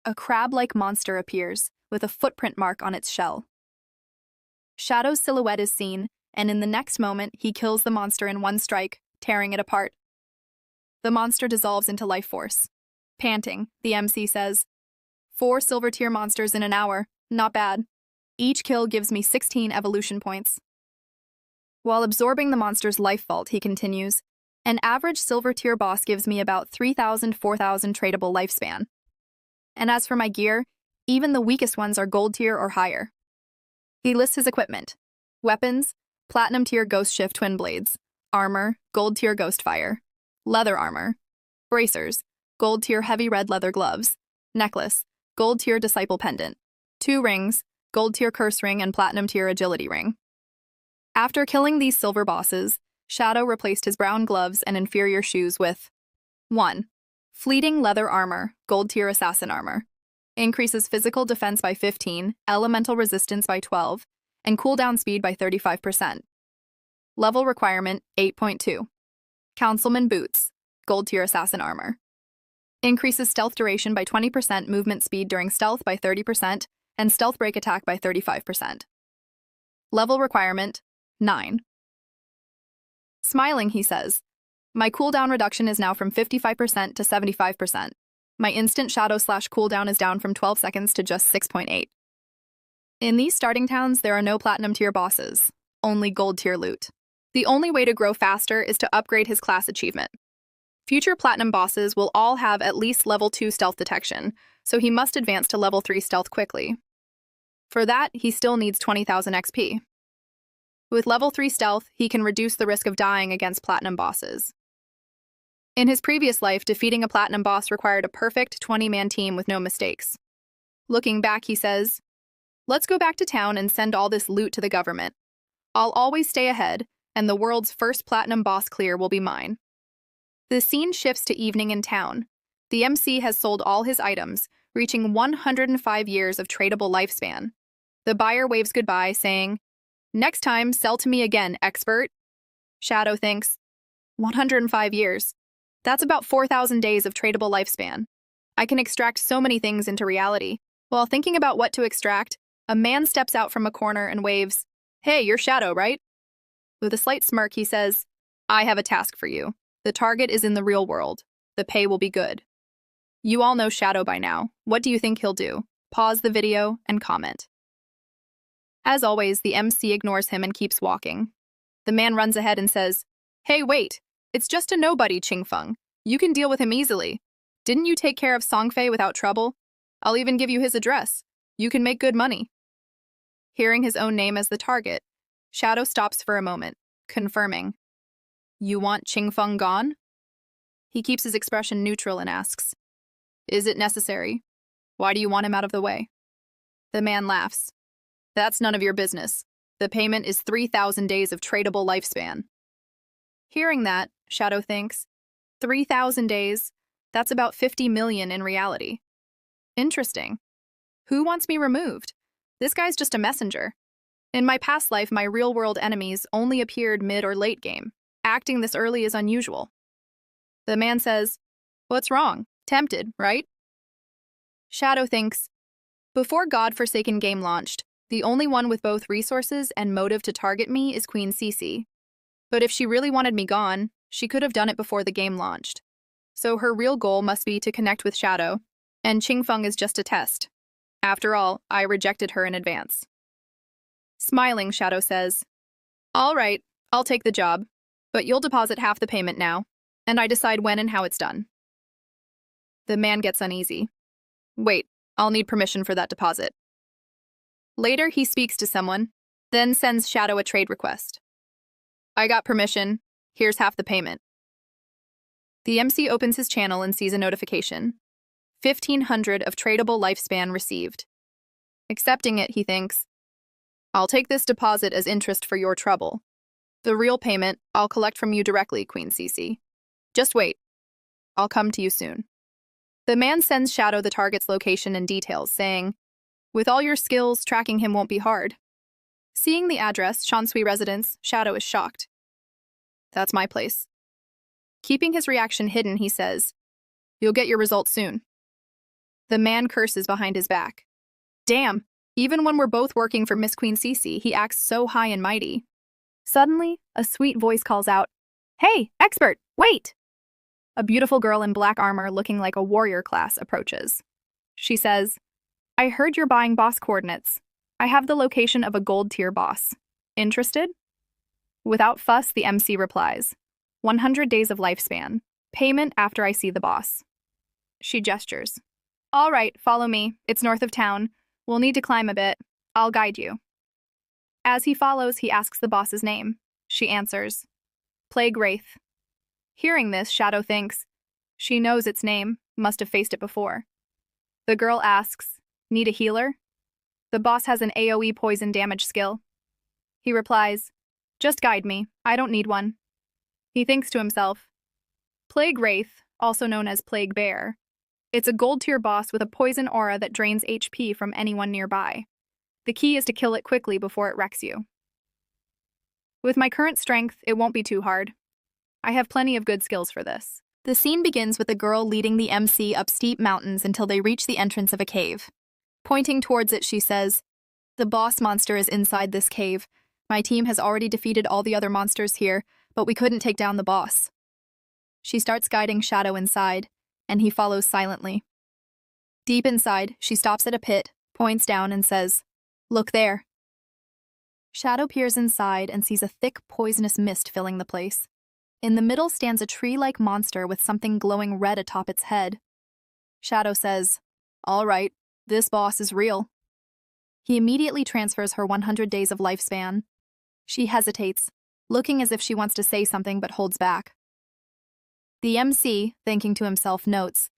A crab-like monster appears, with a footprint mark on its shell. Shadow's silhouette is seen, and in the next moment, he kills the monster in one strike, tearing it apart. The monster dissolves into life force. Panting, the MC says, 4 silver tier monsters in an hour, not bad. Each kill gives me 16 evolution points. While absorbing the monster's life vault, he continues, an average silver tier boss gives me about 3,000–4,000 tradable lifespan. And as for my gear, even the weakest ones are gold tier or higher. He lists his equipment. Weapons, platinum tier ghost shift twin blades. Armor, gold tier ghost fire. Leather armor. Bracers, gold tier heavy red leather gloves. Necklace, gold tier disciple pendant. 2 rings, gold tier curse ring and platinum tier agility ring. After killing these silver bosses, Shadow replaced his brown gloves and inferior shoes with 1. Fleeting leather armor, gold tier assassin armor. Increases physical defense by 15, elemental resistance by 12, and cooldown speed by 35%. Level requirement 8.2. Councilman boots, gold tier assassin armor. Increases stealth duration by 20%, movement speed during stealth by 30%, and stealth break attack by 35%. Level requirement 9. Smiling, he says, my cooldown reduction is now from 55% to 75%. My instant shadow slash cooldown is down from 12 seconds to just 6.8. In these starting towns, there are no platinum tier bosses, only gold tier loot. The only way to grow faster is to upgrade his class achievement. Future platinum bosses will all have at least level 2 stealth detection, so he must advance to level 3 stealth quickly. For that, he still needs 20,000 XP. With level 3 stealth, he can reduce the risk of dying against platinum bosses. In his previous life, defeating a platinum boss required a perfect 20-man team with no mistakes. Looking back, he says, let's go back to town and send all this loot to the government. I'll always stay ahead, and the world's first platinum boss clear will be mine. The scene shifts to evening in town. The MC has sold all his items, reaching 105 years of tradable lifespan. The buyer waves goodbye, saying, next time, sell to me again, expert. Shadow thinks, 105 years. That's about 4,000 days of tradable lifespan. I can extract so many things into reality. While thinking about what to extract, a man steps out from a corner and waves, Hey, you're Shadow, right? With a slight smirk, he says, I have a task for you. The target is in the real world. The pay will be good. You all know Shadow by now. What do you think he'll do? Pause the video and comment. As always, the MC ignores him and keeps walking. The man runs ahead and says, Hey, wait. It's just a nobody, Qingfeng. You can deal with him easily. Didn't you take care of Songfei without trouble? I'll even give you his address. You can make good money. Hearing his own name as the target, Shadow stops for a moment, confirming, You want Qingfeng gone? He keeps his expression neutral and asks, Is it necessary? Why do you want him out of the way? The man laughs. That's none of your business. The payment is 3,000 days of tradable lifespan. Hearing that, Shadow thinks, 3,000 days? That's about 50 million in reality. Interesting. Who wants me removed? This guy's just a messenger. In my past life, my real-world enemies only appeared mid or late game. Acting this early is unusual. The man says, What's wrong? Tempted, right? Shadow thinks, Before God-forsaken game launched, the only one with both resources and motive to target me is Queen Cece. But if she really wanted me gone, she could have done it before the game launched. So her real goal must be to connect with Shadow, and Qingfeng is just a test. After all, I rejected her in advance. Smiling, Shadow says, All right, I'll take the job, but you'll deposit half the payment now, and I decide when and how it's done. The man gets uneasy. Wait, I'll need permission for that deposit. Later, he speaks to someone, then sends Shadow a trade request. I got permission. Here's half the payment. The MC opens his channel and sees a notification. 1,500 of tradable lifespan received. Accepting it, he thinks, I'll take this deposit as interest for your trouble. The real payment I'll collect from you directly, Queen Cece. Just wait. I'll come to you soon. The man sends Shadow the target's location and details, saying, With all your skills, tracking him won't be hard. Seeing the address, Shansui residence, Shadow is shocked. That's my place. Keeping his reaction hidden, he says, You'll get your results soon. The man curses behind his back. Damn, even when we're both working for Miss Queen Cece, he acts so high and mighty. Suddenly, a sweet voice calls out, Hey, expert, wait! A beautiful girl in black armor looking like a warrior class approaches. She says, I heard you're buying boss coordinates. I have the location of a gold tier boss. Interested? Without fuss, the MC replies, 100 days of lifespan. Payment after I see the boss. She gestures. All right, follow me. It's north of town. We'll need to climb a bit. I'll guide you. As he follows, he asks the boss's name. She answers, Plague Wraith. Hearing this, Shadow thinks, she knows its name, must have faced it before. The girl asks, Need a healer? The boss has an AoE poison damage skill. He replies, Just guide me. I don't need one. He thinks to himself, Plague Wraith, also known as Plague Bear. It's a gold-tier boss with a poison aura that drains HP from anyone nearby. The key is to kill it quickly before it wrecks you. With my current strength, it won't be too hard. I have plenty of good skills for this. The scene begins with the girl leading the MC up steep mountains until they reach the entrance of a cave. Pointing towards it, she says, The boss monster is inside this cave. My team has already defeated all the other monsters here, but we couldn't take down the boss. She starts guiding Shadow inside, and he follows silently. Deep inside, she stops at a pit, points down, and says, Look there. Shadow peers inside and sees a thick, poisonous mist filling the place. In the middle stands a tree-like monster with something glowing red atop its head. Shadow says, All right, this boss is real. He immediately transfers her 100 days of lifespan. She hesitates, looking as if she wants to say something but holds back. The MC, thinking to himself, notes,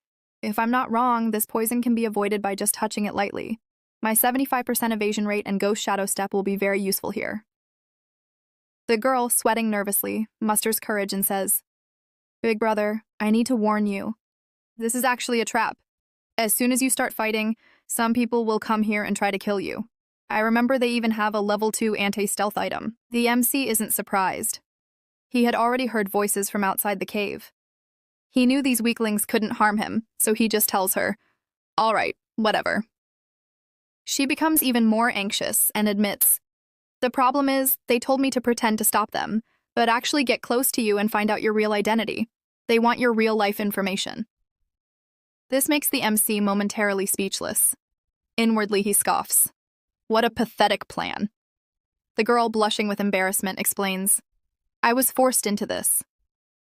If I'm not wrong, this poison can be avoided by just touching it lightly. My 75% evasion rate and Ghost Shadow Step will be very useful here. The girl, sweating nervously, musters courage and says, Big brother, I need to warn you. This is actually a trap. As soon as you start fighting, some people will come here and try to kill you. I remember they even have a level 2 anti-stealth item. The MC isn't surprised. He had already heard voices from outside the cave. He knew these weaklings couldn't harm him, so he just tells her, All right, whatever. She becomes even more anxious and admits, The problem is, they told me to pretend to stop them, but actually get close to you and find out your real identity. They want your real-life information. This makes the MC momentarily speechless. Inwardly, he scoffs. What a pathetic plan. The girl, blushing with embarrassment, explains, I was forced into this.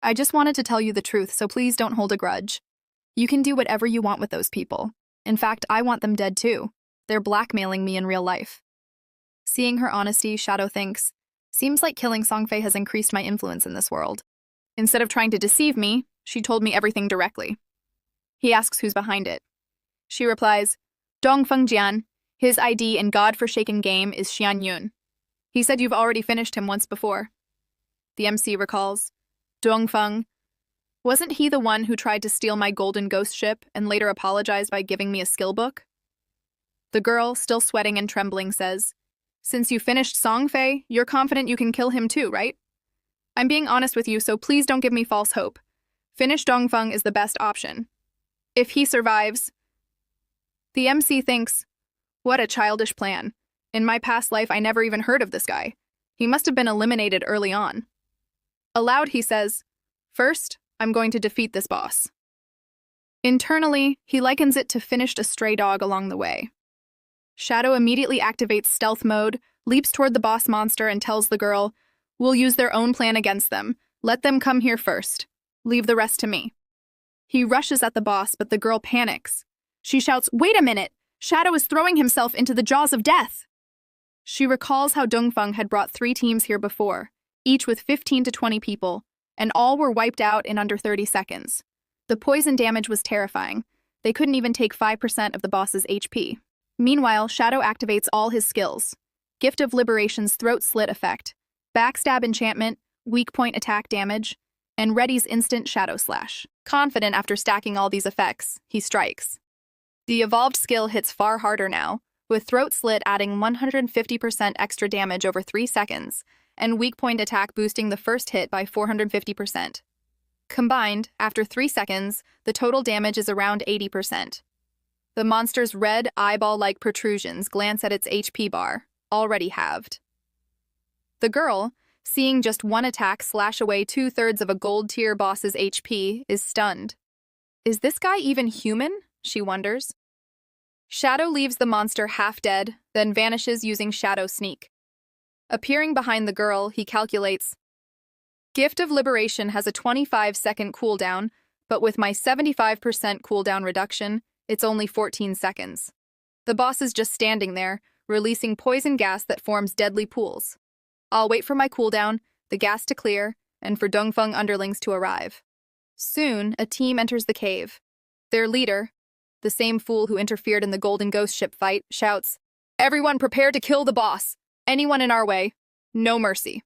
I just wanted to tell you the truth, so please don't hold a grudge. You can do whatever you want with those people. In fact, I want them dead too. They're blackmailing me in real life. Seeing her honesty, Shadow thinks, seems like killing Songfei has increased my influence in this world. Instead of trying to deceive me, she told me everything directly. He asks who's behind it. She replies, Dongfeng Jian. His ID in God-forsaken game is Xian Yun. He said you've already finished him once before. The MC recalls, Dongfeng. Wasn't he the one who tried to steal my golden ghost ship and later apologized by giving me a skill book? The girl, still sweating and trembling, says, Since you finished Songfei, you're confident you can kill him too, right? I'm being honest with you, so please don't give me false hope. Finish Dongfeng is the best option. If he survives... The MC thinks, what a childish plan. In my past life, I never even heard of this guy. He must have been eliminated early on. Aloud, he says, First, I'm going to defeat this boss. Internally, he likens it to finished a stray dog along the way. Shadow immediately activates stealth mode, leaps toward the boss monster and tells the girl, We'll use their own plan against them. Let them come here first. Leave the rest to me. He rushes at the boss, but the girl panics. She shouts, Wait a minute! Shadow is throwing himself into the jaws of death! She recalls how Dongfeng had brought 3 teams here before, each with 15 to 20 people, and all were wiped out in under 30 seconds. The poison damage was terrifying. They couldn't even take 5% of the boss's HP. Meanwhile, Shadow activates all his skills. Gift of Liberation's throat slit effect, backstab enchantment, weak point attack damage, and Reddy's instant shadow slash. Confident after stacking all these effects, he strikes. The evolved skill hits far harder now, with throat slit adding 150% extra damage over 3 seconds, and weak point attack boosting the first hit by 450%. Combined, after 3 seconds, the total damage is around 80%. The monster's red, eyeball-like protrusions glance at its HP bar, already halved. The girl, seeing just one attack slash away 2/3 of a gold-tier boss's HP, is stunned. Is this guy even human? She wonders. Shadow leaves the monster half-dead, then vanishes using Shadow Sneak. Appearing behind the girl, he calculates, Gift of Liberation has a 25-second cooldown, but with my 75% cooldown reduction, it's only 14 seconds. The boss is just standing there, releasing poison gas that forms deadly pools. I'll wait for my cooldown, the gas to clear, and for Dongfeng underlings to arrive. Soon, a team enters the cave. Their leader, the same fool who interfered in the Golden Ghost ship fight, shouts, Everyone prepare to kill the boss! Anyone in our way, no mercy.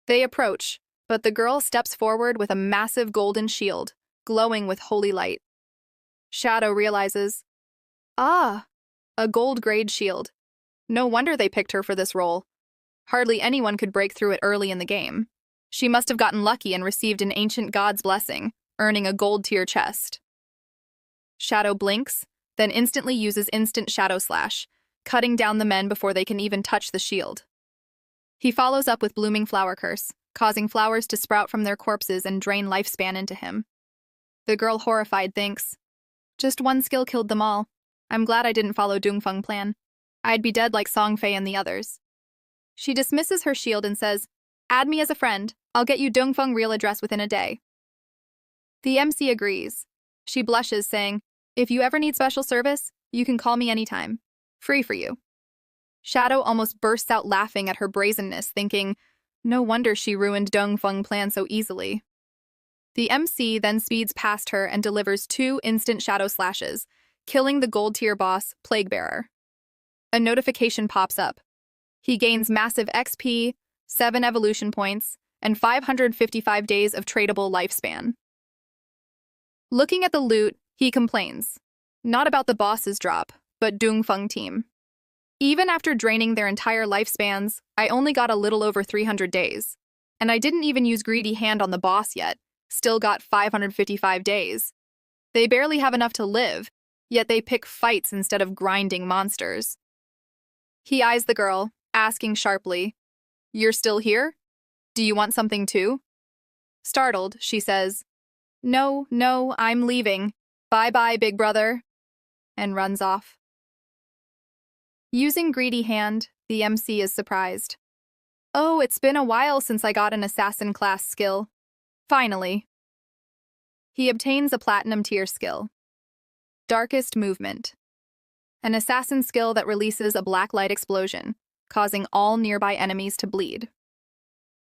They approach, but the girl steps forward with a massive golden shield, glowing with holy light. Shadow realizes, a gold-grade shield. No wonder they picked her for this role. Hardly anyone could break through it early in the game. She must have gotten lucky and received an ancient god's blessing, earning a gold-tier chest. Shadow blinks, then instantly uses instant shadow slash, cutting down the men before they can even touch the shield. He follows up with blooming flower curse, causing flowers to sprout from their corpses and drain lifespan into him. The girl, horrified, thinks, Just one skill killed them all. I'm glad I didn't follow Dongfeng plan. I'd be dead like Songfei and the others. She dismisses her shield and says, Add me as a friend. I'll get you Dongfeng real address within a day. The MC agrees. She blushes, saying, If you ever need special service, you can call me anytime. Free for you. Shadow almost bursts out laughing at her brazenness, thinking, no wonder she ruined Dongfeng plan so easily. The MC then speeds past her and delivers 2 instant shadow slashes, killing the gold-tier boss, Plaguebearer. A notification pops up. He gains massive XP, 7 evolution points, and 555 days of tradable lifespan. Looking at the loot, he complains. Not about the boss's drop, but Dongfeng team. Even after draining their entire lifespans, I only got a little over 300 days. And I didn't even use Greedy Hand on the boss yet, still got 555 days. They barely have enough to live, yet they pick fights instead of grinding monsters. He eyes the girl, asking sharply, "You're still here? Do you want something too?" Startled, she says, "No, no, I'm leaving. Bye-bye, big brother," and runs off. Using Greedy Hand, the MC is surprised. "Oh, it's been a while since I got an assassin class skill. Finally." He obtains a platinum tier skill. Darkest Movement. An assassin skill that releases a black light explosion, causing all nearby enemies to bleed.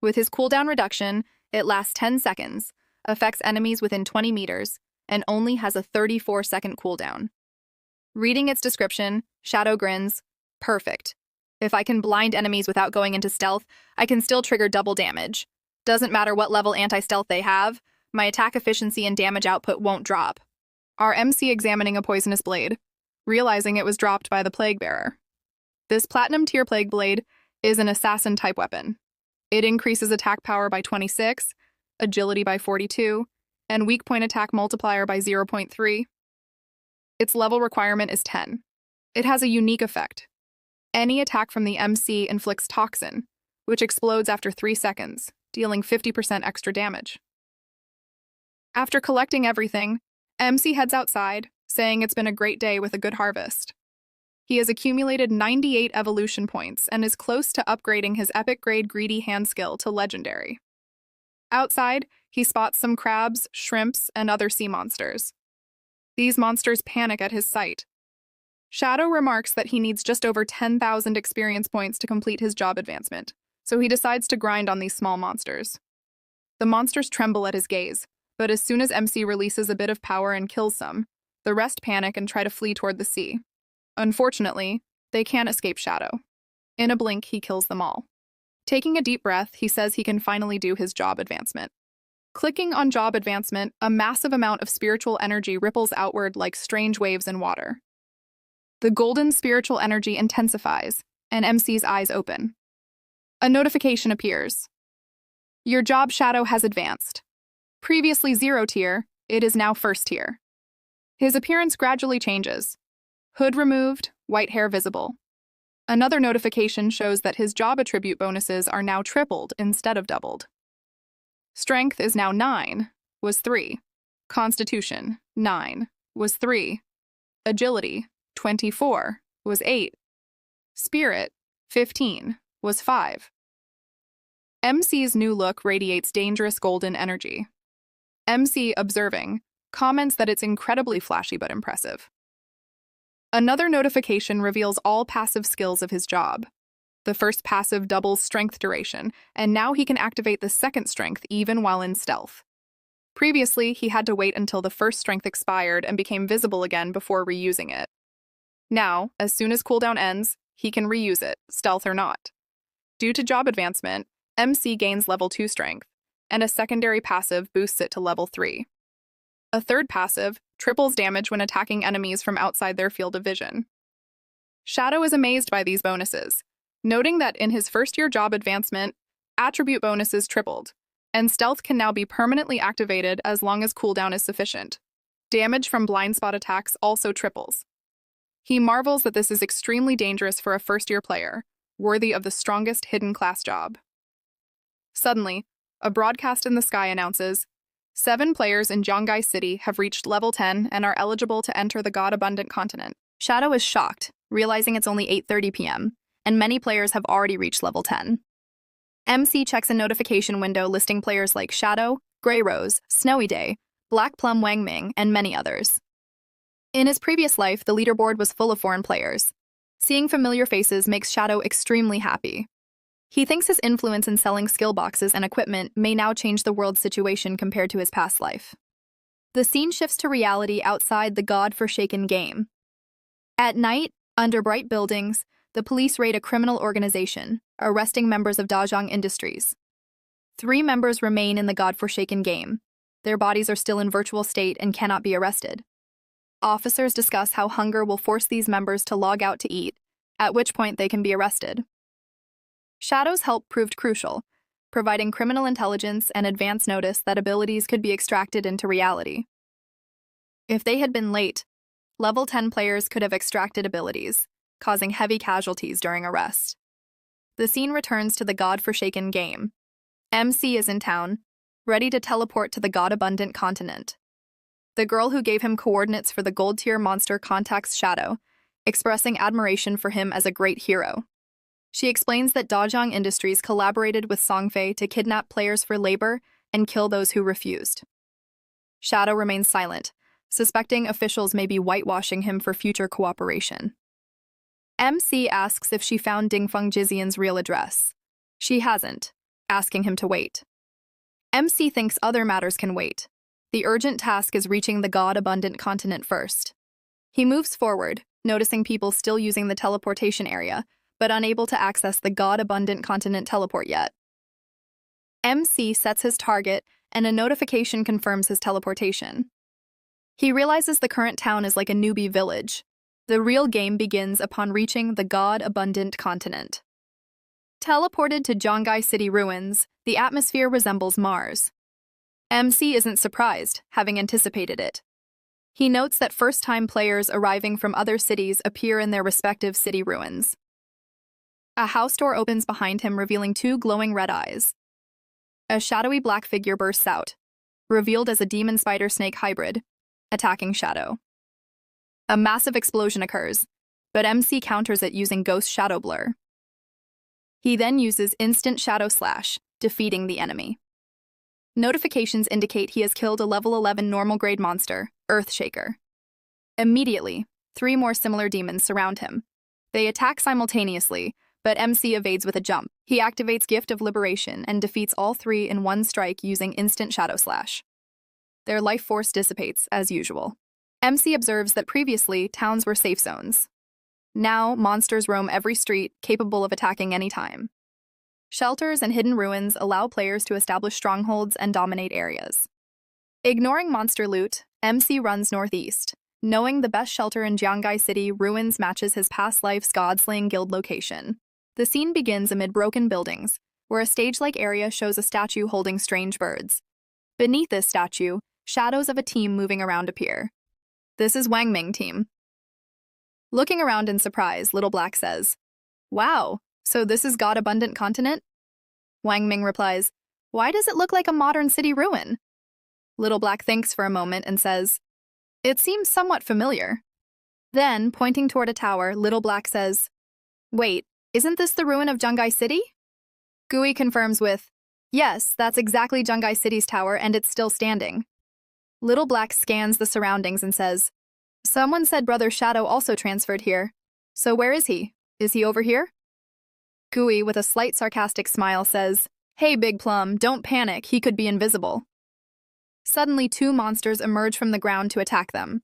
With his cooldown reduction, it lasts 10 seconds, affects enemies within 20 meters, and only has a 34-second cooldown. Reading its description, Shadow grins, "Perfect. If I can blind enemies without going into stealth, I can still trigger double damage. Doesn't matter what level anti-stealth they have, my attack efficiency and damage output won't drop." Our MC examining a poisonous blade, realizing it was dropped by the Plague Bearer. This Platinum tier Plague Blade is an assassin-type weapon. It increases attack power by 26, agility by 42, and weak point attack multiplier by 0.3. Its level requirement is 10. It has a unique effect. Any attack from the MC inflicts toxin, which explodes after 3 seconds, dealing 50% extra damage. After collecting everything, MC heads outside, saying it's been a great day with a good harvest. He has accumulated 98 evolution points and is close to upgrading his epic grade Greedy Hand skill to legendary. Outside, he spots some crabs, shrimps, and other sea monsters. These monsters panic at his sight. Shadow remarks that he needs just over 10,000 experience points to complete his job advancement, so he decides to grind on these small monsters. The monsters tremble at his gaze, but as soon as MC releases a bit of power and kills some, the rest panic and try to flee toward the sea. Unfortunately, they can't escape Shadow. In a blink, he kills them all. Taking a deep breath, he says he can finally do his job advancement. Clicking on job advancement, a massive amount of spiritual energy ripples outward like strange waves in water. The golden spiritual energy intensifies, and MC's eyes open. A notification appears. Your job Shadow has advanced. Previously 0 tier, it is now 1st tier. His appearance gradually changes. Hood removed, white hair visible. Another notification shows that his job attribute bonuses are now tripled instead of doubled. Strength is now 9, was 3. Constitution, 9, was 3. Agility, 24, was 8. Spirit, 15, was 5. MC's new look radiates dangerous golden energy. MC, observing, comments that it's incredibly flashy but impressive. Another notification reveals all passive skills of his job. The first passive doubles strength duration, and now he can activate the second strength even while in stealth. Previously, he had to wait until the first strength expired and became visible again before reusing it. Now, as soon as cooldown ends, he can reuse it, stealth or not. Due to job advancement, MC gains level 2 strength, and a secondary passive boosts it to level 3. A third passive triples damage when attacking enemies from outside their field of vision. Shadow is amazed by these bonuses, noting that in his first-year job advancement, attribute bonuses tripled, and stealth can now be permanently activated as long as cooldown is sufficient. Damage from blind spot attacks also triples. He marvels that this is extremely dangerous for a first-year player, worthy of the strongest hidden class job. Suddenly, a broadcast in the sky announces, 7 players in Jeongai City have reached level 10 and are eligible to enter the God-Abundant continent. Shadow is shocked, realizing it's only 8:30 p.m., and many players have already reached level 10. MC checks a notification window listing players like Shadow, Grey Rose, Snowy Day, Black Plum Wang Ming, and many others. In his previous life, the leaderboard was full of foreign players. Seeing familiar faces makes Shadow extremely happy. He thinks his influence in selling skill boxes and equipment may now change the world's situation compared to his past life. The scene shifts to reality outside the God-forsaken game. At night, under bright buildings, the police raid a criminal organization, arresting members of Dajang Industries. 3 members remain in the God-forsaken game. Their bodies are still in virtual state and cannot be arrested. Officers discuss how hunger will force these members to log out to eat, at which point they can be arrested. Shadow's help proved crucial, providing criminal intelligence and advance notice that abilities could be extracted into reality. If they had been late, level 10 players could have extracted abilities, causing heavy casualties during arrest. The scene returns to the God-forsaken game. MC is in town, ready to teleport to the God-abundant continent. The girl who gave him coordinates for the gold-tier monster contacts Shadow, expressing admiration for him as a great hero. She explains that Dajang Industries collaborated with Songfei to kidnap players for labor and kill those who refused. Shadow remains silent, suspecting officials may be whitewashing him for future cooperation. MC asks if she found Dingfeng Jizian's real address. She hasn't, asking him to wait. MC thinks other matters can wait. The urgent task is reaching the God-abundant continent first. He moves forward, noticing people still using the teleportation area, but unable to access the God-abundant continent teleport yet. MC sets his target, and a notification confirms his teleportation. He realizes the current town is like a newbie village. The real game begins upon reaching the God-abundant continent. Teleported to Zhongai City ruins, the atmosphere resembles Mars. MC isn't surprised, having anticipated it. He notes that first-time players arriving from other cities appear in their respective city ruins. A house door opens behind him, revealing two glowing red eyes. A shadowy black figure bursts out, revealed as a demon spider-snake hybrid, attacking Shadow. A massive explosion occurs, but MC counters it using Ghost Shadow Blur. He then uses Instant Shadow Slash, defeating the enemy. Notifications indicate he has killed a level 11 normal-grade monster, Earthshaker. Immediately, 3 more similar demons surround him. They attack simultaneously, but MC evades with a jump. He activates Gift of Liberation and defeats all 3 in one strike using Instant Shadow Slash. Their life force dissipates, as usual. MC observes that previously, towns were safe zones. Now, monsters roam every street, capable of attacking any time. Shelters and hidden ruins allow players to establish strongholds and dominate areas. Ignoring monster loot, MC runs northeast. Knowing the best shelter in Jiangai City ruins matches his past life's God-slaying guild location. The scene begins amid broken buildings, where a stage-like area shows a statue holding strange birds. Beneath this statue, shadows of a team moving around appear. This is Wang Ming team. Looking around in surprise, Little Black says, "Wow, so this is God-abundant continent?" Wang Ming replies, "Why does it look like a modern city ruin?" Little Black thinks for a moment and says, "It seems somewhat familiar." Then, pointing toward a tower, Little Black says, "Wait, isn't this the ruin of Zhongai City?" Gui confirms with, "Yes, that's exactly Zhongai City's tower and it's still standing." Little Black scans the surroundings and says, "Someone said Brother Shadow also transferred here. So where is he? Is he over here?" Gui, with a slight sarcastic smile, says, "Hey, Big Plum, don't panic, he could be invisible." Suddenly, 2 monsters emerge from the ground to attack them.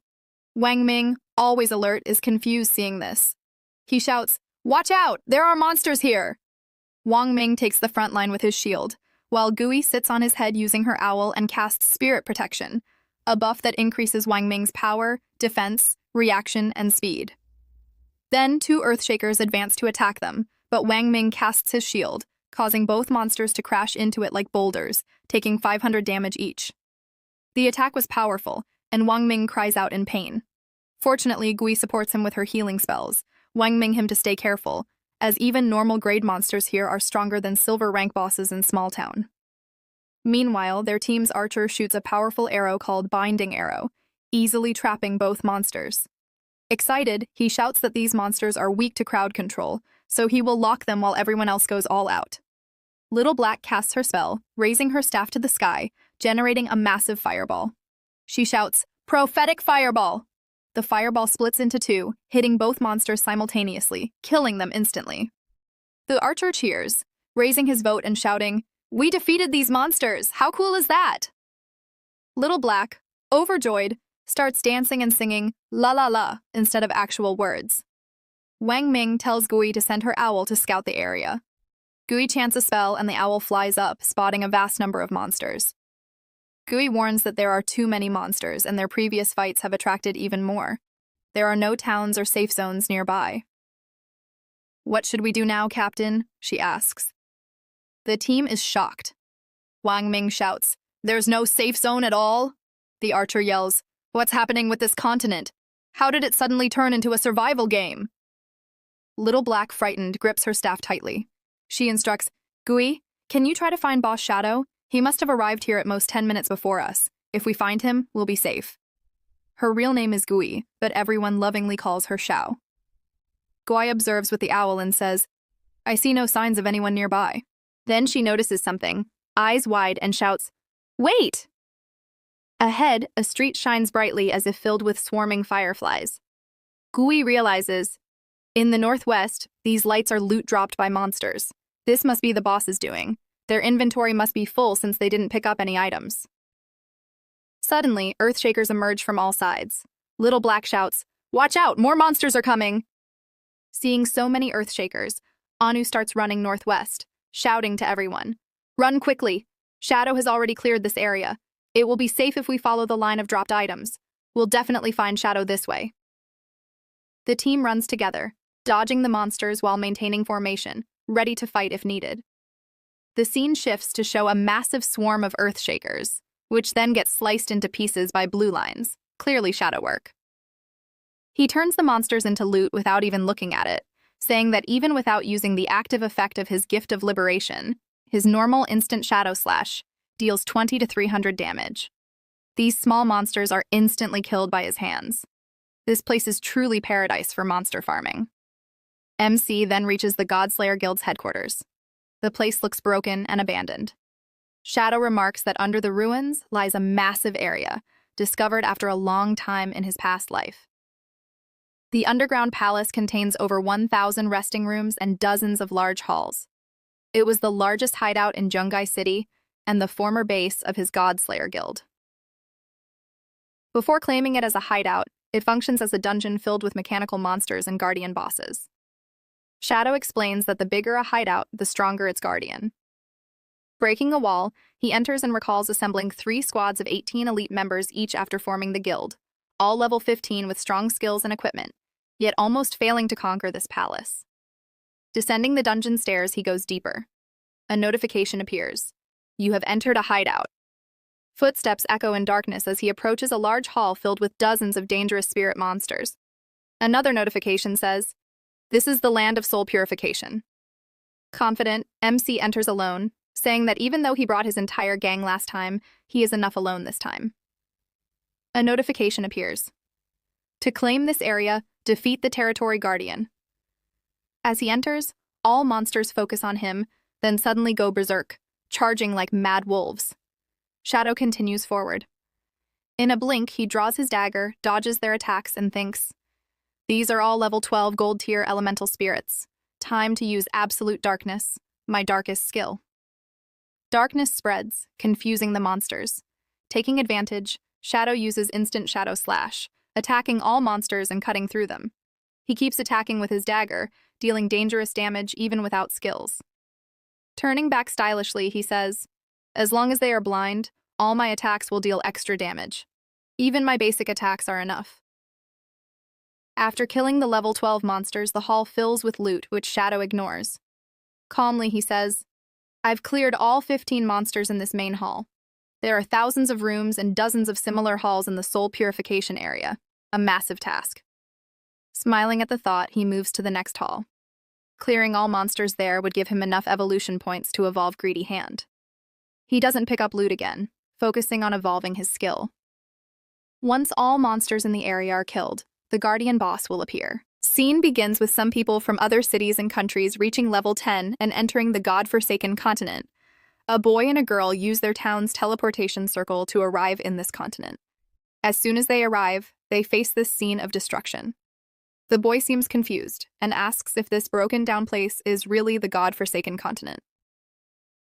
Wang Ming, always alert, is confused seeing this. He shouts, "Watch out! There are monsters here!" Wang Ming takes the front line with his shield, while Gui sits on his head using her owl and casts Spirit Protection, a buff that increases Wang Ming's power, defense, reaction, and speed. Then 2 Earthshakers advance to attack them, but Wang Ming casts his shield, causing both monsters to crash into it like boulders, taking 500 damage each. The attack was powerful, and Wang Ming cries out in pain. Fortunately, Gui supports him with her healing spells, Wang Ming him to stay careful, as even normal grade monsters here are stronger than silver rank bosses in Small Town. Meanwhile, their team's archer shoots a powerful arrow called Binding Arrow, easily trapping both monsters. Excited, he shouts that these monsters are weak to crowd control, so he will lock them while everyone else goes all out. Little Black casts her spell, raising her staff to the sky, generating a massive fireball. She shouts, "Prophetic Fireball!" The fireball splits into 2, hitting both monsters simultaneously, killing them instantly. The archer cheers, raising his vote and shouting, "We defeated these monsters! How cool is that?" Little Black, overjoyed, starts dancing and singing "La La La" instead of actual words. Wang Ming tells Gui to send her owl to scout the area. Gui chants a spell and the owl flies up, spotting a vast number of monsters. Gui warns that there are too many monsters and their previous fights have attracted even more. There are no towns or safe zones nearby. "What should we do now, Captain?" she asks. The team is shocked. Wang Ming shouts, "There's no safe zone at all?" The archer yells, "What's happening with this continent? How did it suddenly turn into a survival game?" Little Black, frightened, grips her staff tightly. She instructs, Gui, can you try to find Boss Shadow? He must have arrived here at most 10 minutes before us. If we find him, we'll be safe. Her real name is Gui, but everyone lovingly calls her Xiao. Gui observes with the owl and says, I see no signs of anyone nearby. Then she notices something, eyes wide, and shouts, Wait! Ahead, a street shines brightly as if filled with swarming fireflies. Gui realizes, in the northwest, these lights are loot dropped by monsters. This must be the boss's doing. Their inventory must be full since they didn't pick up any items. Suddenly, earthshakers emerge from all sides. Little Black shouts, Watch out, more monsters are coming! Seeing so many earthshakers, Anu starts running northwest, shouting to everyone, Run quickly! Shadow has already cleared this area. It will be safe if we follow the line of dropped items. We'll definitely find Shadow this way. The team runs together, dodging the monsters while maintaining formation, ready to fight if needed. The scene shifts to show a massive swarm of earthshakers, which then gets sliced into pieces by blue lines, clearly shadow work. He turns the monsters into loot without even looking at it, saying that even without using the active effect of his gift of liberation, his normal instant shadow slash deals 20 to 300 damage. These small monsters are instantly killed by his hands. This place is truly paradise for monster farming. MC then reaches the Godslayer Guild's headquarters. The place looks broken and abandoned. Shadow remarks that under the ruins lies a massive area, discovered after a long time in his past life. The underground palace contains over 1,000 resting rooms and dozens of large halls. It was the largest hideout in Jungai City and the former base of his Godslayer Guild. Before claiming it as a hideout, it functions as a dungeon filled with mechanical monsters and guardian bosses. Shadow explains that the bigger a hideout, the stronger its guardian. Breaking a wall, he enters and recalls assembling 3 squads of 18 elite members each after forming the guild, all level 15 with strong skills and equipment, yet almost failing to conquer this palace. Descending the dungeon stairs, he goes deeper. A notification appears. You have entered a hideout. Footsteps echo in darkness as he approaches a large hall filled with dozens of dangerous spirit monsters. Another notification says, This is the land of soul purification. Confident, MC enters alone, saying that even though he brought his entire gang last time, he is enough alone this time. A notification appears. To claim this area, defeat the territory guardian. As he enters, all monsters focus on him, then suddenly go berserk, charging like mad wolves. Shadow continues forward. In a blink, he draws his dagger, dodges their attacks, and thinks, These are all level 12 gold tier elemental spirits. Time to use absolute darkness, my darkest skill. Darkness spreads, confusing the monsters. Taking advantage, Shadow uses instant shadow slash, attacking all monsters and cutting through them. He keeps attacking with his dagger, dealing dangerous damage even without skills. Turning back stylishly, he says, As long as they are blind, all my attacks will deal extra damage. Even my basic attacks are enough. After killing the level 12 monsters, the hall fills with loot, which Shadow ignores. Calmly, he says, I've cleared all 15 monsters in this main hall. There are thousands of rooms and dozens of similar halls in the soul purification area, a massive task. Smiling at the thought, he moves to the next hall. Clearing all monsters there would give him enough evolution points to evolve Greedy Hand. He doesn't pick up loot again, focusing on evolving his skill. Once all monsters in the area are killed, the guardian boss will appear. Scene begins with some people from other cities and countries reaching level 10 and entering the God-forsaken continent. A boy and a girl use their town's teleportation circle to arrive in this continent. As soon as they arrive, they face this scene of destruction. The boy seems confused and asks if this broken-down place is really the God-forsaken continent.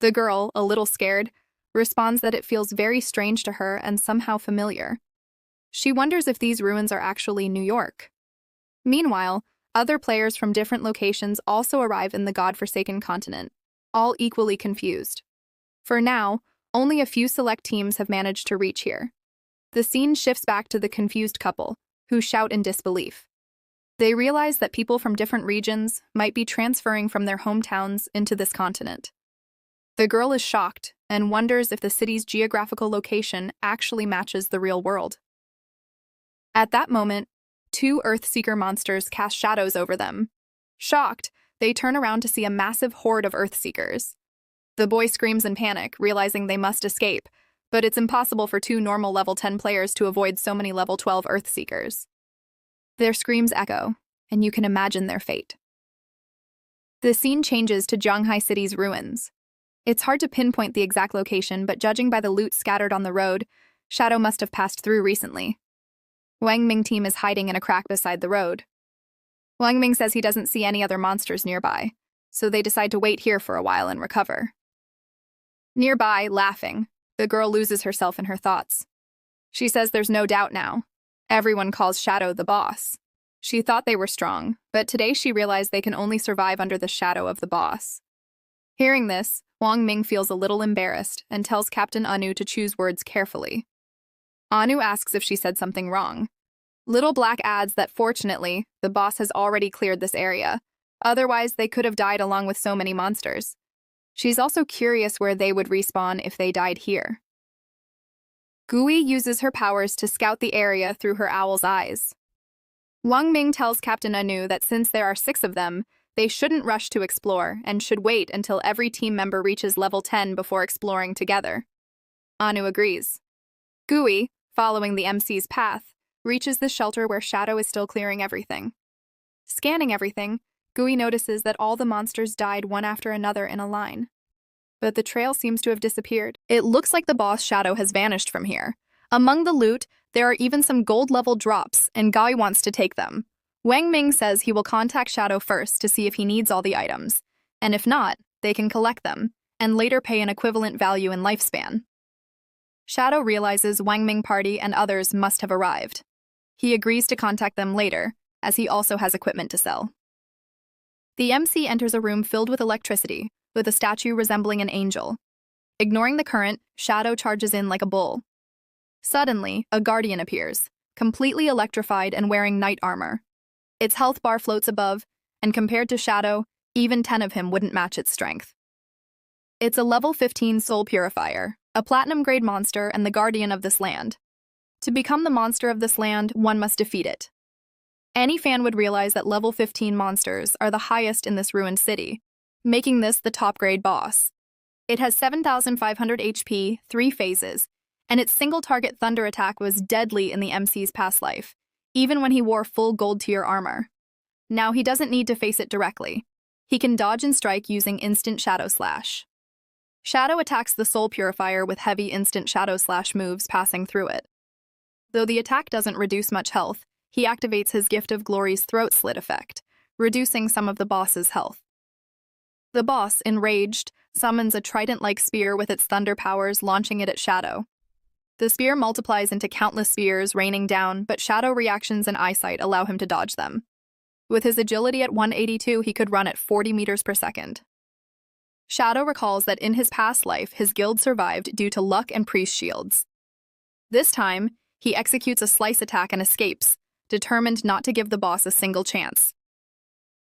The girl, a little scared, responds that it feels very strange to her and somehow familiar. She wonders if these ruins are actually New York. Meanwhile, other players from different locations also arrive in the God-forsaken continent, all equally confused. For now, only a few select teams have managed to reach here. The scene shifts back to the confused couple, who shout in disbelief. They realize that people from different regions might be transferring from their hometowns into this continent. The girl is shocked and wonders if the city's geographical location actually matches the real world. At that moment, 2 Earthseeker monsters cast shadows over them. Shocked, They turn around to see a massive horde of Earthseekers. The boy screams in panic, realizing they must escape, but it's impossible for two normal level 10 players to avoid so many level 12 Earthseekers. Their screams echo, and you can imagine their fate. The scene changes to Zhanghai City's ruins. It's hard to pinpoint the exact location, but judging by the loot scattered on the road, Shadow must have passed through recently. Wang Ming team is hiding in a crack beside the road. Wang Ming says he doesn't see any other monsters nearby, so they decide to wait here for a while and recover. Nearby, laughing, the girl loses herself in her thoughts. She says there's no doubt now. Everyone calls Shadow the boss. She thought they were strong, but today she realized they can only survive under the shadow of the boss. Hearing this, Wang Ming feels a little embarrassed and tells Captain Anu to choose words carefully. Anu asks if she said something wrong. Little Black adds that fortunately, the boss has already cleared this area. Otherwise, they could have died along with so many monsters. She's also curious where they would respawn if they died here. Gui uses her powers to scout the area through her owl's eyes. Wang Ming tells Captain Anu that since there are 6 of them, they shouldn't rush to explore and should wait until every team member reaches level 10 before exploring together. Anu agrees. Gui, following the MC's path, reaches the shelter where Shadow is still clearing everything. Scanning everything, Gui notices that all the monsters died one after another in a line. But the trail seems to have disappeared. It looks like the boss Shadow has vanished from here. Among the loot, there are even some gold-level drops, and Gui wants to take them. Wang Ming says he will contact Shadow first to see if he needs all the items, and if not, they can collect them, and later pay an equivalent value in lifespan. Shadow realizes Wang Ming party and others must have arrived. He agrees to contact them later, as he also has equipment to sell. The MC enters a room filled with electricity, with a statue resembling an angel. Ignoring the current, Shadow charges in like a bull. Suddenly, a guardian appears, completely electrified and wearing knight armor. Its health bar floats above, and compared to Shadow, even 10 of him wouldn't match its strength. It's a level 15 soul purifier, a platinum-grade monster and the guardian of this land. To become the monster of this land, one must defeat it. Any fan would realize that level 15 monsters are the highest in this ruined city, making this the top-grade boss. It has 7,500 HP, 3 phases, and its single-target thunder attack was deadly in the MC's past life, even when he wore full gold-tier armor. Now he doesn't need to face it directly. He can dodge and strike using instant Shadow Slash. Shadow attacks the Soul Purifier with heavy instant Shadow Slash moves passing through it. Though the attack doesn't reduce much health, he activates his Gift of Glory's Throat Slit effect, reducing some of the boss's health. The boss, enraged, summons a trident-like spear with its thunder powers, launching it at Shadow. The spear multiplies into countless spears raining down, but Shadow reactions and eyesight allow him to dodge them. With his agility at 182, he could run at 40 meters per second. Shadow recalls that in his past life, his guild survived due to luck and priest shields. This time, he executes a slice attack and escapes, determined not to give the boss a single chance.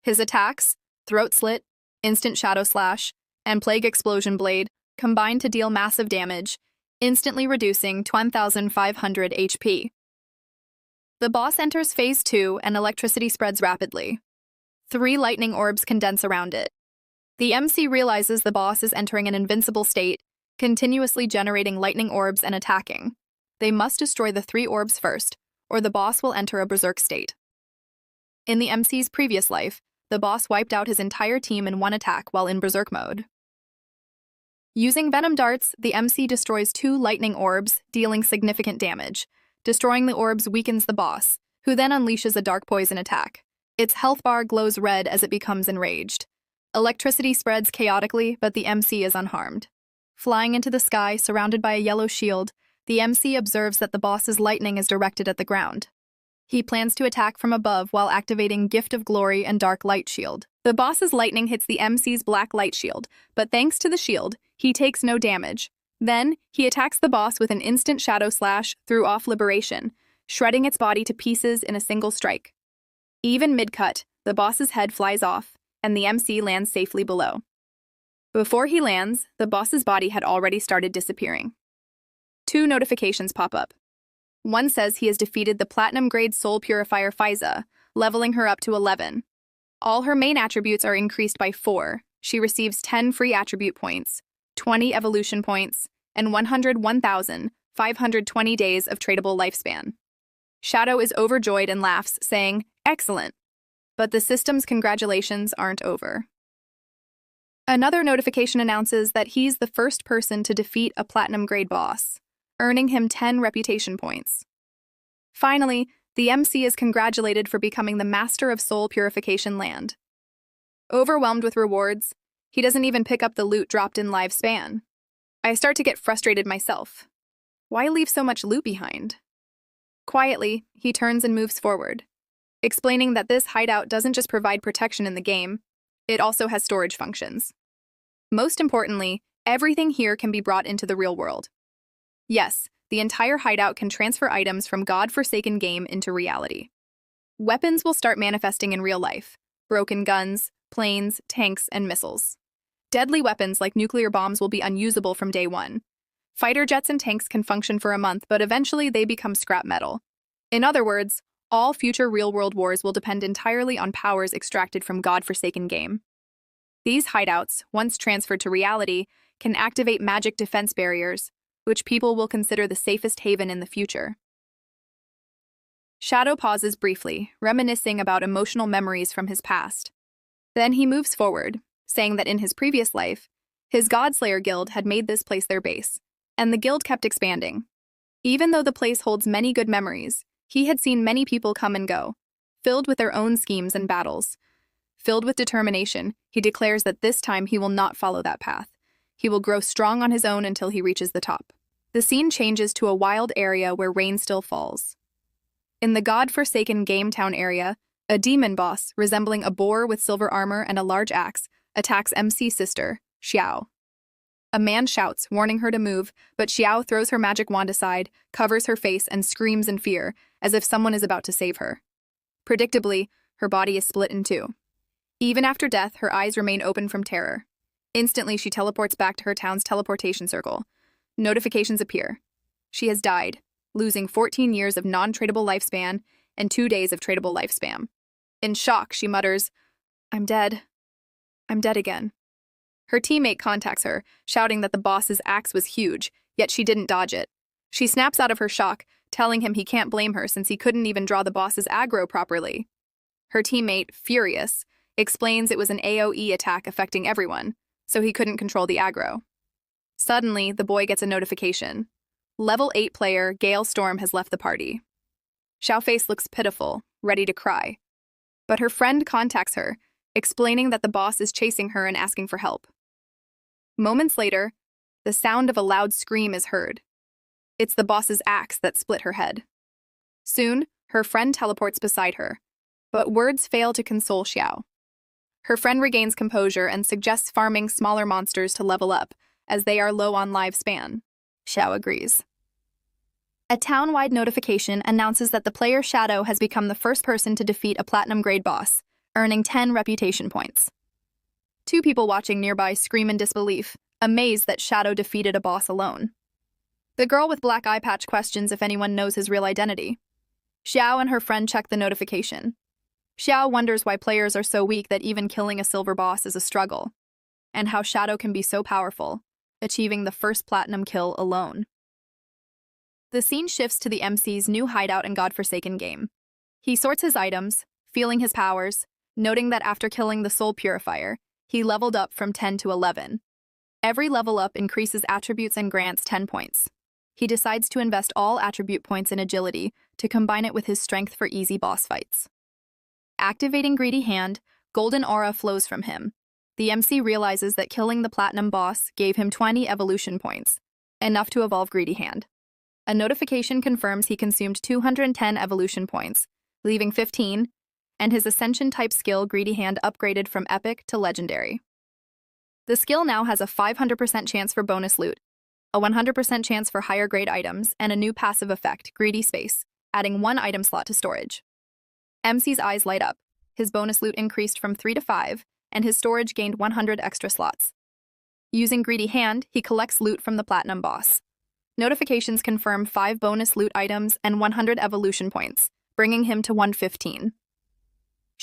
His attacks, Throat Slit, Instant Shadow Slash, and Plague Explosion Blade combine to deal massive damage, instantly reducing 1,500 HP. The boss enters Phase 2 and electricity spreads rapidly. 3 lightning orbs condense around it. The MC realizes the boss is entering an invincible state, continuously generating lightning orbs and attacking. They must destroy the 3 orbs first, or the boss will enter a berserk state. In the MC's previous life, the boss wiped out his entire team in one attack while in berserk mode. Using venom darts, the MC destroys 2 lightning orbs, dealing significant damage. Destroying the orbs weakens the boss, who then unleashes a dark poison attack. Its health bar glows red as it becomes enraged. Electricity spreads chaotically, but the MC is unharmed. Flying into the sky, surrounded by a yellow shield, the MC observes that the boss's lightning is directed at the ground. He plans to attack from above while activating Gift of Glory and Dark Light Shield. The boss's lightning hits the MC's black light shield, but thanks to the shield, he takes no damage. Then, he attacks the boss with an instant Shadow Slash through Off Liberation, shredding its body to pieces in a single strike. Even mid-cut, the boss's head flies off, and the MC lands safely below. Before he lands, the boss's body had already started disappearing. 2 notifications pop up. One says he has defeated the platinum-grade Soul Purifier Faiza, leveling her up to 11. All her main attributes are increased by 4. She receives 10 free attribute points, 20 evolution points, and 101,520 days of tradable lifespan. Shadow is overjoyed and laughs, saying, "Excellent." But the system's congratulations aren't over. Another notification announces that he's the first person to defeat a platinum grade boss, earning him 10 reputation points. Finally, the MC is congratulated for becoming the master of soul purification land. Overwhelmed with rewards, he doesn't even pick up the loot dropped in live span. I start to get frustrated myself. Why leave so much loot behind? Quietly, he turns and moves forward, explaining that this hideout doesn't just provide protection in the game, it also has storage functions. Most importantly, everything here can be brought into the real world. Yes, the entire hideout can transfer items from God-forsaken game into reality. Weapons will start manifesting in real life: broken guns, planes, tanks, and missiles. Deadly weapons like nuclear bombs will be unusable from day one. Fighter jets and tanks can function for a month, but eventually they become scrap metal. In other words, all future real-world wars will depend entirely on powers extracted from God-forsaken game. These hideouts, once transferred to reality, can activate magic defense barriers, which people will consider the safest haven in the future. Shadow pauses briefly, reminiscing about emotional memories from his past. Then he moves forward, saying that in his previous life, his Godslayer guild had made this place their base, and the guild kept expanding. Even though the place holds many good memories, he had seen many people come and go, filled with their own schemes and battles. Filled with determination, he declares that this time he will not follow that path. He will grow strong on his own until he reaches the top. The scene changes to a wild area where rain still falls. In the God-forsaken game town area, a demon boss, resembling a boar with silver armor and a large axe, attacks MC's sister, Xiao. A man shouts, warning her to move, but Xiao throws her magic wand aside, covers her face, and screams in fear, as if someone is about to save her. Predictably, her body is split in two. Even after death, her eyes remain open from terror. Instantly, she teleports back to her town's teleportation circle. Notifications appear. She has died, losing 14 years of non-tradable lifespan and 2 days of tradable lifespan. In shock, she mutters, "I'm dead. I'm dead again." Her teammate contacts her, shouting that the boss's axe was huge, yet she didn't dodge it. She snaps out of her shock, telling him he can't blame her since he couldn't even draw the boss's aggro properly. Her teammate, furious, explains it was an AoE attack affecting everyone, so he couldn't control the aggro. Suddenly, the boy gets a notification. Level 8 player Gale Storm has left the party. Xiaoface looks pitiful, ready to cry. But her friend contacts her, explaining that the boss is chasing her and asking for help. Moments later, the sound of a loud scream is heard. It's the boss's axe that split her head. Soon, her friend teleports beside her, but words fail to console Xiao. Her friend regains composure and suggests farming smaller monsters to level up, as they are low on life span. Xiao agrees. A town-wide notification announces that the player Shadow has become the first person to defeat a platinum-grade boss, earning 10 reputation points. 2 people watching nearby scream in disbelief, amazed that Shadow defeated a boss alone. The girl with black eye patch questions if anyone knows his real identity. Xiao and her friend check the notification. Xiao wonders why players are so weak that even killing a silver boss is a struggle, and how Shadow can be so powerful, achieving the first platinum kill alone. The scene shifts to the MC's new hideout in God-forsaken game. He sorts his items, feeling his powers, noting that after killing the Soul Purifier, he leveled up from 10 to 11. Every level up increases attributes and grants 10 points. He decides to invest all attribute points in agility to combine it with his strength for easy boss fights. Activating Greedy Hand, golden aura flows from him. The MC realizes that killing the platinum boss gave him 20 evolution points, enough to evolve Greedy Hand. A notification confirms he consumed 210 evolution points, leaving 15, and his Ascension-type skill Greedy Hand upgraded from Epic to Legendary. The skill now has a 500% chance for bonus loot, a 100% chance for higher-grade items, and a new passive effect, Greedy Space, adding 1 item slot to storage. MC's eyes light up. His bonus loot increased from 3 to 5, and his storage gained 100 extra slots. Using Greedy Hand, he collects loot from the Platinum boss. Notifications confirm 5 bonus loot items and 100 evolution points, bringing him to 115.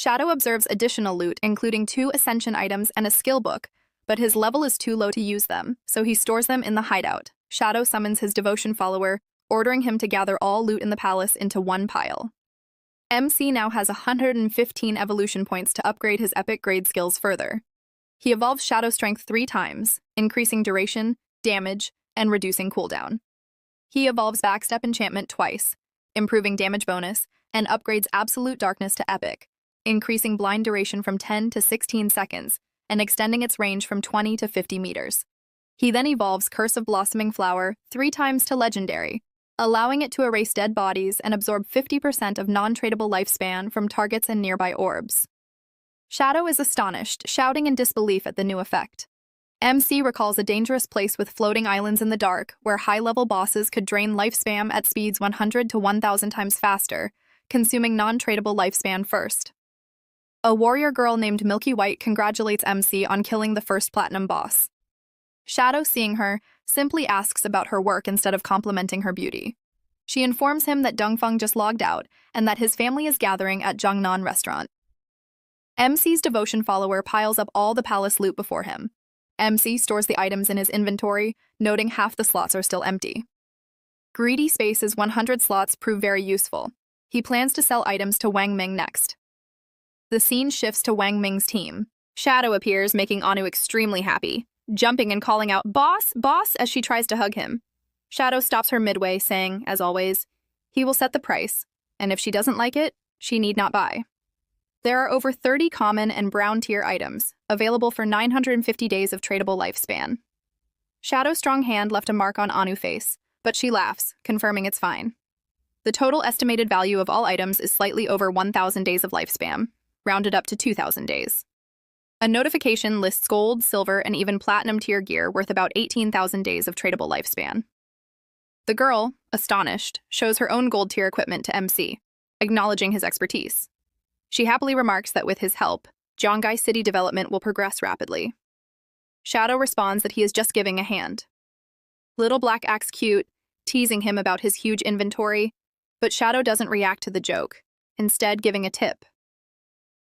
Shadow observes additional loot, including 2 ascension items and a skill book, but his level is too low to use them, so he stores them in the hideout. Shadow summons his devotion follower, ordering him to gather all loot in the palace into one pile. MC now has 115 evolution points to upgrade his epic grade skills further. He evolves Shadow Strength 3 times, increasing duration, damage, and reducing cooldown. He evolves Backstep Enchantment twice, improving damage bonus, and upgrades Absolute Darkness to Epic, increasing blind duration from 10 to 16 seconds, and extending its range from 20 to 50 meters. He then evolves Curse of Blossoming Flower 3 times to Legendary, allowing it to erase dead bodies and absorb 50% of non-tradable lifespan from targets and nearby orbs. Shadow is astonished, shouting in disbelief at the new effect. MC recalls a dangerous place with floating islands in the dark, where high-level bosses could drain lifespan at speeds 100 to 1,000 times faster, consuming non-tradable lifespan first. A warrior girl named Milky White congratulates MC on killing the first platinum boss. Shadow, seeing her, simply asks about her work instead of complimenting her beauty. She informs him that Dongfeng just logged out and that his family is gathering at Zhangnan restaurant. MC's devotion follower piles up all the palace loot before him. MC stores the items in his inventory, noting half the slots are still empty. Greedy Space's 100 slots prove very useful. He plans to sell items to Wang Ming next. The scene shifts to Wang Ming's team. Shadow appears, making Anu extremely happy, jumping and calling out, "Boss, boss," as she tries to hug him. Shadow stops her midway, saying, as always, he will set the price, and if she doesn't like it, she need not buy. There are over 30 common and brown tier items, available for 950 days of tradable lifespan. Shadow's strong hand left a mark on Anu's face, but she laughs, confirming it's fine. The total estimated value of all items is slightly over 1,000 days of lifespan, rounded up to 2,000 days. A notification lists gold, silver, and even platinum tier gear worth about 18,000 days of tradable lifespan. The girl, astonished, shows her own gold tier equipment to MC, acknowledging his expertise. She happily remarks that with his help, Zhongai city development will progress rapidly. Shadow responds that he is just giving a hand. Little Black acts cute, teasing him about his huge inventory, but Shadow doesn't react to the joke, instead giving a tip.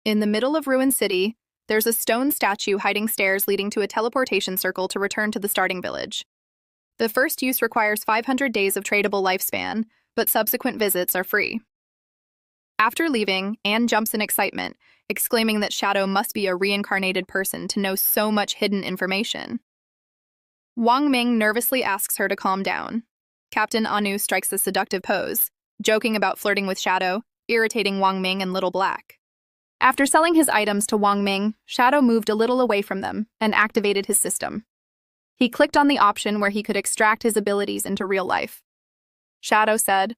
In the middle of Ruin City, there's a stone statue hiding stairs leading to a teleportation circle to return to the starting village. The first use requires 500 days of tradable lifespan, but subsequent visits are free. After leaving, Anne jumps in excitement, exclaiming that Shadow must be a reincarnated person to know so much hidden information. Wang Ming nervously asks her to calm down. Captain Anu strikes a seductive pose, joking about flirting with Shadow, irritating Wang Ming and Little Black. After selling his items to Wang Ming, Shadow moved a little away from them and activated his system. He clicked on the option where he could extract his abilities into real life. Shadow said,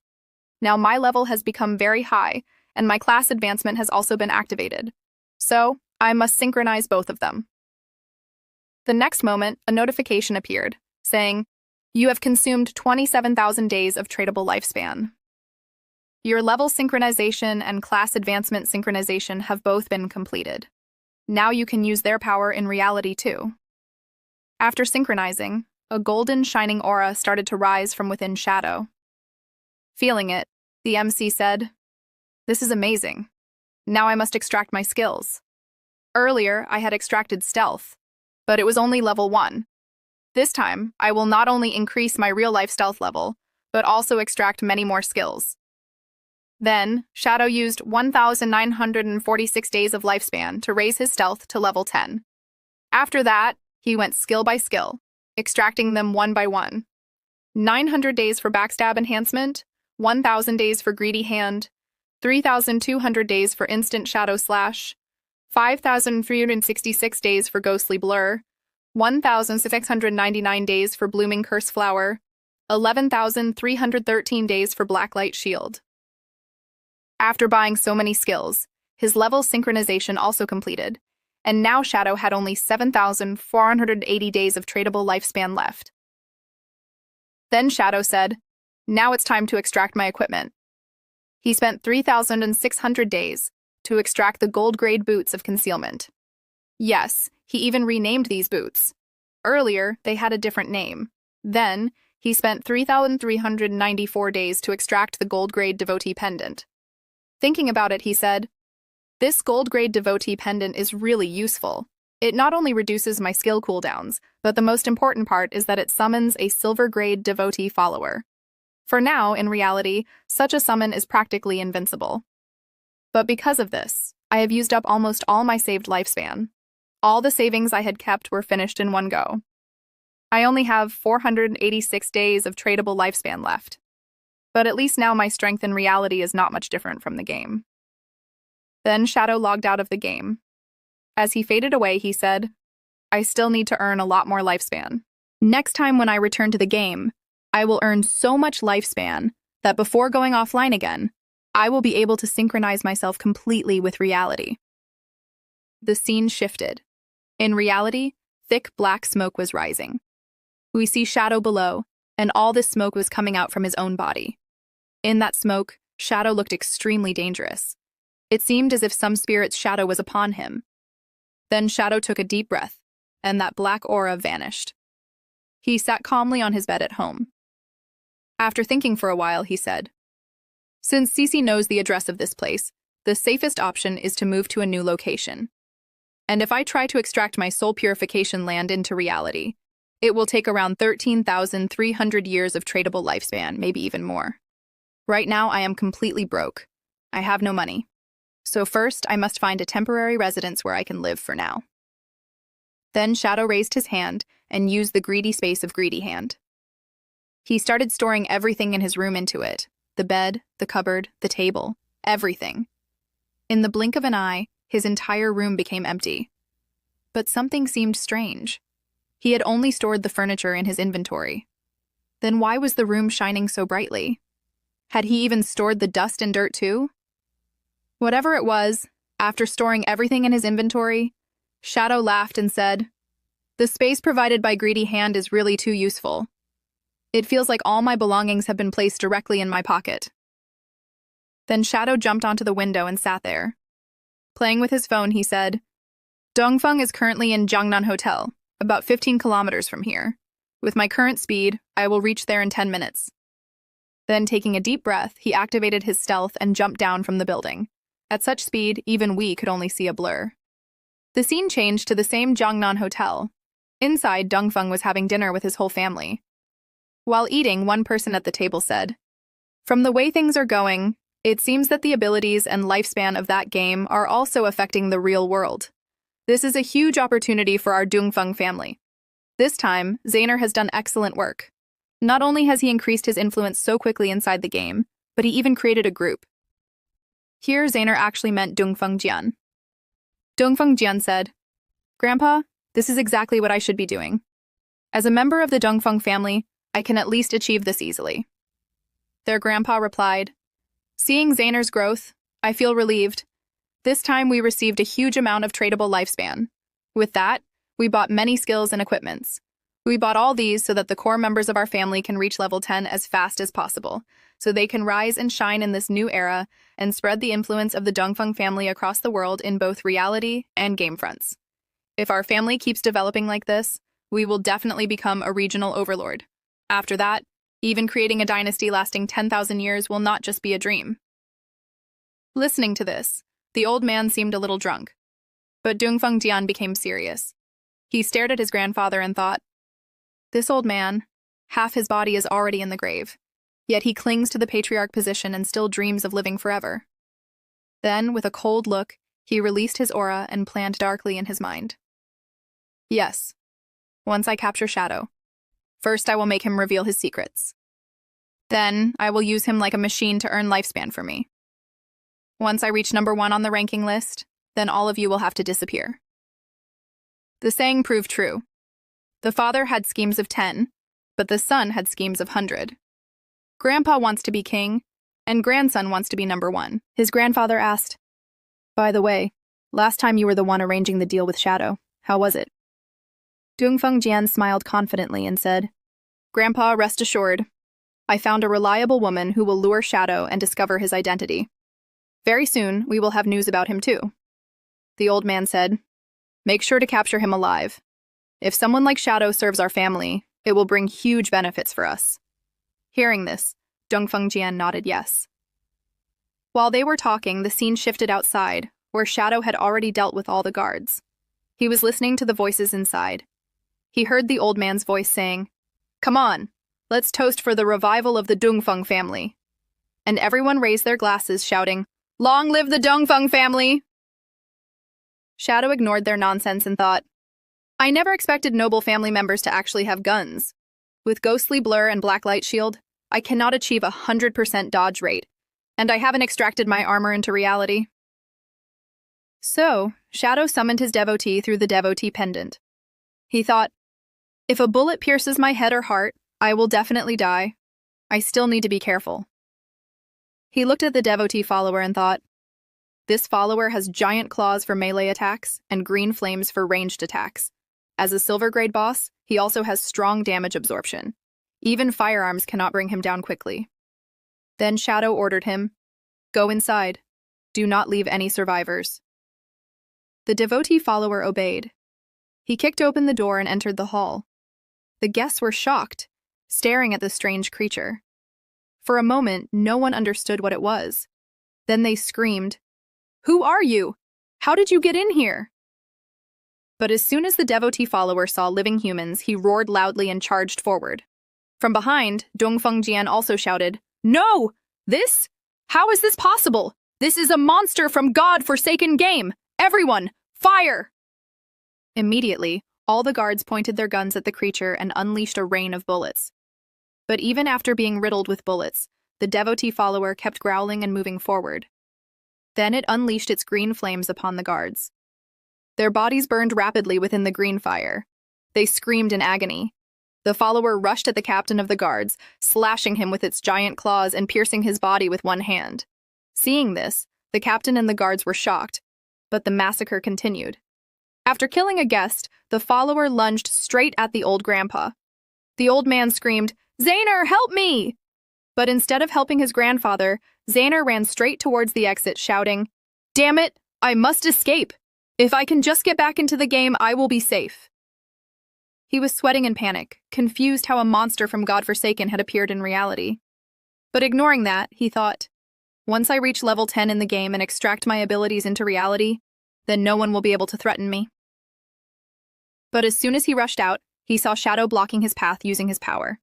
"Now my level has become very high, and my class advancement has also been activated. So, I must synchronize both of them." The next moment, a notification appeared, saying, "You have consumed 27,000 days of tradable lifespan. Your level synchronization and class advancement synchronization have both been completed. Now you can use their power in reality too." After synchronizing, a golden shining aura started to rise from within Shadow. Feeling it, the MC said, "This is amazing. Now I must extract my skills. Earlier, I had extracted stealth, but it was only level 1. This time, I will not only increase my real-life stealth level, but also extract many more skills." Then, Shadow used 1,946 days of lifespan to raise his stealth to level 10. After that, he went skill by skill, extracting them one by one. 900 days for backstab enhancement, 1,000 days for greedy hand, 3,200 days for instant shadow slash, 5,366 days for ghostly blur, 1,699 days for blooming curse flower, 11,313 days for blacklight shield. After buying so many skills, his level synchronization also completed, and now Shadow had only 7,480 days of tradable lifespan left. Then Shadow said, "Now it's time to extract my equipment." He spent 3,600 days to extract the gold-grade boots of concealment. Yes, he even renamed these boots. Earlier, they had a different name. Then, he spent 3,394 days to extract the gold-grade devotee pendant. Thinking about it, he said, This gold-grade devotee pendant is really useful. It not only reduces my skill cooldowns, but the most important part is that it summons a silver-grade devotee follower. For now, in reality, such a summon is practically invincible. But because of this, I have used up almost all my saved lifespan. All the savings I had kept were finished in one go. I only have 486 days of tradable lifespan left. But at least now my strength in reality is not much different from the game. Then Shadow logged out of the game. As he faded away, he said, I still need to earn a lot more lifespan. Next time when I return to the game, I will earn so much lifespan that before going offline again, I will be able to synchronize myself completely with reality. The scene shifted. In reality, thick black smoke was rising. We see Shadow below, and all this smoke was coming out from his own body. In that smoke, Shadow looked extremely dangerous. It seemed as if some spirit's shadow was upon him. Then Shadow took a deep breath, and that black aura vanished. He sat calmly on his bed at home. After thinking for a while, he said, Since Cece knows the address of this place, the safest option is to move to a new location. And if I try to extract my soul purification land into reality, it will take around 13,300 years of tradable lifespan, maybe even more. Right now, I am completely broke. I have no money. So first, I must find a temporary residence where I can live for now. Then Shadow raised his hand and used the greedy space of Greedy Hand. He started storing everything in his room into it. The bed, the cupboard, the table, everything. In the blink of an eye, his entire room became empty. But something seemed strange. He had only stored the furniture in his inventory. Then why was the room shining so brightly? Had he even stored the dust and dirt too? Whatever it was, after storing everything in his inventory, Shadow laughed and said, The space provided by Greedy Hand is really too useful. It feels like all my belongings have been placed directly in my pocket. Then Shadow jumped onto the window and sat there. Playing with his phone, he said, Dongfeng is currently in Jiangnan Hotel, about 15 kilometers from here. With my current speed, I will reach there in 10 minutes. Then, taking a deep breath, he activated his stealth and jumped down from the building. At such speed, even we could only see a blur. The scene changed to the same Jiangnan Hotel. Inside, Dongfeng was having dinner with his whole family. While eating, one person at the table said, From the way things are going, it seems that the abilities and lifespan of that game are also affecting the real world. This is a huge opportunity for our Dongfeng family. This time, Zainer has done excellent work. Not only has he increased his influence so quickly inside the game, but he even created a group. Here, Zainer actually meant Dongfeng Jian. Dongfeng Jian said, Grandpa, this is exactly what I should be doing. As a member of the Dongfeng family, I can at least achieve this easily. Their grandpa replied, Seeing Zainer's growth, I feel relieved. This time we received a huge amount of tradable lifespan. With that, we bought many skills and equipments. We bought all these so that the core members of our family can reach level 10 as fast as possible, so they can rise and shine in this new era and spread the influence of the Dongfeng family across the world in both reality and game fronts. If our family keeps developing like this, we will definitely become a regional overlord. After that, even creating a dynasty lasting 10,000 years will not just be a dream. Listening to this, the old man seemed a little drunk. But Dongfeng Jian became serious. He stared at his grandfather and thought, This old man, half his body is already in the grave, yet he clings to the patriarch position and still dreams of living forever. Then, with a cold look, he released his aura and planned darkly in his mind. Yes, once I capture Shadow, first I will make him reveal his secrets. Then, I will use him like a machine to earn lifespan for me. Once I reach number 1 on the ranking list, then all of you will have to disappear. The saying proved true. The father had schemes of 10, but the son had schemes of 100. Grandpa wants to be king, and grandson wants to be number 1. His grandfather asked, By the way, last time you were the one arranging the deal with Shadow. How was it? Dongfeng Jian smiled confidently and said, Grandpa, rest assured. I found a reliable woman who will lure Shadow and discover his identity. Very soon, we will have news about him too. The old man said, Make sure to capture him alive. If someone like Shadow serves our family, it will bring huge benefits for us. Hearing this, Dongfeng Jian nodded yes. While they were talking, the scene shifted outside, where Shadow had already dealt with all the guards. He was listening to the voices inside. He heard the old man's voice saying, "Come on, let's toast for the revival of the Dongfeng family." And everyone raised their glasses, shouting, "Long live the Dongfeng family!" Shadow ignored their nonsense and thought, I never expected noble family members to actually have guns. With ghostly blur and black light shield, I cannot achieve 100% dodge rate, and I haven't extracted my armor into reality. So, Shadow summoned his devotee through the devotee pendant. He thought, if a bullet pierces my head or heart, I will definitely die. I still need to be careful. He looked at the devotee follower and thought, this follower has giant claws for melee attacks and green flames for ranged attacks. As a silver grade boss, he also has strong damage absorption. Even firearms cannot bring him down quickly. Then Shadow ordered him, go inside. Do not leave any survivors. The devotee follower obeyed. He kicked open the door and entered the hall. The guests were shocked, staring at the strange creature. For a moment, no one understood what it was. Then they screamed, "Who are you? How did you get in here?" But as soon as the devotee follower saw living humans, he roared loudly and charged forward. From behind, Dongfeng Jian also shouted, "No! This? How is this possible? This is a monster from God-forsaken game! Everyone, fire!" Immediately, all the guards pointed their guns at the creature and unleashed a rain of bullets. But even after being riddled with bullets, the devotee follower kept growling and moving forward. Then it unleashed its green flames upon the guards. Their bodies burned rapidly within the green fire. They screamed in agony. The follower rushed at the captain of the guards, slashing him with its giant claws and piercing his body with one hand. Seeing this, the captain and the guards were shocked, but the massacre continued. After killing a guest, the follower lunged straight at the old grandpa. The old man screamed, "Zainer, help me!" But instead of helping his grandfather, Zainer ran straight towards the exit, shouting, "Damn it, I must escape! If I can just get back into the game, I will be safe." He was sweating in panic, confused how a monster from God-forsaken had appeared in reality. But ignoring that, he thought, once I reach level 10 in the game and extract my abilities into reality, then no one will be able to threaten me. But as soon as he rushed out, he saw Shadow blocking his path using his power.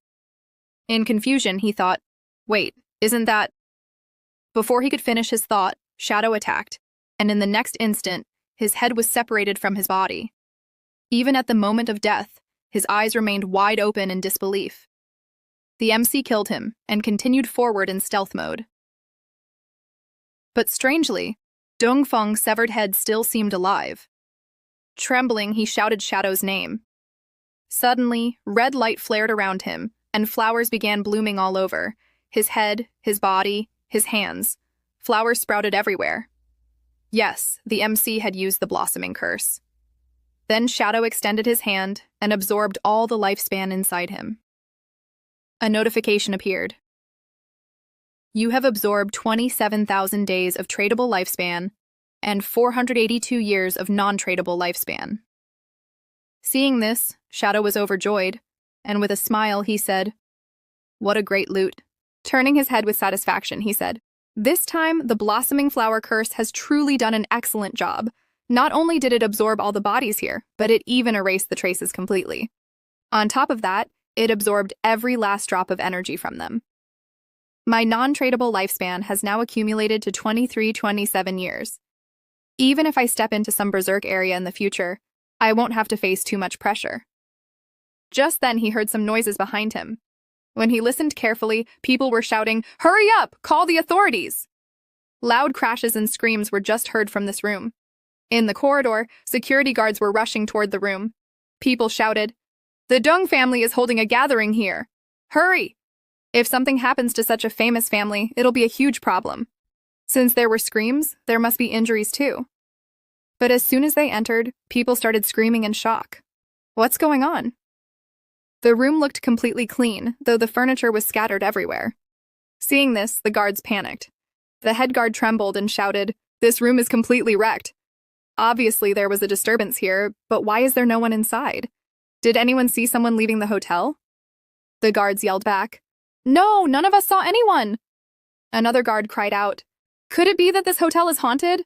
In confusion, he thought, wait, isn't that... Before he could finish his thought, Shadow attacked, and in the next instant, his head was separated from his body. Even at the moment of death, his eyes remained wide open in disbelief. The MC killed him and continued forward in stealth mode. But strangely, Dongfeng's severed head still seemed alive. Trembling, he shouted Shadow's name. Suddenly, red light flared around him, and flowers began blooming all over. His head, his body, his hands. Flowers sprouted everywhere. Yes, the MC had used the blossoming curse. Then Shadow extended his hand and absorbed all the lifespan inside him. A notification appeared. You have absorbed 27,000 days of tradable lifespan and 482 years of non-tradable lifespan. Seeing this, Shadow was overjoyed, and with a smile he said, "What a great loot." Turning his head with satisfaction, he said, "This time, the blossoming flower curse has truly done an excellent job. Not only did it absorb all the bodies here, but it even erased the traces completely. On top of that, it absorbed every last drop of energy from them. My non-tradable lifespan has now accumulated to 27 years. Even if I step into some berserk area in the future, I won't have to face too much pressure." Just then he heard some noises behind him. When he listened carefully, people were shouting, "Hurry up! Call the authorities!" Loud crashes and screams were just heard from this room. In the corridor, security guards were rushing toward the room. People shouted, "The Dong family is holding a gathering here. Hurry! If something happens to such a famous family, it'll be a huge problem." Since there were screams, there must be injuries too. But as soon as they entered, people started screaming in shock. What's going on? The room looked completely clean, though the furniture was scattered everywhere. Seeing this, the guards panicked. The head guard trembled and shouted, "This room is completely wrecked. Obviously there was a disturbance here, but why is there no one inside? Did anyone see someone leaving the hotel?" The guards yelled back, "No, none of us saw anyone." Another guard cried out, "Could it be that this hotel is haunted?"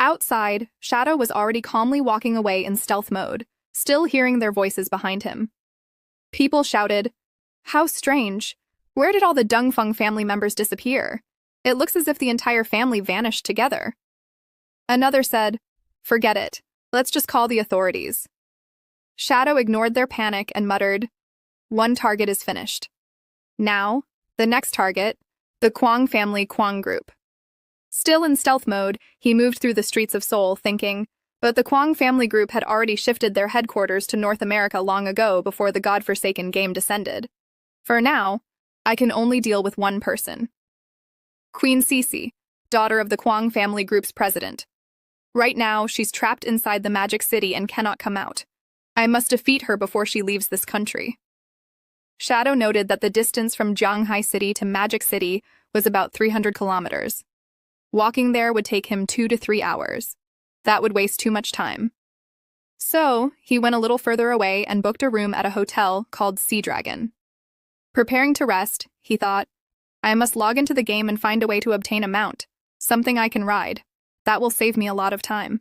Outside, Shadow was already calmly walking away in stealth mode, still hearing their voices behind him. People shouted, "How strange! Where did all the Dongfeng family members disappear? It looks as if the entire family vanished together." Another said, "Forget it. Let's just call the authorities." Shadow ignored their panic and muttered, "One target is finished. Now, the next target, the Kwang family Kwang group." Still in stealth mode, he moved through the streets of Seoul, thinking, but the Kwang family group had already shifted their headquarters to North America long ago before the godforsaken game descended. For now, I can only deal with one person. Queen Cece, daughter of the Kwang family group's president. Right now, she's trapped inside the Magic City and cannot come out. I must defeat her before she leaves this country. Shadow noted that the distance from Jianghai City to Magic City was about 300 kilometers. Walking there would take him 2 to 3 hours. That would waste too much time. So, he went a little further away and booked a room at a hotel called Sea Dragon. Preparing to rest, he thought, I must log into the game and find a way to obtain a mount, something I can ride. That will save me a lot of time.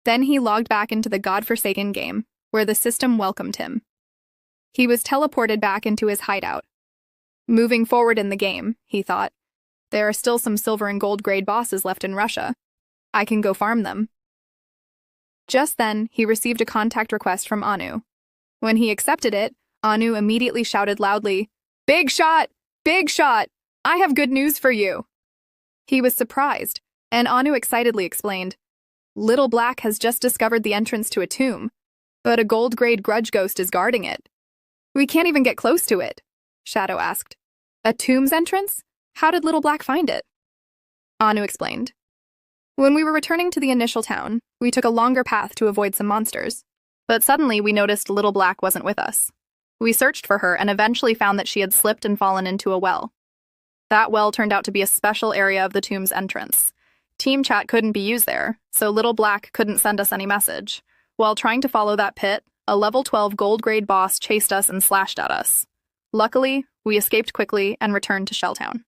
Then he logged back into the godforsaken game, where the system welcomed him. He was teleported back into his hideout. Moving forward in the game, he thought, there are still some silver and gold grade bosses left in Russia. I can go farm them. Just then, he received a contact request from Anu. When he accepted it, Anu immediately shouted loudly, "Big shot! Big shot! I have good news for you!" He was surprised, and Anu excitedly explained, "Little Black has just discovered the entrance to a tomb, but a gold-grade grudge ghost is guarding it." "We can't even get close to it," Shadow asked. "A tomb's entrance? How did Little Black find it?" Anu explained. "When we were returning to the initial town, we took a longer path to avoid some monsters. But suddenly we noticed Little Black wasn't with us. We searched for her and eventually found that she had slipped and fallen into a well. That well turned out to be a special area of the tomb's entrance. Team chat couldn't be used there, so Little Black couldn't send us any message. While trying to follow that pit, a level 12 gold-grade boss chased us and slashed at us. Luckily, we escaped quickly and returned to Shelltown.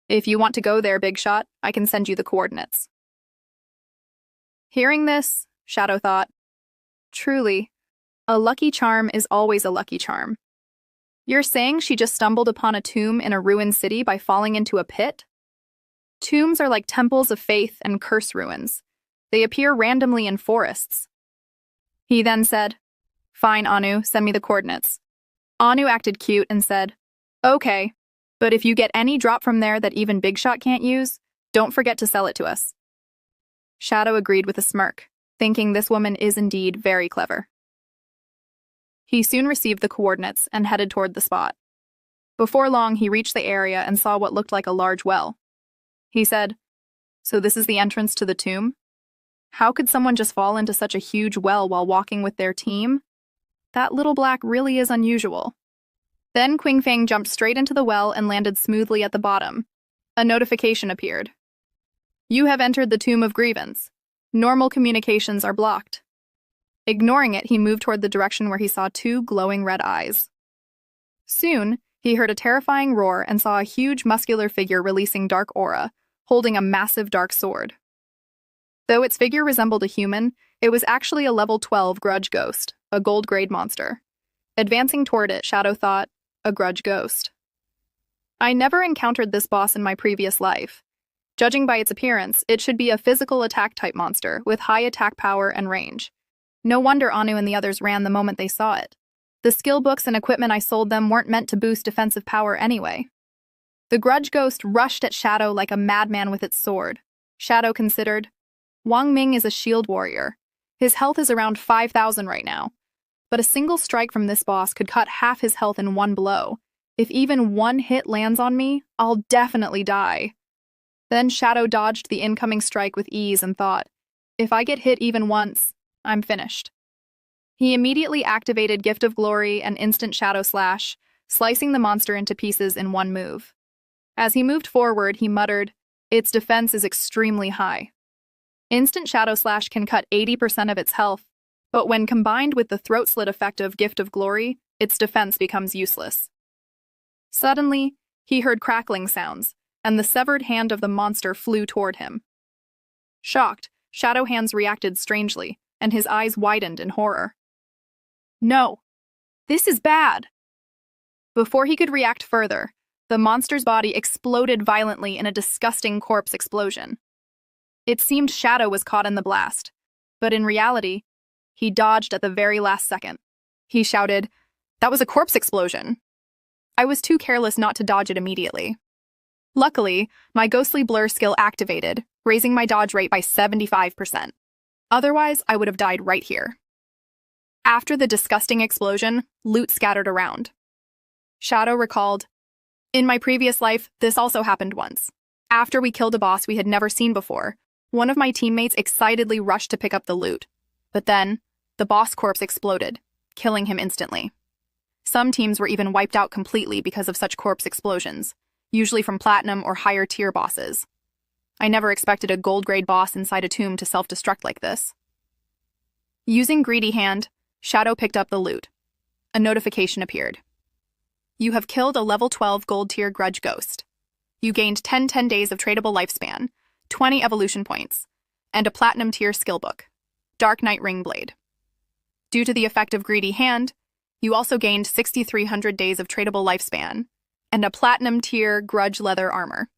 If you want to go there, Big Shot, I can send you the coordinates." Hearing this, Shadow thought, truly, a lucky charm is always a lucky charm. You're saying she just stumbled upon a tomb in a ruined city by falling into a pit? Tombs are like temples of faith and curse ruins. They appear randomly in forests. He then said, "Fine, Anu, send me the coordinates." Anu acted cute and said, "Okay, but if you get any drop from there that even Big Shot can't use, don't forget to sell it to us." Shadow agreed with a smirk, thinking this woman is indeed very clever. He soon received the coordinates and headed toward the spot. Before long, he reached the area and saw what looked like a large well. He said, "So this is the entrance to the tomb? How could someone just fall into such a huge well while walking with their team? That Little Black really is unusual." Then Qing Fang jumped straight into the well and landed smoothly at the bottom. A notification appeared. "You have entered the Tomb of Grievance. Normal communications are blocked." Ignoring it, he moved toward the direction where he saw 2 glowing red eyes. Soon, he heard a terrifying roar and saw a huge muscular figure releasing dark aura, holding a massive dark sword. Though its figure resembled a human, it was actually a level 12 grudge ghost, a gold-grade monster. Advancing toward it, Shadow thought, a grudge ghost. I never encountered this boss in my previous life. Judging by its appearance, it should be a physical attack-type monster with high attack power and range. No wonder Anu and the others ran the moment they saw it. The skill books and equipment I sold them weren't meant to boost defensive power anyway. The grudge ghost rushed at Shadow like a madman with its sword. Shadow considered, Wang Ming is a shield warrior. His health is around 5,000 right now. But a single strike from this boss could cut half his health in one blow. If even one hit lands on me, I'll definitely die. Then Shadow dodged the incoming strike with ease and thought, if I get hit even once, I'm finished. He immediately activated Gift of Glory and Instant Shadow Slash, slicing the monster into pieces in one move. As he moved forward, he muttered, its defense is extremely high. Instant Shadow Slash can cut 80% of its health, but when combined with the throat slit effect of Gift of Glory, its defense becomes useless. Suddenly, he heard crackling sounds, and the severed hand of the monster flew toward him. Shocked, Shadow Hands reacted strangely, and his eyes widened in horror. No, this is bad. Before he could react further, the monster's body exploded violently in a disgusting corpse explosion. It seemed Shadow was caught in the blast, but in reality, he dodged at the very last second. He shouted, "That was a corpse explosion." I was too careless not to dodge it immediately. Luckily, my ghostly blur skill activated, raising my dodge rate by 75%. Otherwise, I would have died right here. After the disgusting explosion, loot scattered around. Shadow recalled, "In my previous life, this also happened once. After we killed a boss we had never seen before, one of my teammates excitedly rushed to pick up the loot. But then, the boss corpse exploded, killing him instantly. Some teams were even wiped out completely because of such corpse explosions, usually from platinum or higher tier bosses. I never expected a gold-grade boss inside a tomb to self-destruct like this." Using Greedy Hand, Shadow picked up the loot. A notification appeared. "You have killed a level 12 gold-tier grudge ghost. You gained 10 days of tradable lifespan, 20 evolution points, and a platinum-tier skill book, Dark Knight Ring Blade. Due to the effect of Greedy Hand, you also gained 6,300 days of tradable lifespan, and a platinum-tier grudge leather armor."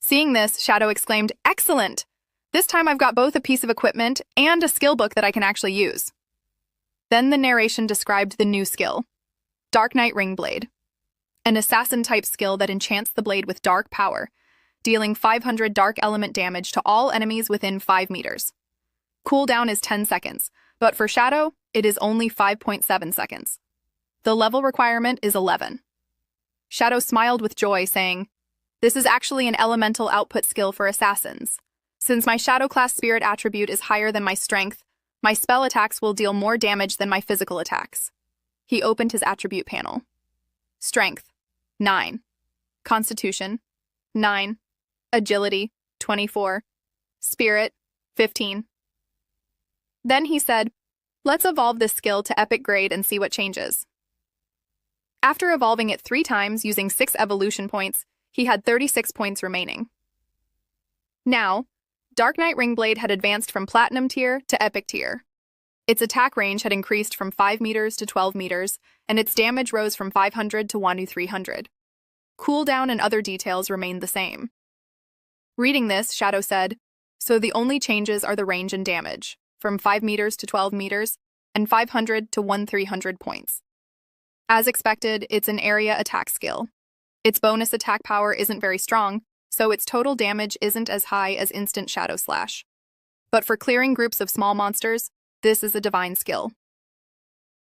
Seeing this, Shadow exclaimed, "Excellent! This time I've got both a piece of equipment and a skill book that I can actually use." Then the narration described the new skill, Dark Knight Ring Blade, an assassin-type skill that enchants the blade with dark power, dealing 500 dark element damage to all enemies within 5 meters. Cooldown is 10 seconds, but for Shadow, it is only 5.7 seconds. The level requirement is 11. Shadow smiled with joy, saying, "This is actually an elemental output skill for assassins. Since my Shadow class spirit attribute is higher than my strength, my spell attacks will deal more damage than my physical attacks." He opened his attribute panel. Strength, 9. Constitution, 9. Agility, 24. Spirit, 15. Then he said, "Let's evolve this skill to epic grade and see what changes." After evolving it 3 times using 6 evolution points, he had 36 points remaining. Now, Dark Knight Ringblade had advanced from Platinum tier to Epic tier. Its attack range had increased from 5 meters to 12 meters, and its damage rose from 500 to 1,300. Cooldown and other details remained the same. Reading this, Shadow said, "So the only changes are the range and damage, from 5 meters to 12 meters, and 500 to 1,300 points. As expected, it's an area attack skill. Its bonus attack power isn't very strong, so its total damage isn't as high as instant Shadow Slash. But for clearing groups of small monsters, this is a divine skill."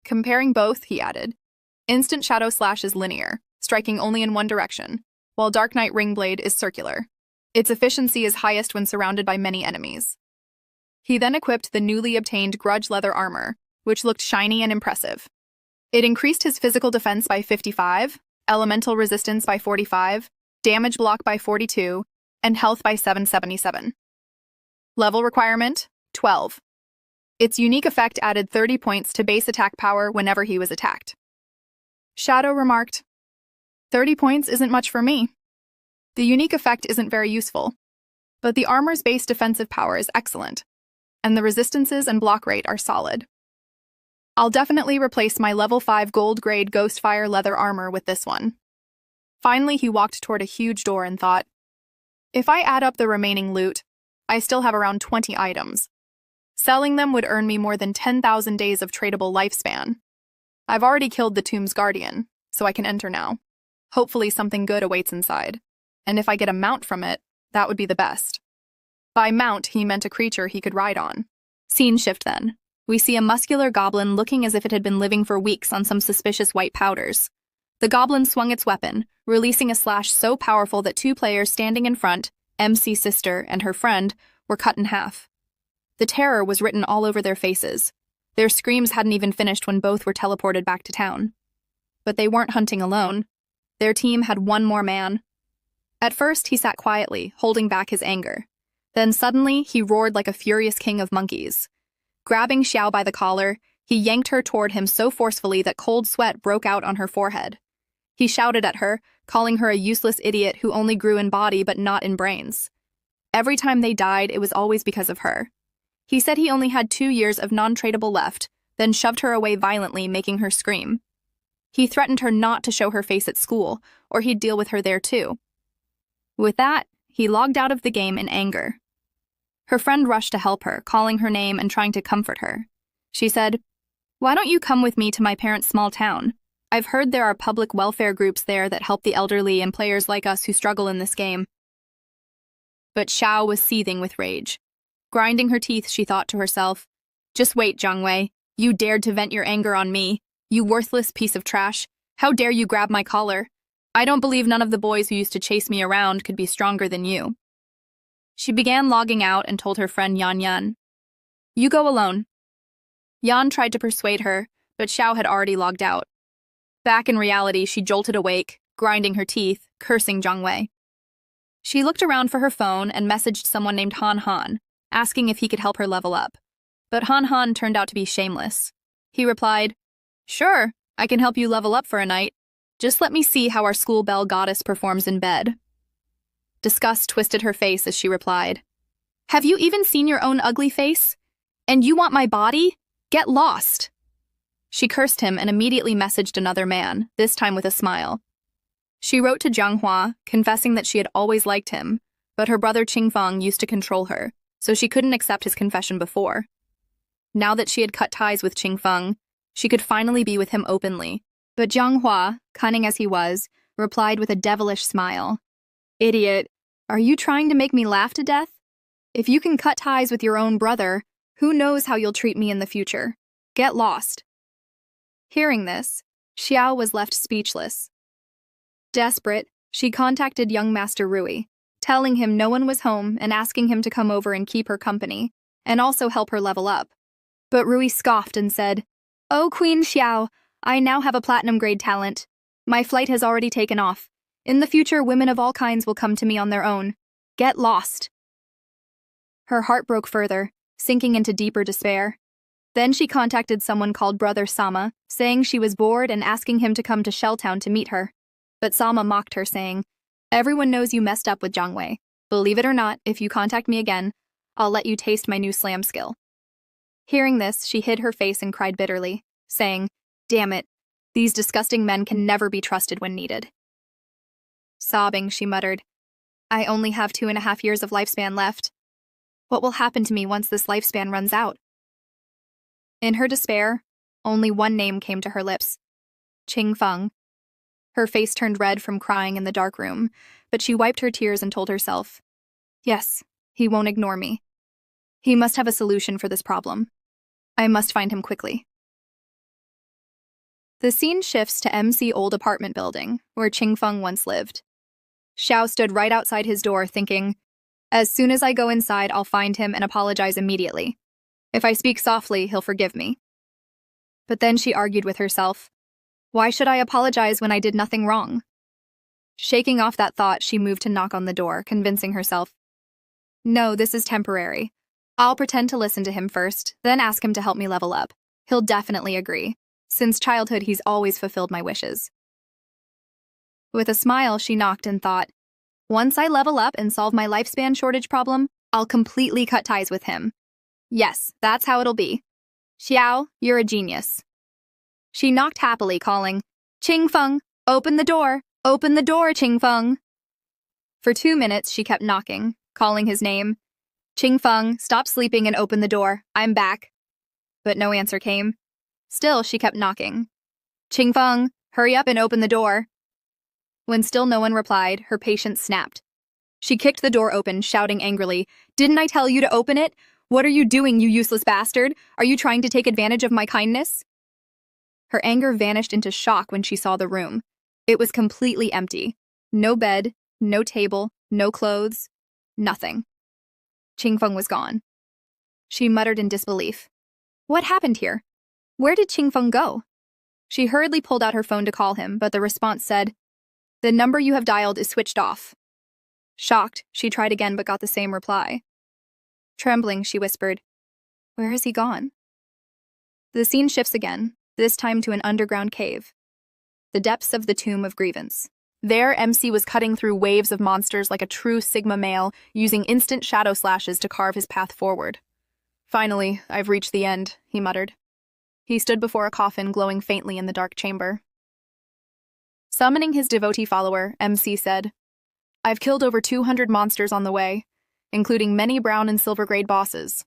Comparing both, he added, instant Shadow Slash is linear, striking only in one direction, while Dark Knight Ringblade is circular. Its efficiency is highest when surrounded by many enemies. He then equipped the newly obtained grudge leather armor, which looked shiny and impressive. It increased his physical defense by 55, elemental resistance by 45, damage block by 42, and health by 777. Level requirement, 12. Its unique effect added 30 points to base attack power whenever he was attacked. Shadow remarked, 30 points isn't much for me. The unique effect isn't very useful, but the armor's base defensive power is excellent, and the resistances and block rate are solid. I'll definitely replace my level 5 gold-grade Ghostfire leather armor with this one. Finally, he walked toward a huge door and thought, if I add up the remaining loot, I still have around 20 items. Selling them would earn me more than 10,000 days of tradable lifespan. I've already killed the tomb's guardian, so I can enter now. Hopefully something good awaits inside, and if I get a mount from it, that would be the best. By mount, he meant a creature he could ride on. Scene shift then. We see a muscular goblin looking as if it had been living for weeks on some suspicious white powders. The goblin swung its weapon, releasing a slash so powerful that 2 players standing in front, MC's sister and her friend, were cut in half. The terror was written all over their faces. Their screams hadn't even finished when both were teleported back to town. But they weren't hunting alone. Their team had one more man. At first, he sat quietly, holding back his anger. Then suddenly, he roared like a furious king of monkeys. Grabbing Xiao by the collar, he yanked her toward him so forcefully that cold sweat broke out on her forehead. He shouted at her, calling her a useless idiot who only grew in body but not in brains. Every time they died, it was always because of her. He said he only had 2 years of non-tradable left, then shoved her away violently, making her scream. He threatened her not to show her face at school, or he'd deal with her there too. With that, he logged out of the game in anger. Her friend rushed to help her, calling her name and trying to comfort her. She said, "Why don't you come with me to my parents' small town? I've heard there are public welfare groups there that help the elderly and players like us who struggle in this game." But Xiao was seething with rage. Grinding her teeth, she thought to herself, "Just wait, Jiangwei. You dared to vent your anger on me. You worthless piece of trash. How dare you grab my collar? I don't believe none of the boys who used to chase me around could be stronger than you." She began logging out and told her friend Yan Yan, "You go alone." Yan tried to persuade her, but Xiao had already logged out. Back in reality, she jolted awake, grinding her teeth, cursing Jiangwei. She looked around for her phone and messaged someone named Han Han, asking if he could help her level up. But Han Han turned out to be shameless. He replied, "Sure, I can help you level up for a night. Just let me see how our school belle goddess performs in bed." Disgust twisted her face as she replied, "Have you even seen your own ugly face? And you want my body? Get lost." She cursed him and immediately messaged another man, this time with a smile. She wrote to Jianghua, confessing that she had always liked him, but her brother Qingfeng used to control her, so she couldn't accept his confession before. Now that she had cut ties with Qingfeng, she could finally be with him openly. But Jianghua, cunning as he was, replied with a devilish smile, "Idiot, are you trying to make me laugh to death? If you can cut ties with your own brother, who knows how you'll treat me in the future? Get lost." Hearing this, Xiao was left speechless. Desperate, she contacted young Master Rui, telling him no one was home and asking him to come over and keep her company, and also help her level up. But Rui scoffed and said, "Oh, Queen Xiao, I now have a platinum-grade talent. My flight has already taken off. In the future, women of all kinds will come to me on their own. Get lost." Her heart broke further, sinking into deeper despair. Then she contacted someone called Brother Sama, saying she was bored and asking him to come to Shelltown to meet her. But Sama mocked her, saying, "Everyone knows you messed up with Jiangwei. Believe it or not, if you contact me again, I'll let you taste my new slam skill." Hearing this, she hid her face and cried bitterly, saying, "Damn it, these disgusting men can never be trusted when needed." Sobbing, she muttered, "I only have 2.5 years of lifespan left. What will happen to me once this lifespan runs out?" In her despair, only one name came to her lips, Qingfeng. Her face turned red from crying in the dark room, but she wiped her tears and told herself, "Yes, he won't ignore me. He must have a solution for this problem. I must find him quickly." The scene shifts to MC old apartment building, where Qingfeng once lived. Xiao stood right outside his door thinking, "As soon as I go inside, I'll find him and apologize immediately. If I speak softly, he'll forgive me." But then she argued with herself, "Why should I apologize when I did nothing wrong?" Shaking off that thought, she moved to knock on the door, convincing herself, "No, this is temporary. I'll pretend to listen to him first, then ask him to help me level up. He'll definitely agree. Since childhood, he's always fulfilled my wishes." With a smile, she knocked and thought, "Once I level up and solve my lifespan shortage problem, I'll completely cut ties with him. Yes, that's how it'll be. Xiao, you're a genius." She knocked happily, calling, "Qingfeng, open the door! Open the door, Qingfeng!" For 2 minutes, she kept knocking, calling his name. "Qingfeng, stop sleeping and open the door. I'm back." But no answer came. Still, she kept knocking. "Qingfeng, hurry up and open the door." When still no one replied, her patience snapped. She kicked the door open, shouting angrily, "Didn't I tell you to open it? What are you doing, you useless bastard? Are you trying to take advantage of my kindness?" Her anger vanished into shock when she saw the room. It was completely empty. No bed, no table, no clothes, nothing. Qingfeng was gone. She muttered in disbelief. What happened here? Where did Qingfeng go? She hurriedly pulled out her phone to call him, but the response said, "The number you have dialed is switched off." Shocked, she tried again but got the same reply. Trembling, she whispered, "Where has he gone?" The scene shifts again, this time to an underground cave. The depths of the Tomb of Grievance. There, MC was cutting through waves of monsters like a true Sigma male, using instant shadow slashes to carve his path forward. Finally, I've reached the end, he muttered. He stood before a coffin glowing faintly in the dark chamber. Summoning his devotee follower, MC said, I've killed over 200 monsters on the way, including many brown and silver grade bosses.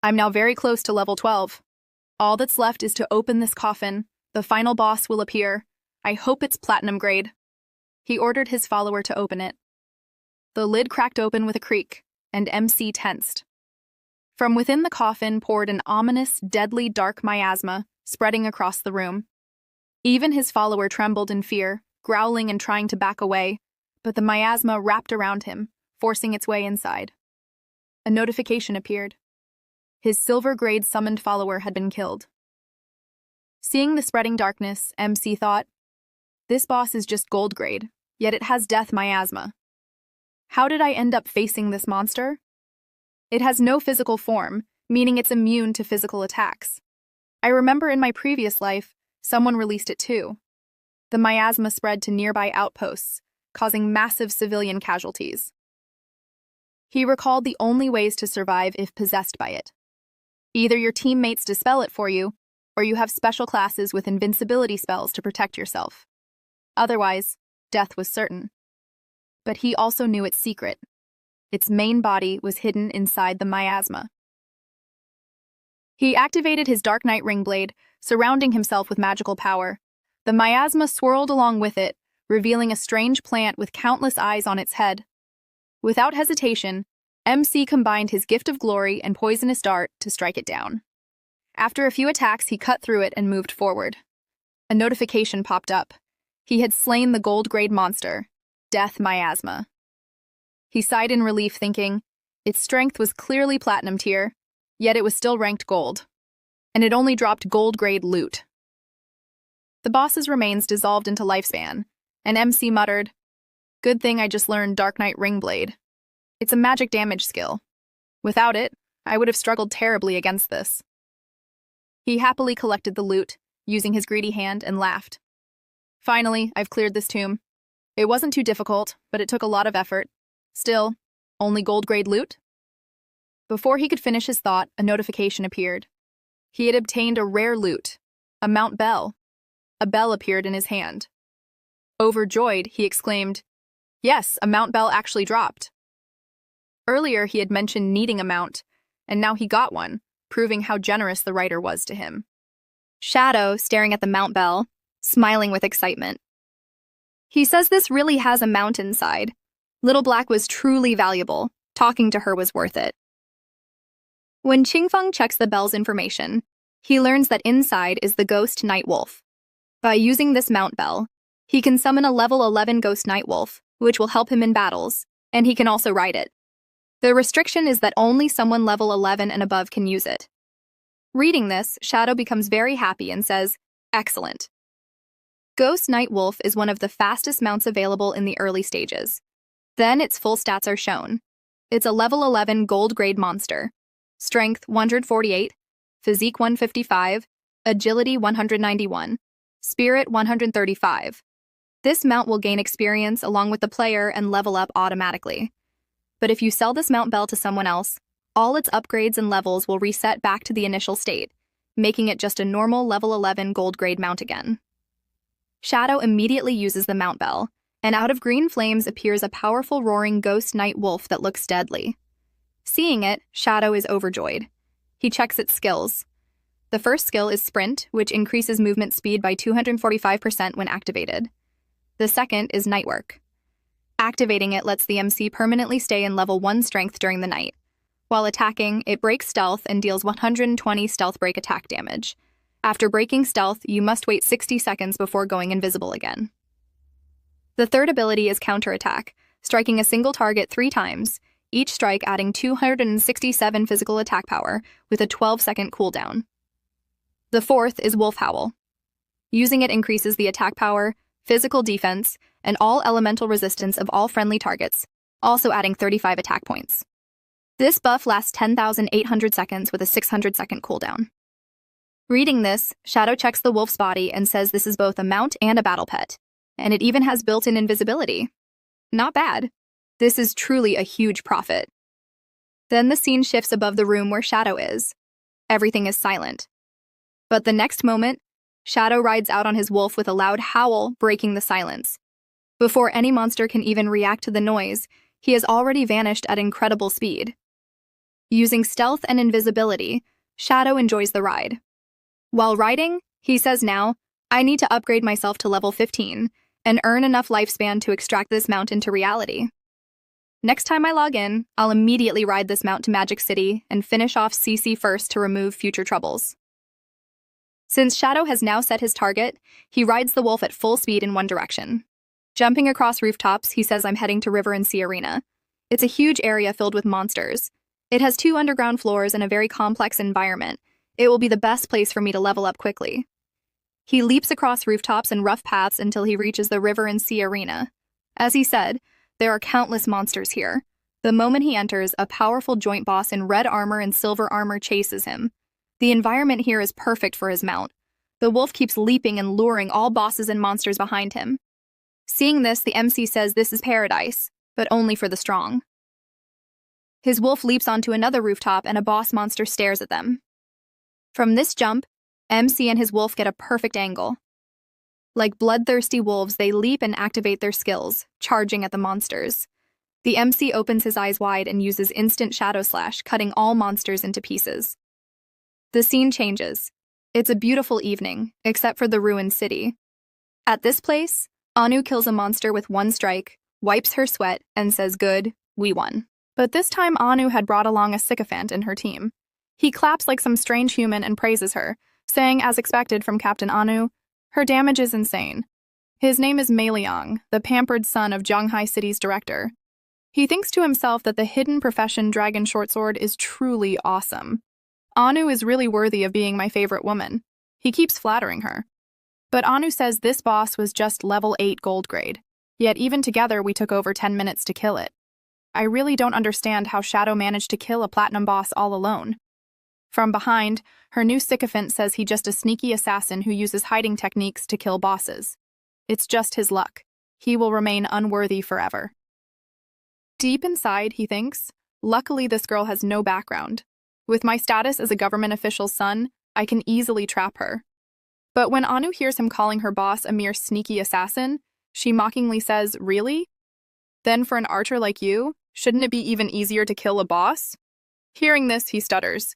I'm now very close to level 12. All that's left is to open this coffin. The final boss will appear. I hope it's platinum grade. He ordered his follower to open it. The lid cracked open with a creak, and MC tensed. From within the coffin poured an ominous, deadly dark miasma, spreading across the room. Even his follower trembled in fear, growling and trying to back away, but the miasma wrapped around him, forcing its way inside. A notification appeared. His silver-grade summoned follower had been killed. Seeing the spreading darkness, MC thought, this boss is just gold grade, yet it has death miasma. How did I end up facing this monster? It has no physical form, meaning it's immune to physical attacks. I remember in my previous life, someone released it too. The miasma spread to nearby outposts, causing massive civilian casualties. He recalled the only ways to survive if possessed by it. Either your teammates dispel it for you, or you have special classes with invincibility spells to protect yourself. Otherwise, death was certain. But he also knew its secret. Its main body was hidden inside the miasma. He activated his Dark Knight ring blade, surrounding himself with magical power. The miasma swirled along with it, revealing a strange plant with countless eyes on its head. Without hesitation, MC combined his gift of glory and poisonous dart to strike it down. After a few attacks, he cut through it and moved forward. A notification popped up. He had slain the gold-grade monster, Death Miasma. He sighed in relief, thinking, its strength was clearly platinum tier, yet it was still ranked gold, and it only dropped gold-grade loot. The boss's remains dissolved into lifespan, and MC muttered, good thing I just learned Dark Knight Ring Blade. It's a magic damage skill. Without it, I would have struggled terribly against this. He happily collected the loot, using his greedy hand, and laughed. Finally, I've cleared this tomb. It wasn't too difficult, but it took a lot of effort. Still, only gold-grade loot? Before he could finish his thought, a notification appeared. He had obtained a rare loot, a Mount Bell. A bell appeared in his hand. Overjoyed, he exclaimed, yes, a Mount Bell actually dropped. Earlier, he had mentioned needing a mount, and now he got one, proving how generous the writer was to him. Shadow, staring at the Mount Bell, smiling with excitement. He says this really has a mount inside. Little Black was truly valuable. Talking to her was worth it. When Qingfeng checks the bell's information, he learns that inside is the ghost Night Wolf. By using this Mount Bell, he can summon a level 11 ghost Night Wolf, which will help him in battles, and he can also ride it. The restriction is that only someone level 11 and above can use it. Reading this, Shadow becomes very happy and says, excellent. Ghost Night Wolf is one of the fastest mounts available in the early stages. Then its full stats are shown. It's a level 11 gold-grade monster. Strength 148, Physique 155, Agility 191, Spirit 135. This mount will gain experience along with the player and level up automatically. But if you sell this Mount Bell to someone else, all its upgrades and levels will reset back to the initial state, making it just a normal level 11 gold-grade mount again. Shadow immediately uses the Mount Bell, and out of green flames appears a powerful roaring ghost Night Wolf that looks deadly. Seeing it, Shadow is overjoyed. He checks its skills. The first skill is Sprint, which increases movement speed by 245% when activated. The second is Nightwork. Activating it lets the MC permanently stay in level 1 strength during the night. While attacking, it breaks stealth and deals 120 stealth break attack damage. After breaking stealth, you must wait 60 seconds before going invisible again. The third ability is Counterattack, striking a single target 3 times, each strike adding 267 physical attack power with a 12-second cooldown. The fourth is Wolf Howl. Using it increases the attack power, physical defense, and all elemental resistance of all friendly targets, also adding 35 attack points. This buff lasts 10,800 seconds with a 600-second cooldown. Reading this, Shadow checks the wolf's body and says this is both a mount and a battle pet. and it even has built-in invisibility. Not bad. This is truly a huge profit. Then the scene shifts above the room where Shadow is. Everything is silent. But the next moment, Shadow rides out on his wolf with a loud howl, breaking the silence. Before any monster can even react to the noise, he has already vanished at incredible speed. Using stealth and invisibility, Shadow enjoys the ride. While riding, he says now, I need to upgrade myself to level 15 and earn enough lifespan to extract this mount into reality. Next time I log in, I'll immediately ride this mount to Magic City and finish off CC first to remove future troubles. Since Shadow has now set his target, he rides the wolf at full speed in one direction. Jumping across rooftops, he says I'm heading to River and Sea Arena. It's a huge area filled with monsters. It has 2 underground floors and a very complex environment. It will be the best place for me to level up quickly. He leaps across rooftops and rough paths until he reaches the River and Sea Arena. As he said, there are countless monsters here. The moment he enters, a powerful joint boss in red armor and silver armor chases him. The environment here is perfect for his mount. The wolf keeps leaping and luring all bosses and monsters behind him. Seeing this, the MC says this is paradise, but only for the strong. His wolf leaps onto another rooftop and a boss monster stares at them. From this jump, MC and his wolf get a perfect angle. Like bloodthirsty wolves, they leap and activate their skills, charging at the monsters. The MC opens his eyes wide and uses instant shadow slash, cutting all monsters into pieces. The scene changes. It's a beautiful evening, except for the ruined city. At this place, Anu kills a monster with one strike, wipes her sweat, and says, "Good, we won." But this time Anu had brought along a sycophant in her team. He claps like some strange human and praises her, saying, as expected from Captain Anu, her damage is insane. His name is Mailiang, the pampered son of Zhanghai City's director. He thinks to himself that the hidden profession Dragon Shortsword is truly awesome. Anu is really worthy of being my favorite woman. He keeps flattering her. But Anu says this boss was just level 8 gold grade, yet even together we took over 10 minutes to kill it. I really don't understand how Shadow managed to kill a platinum boss all alone. From behind, her new sycophant says he's just a sneaky assassin who uses hiding techniques to kill bosses. It's just his luck. He will remain unworthy forever. Deep inside, he thinks, luckily this girl has no background. With my status as a government official's son, I can easily trap her. But when Anu hears him calling her boss a mere sneaky assassin, she mockingly says, "Really? Then for an archer like you, shouldn't it be even easier to kill a boss?" Hearing this, he stutters.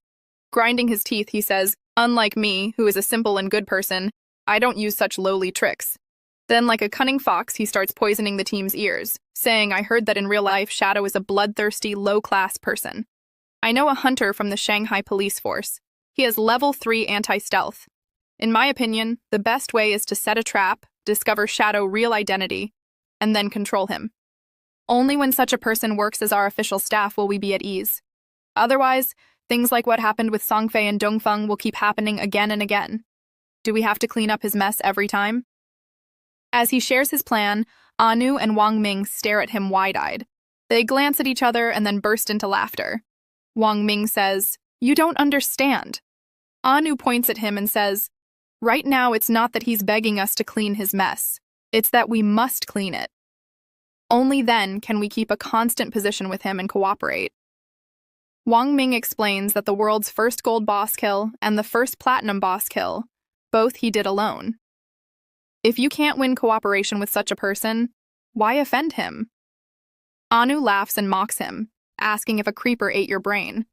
Grinding his teeth, he says, "Unlike me, who is a simple and good person, I don't use such lowly tricks." Then, like a cunning fox, he starts poisoning the team's ears, saying, "I heard that in real life, Shadow is a bloodthirsty, low-class person. I know a hunter from the Shanghai police force. He has level 3 anti-stealth. In my opinion, the best way is to set a trap, discover Shadow's real identity, and then control him. Only when such a person works as our official staff will we be at ease. Otherwise, things like what happened with Songfei and Dongfeng will keep happening again and again. Do we have to clean up his mess every time?" As he shares his plan, Anu and Wang Ming stare at him wide-eyed. They glance at each other and then burst into laughter. Wang Ming says, "You don't understand." Anu points at him and says, "Right now it's not that he's begging us to clean his mess. It's that we must clean it. Only then can we keep a constant position with him and cooperate." Wang Ming explains that the world's first gold boss kill and the first platinum boss kill, both he did alone. If you can't win cooperation with such a person, why offend him? Anu laughs and mocks him, asking if a creeper ate your brain.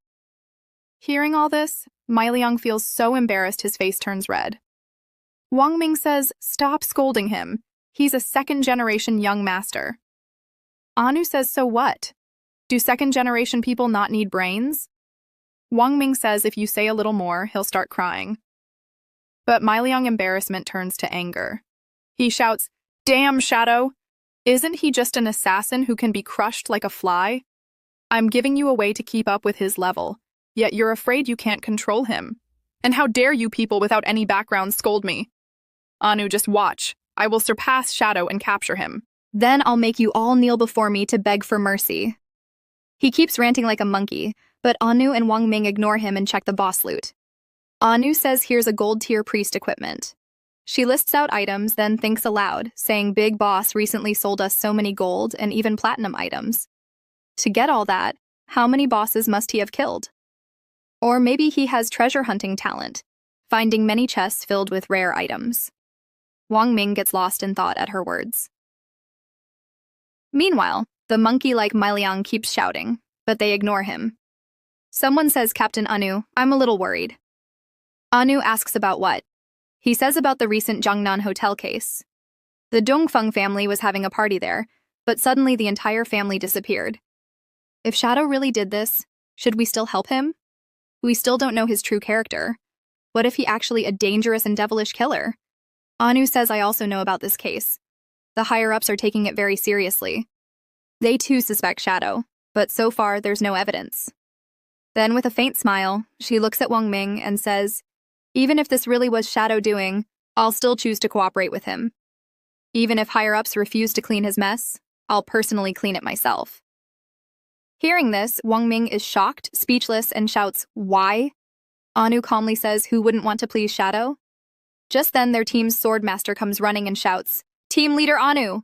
Hearing all this, Mailiang feels so embarrassed his face turns red. Wang Ming says, "Stop scolding him. He's a second-generation young master." Anu says, "So what? Do second-generation people not need brains?" Wang Ming says if you say a little more, he'll start crying. But Mailiang's embarrassment turns to anger. He shouts, "Damn, Shadow! Isn't he just an assassin who can be crushed like a fly? I'm giving you a way to keep up with his level, yet you're afraid you can't control him. And how dare you people without any background scold me? Anu, just watch. I will surpass Shadow and capture him. Then I'll make you all kneel before me to beg for mercy." He keeps ranting like a monkey, but Anu and Wang Ming ignore him and check the boss loot. Anu says here's a gold-tier priest equipment. She lists out items, then thinks aloud, saying Big Boss recently sold us so many gold and even platinum items. To get all that, how many bosses must he have killed? Or maybe he has treasure hunting talent, finding many chests filled with rare items. Wang Ming gets lost in thought at her words. Meanwhile, the monkey-like Liang keeps shouting, but they ignore him. Someone says, Captain Anu, I'm a little worried. Anu asks about what? He says about the recent Jiangnan hotel case. The Dongfeng family was having a party there, but suddenly the entire family disappeared. If Shadow really did this, should we still help him? We still don't know his true character. What if he actually a dangerous and devilish killer? Anu says I also know about this case. The higher-ups are taking it very seriously. They too suspect Shadow, but so far there's no evidence. Then with a faint smile, she looks at Wang Ming and says, even if this really was Shadow doing, I'll still choose to cooperate with him. Even if higher-ups refuse to clean his mess, I'll personally clean it myself. Hearing this, Wang Ming is shocked, speechless, and shouts, why? Anu calmly says who wouldn't want to please Shadow? Just then their team's swordmaster comes running and shouts, Team Leader Anu!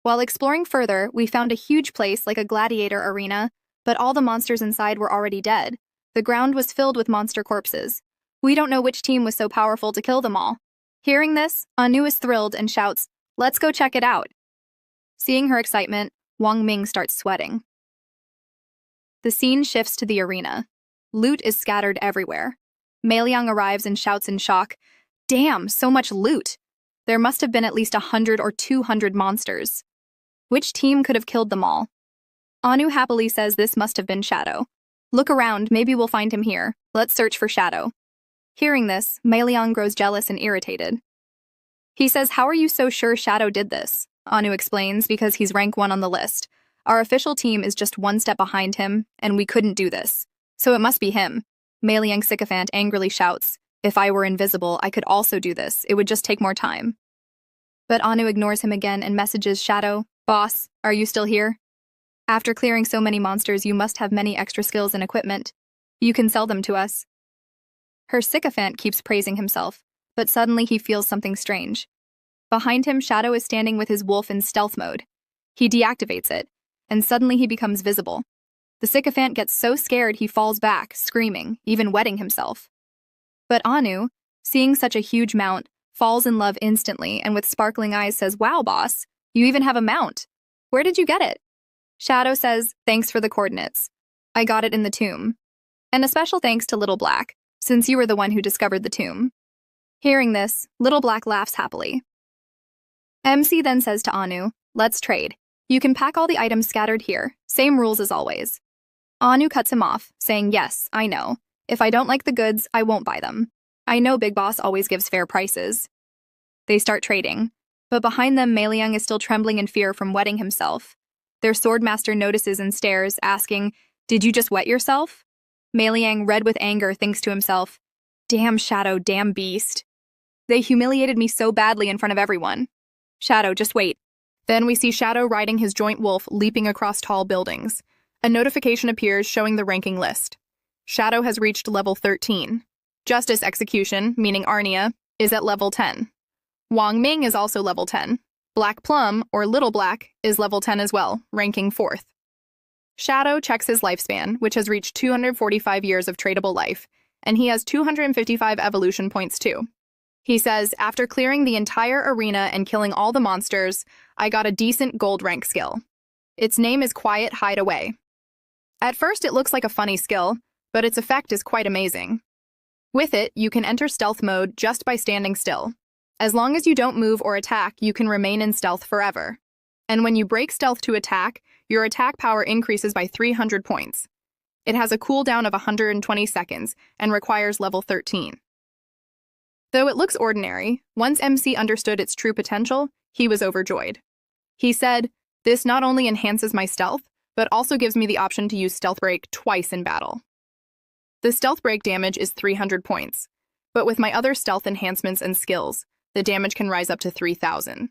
While exploring further, we found a huge place like a gladiator arena, but all the monsters inside were already dead. The ground was filled with monster corpses. We don't know which team was so powerful to kill them all. Hearing this, Anu is thrilled and shouts, let's go check it out. Seeing her excitement, Wang Ming starts sweating. The scene shifts to the arena. Loot is scattered everywhere. Liang arrives and shouts in shock, damn, so much loot. There must have been at least 100 or 200 monsters. Which team could have killed them all? Anu happily says this must have been Shadow. Look around, maybe we'll find him here. Let's search for Shadow. Hearing this, Liang grows jealous and irritated. He says, how are you so sure Shadow did this? Anu explains, because he's rank 1 on the list. Our official team is just one step behind him, and we couldn't do this. So it must be him. Liang sycophant angrily shouts, if I were invisible, I could also do this. It would just take more time. But Anu ignores him again and messages Shadow, boss, are you still here? After clearing so many monsters, you must have many extra skills and equipment. You can sell them to us. Her sycophant keeps praising himself, but suddenly he feels something strange. Behind him, Shadow is standing with his wolf in stealth mode. He deactivates it, and suddenly he becomes visible. The sycophant gets so scared he falls back, screaming, even wetting himself. But Anu, seeing such a huge mount, falls in love instantly and with sparkling eyes says, wow, boss, you even have a mount. Where did you get it? Shadow says, thanks for the coordinates. I got it in the tomb. And a special thanks to Little Black, since you were the one who discovered the tomb. Hearing this, Little Black laughs happily. MC then says to Anu, let's trade. You can pack all the items scattered here, same rules as always. Anu cuts him off, saying, yes, I know. If I don't like the goods, I won't buy them. I know Big Boss always gives fair prices. They start trading, but behind them Liang is still trembling in fear from wetting himself. Their swordmaster notices and stares, asking, did you just wet yourself? Liang, red with anger, thinks to himself, damn Shadow, damn beast. They humiliated me so badly in front of everyone. Shadow, just wait. Then we see Shadow riding his joint wolf leaping across tall buildings. A notification appears showing the ranking list. Shadow has reached level 13. Justice Execution, meaning Arnia, is at level 10. Wang Ming is also level 10. Black Plum, or Little Black, is level 10 as well, ranking 4th. Shadow checks his lifespan, which has reached 245 years of tradable life, and he has 255 evolution points too. He says, after clearing the entire arena and killing all the monsters, I got a decent gold rank skill. Its name is Quiet Hideaway. At first it looks like a funny skill, but its effect is quite amazing. With it, you can enter stealth mode just by standing still. As long as you don't move or attack, you can remain in stealth forever. And when you break stealth to attack, your attack power increases by 300 points. It has a cooldown of 120 seconds and requires level 13. Though it looks ordinary, once MC understood its true potential, he was overjoyed. He said, this not only enhances my stealth, but also gives me the option to use Stealth Break twice in battle. The Stealth Break damage is 300 points, but with my other stealth enhancements and skills, the damage can rise up to 3,000.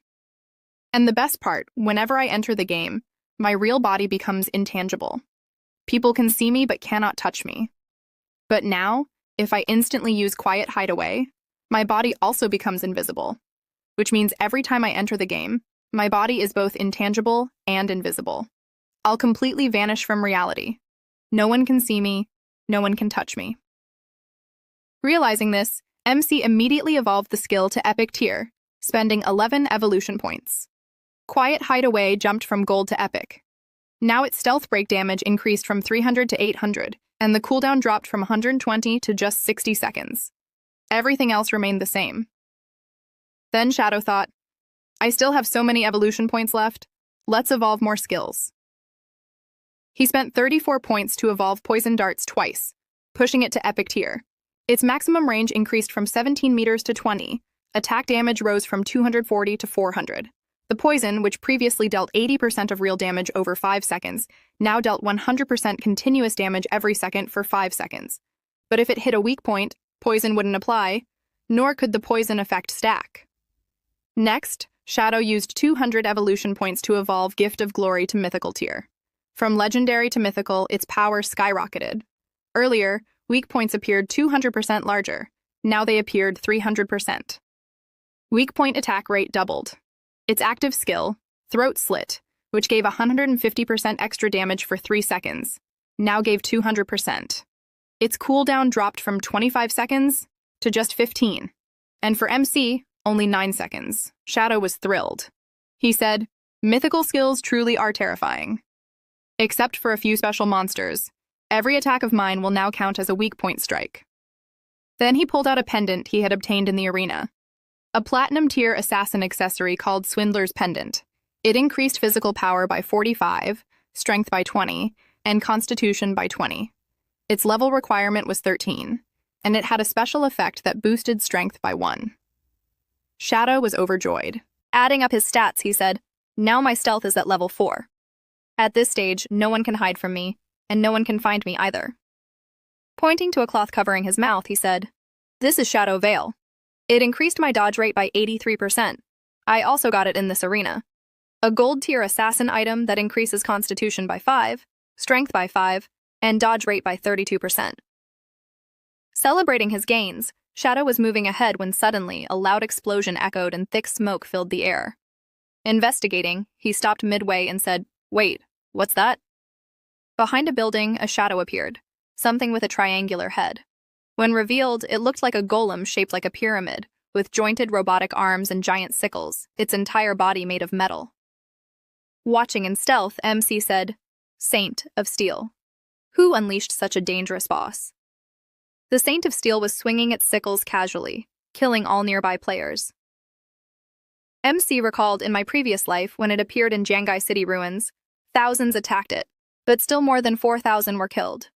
And the best part, whenever I enter the game, my real body becomes intangible. People can see me but cannot touch me. But now, if I instantly use Quiet Hideaway, My body also becomes invisible, which means every time I enter the game, my body is both intangible and invisible. I'll completely vanish from reality. No one can see me, no one can touch me. Realizing this, MC immediately evolved the skill to Epic Tier, spending 11 evolution points. Quiet Hideaway jumped from Gold to Epic. Now its stealth break damage increased from 300 to 800, and the cooldown dropped from 120 to just 60 seconds. Everything else remained the same. Then Shadow thought, I still have so many evolution points left, let's evolve more skills. He spent 34 points to evolve Poison Darts twice, pushing it to Epic Tier. Its maximum range increased from 17 meters to 20. Attack damage rose from 240 to 400. The poison, which previously dealt 80% of real damage over 5 seconds, now dealt 100% continuous damage every second for 5 seconds. But if it hit a weak point, poison wouldn't apply, nor could the poison effect stack. Next, Shadow used 200 evolution points to evolve Gift of Glory to Mythical Tier. From Legendary to Mythical, its power skyrocketed. Earlier, weak points appeared 200% larger. Now they appeared 300%. Weak point attack rate doubled. Its active skill, Throat Slit, which gave 150% extra damage for 3 seconds, now gave 200%. Its cooldown dropped from 25 seconds to just 15. And for MC, only 9 seconds. Shadow was thrilled. He said, "Mythical skills truly are terrifying. Except for a few special monsters, every attack of mine will now count as a weak point strike." Then he pulled out a pendant he had obtained in the arena. A platinum tier assassin accessory called Swindler's Pendant. It increased physical power by 45, strength by 20, and constitution by 20. Its level requirement was 13, and it had a special effect that boosted strength by 1. Shadow was overjoyed. Adding up his stats, he said, "Now my stealth is at level 4. At this stage, no one can hide from me, and no one can find me either." Pointing to a cloth covering his mouth, he said, "This is Shadow Veil. It increased my dodge rate by 83%. I also got it in this arena. A gold tier assassin item that increases constitution by 5, strength by 5, and dodge rate by 32%. Celebrating his gains, Shadow was moving ahead when suddenly a loud explosion echoed and thick smoke filled the air. Investigating, he stopped midway and said, "Wait, what's that?" Behind a building, a shadow appeared, something with a triangular head. When revealed, it looked like a golem shaped like a pyramid, with jointed robotic arms and giant sickles, its entire body made of metal. Watching in stealth, MC said, "Saint of Steel. Who unleashed such a dangerous boss?" The Saint of Steel was swinging its sickles casually, killing all nearby players. MC recalled in my previous life when it appeared in Jangai City ruins, thousands attacked it, but still more than 4,000 were killed.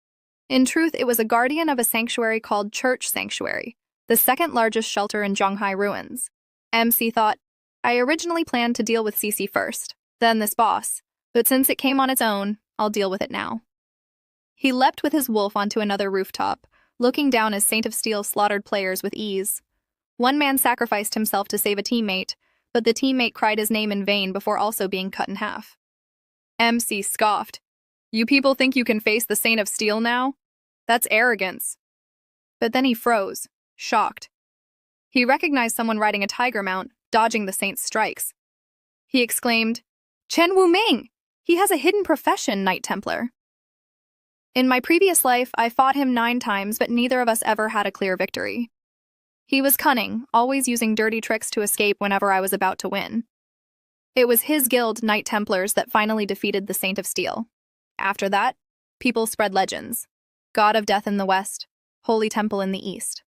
In truth, it was a guardian of a sanctuary called Church Sanctuary, the second largest shelter in Zhonghai ruins. MC thought, I originally planned to deal with CC first, then this boss, but since it came on its own, I'll deal with it now. He leapt with his wolf onto another rooftop, looking down as Saint of Steel slaughtered players with ease. One man sacrificed himself to save a teammate, but the teammate cried his name in vain before also being cut in half. MC scoffed. "You people think you can face the Saint of Steel now? That's arrogance." But then he froze, shocked. He recognized someone riding a tiger mount, dodging the Saint's strikes. He exclaimed, "Chen Wuming! He has a hidden profession, Knight Templar." In my previous life, I fought him 9 times, but neither of us ever had a clear victory. He was cunning, always using dirty tricks to escape whenever I was about to win. It was his guild, Knight Templars, that finally defeated the Saint of Steel. After that, people spread legends. God of Death in the west, Holy Temple in the east.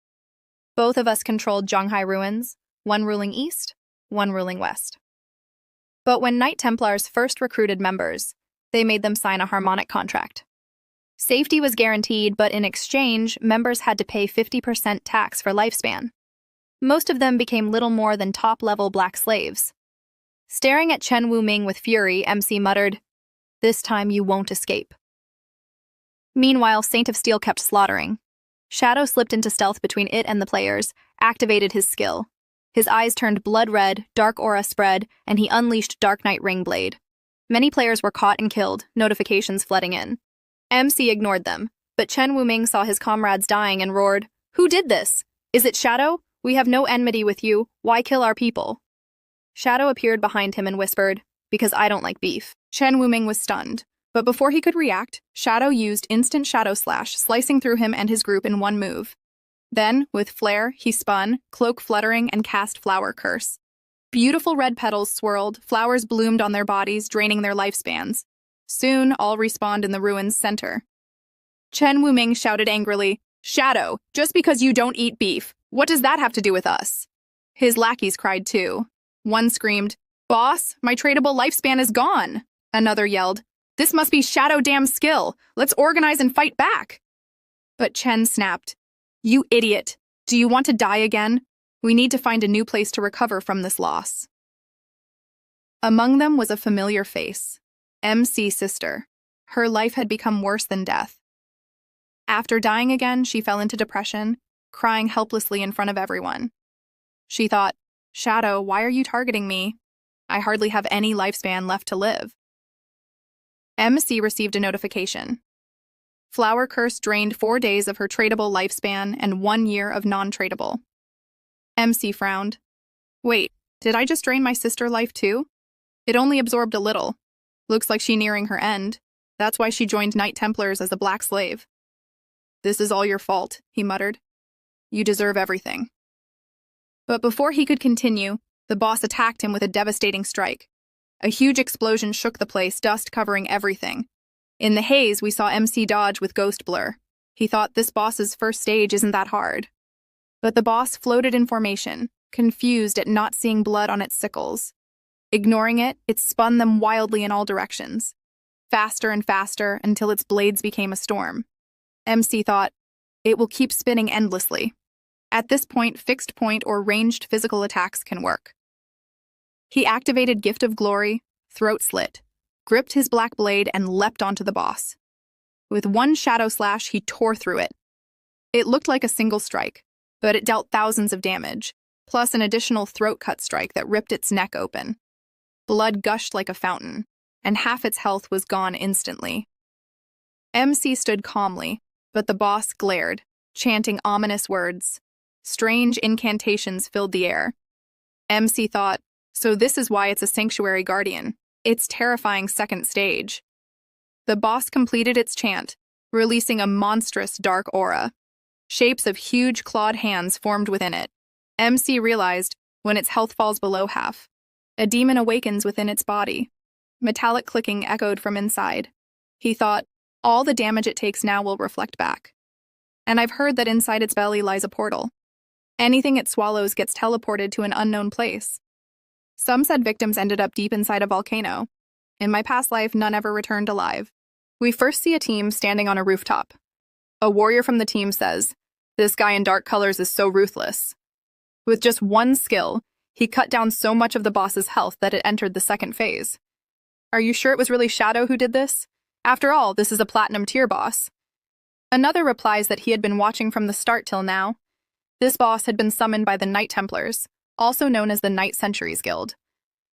Both of us controlled Zhonghai ruins, one ruling east, one ruling west. But when Knight Templars first recruited members, they made them sign a harmonic contract. Safety was guaranteed, but in exchange, members had to pay 50% tax for lifespan. Most of them became little more than top-level black slaves. Staring at Chen Wuming with fury, MC muttered, "This time you won't escape." Meanwhile, Saint of Steel kept slaughtering. Shadow slipped into stealth between it and the players, activated his skill. His eyes turned blood red, dark aura spread, and he unleashed Dark Knight Ringblade. Many players were caught and killed, notifications flooding in. MC ignored them, but Chen Wuming saw his comrades dying and roared, "Who did this? Is it Shadow? We have no enmity with you. Why kill our people? Shadow appeared behind him and whispered, because I don't like beef. Chen Wuming was stunned, but before he could react, Shadow used instant Shadow Slash, slicing through him and his group in one move. Then, with flair, he spun, cloak fluttering, and cast Flower Curse. Beautiful red petals swirled, flowers bloomed on their bodies, draining their lifespans. Soon, all respawned in the ruin's center. Chen Wuming shouted angrily, Shadow, just because you don't eat beef, what does that have to do with us? His lackeys cried too. One screamed, Boss, my tradable lifespan is gone. Another yelled, This must be Shadow Dam's skill. Let's organize and fight back. But Chen snapped, You idiot. Do you want to die again? We need to find a new place to recover from this loss. Among them was a familiar face, MC's sister. Her life had become worse than death. After dying again, she fell into depression, crying helplessly in front of everyone. She thought, Shadow, why are you targeting me? I hardly have any lifespan left to live. MC received a notification. Flower Curse drained 4 days of her tradable lifespan and 1 year of non-tradable. MC frowned. Wait, did I just drain my sister life too? It only absorbed a little. Looks like she's nearing her end. That's why she joined Knight Templars as a black slave. This is all your fault, he muttered. You deserve everything. But before he could continue, the boss attacked him with a devastating strike. A huge explosion shook the place, dust covering everything. In the haze, we saw MC dodge with ghost blur. He thought this boss's first stage isn't that hard. But the boss floated in formation, confused at not seeing blood on its sickles. Ignoring it, it spun them wildly in all directions. Faster and faster until its blades became a storm. MC thought, it will keep spinning endlessly. At this point, fixed point or ranged physical attacks can work. He activated Gift of Glory, throat slit, gripped his black blade, and leapt onto the boss. With one Shadow Slash, he tore through it. It looked like a single strike, but it dealt thousands of damage, plus an additional throat cut strike that ripped its neck open. Blood gushed like a fountain, and half its health was gone instantly. MC stood calmly, but the boss glared, chanting ominous words. Strange incantations filled the air. MC thought, so this is why it's a sanctuary guardian. Its terrifying second stage. The boss completed its chant, releasing a monstrous dark aura. Shapes of huge clawed hands formed within it. MC realized, when its health falls below half, a demon awakens within its body. Metallic clicking echoed from inside. He thought, all the damage it takes now will reflect back. And I've heard that inside its belly lies a portal. Anything it swallows gets teleported to an unknown place. Some said victims ended up deep inside a volcano. In my past life, none ever returned alive. We first see a team standing on a rooftop. A warrior from the team says, This guy in dark colors is so ruthless. With just one skill, he cut down so much of the boss's health that it entered the second phase. Are you sure it was really Shadow who did this? After all, this is a platinum tier boss. Another replies that he had been watching from the start till now. This boss had been summoned by the Knight Templars, also known as the Knight Centuries Guild.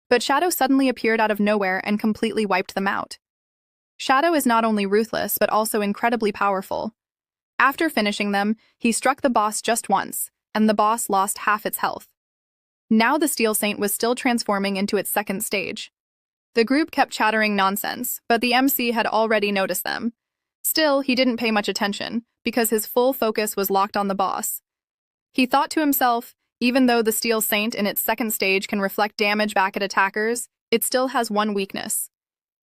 But Shadow suddenly appeared out of nowhere and completely wiped them out. Shadow is not only ruthless, but also incredibly powerful. After finishing them, he struck the boss just once, and the boss lost half its health. Now the Steel Saint was still transforming into its second stage. The group kept chattering nonsense, but the MC had already noticed them. Still, he didn't pay much attention, because his full focus was locked on the boss. He thought to himself, even though the Steel Saint in its second stage can reflect damage back at attackers, it still has one weakness.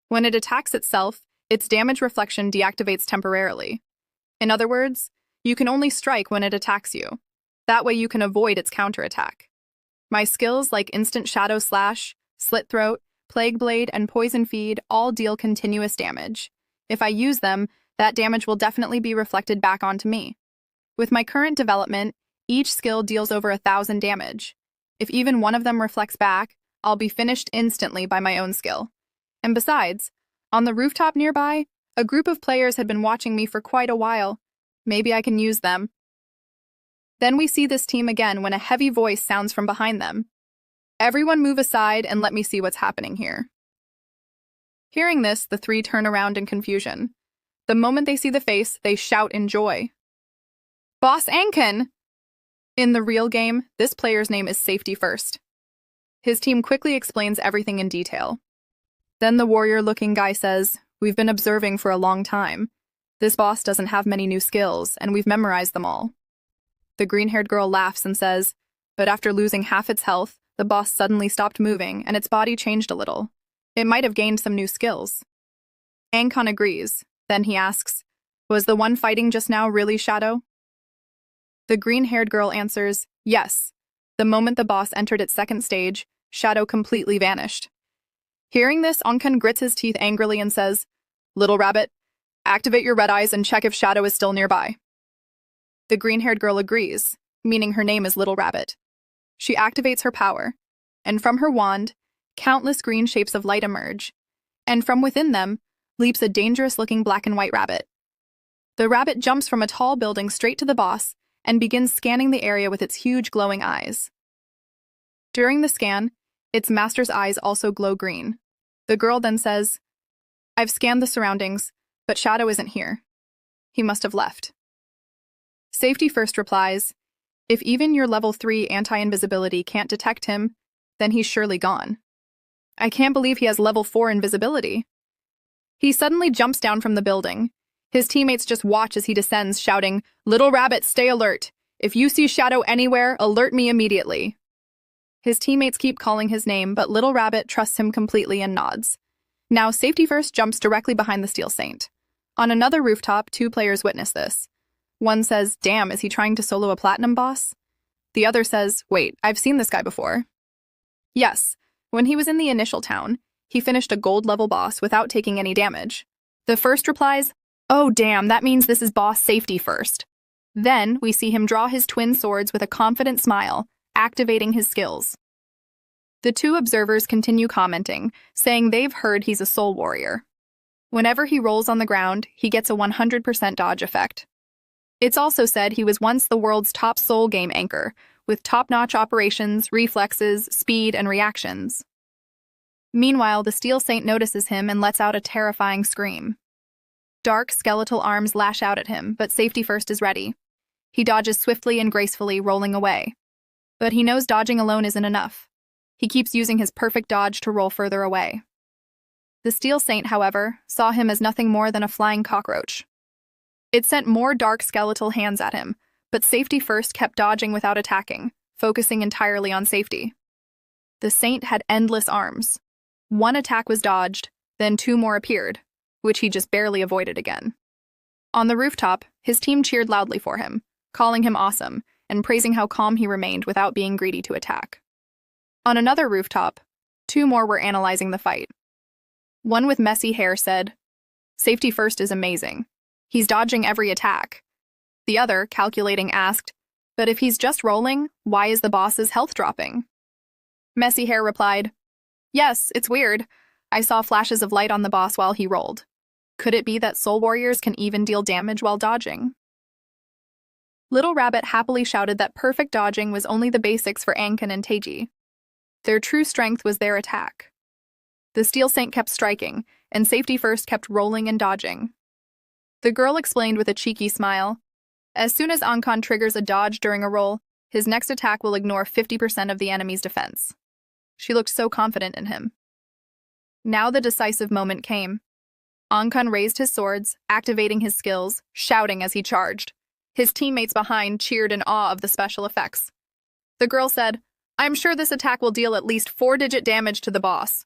When it attacks itself, its damage reflection deactivates temporarily. In other words, you can only strike when it attacks you. That way you can avoid its counterattack. My skills like Instant Shadow Slash, Slit Throat, Plague Blade, and Poison Feed all deal continuous damage. If I use them, that damage will definitely be reflected back onto me. With my current development, each skill deals over 1,000 damage. If even one of them reflects back, I'll be finished instantly by my own skill. And besides, on the rooftop nearby, a group of players had been watching me for quite a while. Maybe I can use them. Then we see this team again when a heavy voice sounds from behind them. Everyone move aside and let me see what's happening here. Hearing this, the three turn around in confusion. The moment they see the face, they shout in joy. Boss Ankin! In the real game, this player's name is Safety First. His team quickly explains everything in detail. Then the warrior-looking guy says, "We've been observing for a long time. This boss doesn't have many new skills, and we've memorized them all." The green-haired girl laughs and says, "But after losing half its health, the boss suddenly stopped moving, and its body changed a little. It might have gained some new skills." Ankon agrees. Then he asks, "Was the one fighting just now really Shadow?" The green-haired girl answers, "Yes. The moment the boss entered its second stage, Shadow completely vanished." Hearing this, Ankon grits his teeth angrily and says, "Little rabbit, activate your red eyes and check if Shadow is still nearby." The green-haired girl agrees, meaning her name is Little Rabbit. She activates her power, and from her wand, countless green shapes of light emerge, and from within them leaps a dangerous-looking black and white rabbit. The rabbit jumps from a tall building straight to the boss and begins scanning the area with its huge glowing eyes. During the scan, its master's eyes also glow green. The girl then says, "I've scanned the surroundings, but Shadow isn't here. He must have left." Safety First replies, "If even your level 3 anti-invisibility can't detect him, then he's surely gone. I can't believe he has level 4 invisibility." He suddenly jumps down from the building. His teammates just watch as he descends, shouting, "Little Rabbit, stay alert. If you see Shadow anywhere, alert me immediately." His teammates keep calling his name, but Little Rabbit trusts him completely and nods. Now, Safety First jumps directly behind the Steel Saint. On another rooftop, 2 players witness this. One says, "Damn, is he trying to solo a platinum boss?" The other says, "Wait, I've seen this guy before." Yes, when he was in the initial town, he finished a gold-level boss without taking any damage. The first replies, "Oh damn, that means this is boss Safety First." Then, we see him draw his twin swords with a confident smile, activating his skills. The 2 observers continue commenting, saying they've heard he's a soul warrior. Whenever he rolls on the ground, he gets a 100% dodge effect. It's also said he was once the world's top soul game anchor, with top-notch operations, reflexes, speed, and reactions. Meanwhile, the Steel Saint notices him and lets out a terrifying scream. Dark, skeletal arms lash out at him, but Safety First is ready. He dodges swiftly and gracefully, rolling away. But he knows dodging alone isn't enough. He keeps using his perfect dodge to roll further away. The Steel Saint, however, saw him as nothing more than a flying cockroach. It sent more dark skeletal hands at him, but Safety First kept dodging without attacking, focusing entirely on safety. The Saint had endless arms. One attack was dodged, then 2 more appeared, which he just barely avoided again. On the rooftop, his team cheered loudly for him, calling him awesome, and praising how calm he remained without being greedy to attack. On another rooftop, 2 more were analyzing the fight. One with messy hair said, "Safety First is amazing. He's dodging every attack." The other, calculating, asked, "But if he's just rolling, why is the boss's health dropping?" Messy hair replied, "Yes, it's weird. I saw flashes of light on the boss while he rolled. Could it be that soul warriors can even deal damage while dodging?" Little Rabbit happily shouted that perfect dodging was only the basics for Ankon and Teiji. Their true strength was their attack. The Steel Saint kept striking, and Safety First kept rolling and dodging. The girl explained with a cheeky smile, "As soon as Ankon triggers a dodge during a roll, his next attack will ignore 50% of the enemy's defense." She looked so confident in him. Now the decisive moment came. Ankon raised his swords, activating his skills, shouting as he charged. His teammates behind cheered in awe of the special effects. The girl said, "I'm sure this attack will deal at least 4-digit damage to the boss."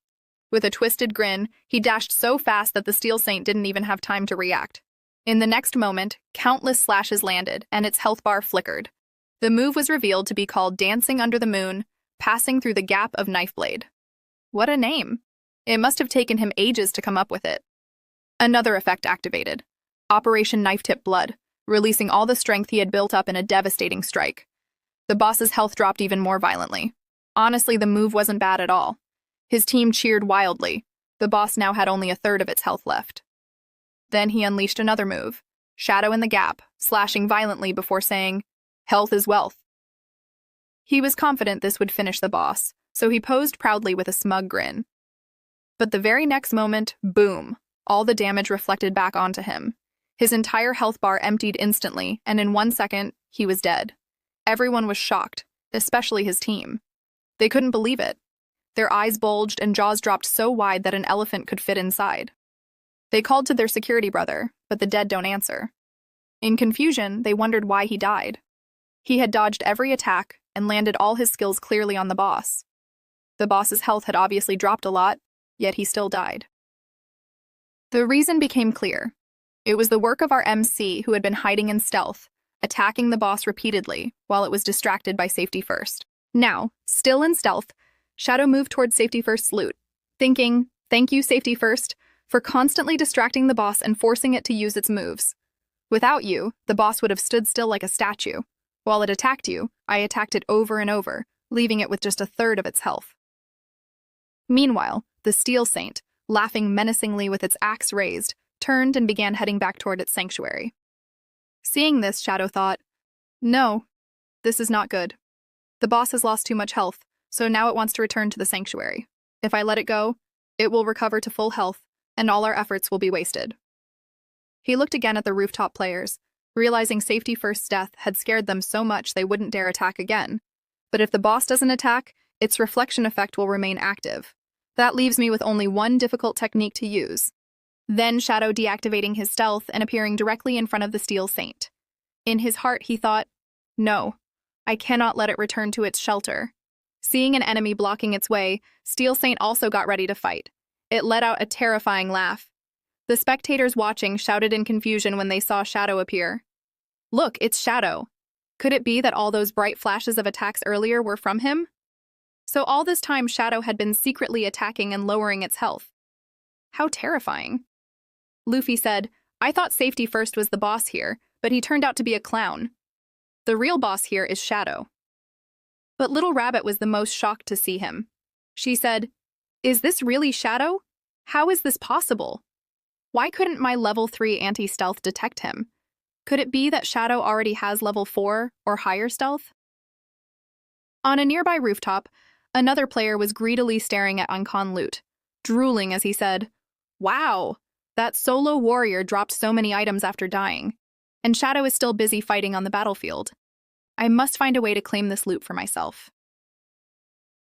With a twisted grin, he dashed so fast that the Steel Saint didn't even have time to react. In the next moment, countless slashes landed, and its health bar flickered. The move was revealed to be called Dancing Under the Moon, passing through the gap of knife blade. What a name! It must have taken him ages to come up with it. Another effect activated. Operation Knife Tip Blood, releasing all the strength he had built up in a devastating strike. The boss's health dropped even more violently. Honestly, the move wasn't bad at all. His team cheered wildly. The boss now had only 1/3 of its health left. Then he unleashed another move, Shadow in the Gap, slashing violently before saying, "Health is wealth." He was confident this would finish the boss, so he posed proudly with a smug grin. But the very next moment, boom, all the damage reflected back onto him. His entire health bar emptied instantly, and in 1 second, he was dead. Everyone was shocked, especially his team. They couldn't believe it. Their eyes bulged and jaws dropped so wide that an elephant could fit inside. They called to their security brother, but the dead don't answer. In confusion, they wondered why he died. He had dodged every attack and landed all his skills clearly on the boss. The boss's health had obviously dropped a lot, yet he still died. The reason became clear. It was the work of our MC who had been hiding in stealth, attacking the boss repeatedly while it was distracted by Safety First. Now, still in stealth, Shadow moved towards Safety First's loot, thinking, "Thank you, Safety First, for constantly distracting the boss and forcing it to use its moves. Without you, the boss would have stood still like a statue. While it attacked you, I attacked it over and over, leaving it with just a third of its health." Meanwhile, the Steel Saint, laughing menacingly with its axe raised, turned and began heading back toward its sanctuary. Seeing this, Shadow thought, "No, this is not good. The boss has lost too much health, so now it wants to return to the sanctuary. If I let it go, it will recover to full health, and all our efforts will be wasted." He looked again at the rooftop players, realizing Safety First's death had scared them so much they wouldn't dare attack again. But if the boss doesn't attack, its reflection effect will remain active. That leaves me with only one difficult technique to use. Then Shadow deactivating his stealth and appearing directly in front of the Steel Saint. In his heart, he thought, "No, I cannot let it return to its shelter." Seeing an enemy blocking its way, Steel Saint also got ready to fight. It let out a terrifying laugh. The spectators watching shouted in confusion when they saw Shadow appear. "Look, it's Shadow. Could it be that all those bright flashes of attacks earlier were from him?" So all this time, Shadow had been secretly attacking and lowering its health. How terrifying. Luffy said, "I thought Safety First was the boss here, but he turned out to be a clown. The real boss here is Shadow." But Little Rabbit was the most shocked to see him. She said, "Is this really Shadow? How is this possible? Why couldn't my level 3 anti-stealth detect him? Could it be that Shadow already has level 4 or higher stealth?" On a nearby rooftop, another player was greedily staring at Uncon loot, drooling as he said, "Wow, that solo warrior dropped so many items after dying, and Shadow is still busy fighting on the battlefield. I must find a way to claim this loot for myself."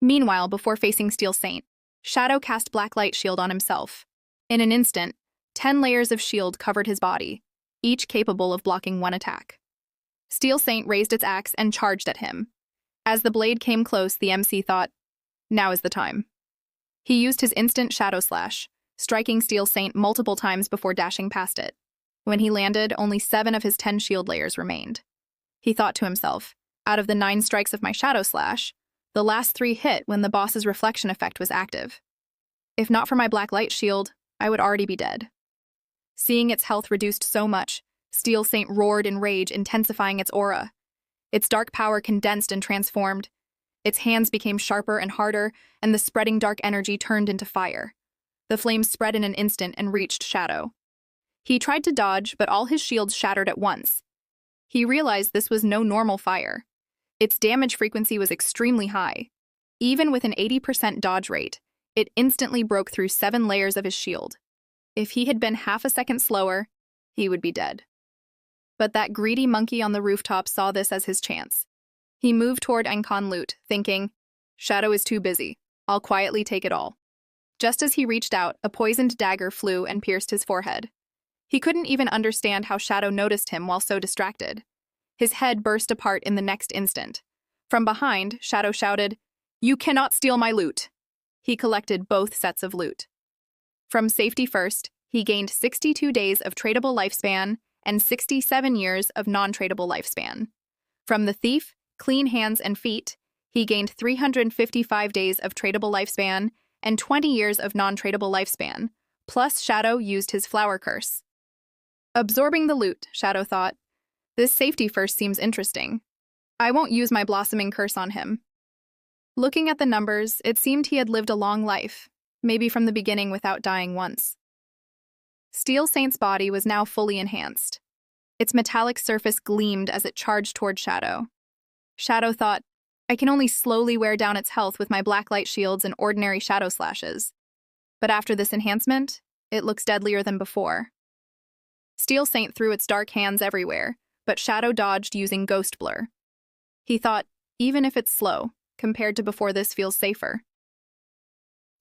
Meanwhile, before facing Steel Saint, Shadow cast Black Light Shield on himself. In an instant, 10 layers of shield covered his body, each capable of blocking one attack. Steel Saint raised its axe and charged at him. As the blade came close, the MC thought, "Now is the time." He used his instant Shadow Slash, striking Steel Saint multiple times before dashing past it. When he landed, only 7 of his 10 shield layers remained. He thought to himself, out of the 9 strikes of my Shadow Slash, the last 3 hit when the boss's reflection effect was active. If not for my Black Light Shield, I would already be dead. Seeing its health reduced so much, Steel Saint roared in rage, intensifying its aura. Its dark power condensed and transformed. Its hands became sharper and harder, and the spreading dark energy turned into fire. The flames spread in an instant and reached Shadow. He tried to dodge, but all his shields shattered at once. He realized this was no normal fire. Its damage frequency was extremely high. Even with an 80% dodge rate, it instantly broke through 7 layers of his shield. If he had been half a second slower, he would be dead. But that greedy monkey on the rooftop saw this as his chance. He moved toward Uncon loot, thinking, "Shadow is too busy. I'll quietly take it all." Just as he reached out, a poisoned dagger flew and pierced his forehead. He couldn't even understand how Shadow noticed him while so distracted. His head burst apart in the next instant. From behind, Shadow shouted, "You cannot steal my loot." He collected both sets of loot. From Safety First, he gained 62 days of tradable lifespan and 67 years of non-tradable lifespan. From the Thief, Clean Hands and Feet, he gained 355 days of tradable lifespan and 20 years of non-tradable lifespan, plus Shadow used his Flower Curse. Absorbing the loot, Shadow thought, "This Safety First seems interesting. I won't use my Blossoming Curse on him." Looking at the numbers, it seemed he had lived a long life, maybe from the beginning without dying once. Steel Saint's body was now fully enhanced. Its metallic surface gleamed as it charged toward Shadow. Shadow thought, "I can only slowly wear down its health with my Black Light Shields and ordinary Shadow Slashes. But after this enhancement, it looks deadlier than before." Steel Saint threw its dark hands everywhere, but Shadow dodged using Ghost Blur. He thought, even if it's slow, compared to before this feels safer.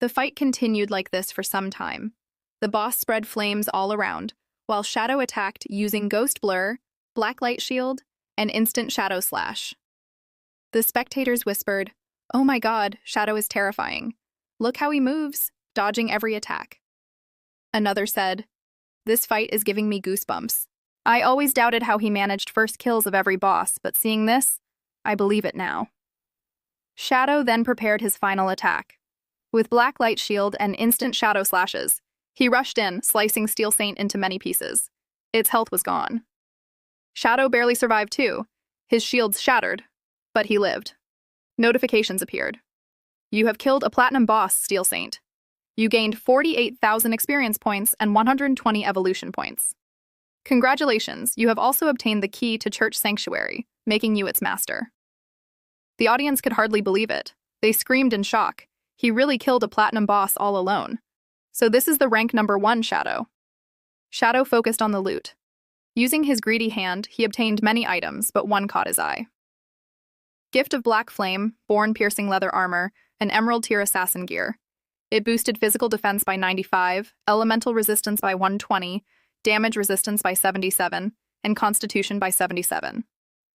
The fight continued like this for some time. The boss spread flames all around, while Shadow attacked using Ghost Blur, Blacklight Shield, and Instant Shadow Slash. The spectators whispered, "Oh my god, Shadow is terrifying. Look how he moves, dodging every attack." Another said, "This fight is giving me goosebumps. I always doubted how he managed first kills of every boss, but seeing this, I believe it now." Shadow then prepared his final attack. With Blacklight Shield and Instant Shadow Slashes, he rushed in, slicing Steel Saint into many pieces. Its health was gone. Shadow barely survived too. His shields shattered, but he lived. Notifications appeared. "You have killed a Platinum boss, Steel Saint. You gained 48,000 experience points and 120 evolution points. Congratulations, you have also obtained the key to Church Sanctuary, making you its master." The audience could hardly believe it. They screamed in shock. He really killed a Platinum boss all alone. So this is the rank number 1 Shadow. Shadow focused on the loot. Using his greedy hand, he obtained many items, but one caught his eye. Gift of Black Flame, Born-Piercing Leather Armor, and Emerald Tier Assassin Gear. It boosted physical defense by 95, elemental resistance by 120, damage resistance by 77, and constitution by 77.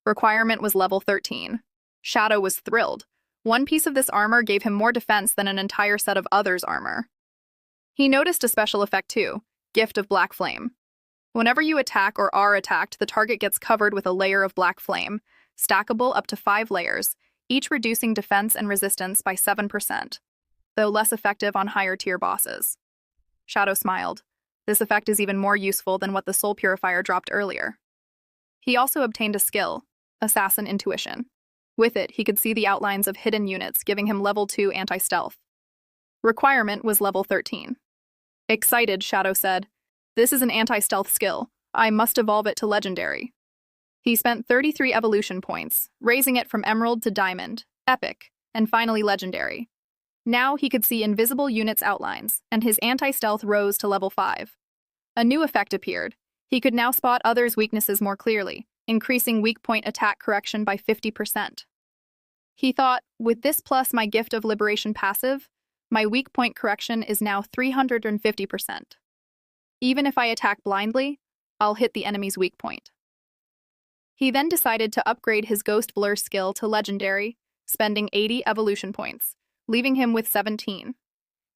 Requirement was level 13. Shadow was thrilled. One piece of this armor gave him more defense than an entire set of others' armor. He noticed a special effect too, Gift of Black Flame. Whenever you attack or are attacked, the target gets covered with a layer of black flame, stackable up to 5 layers, each reducing defense and resistance by 7%, though less effective on higher tier bosses. Shadow smiled. This effect is even more useful than what the Soul Purifier dropped earlier. He also obtained a skill, Assassin Intuition. With it, he could see the outlines of hidden units, giving him level 2 anti-stealth. Requirement was level 13. Excited, Shadow said, "This is an anti-stealth skill. I must evolve it to legendary." He spent 33 evolution points, raising it from Emerald to Diamond, Epic, and finally Legendary. Now he could see invisible units' outlines, and his anti-stealth rose to level 5. A new effect appeared. He could now spot others' weaknesses more clearly, increasing weak point attack correction by 50%. He thought, with this plus my Gift of Liberation passive, my weak point correction is now 350%. Even if I attack blindly, I'll hit the enemy's weak point. He then decided to upgrade his Ghost Blur skill to Legendary, spending 80 evolution points, leaving him with 17.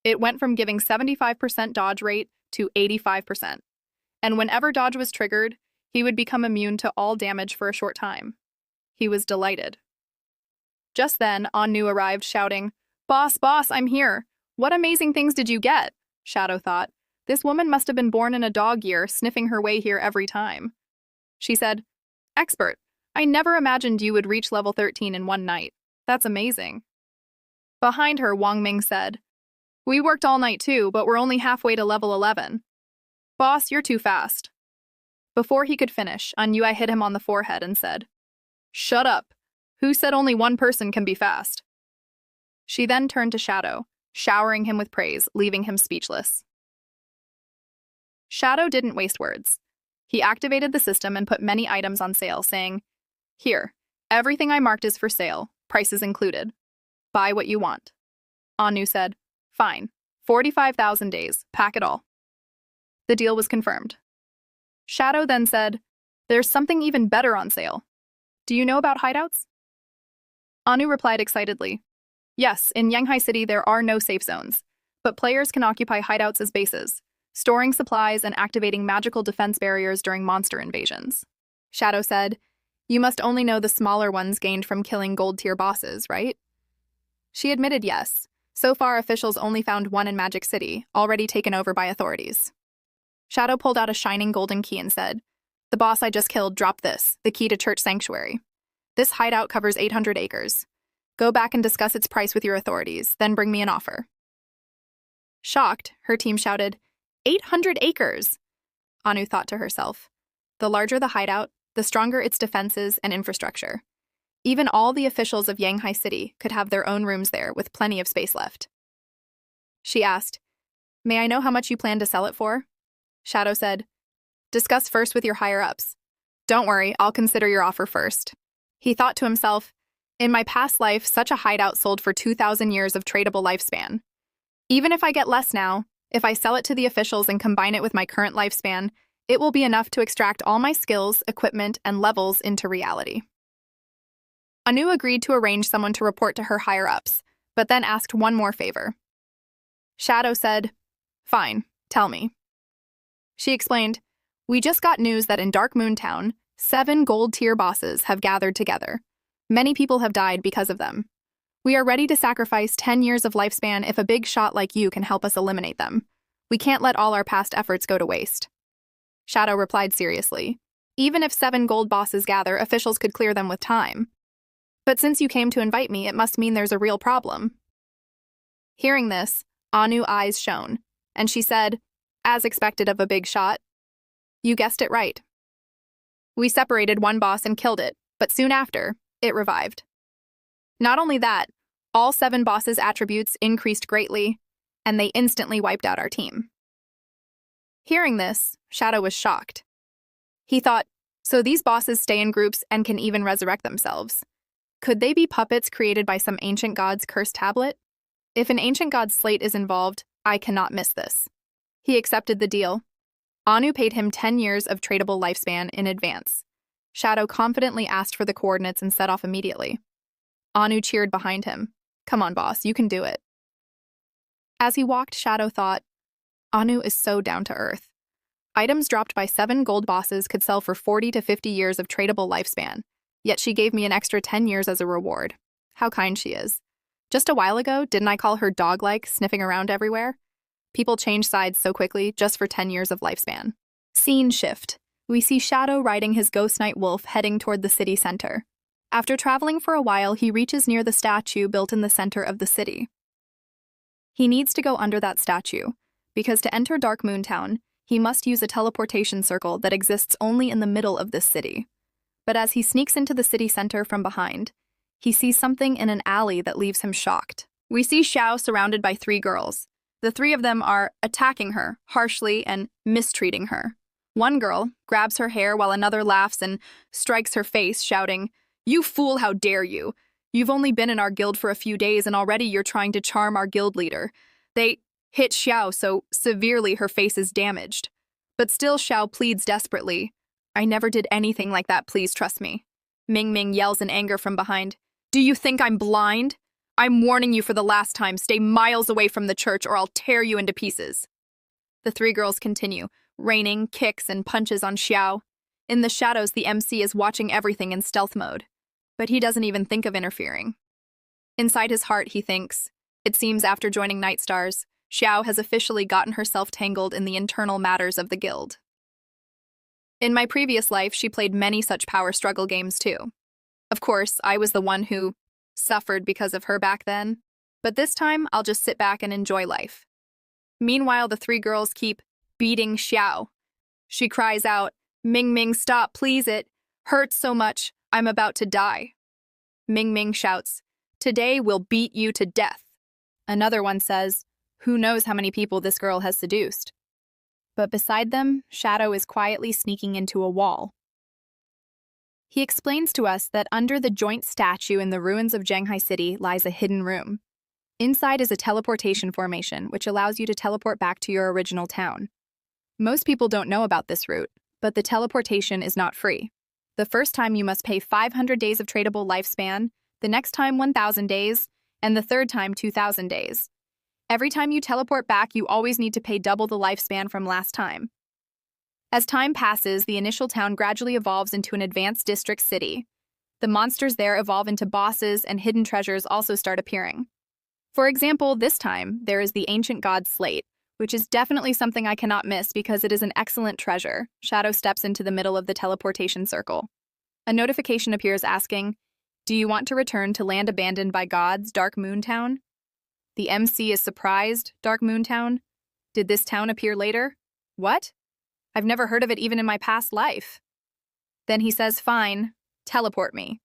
It went from giving 75% dodge rate to 85%, and whenever dodge was triggered, he would become immune to all damage for a short time. He was delighted. Just then, Anu arrived shouting, "Boss, boss, I'm here! What amazing things did you get?" Shadow thought. This woman must have been born in a dog year, sniffing her way here every time. She said, "Expert, I never imagined you would reach level 13 in one night. That's amazing." Behind her, Wang Ming said, "We worked all night too, but we're only halfway to level 11. Boss, you're too fast." Before he could finish, Anyue hit him on the forehead and said, "Shut up. Who said only one person can be fast?" She then turned to Shadow, showering him with praise, leaving him speechless. Shadow didn't waste words. He activated the system and put many items on sale, saying, "Here, everything I marked is for sale, prices included. Buy what you want." Anu said, "Fine, 45,000 days, pack it all." The deal was confirmed. Shadow then said, "There's something even better on sale. Do you know about hideouts?" Anu replied excitedly, "Yes, in Yanghai City there are no safe zones, but players can occupy hideouts as bases, storing supplies and activating magical defense barriers during monster invasions." Shadow said, "You must only know the smaller ones gained from killing gold-tier bosses, right?" She admitted yes. So far, officials only found one in Magic City, already taken over by authorities. Shadow pulled out a shining golden key and said, "The boss I just killed dropped this, the key to Church Sanctuary. This hideout covers 800 acres. Go back and discuss its price with your authorities, then bring me an offer." Shocked, her team shouted, 800 acres! Anu thought to herself. The larger the hideout, the stronger its defenses and infrastructure. Even all the officials of Yanghai City could have their own rooms there with plenty of space left. She asked, "May I know how much you plan to sell it for?" Shadow said, "Discuss first with your higher-ups. Don't worry, I'll consider your offer first." He thought to himself, In my past life, such a hideout sold for 2,000 years of tradable lifespan. Even if I get less now, if I sell it to the officials and combine it with my current lifespan, it will be enough to extract all my skills, equipment, and levels into reality. Anu agreed to arrange someone to report to her higher-ups, but then asked one more favor. Shadow said, "Fine, tell me." She explained, "We just got news that in Dark Moon Town, 7 gold-tier bosses have gathered together. Many people have died because of them. We are ready to sacrifice 10 years of lifespan if a big shot like you can help us eliminate them. We can't let all our past efforts go to waste." Shadow replied seriously, "Even if 7 gold bosses gather, officials could clear them with time. But since you came to invite me, it must mean there's a real problem." Hearing this, Anu's eyes shone, and she said, as expected of a big shot, "You guessed it right. We separated one boss and killed it, but soon after, it revived. Not only that, all 7 bosses' attributes increased greatly, and they instantly wiped out our team." Hearing this, Shadow was shocked. He thought, so these bosses stay in groups and can even resurrect themselves. Could they be puppets created by some ancient god's cursed tablet? If an ancient god's slate is involved, I cannot miss this. He accepted the deal. Anu paid him 10 years of tradable lifespan in advance. Shadow confidently asked for the coordinates and set off immediately. Anu cheered behind him. "Come on, boss, you can do it." As he walked, Shadow thought, Anu is so down to earth. Items dropped by 7 gold bosses could sell for 40 to 50 years of tradable lifespan, yet she gave me an extra 10 years as a reward. How kind she is. Just a while ago, didn't I call her dog-like, sniffing around everywhere? People change sides so quickly just for 10 years of lifespan. Scene shift. We see Shadow riding his ghost knight wolf heading toward the city center. After traveling for a while, he reaches near the statue built in the center of the city. He needs to go under that statue, because to enter Dark Moon Town, he must use a teleportation circle that exists only in the middle of this city. But as he sneaks into the city center from behind, he sees something in an alley that leaves him shocked. We see Xiao surrounded by 3 girls. The 3 of them are attacking her harshly and mistreating her. One girl grabs her hair while another laughs and strikes her face, shouting, "You fool, how dare you! You've only been in our guild for a few days and already you're trying to charm our guild leader." They hit Xiao so severely her face is damaged. But still Xiao pleads desperately, "I never did anything like that, please trust me." Ming Ming yells in anger from behind, "Do you think I'm blind? I'm warning you for the last time, stay miles away from the church or I'll tear you into pieces." The 3 girls continue, raining kicks and punches on Xiao. In the shadows, the MC is watching everything in stealth mode, but he doesn't even think of interfering. Inside his heart, he thinks, it seems after joining Night Stars, Xiao has officially gotten herself tangled in the internal matters of the guild. In my previous life, she played many such power struggle games too. Of course, I was the one who suffered because of her back then, but this time I'll just sit back and enjoy life. Meanwhile, the 3 girls keep beating Xiao. She cries out, "Ming Ming, stop, please, it hurts so much, I'm about to die." Ming Ming shouts, "Today we'll beat you to death." Another one says, "Who knows how many people this girl has seduced?" But beside them, Shadow is quietly sneaking into a wall. He explains to us that under the joint statue in the ruins of Zhenghai City lies a hidden room. Inside is a teleportation formation, which allows you to teleport back to your original town. Most people don't know about this route, but the teleportation is not free. The first time you must pay 500 days of tradable lifespan, the next time 1,000 days, and the third time 2,000 days. Every time you teleport back, you always need to pay double the lifespan from last time. As time passes, the initial town gradually evolves into an advanced district city. The monsters there evolve into bosses, and hidden treasures also start appearing. For example, this time, there is the ancient god slate, which is definitely something I cannot miss because it is an excellent treasure. Shadow steps into the middle of the teleportation circle. A notification appears asking, "Do you want to return to land abandoned by gods, Dark Moon Town?" The MC is surprised, Dark Moon Town? Did this town appear later? What? I've never heard of it even in my past life. Then he says, "Fine, teleport me."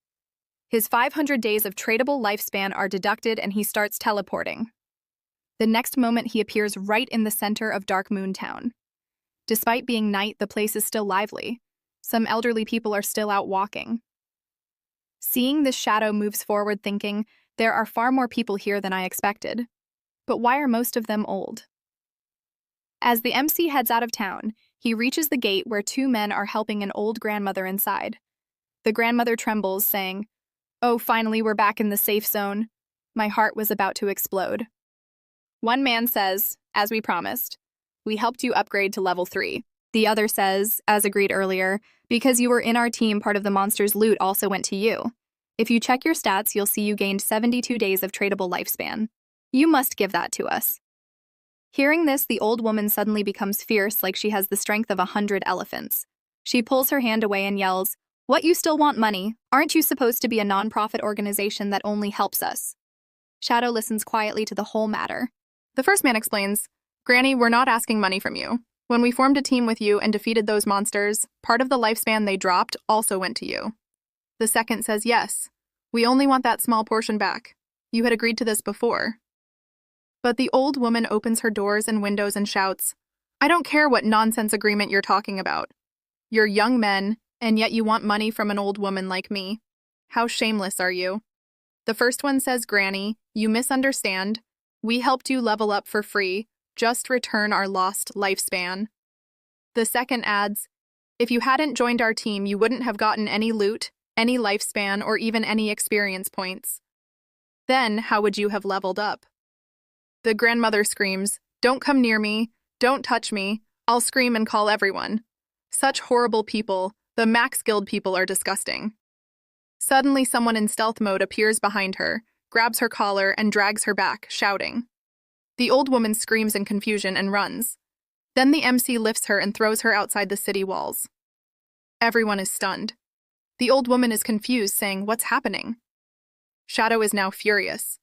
His 500 days of tradable lifespan are deducted and he starts teleporting. The next moment he appears right in the center of Dark Moon Town. Despite being night, the place is still lively. Some elderly people are still out walking. Seeing this shadow moves forward thinking, there are far more people here than I expected. But why are most of them old? As the MC heads out of town, he reaches the gate where two men are helping an old grandmother inside. The grandmother trembles, saying, "Oh, finally we're back in the safe zone." My heart was about to explode. One man says, "As we promised, we helped you upgrade to level 3. The other says, "As agreed earlier, because you were in our team, part of the monster's loot also went to you. If you check your stats, you'll see you gained 72 days of tradable lifespan. You must give that to us." Hearing this, the old woman suddenly becomes fierce, like she has the strength of 100 elephants. She pulls her hand away and yells, "What, you still want money? Aren't you supposed to be a non-profit organization that only helps us?" Shadow listens quietly to the whole matter. The first man explains, "Granny, we're not asking money from you. When we formed a team with you and defeated those monsters, part of the lifespan they dropped also went to you." The second says, "Yes, we only want that small portion back. You had agreed to this before." But the old woman opens her doors and windows and shouts, "I don't care what nonsense agreement you're talking about. You're young men, and yet you want money from an old woman like me. How shameless are you?" The first one says, "Granny, you misunderstand. We helped you level up for free. Just return our lost lifespan." The second adds, "If you hadn't joined our team, you wouldn't have gotten any loot, any lifespan, or even any experience points. Then, how would you have leveled up?" The grandmother screams, "Don't come near me. Don't touch me. I'll scream and call everyone. Such horrible people. The Max Guild people are disgusting." Suddenly, someone in stealth mode appears behind her, grabs her collar, and drags her back, shouting. The old woman screams in confusion and runs. Then the MC lifts her and throws her outside the city walls. Everyone is stunned. The old woman is confused, saying, "What's happening?" Shadow is now furious.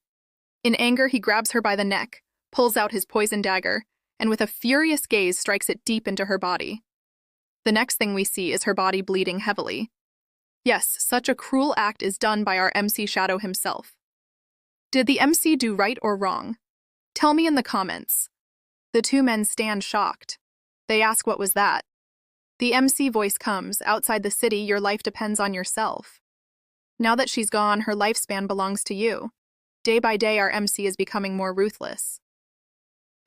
In anger, he grabs her by the neck, pulls out his poison dagger, and with a furious gaze strikes it deep into her body. The next thing we see is her body bleeding heavily. Yes, such a cruel act is done by our MC Shadow himself. Did the MC do right or wrong? Tell me in the comments. The two men stand shocked. They ask what was that. The MC voice comes, "Outside the city, your life depends on yourself. Now that she's gone, her lifespan belongs to you. Day by day, our MC is becoming more ruthless."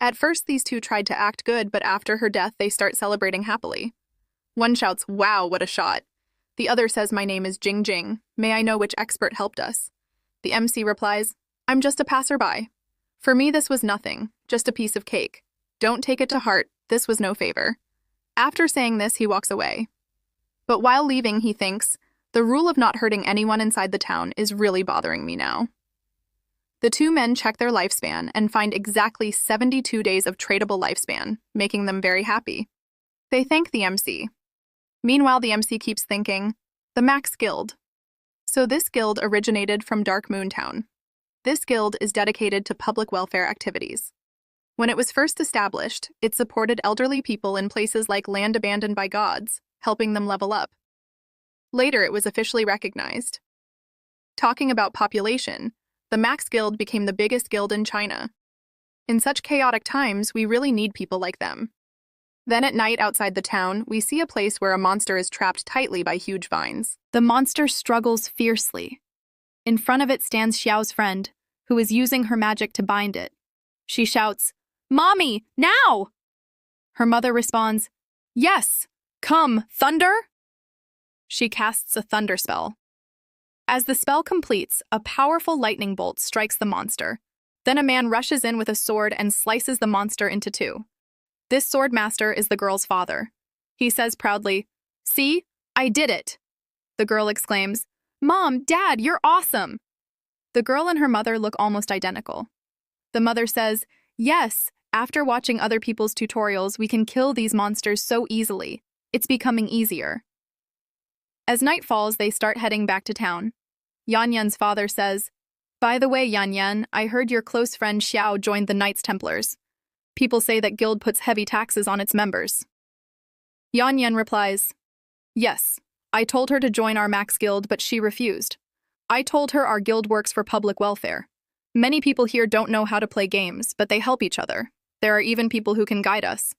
At first, these two tried to act good, but after her death, they start celebrating happily. One shouts, "Wow, what a shot." The other says, "My name is Jing Jing. May I know which expert helped us?" The MC replies, "I'm just a passerby. For me, this was nothing, just a piece of cake. Don't take it to heart, this was no favor." After saying this, he walks away. But while leaving, he thinks, "The rule of not hurting anyone inside the town is really bothering me now." The two men check their lifespan and find exactly 72 days of tradable lifespan, making them very happy. They thank the MC. Meanwhile, the MC keeps thinking, the Max Guild. So this guild originated from Dark Moon Town. This guild is dedicated to public welfare activities. When it was first established, it supported elderly people in places like land abandoned by gods, helping them level up. Later, it was officially recognized. Talking about population, the Max Guild became the biggest guild in China. In such chaotic times, we really need people like them. Then at night outside the town, we see a place where a monster is trapped tightly by huge vines. The monster struggles fiercely. In front of it stands Xiao's friend, who is using her magic to bind it. She shouts, "Mommy, now!" Her mother responds, "Yes, come, thunder!" She casts a thunder spell. As the spell completes, a powerful lightning bolt strikes the monster. Then a man rushes in with a sword and slices the monster into two. This sword master is the girl's father. He says proudly, "See, I did it." The girl exclaims, "Mom, Dad, you're awesome." The girl and her mother look almost identical. The mother says, "Yes, after watching other people's tutorials, we can kill these monsters so easily. It's becoming easier." As night falls, they start heading back to town. Yan Yan's father says, "By the way, Yan Yan, I heard your close friend Xiao joined the Knights Templars. People say that guild puts heavy taxes on its members." Yan Yan replies, "Yes, I told her to join our Max Guild, but she refused. I told her our guild works for public welfare. Many people here don't know how to play games, but they help each other. There are even people who can guide us.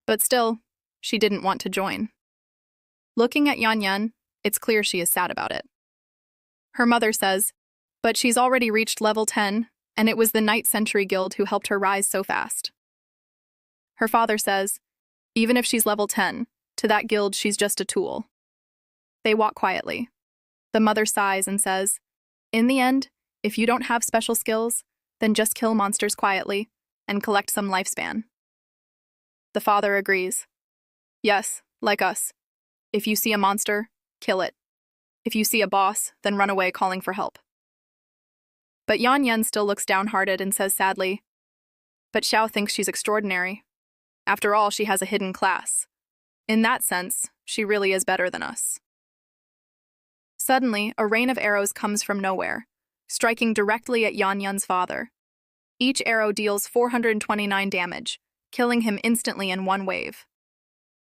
But still, she didn't want to join." Looking at Yan Yan, it's clear she is sad about it. Her mother says, but she's already reached level 10, and it was the Night Sentry Guild who helped her rise so fast. Her father says, even if she's level 10, to that guild she's just a tool. They walk quietly. The mother sighs and says, in the end, if you don't have special skills, then just kill monsters quietly and collect some lifespan. The father agrees. Yes, like us. If you see a monster, kill it. If you see a boss, then run away calling for help. But Yan Yan still looks downhearted and says sadly, but Xiao thinks she's extraordinary. After all, she has a hidden class. In that sense, she really is better than us. Suddenly, a rain of arrows comes from nowhere, striking directly at Yan Yan's father. Each arrow deals 429 damage, killing him instantly in one wave.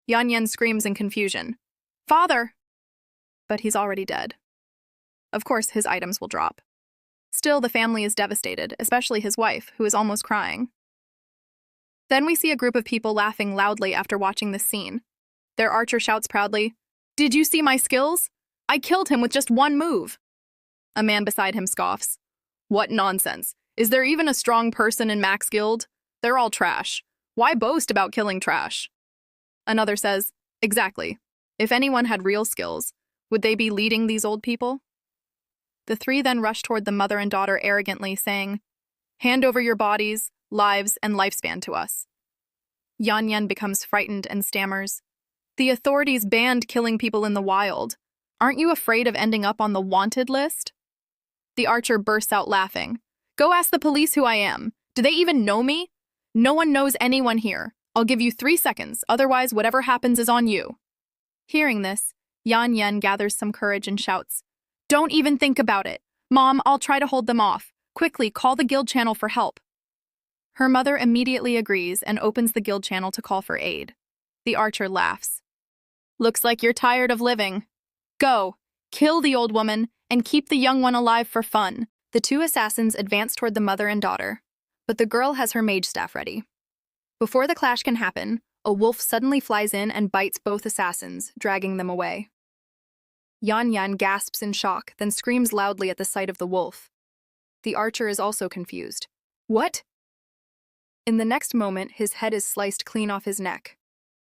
Yan Yan screams in confusion, "Father!" But he's already dead. Of course, his items will drop. Still, the family is devastated, especially his wife, who is almost crying. Then we see a group of people laughing loudly after watching this scene. Their archer shouts proudly, "Did you see my skills? I killed him with just one move." A man beside him scoffs, "What nonsense. Is there even a strong person in Max Guild? They're all trash. Why boast about killing trash?" Another says, "Exactly. If anyone had real skills, would they be leading these old people?" The three then rush toward the mother and daughter arrogantly, saying, "Hand over your bodies, lives, and lifespan to us." Yan Yan becomes frightened and stammers, "The authorities banned killing people in the wild. Aren't you afraid of ending up on the wanted list?" The archer bursts out laughing. "Go ask the police who I am. Do they even know me? No one knows anyone here. I'll give you 3 seconds, otherwise whatever happens is on you." Hearing this, Yan Yan gathers some courage and shouts, "Don't even think about it. Mom, I'll try to hold them off. Quickly, call the guild channel for help." Her mother immediately agrees and opens the guild channel to call for aid. The archer laughs. "Looks like you're tired of living. Go, kill the old woman, and keep the young one alive for fun." The two assassins advance toward the mother and daughter, but the girl has her mage staff ready. Before the clash can happen, a wolf suddenly flies in and bites both assassins, dragging them away. Yan Yan gasps in shock, then screams loudly at the sight of the wolf. The archer is also confused. "What?" In the next moment, his head is sliced clean off his neck.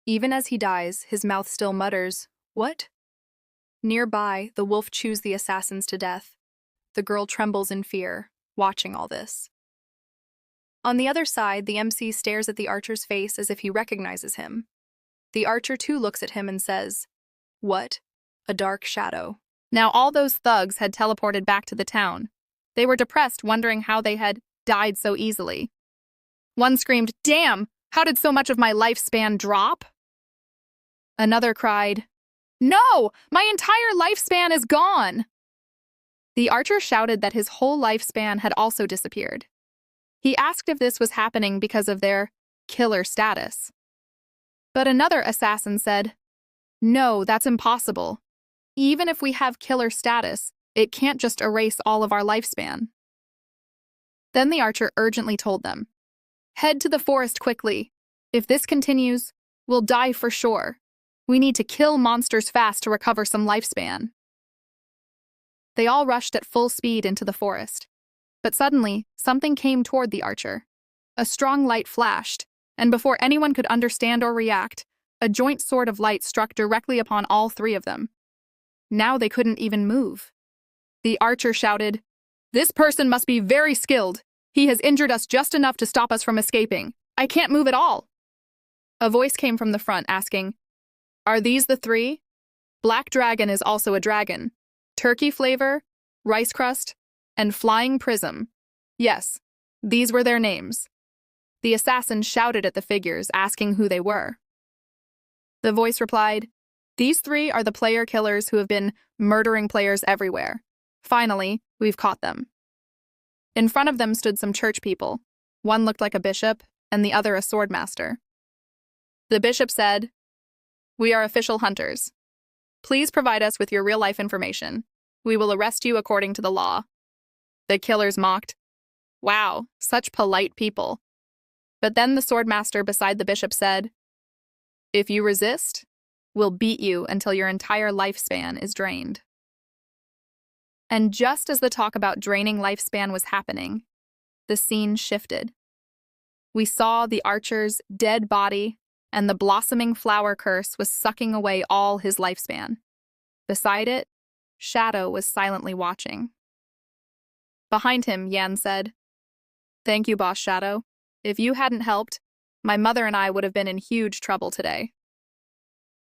Even as he dies, his mouth still mutters, "What?" Nearby, the wolf chews the assassins to death. The girl trembles in fear, watching all this. On the other side, the MC stares at the archer's face as if he recognizes him. The archer too looks at him and says, "What? A dark shadow." Now all those thugs had teleported back to the town. They were depressed, wondering how they had died so easily. One screamed, "Damn! How did so much of my lifespan drop?" Another cried, "No! My entire lifespan is gone!" The archer shouted that his whole lifespan had also disappeared. He asked if this was happening because of their killer status. But another assassin said, "No, that's impossible. Even if we have killer status, it can't just erase all of our lifespan." Then the archer urgently told them, "Head to the forest quickly. If this continues, we'll die for sure. We need to kill monsters fast to recover some lifespan." They all rushed at full speed into the forest. But suddenly, something came toward the archer. A strong light flashed, and before anyone could understand or react, a joint sword of light struck directly upon all three of them. Now they couldn't even move. The archer shouted, "This person must be very skilled. He has injured us just enough to stop us from escaping. I can't move at all." A voice came from the front asking, "Are these the three? Black Dragon is also a dragon. Turkey Flavor, Rice Crust, and Flying Prism. Yes, these were their names." The assassin shouted at the figures, asking who they were. The voice replied, "These three are the player killers who have been murdering players everywhere. Finally, we've caught them." In front of them stood some church people. One looked like a bishop, and the other a swordmaster. The bishop said, "We are official hunters. Please provide us with your real-life information. We will arrest you according to the law." The killers mocked, "Wow, such polite people." But then the swordmaster beside the bishop said, "If you resist, we'll beat you until your entire lifespan is drained." And just as the talk about draining lifespan was happening, the scene shifted. We saw the archer's dead body, and the blossoming flower curse was sucking away all his lifespan. Beside it, Shadow was silently watching. Behind him, Yan said, "Thank you, Boss Shadow. If you hadn't helped, my mother and I would have been in huge trouble today."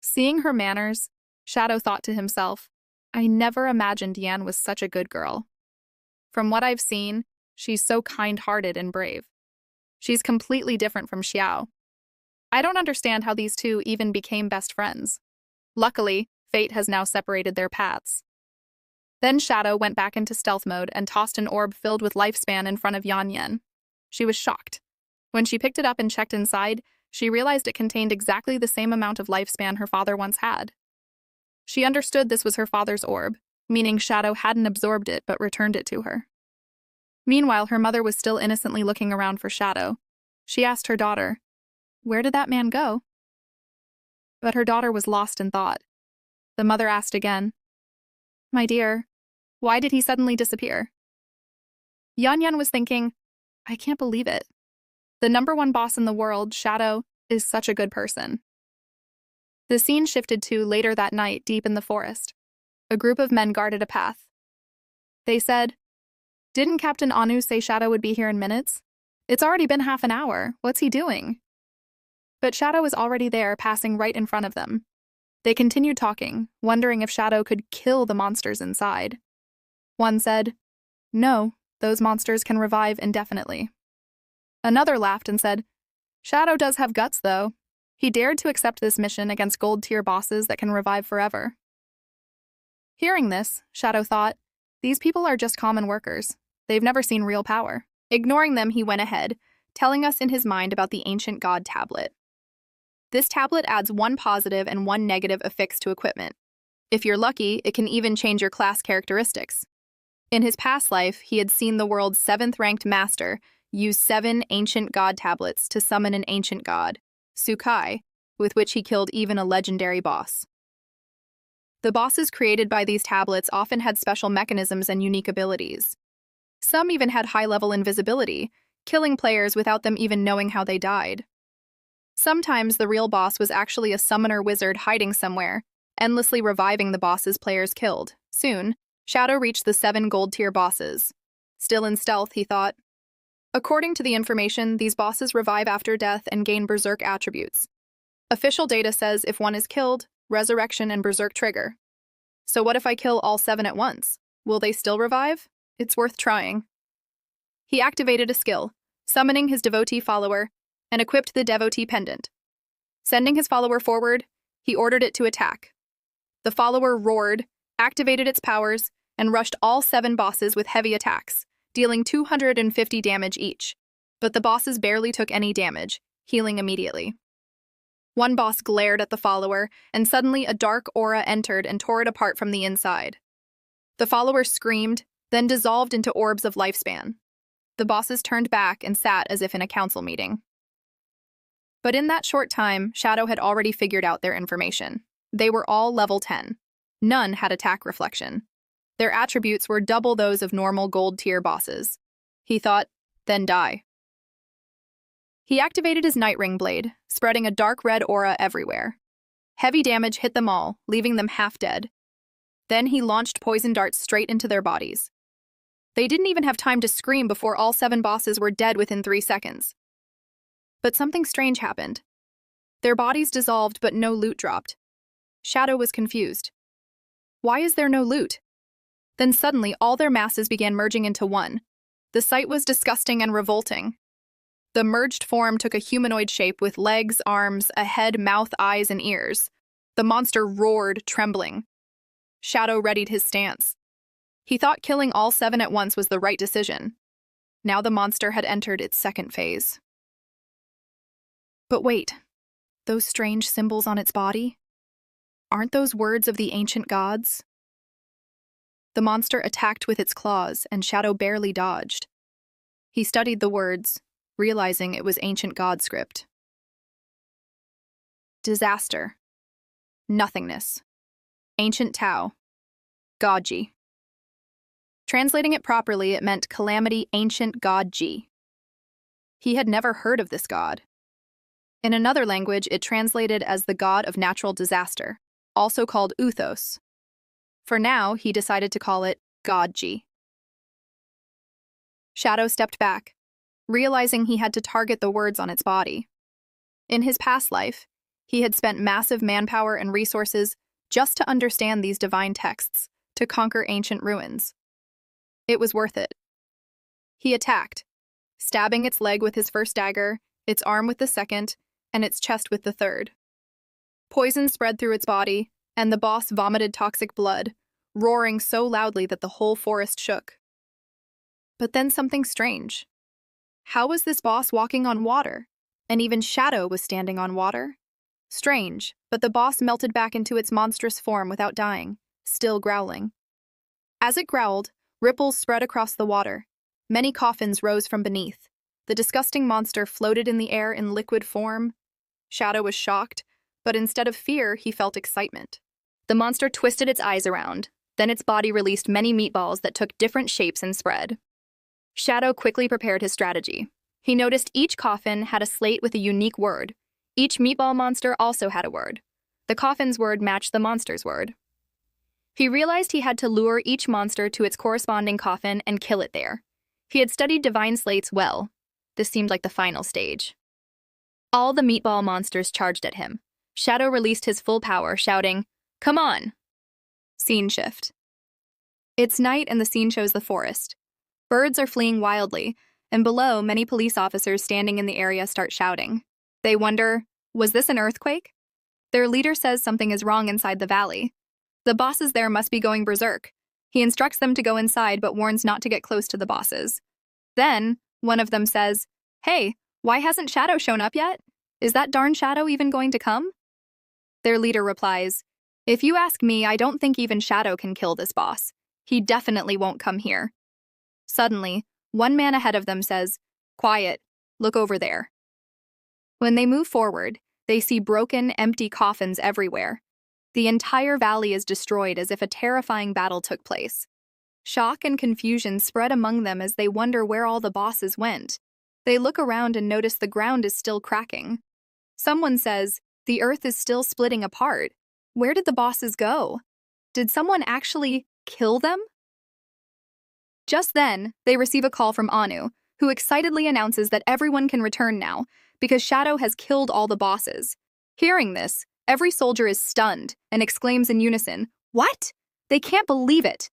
Seeing her manners, Shadow thought to himself, I never imagined Yan was such a good girl. From what I've seen, she's so kind-hearted and brave. She's completely different from Xiao. I don't understand how these two even became best friends. Luckily, fate has now separated their paths. Then Shadow went back into stealth mode and tossed an orb filled with lifespan in front of Yan Yan. She was shocked. When she picked it up and checked inside, she realized it contained exactly the same amount of lifespan her father once had. She understood this was her father's orb, meaning Shadow hadn't absorbed it but returned it to her. Meanwhile, her mother was still innocently looking around for Shadow. She asked her daughter, "Where did that man go?" But her daughter was lost in thought. The mother asked again, "My dear, why did he suddenly disappear?" Yan Yan was thinking, I can't believe it. The #1 boss in the world, Shadow, is such a good person. The scene shifted to later that night deep in the forest. A group of men guarded a path. They said, "Didn't Captain Anu say Shadow would be here in minutes? It's already been half an hour. What's he doing?" But Shadow was already there, passing right in front of them. They continued talking, wondering if Shadow could kill the monsters inside. One said, "No, those monsters can revive indefinitely." Another laughed and said, "Shadow does have guts, though. He dared to accept this mission against gold-tier bosses that can revive forever." Hearing this, Shadow thought, these people are just common workers. They've never seen real power. Ignoring them, he went ahead, telling us in his mind about the ancient god tablet. This tablet adds 1 positive and 1 negative affix to equipment. If you're lucky, it can even change your class characteristics. In his past life, he had seen the world's 7th-ranked master use 7 ancient god tablets to summon an ancient god, Sukai, with which he killed even a legendary boss. The bosses created by these tablets often had special mechanisms and unique abilities. Some even had high-level invisibility, killing players without them even knowing how they died. Sometimes the real boss was actually a summoner wizard hiding somewhere, endlessly reviving the bosses players killed. Soon, Shadow reached the 7 gold-tier bosses. Still in stealth, he thought. According to the information, these bosses revive after death and gain berserk attributes. Official data says if one is killed, resurrection and berserk trigger. So what if I kill all 7 at once? Will they still revive? It's worth trying. He activated a skill, summoning his devotee follower, and equipped the devotee pendant. Sending his follower forward, he ordered it to attack. The follower roared, activated its powers, and rushed all 7 bosses with heavy attacks, dealing 250 damage each. But the bosses barely took any damage, healing immediately. One boss glared at the follower, and suddenly a dark aura entered and tore it apart from the inside. The follower screamed, then dissolved into orbs of lifespan. The bosses turned back and sat as if in a council meeting. But in that short time, Shadow had already figured out their information. They were all level 10. None had attack reflection. Their attributes were double those of normal gold-tier bosses. He thought, then die. He activated his Night Ring blade, spreading a dark red aura everywhere. Heavy damage hit them all, leaving them half dead. Then he launched poison darts straight into their bodies. They didn't even have time to scream before all 7 bosses were dead within 3 seconds. But something strange happened. Their bodies dissolved, but no loot dropped. Shadow was confused. Why is there no loot? Then suddenly, all their masses began merging into one. The sight was disgusting and revolting. The merged form took a humanoid shape with legs, arms, a head, mouth, eyes, and ears. The monster roared, trembling. Shadow readied his stance. He thought killing all 7 at once was the right decision. Now the monster had entered its second phase. But wait, those strange symbols on its body? Aren't those words of the ancient gods? The monster attacked with its claws, and Shadow barely dodged. He studied the words, realizing it was ancient god script. Disaster. Nothingness. Ancient Tao. Gaji. Translating it properly, it meant Calamity Ancient God Ji. He had never heard of this god. In another language, it translated as the god of natural disaster, also called Uthos. For now, he decided to call it God Ji. Shadow stepped back, realizing he had to target the words on its body. In his past life, he had spent massive manpower and resources just to understand these divine texts, to conquer ancient ruins. It was worth it. He attacked, stabbing its leg with his first dagger, its arm with the second, and its chest with the third. Poison spread through its body, and the boss vomited toxic blood, roaring so loudly that the whole forest shook. But then something strange. How was this boss walking on water? And even Shadow was standing on water? Strange, but the boss melted back into its monstrous form without dying, still growling. As it growled, ripples spread across the water. Many coffins rose from beneath. The disgusting monster floated in the air in liquid form. Shadow was shocked, but instead of fear, he felt excitement. The monster twisted its eyes around. Then its body released many meatballs that took different shapes and spread. Shadow quickly prepared his strategy. He noticed each coffin had a slate with a unique word. Each meatball monster also had a word. The coffin's word matched the monster's word. He realized he had to lure each monster to its corresponding coffin and kill it there. He had studied divine slates well. This seemed like the final stage. All the meatball monsters charged at him. Shadow released his full power, shouting, "Come on!" Scene shift. It's night and the scene shows the forest. Birds are fleeing wildly, and below, many police officers standing in the area start shouting. They wonder, was this an earthquake? Their leader says something is wrong inside the valley. The bosses there must be going berserk. He instructs them to go inside but warns not to get close to the bosses. Then, one of them says, "Hey, why hasn't Shadow shown up yet? Is that darn Shadow even going to come?" Their leader replies, "If you ask me, I don't think even Shadow can kill this boss. He definitely won't come here." Suddenly, one man ahead of them says, "Quiet, look over there." When they move forward, they see broken, empty coffins everywhere. The entire valley is destroyed as if a terrifying battle took place. Shock and confusion spread among them as they wonder where all the bosses went. They look around and notice the ground is still cracking. Someone says, "The earth is still splitting apart. Where did the bosses go? Did someone actually kill them?" Just then, they receive a call from Anu, who excitedly announces that everyone can return now, because Shadow has killed all the bosses. Hearing this, every soldier is stunned and exclaims in unison, "What? They can't believe it!"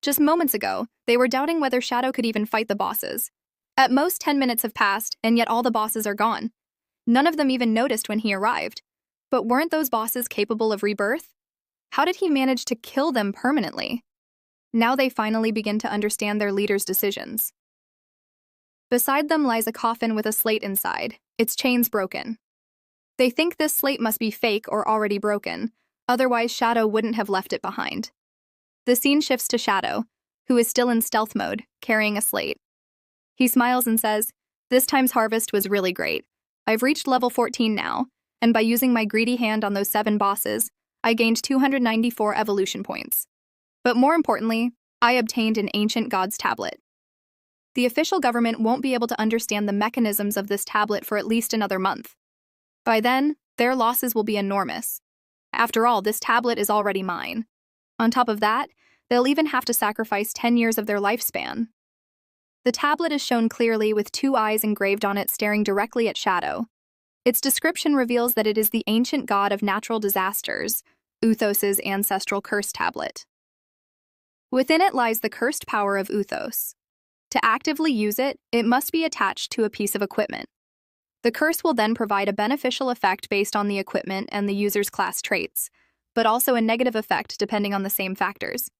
Just moments ago, they were doubting whether Shadow could even fight the bosses. At most 10 minutes have passed, and yet all the bosses are gone. None of them even noticed when he arrived. But weren't those bosses capable of rebirth? How did he manage to kill them permanently? Now they finally begin to understand their leader's decisions. Beside them lies a coffin with a slate inside, its chains broken. They think this slate must be fake or already broken, otherwise Shadow wouldn't have left it behind. The scene shifts to Shadow, who is still in stealth mode, carrying a slate. He smiles and says, "This time's harvest was really great. I've reached level 14 now, and by using my greedy hand on those 7 bosses, I gained 294 evolution points. But more importantly, I obtained an ancient god's tablet. The official government won't be able to understand the mechanisms of this tablet for at least another month. By then, their losses will be enormous. After all, this tablet is already mine. On top of that, they'll even have to sacrifice 10 years of their lifespan." The tablet is shown clearly with 2 eyes engraved on it staring directly at Shadow. Its description reveals that it is the ancient god of natural disasters, Uthos's ancestral curse tablet. Within it lies the cursed power of Uthos. To actively use it, it must be attached to a piece of equipment. The curse will then provide a beneficial effect based on the equipment and the user's class traits, but also a negative effect depending on the same factors.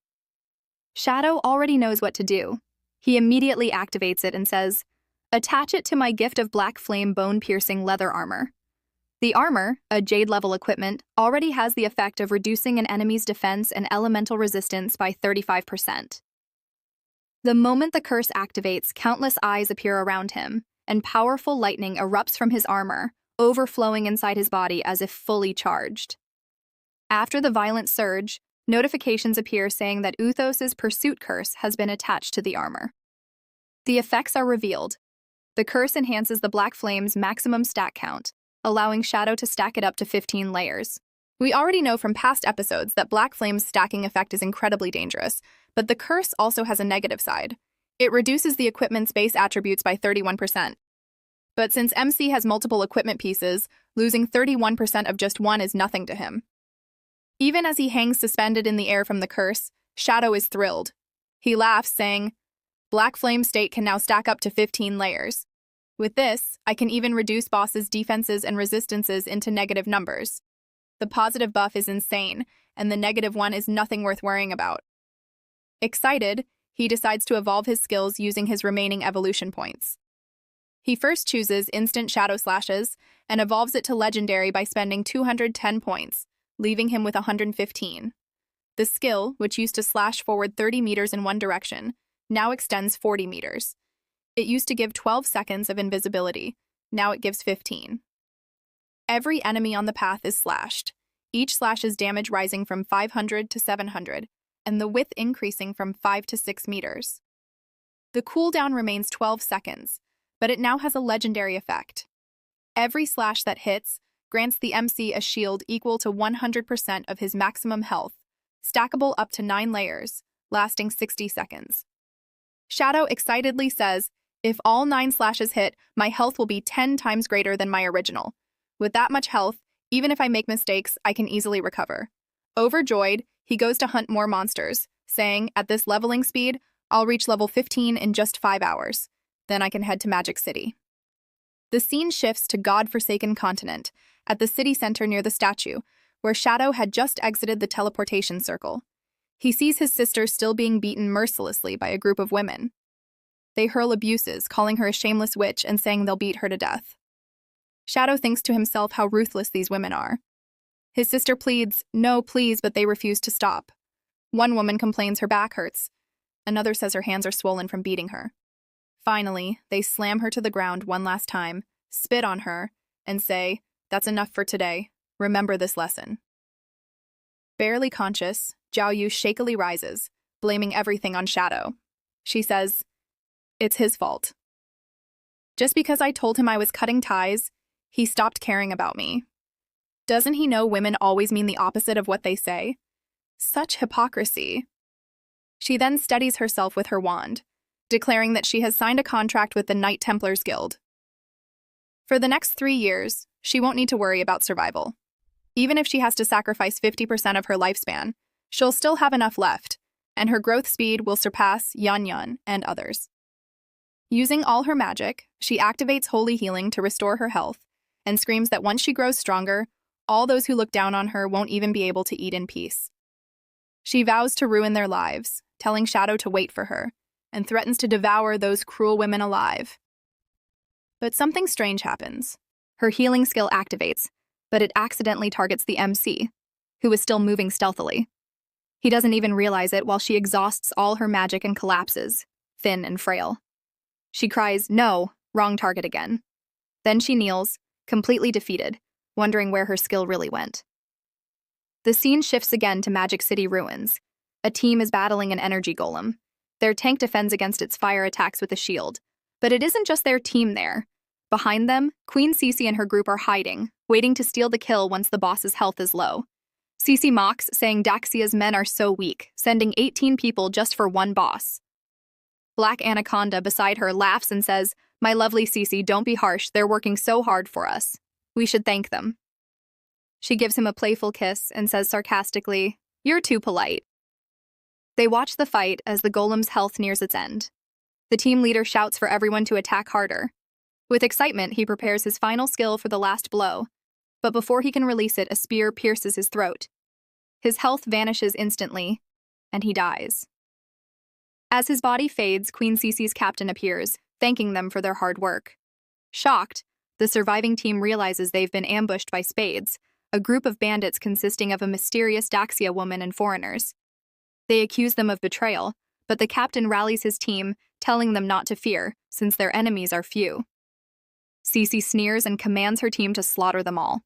Shadow already knows what to do. He immediately activates it and says, "Attach it to my gift of black flame bone-piercing leather armor." The armor, a Jade-level equipment, already has the effect of reducing an enemy's defense and elemental resistance by 35%. The moment the curse activates, countless eyes appear around him, and powerful lightning erupts from his armor, overflowing inside his body as if fully charged. After the violent surge, Notifications appear saying that Uthos's pursuit curse has been attached to the armor. The effects are revealed. The curse enhances the Black Flame's maximum stack count, allowing Shadow to stack it up to 15 layers. We already know from past episodes that Black Flame's stacking effect is incredibly dangerous, but the curse also has a negative side. It reduces the equipment's base attributes by 31%. But since MC has multiple equipment pieces, losing 31% of just one is nothing to him. Even as he hangs suspended in the air from the curse, Shadow is thrilled. He laughs, saying, "Black Flame state can now stack up to 15 layers. With this, I can even reduce bosses' defenses and resistances into negative numbers. The positive buff is insane, and the negative one is nothing worth worrying about." Excited, he decides to evolve his skills using his remaining evolution points. He first chooses Instant Shadow Slashes and evolves it to Legendary by spending 210 points, leaving him with 115. The skill, which used to slash forward 30 meters in one direction, now extends 40 meters. It used to give 12 seconds of invisibility, now it gives 15. Every enemy on the path is slashed, each slash's damage rising from 500 to 700, and the width increasing from 5 to 6 meters. The cooldown remains 12 seconds, but it now has a legendary effect. Every slash that hits grants the MC a shield equal to 100% of his maximum health, stackable up to 9 layers, lasting 60 seconds. Shadow excitedly says, "If all 9 slashes hit, my health will be 10 times greater than my original. With that much health, even if I make mistakes, I can easily recover." Overjoyed, he goes to hunt more monsters, saying, "At this leveling speed, I'll reach level 15 in just 5 hours. Then I can head to Magic City." The scene shifts to God-forsaken continent, at the city center near the statue, where Shadow had just exited the teleportation circle. He sees his sister still being beaten mercilessly by a group of women. They hurl abuses, calling her a shameless witch and saying they'll beat her to death. Shadow thinks to himself how ruthless these women are. His sister pleads, "No, please," but they refuse to stop. One woman complains her back hurts. Another says her hands are swollen from beating her. Finally, they slam her to the ground one last time, spit on her, and say, "That's enough for today. Remember this lesson." Barely conscious, Jiao Yu shakily rises, blaming everything on Shadow. She says, "It's his fault. Just because I told him I was cutting ties, he stopped caring about me. Doesn't he know women always mean the opposite of what they say? Such hypocrisy." She then steadies herself with her wand, declaring that she has signed a contract with the Knight Templars Guild. For the next 3 years, she won't need to worry about survival. Even if she has to sacrifice 50% of her lifespan, she'll still have enough left, and her growth speed will surpass Yan Yan and others. Using all her magic, she activates Holy Healing to restore her health, and screams that once she grows stronger, all those who look down on her won't even be able to eat in peace. She vows to ruin their lives, telling Shadow to wait for her, and threatens to devour those cruel women alive. But something strange happens. Her healing skill activates, but it accidentally targets the MC, who is still moving stealthily. He doesn't even realize it while she exhausts all her magic and collapses, thin and frail. She cries, "No, wrong target again." Then she kneels, completely defeated, wondering where her skill really went. The scene shifts again to Magic City ruins. A team is battling an energy golem. Their tank defends against its fire attacks with a shield. But it isn't just their team there. Behind them, Queen Cece and her group are hiding, waiting to steal the kill once the boss's health is low. Cece mocks, saying Daxia's men are so weak, sending 18 people just for one boss. Black Anaconda beside her laughs and says, "My lovely Cece, don't be harsh, they're working so hard for us. We should thank them." She gives him a playful kiss and says sarcastically, "You're too polite." They watch the fight as the golem's health nears its end. The team leader shouts for everyone to attack harder. With excitement, he prepares his final skill for the last blow, but before he can release it, a spear pierces his throat. His health vanishes instantly, and he dies. As his body fades, Queen Cece's captain appears, thanking them for their hard work. Shocked, the surviving team realizes they've been ambushed by Spades, a group of bandits consisting of a mysterious Daxia woman and foreigners. They accuse them of betrayal, but the captain rallies his team, telling them not to fear, since their enemies are few. Cece sneers and commands her team to slaughter them all.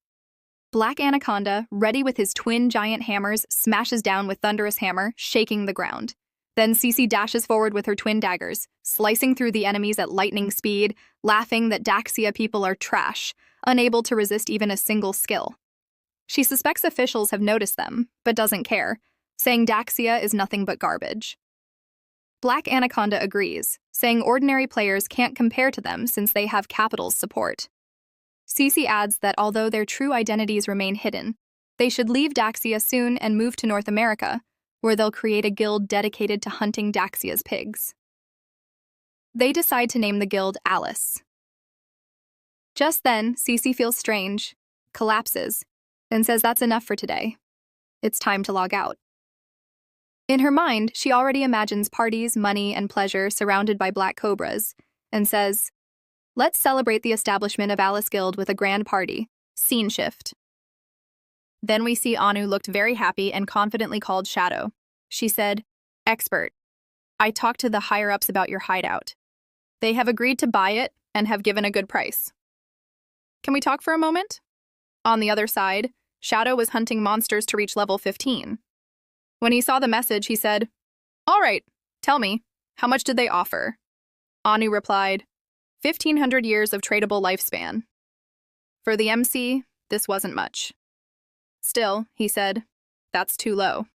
Black Anaconda, ready with his twin giant hammers, smashes down with thunderous hammer, shaking the ground. Then Cece dashes forward with her twin daggers, slicing through the enemies at lightning speed, laughing that Daxia people are trash, unable to resist even a single skill. She suspects officials have noticed them, but doesn't care, saying Daxia is nothing but garbage. Black Anaconda agrees, saying ordinary players can't compare to them since they have Capital's support. Cece adds that although their true identities remain hidden, they should leave Daxia soon and move to North America, where they'll create a guild dedicated to hunting Daxia's pigs. They decide to name the guild Alice. Just then, Cece feels strange, collapses, and says that's enough for today. It's time to log out. In her mind, she already imagines parties, money, and pleasure surrounded by black cobras, and says, "Let's celebrate the establishment of Alice Guild with a grand party." Scene shift. Then we see Anu looked very happy and confidently called Shadow. She said, "Expert, I talked to the higher-ups about your hideout. They have agreed to buy it and have given a good price. Can we talk for a moment?" On the other side, Shadow was hunting monsters to reach level 15. When he saw the message, he said, "All right, tell me, how much did they offer?" Anu replied, 1,500 years of tradable lifespan. For the MC, this wasn't much. Still, he said, "That's too low."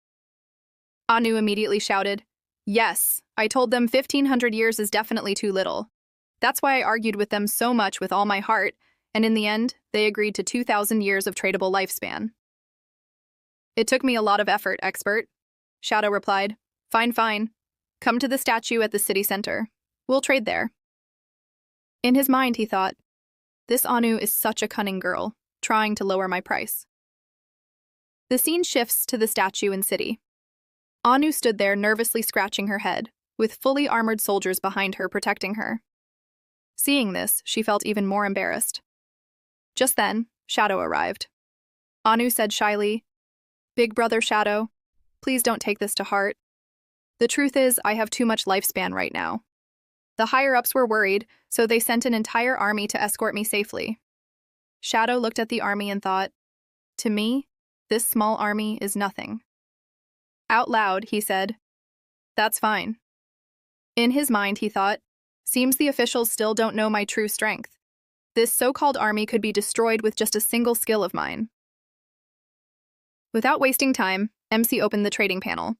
Anu immediately shouted, "Yes, I told them 1,500 years is definitely too little. That's why I argued with them so much with all my heart, and in the end, they agreed to 2,000 years of tradable lifespan." "It took me a lot of effort, expert," Shadow replied. Fine. Come to the statue at the city center. We'll trade there." In his mind, he thought, "This Anu is such a cunning girl, trying to lower my price." The scene shifts to the statue in city. Anu stood there nervously scratching her head, with fully armored soldiers behind her protecting her. Seeing this, she felt even more embarrassed. Just then, Shadow arrived. Anu said shyly, "Big brother Shadow, please don't take this to heart. The truth is, I have too much lifespan right now. The higher-ups were worried, so they sent an entire army to escort me safely." Shadow looked at the army and thought, "To me, this small army is nothing." Out loud, he said, "That's fine." In his mind, he thought, "Seems the officials still don't know my true strength. This so-called army could be destroyed with just a single skill of mine." Without wasting time, MC opened the trading panel.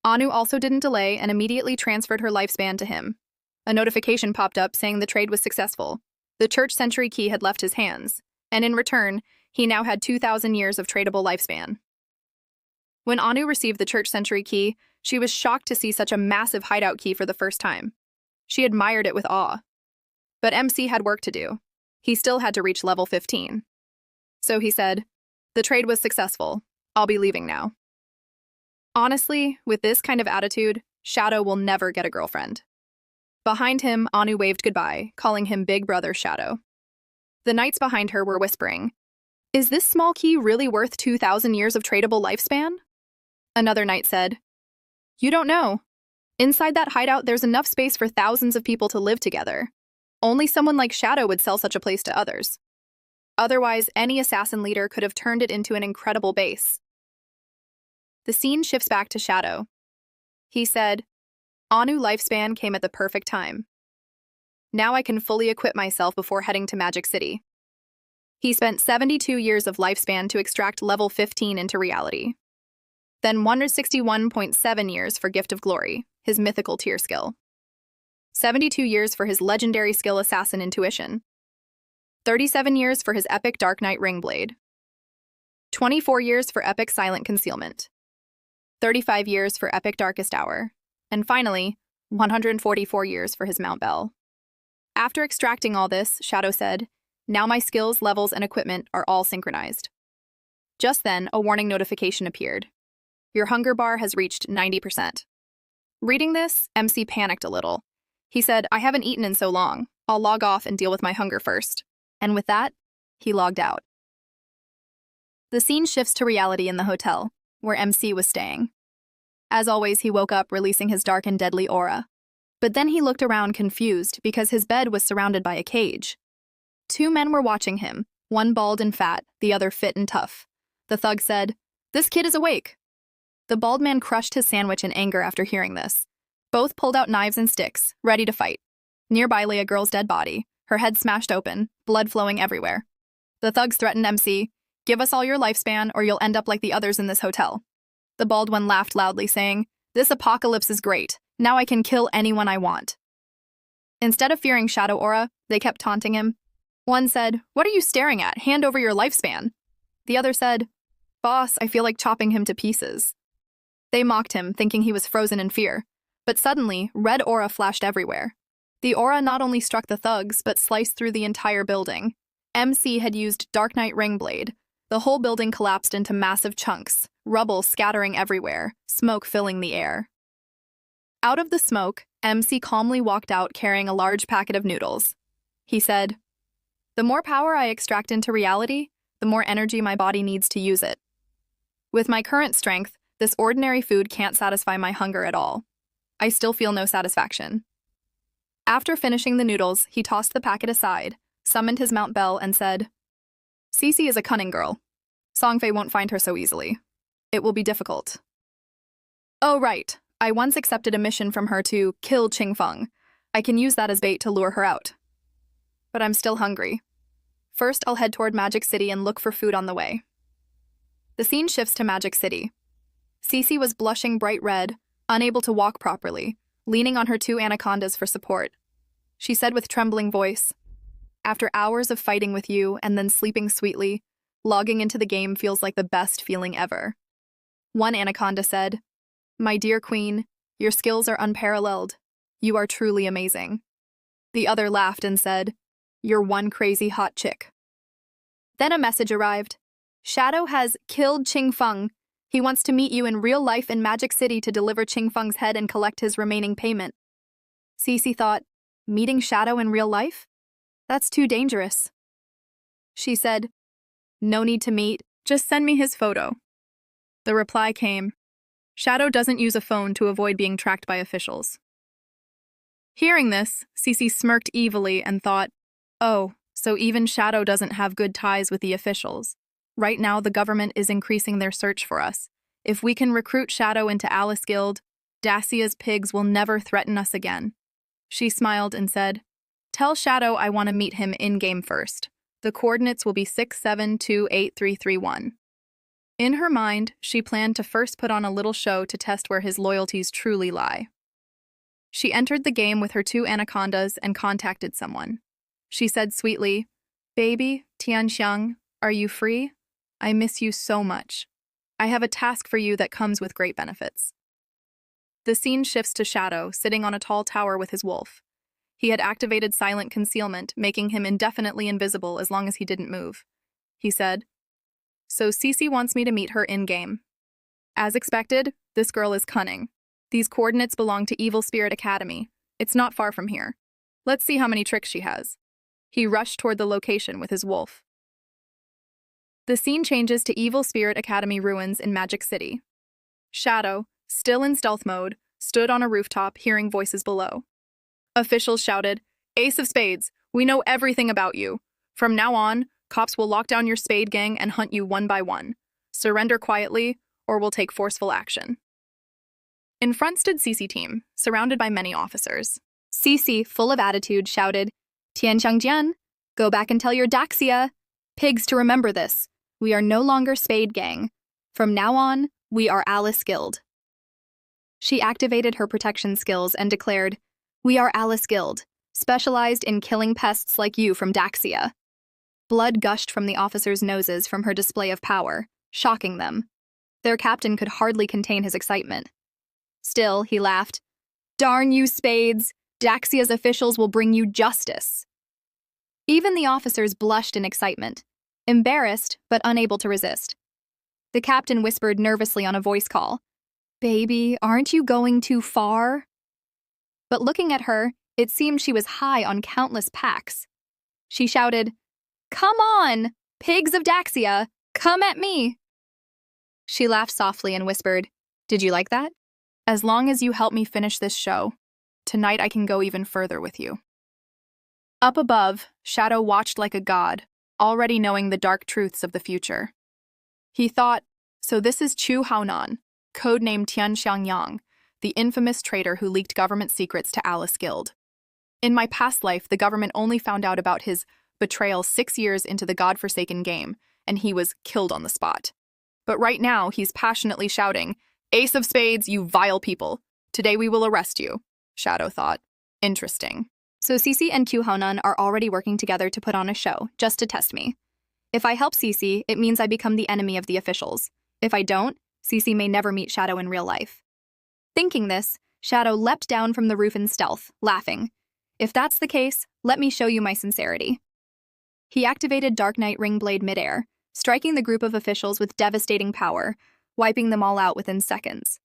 Anu also didn't delay and immediately transferred her lifespan to him. A notification popped up saying the trade was successful. The church century key had left his hands, and in return, he now had 2,000 years of tradable lifespan. When Anu received the church century key, she was shocked to see such a massive hideout key for the first time. She admired it with awe. But MC had work to do. He still had to reach level 15. So he said, "The trade was successful. I'll be leaving now." Honestly, with this kind of attitude, Shadow will never get a girlfriend. Behind him, Anu waved goodbye, calling him Big Brother Shadow. The knights behind her were whispering, "Is this small key really worth 2,000 years of tradable lifespan?" Another knight said, "You don't know. Inside that hideout, there's enough space for thousands of people to live together. Only someone like Shadow would sell such a place to others. Otherwise, any assassin leader could have turned it into an incredible base." The scene shifts back to Shadow. He said, "Anu lifespan came at the perfect time. Now I can fully equip myself before heading to Magic City." He spent 72 years of lifespan to extract level 15 into reality. Then 161.7 years for Gift of Glory, his mythical tier skill. 72 years for his legendary skill Assassin Intuition. 37 years for his epic Dark Knight Ringblade. 24 years for epic Silent Concealment. 35 years for epic Darkest Hour. And finally, 144 years for his Mount Bell. After extracting all this, Shadow said, "Now my skills, levels, and equipment are all synchronized." Just then, a warning notification appeared. "Your hunger bar has reached 90%. Reading this, MC panicked a little. He said, "I haven't eaten in so long. I'll log off and deal with my hunger first." And with that, he logged out. The scene shifts to reality in the hotel, where MC was staying. As always, he woke up releasing his dark and deadly aura. But then he looked around confused because his bed was surrounded by a cage. Two men were watching him, One bald and fat, the other fit and tough. The thug said, "This kid is awake." The bald man crushed his sandwich in anger after hearing this. Both pulled out knives and sticks, ready to fight. Nearby lay a girl's dead body, her head smashed open, blood flowing everywhere. The thugs threatened MC, "Give us all your lifespan or you'll end up like the others in this hotel." The bald one laughed loudly, saying, "This apocalypse is great. Now I can kill anyone I want." Instead of fearing Shadow Aura, they kept taunting him. One said, "What are you staring at? Hand over your lifespan." The other said, "Boss, I feel like chopping him to pieces." They mocked him, thinking he was frozen in fear. But suddenly, red aura flashed everywhere. The aura not only struck the thugs, but sliced through the entire building. MC had used Dark Knight Ringblade. The whole building collapsed into massive chunks, rubble scattering everywhere, smoke filling the air. Out of the smoke, MC calmly walked out carrying a large packet of noodles. He said, "The more power I extract into reality, the more energy my body needs to use it. With my current strength, this ordinary food can't satisfy my hunger at all. I still feel no satisfaction." After finishing the noodles, he tossed the packet aside, summoned his Mount Bell, and said, "Cece is a cunning girl. Songfei won't find her so easily. It will be difficult. Oh, right. I once accepted a mission from her to kill Qingfeng. I can use that as bait to lure her out. But I'm still hungry. First, I'll head toward Magic City and look for food on the way." The scene shifts to Magic City. Cece was blushing bright red, unable to walk properly, leaning on her two anacondas for support. She said with trembling voice, "After hours of fighting with you and then sleeping sweetly, logging into the game feels like the best feeling ever." One anaconda said, "My dear queen, your skills are unparalleled. You are truly amazing." The other laughed and said, "You're one crazy hot chick." Then a message arrived. "Shadow has killed Qingfeng. He wants to meet you in real life in Magic City to deliver Qingfeng's head and collect his remaining payment." Cece thought, meeting Shadow in real life? That's too dangerous. She said, "No need to meet, just send me his photo." The reply came, "Shadow doesn't use a phone to avoid being tracked by officials." Hearing this, Cece smirked evilly and thought, "Oh, so even Shadow doesn't have good ties with the officials. Right now, the government is increasing their search for us. If we can recruit Shadow into Alice Guild, Dacia's pigs will never threaten us again." She smiled and said, "Tell Shadow I want to meet him in-game first. The coordinates will be 6728331. In her mind, she planned to first put on a little show to test where his loyalties truly lie. She entered the game with her two anacondas and contacted someone. She said sweetly, "Baby, Tianxiang, are you free? I miss you so much. I have a task for you that comes with great benefits." The scene shifts to Shadow, sitting on a tall tower with his wolf. He had activated silent concealment, making him indefinitely invisible as long as he didn't move. He said, "So Cece wants me to meet her in-game. As expected, this girl is cunning. These coordinates belong to Evil Spirit Academy. It's not far from here. Let's see how many tricks she has." He rushed toward the location with his wolf. The scene changes to Evil Spirit Academy ruins in Magic City. Shadow, still in stealth mode, stood on a rooftop hearing voices below. Officials shouted, "Ace of Spades, we know everything about you. From now on, cops will lock down your spade gang and hunt you one by one. Surrender quietly, or we'll take forceful action." In front stood Cece team, surrounded by many officers. Cece, full of attitude, shouted, "Tianxiangjian, go back and tell your Daxia. Pigs to remember this. We are no longer Spade Gang. From now on, we are Alice Guild." She activated her protection skills and declared, "We are Alice Guild, specialized in killing pests like you from Daxia." Blood gushed from the officers' noses from her display of power, shocking them. Their captain could hardly contain his excitement. Still, he laughed, "Darn you, Spades! Daxia's officials will bring you justice." Even the officers blushed in excitement, embarrassed but unable to resist. The captain whispered nervously on a voice call, "Baby, aren't you going too far?" But looking at her, it seemed she was high on countless packs. She shouted, "Come on, pigs of Daxia, come at me." She laughed softly and whispered, "Did you like that? As long as you help me finish this show, tonight I can go even further with you." Up above, Shadow watched like a god, already knowing the dark truths of the future. He thought, so this is Chu Haonan, codenamed Tian Xiangyang, the infamous traitor who leaked government secrets to Alice Guild. In my past life, the government only found out about his betrayal 6 years into the godforsaken game, and he was killed on the spot. But right now, he's passionately shouting, "Ace of Spades, you vile people! Today we will arrest you," Shadow thought. Interesting. So Cece and Q Honan are already working together to put on a show, just to test me. If I help Cece, it means I become the enemy of the officials. If I don't, Cece may never meet Shadow in real life. Thinking this, Shadow leapt down from the roof in stealth, laughing. If that's the case, let me show you my sincerity. He activated Dark Knight Ringblade midair, striking the group of officials with devastating power, wiping them all out within seconds.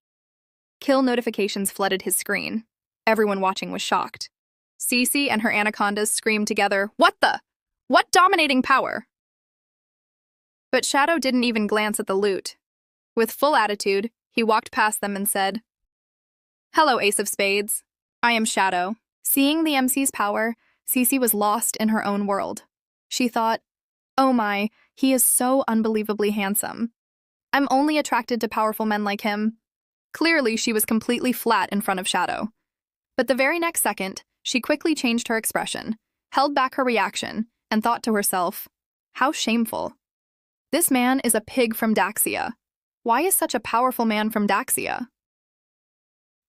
Kill notifications flooded his screen. Everyone watching was shocked. Cece and her anacondas screamed together, "What the? What dominating power?" But Shadow didn't even glance at the loot. With full attitude, he walked past them and said, "Hello, Ace of Spades. I am Shadow." Seeing the MC's power, Cece was lost in her own world. She thought, "Oh my, he is so unbelievably handsome. I'm only attracted to powerful men like him." Clearly, she was completely flat in front of Shadow. But the very next second, she quickly changed her expression, held back her reaction, and thought to herself, how shameful. This man is a pig from Daxia. Why is such a powerful man from Daxia?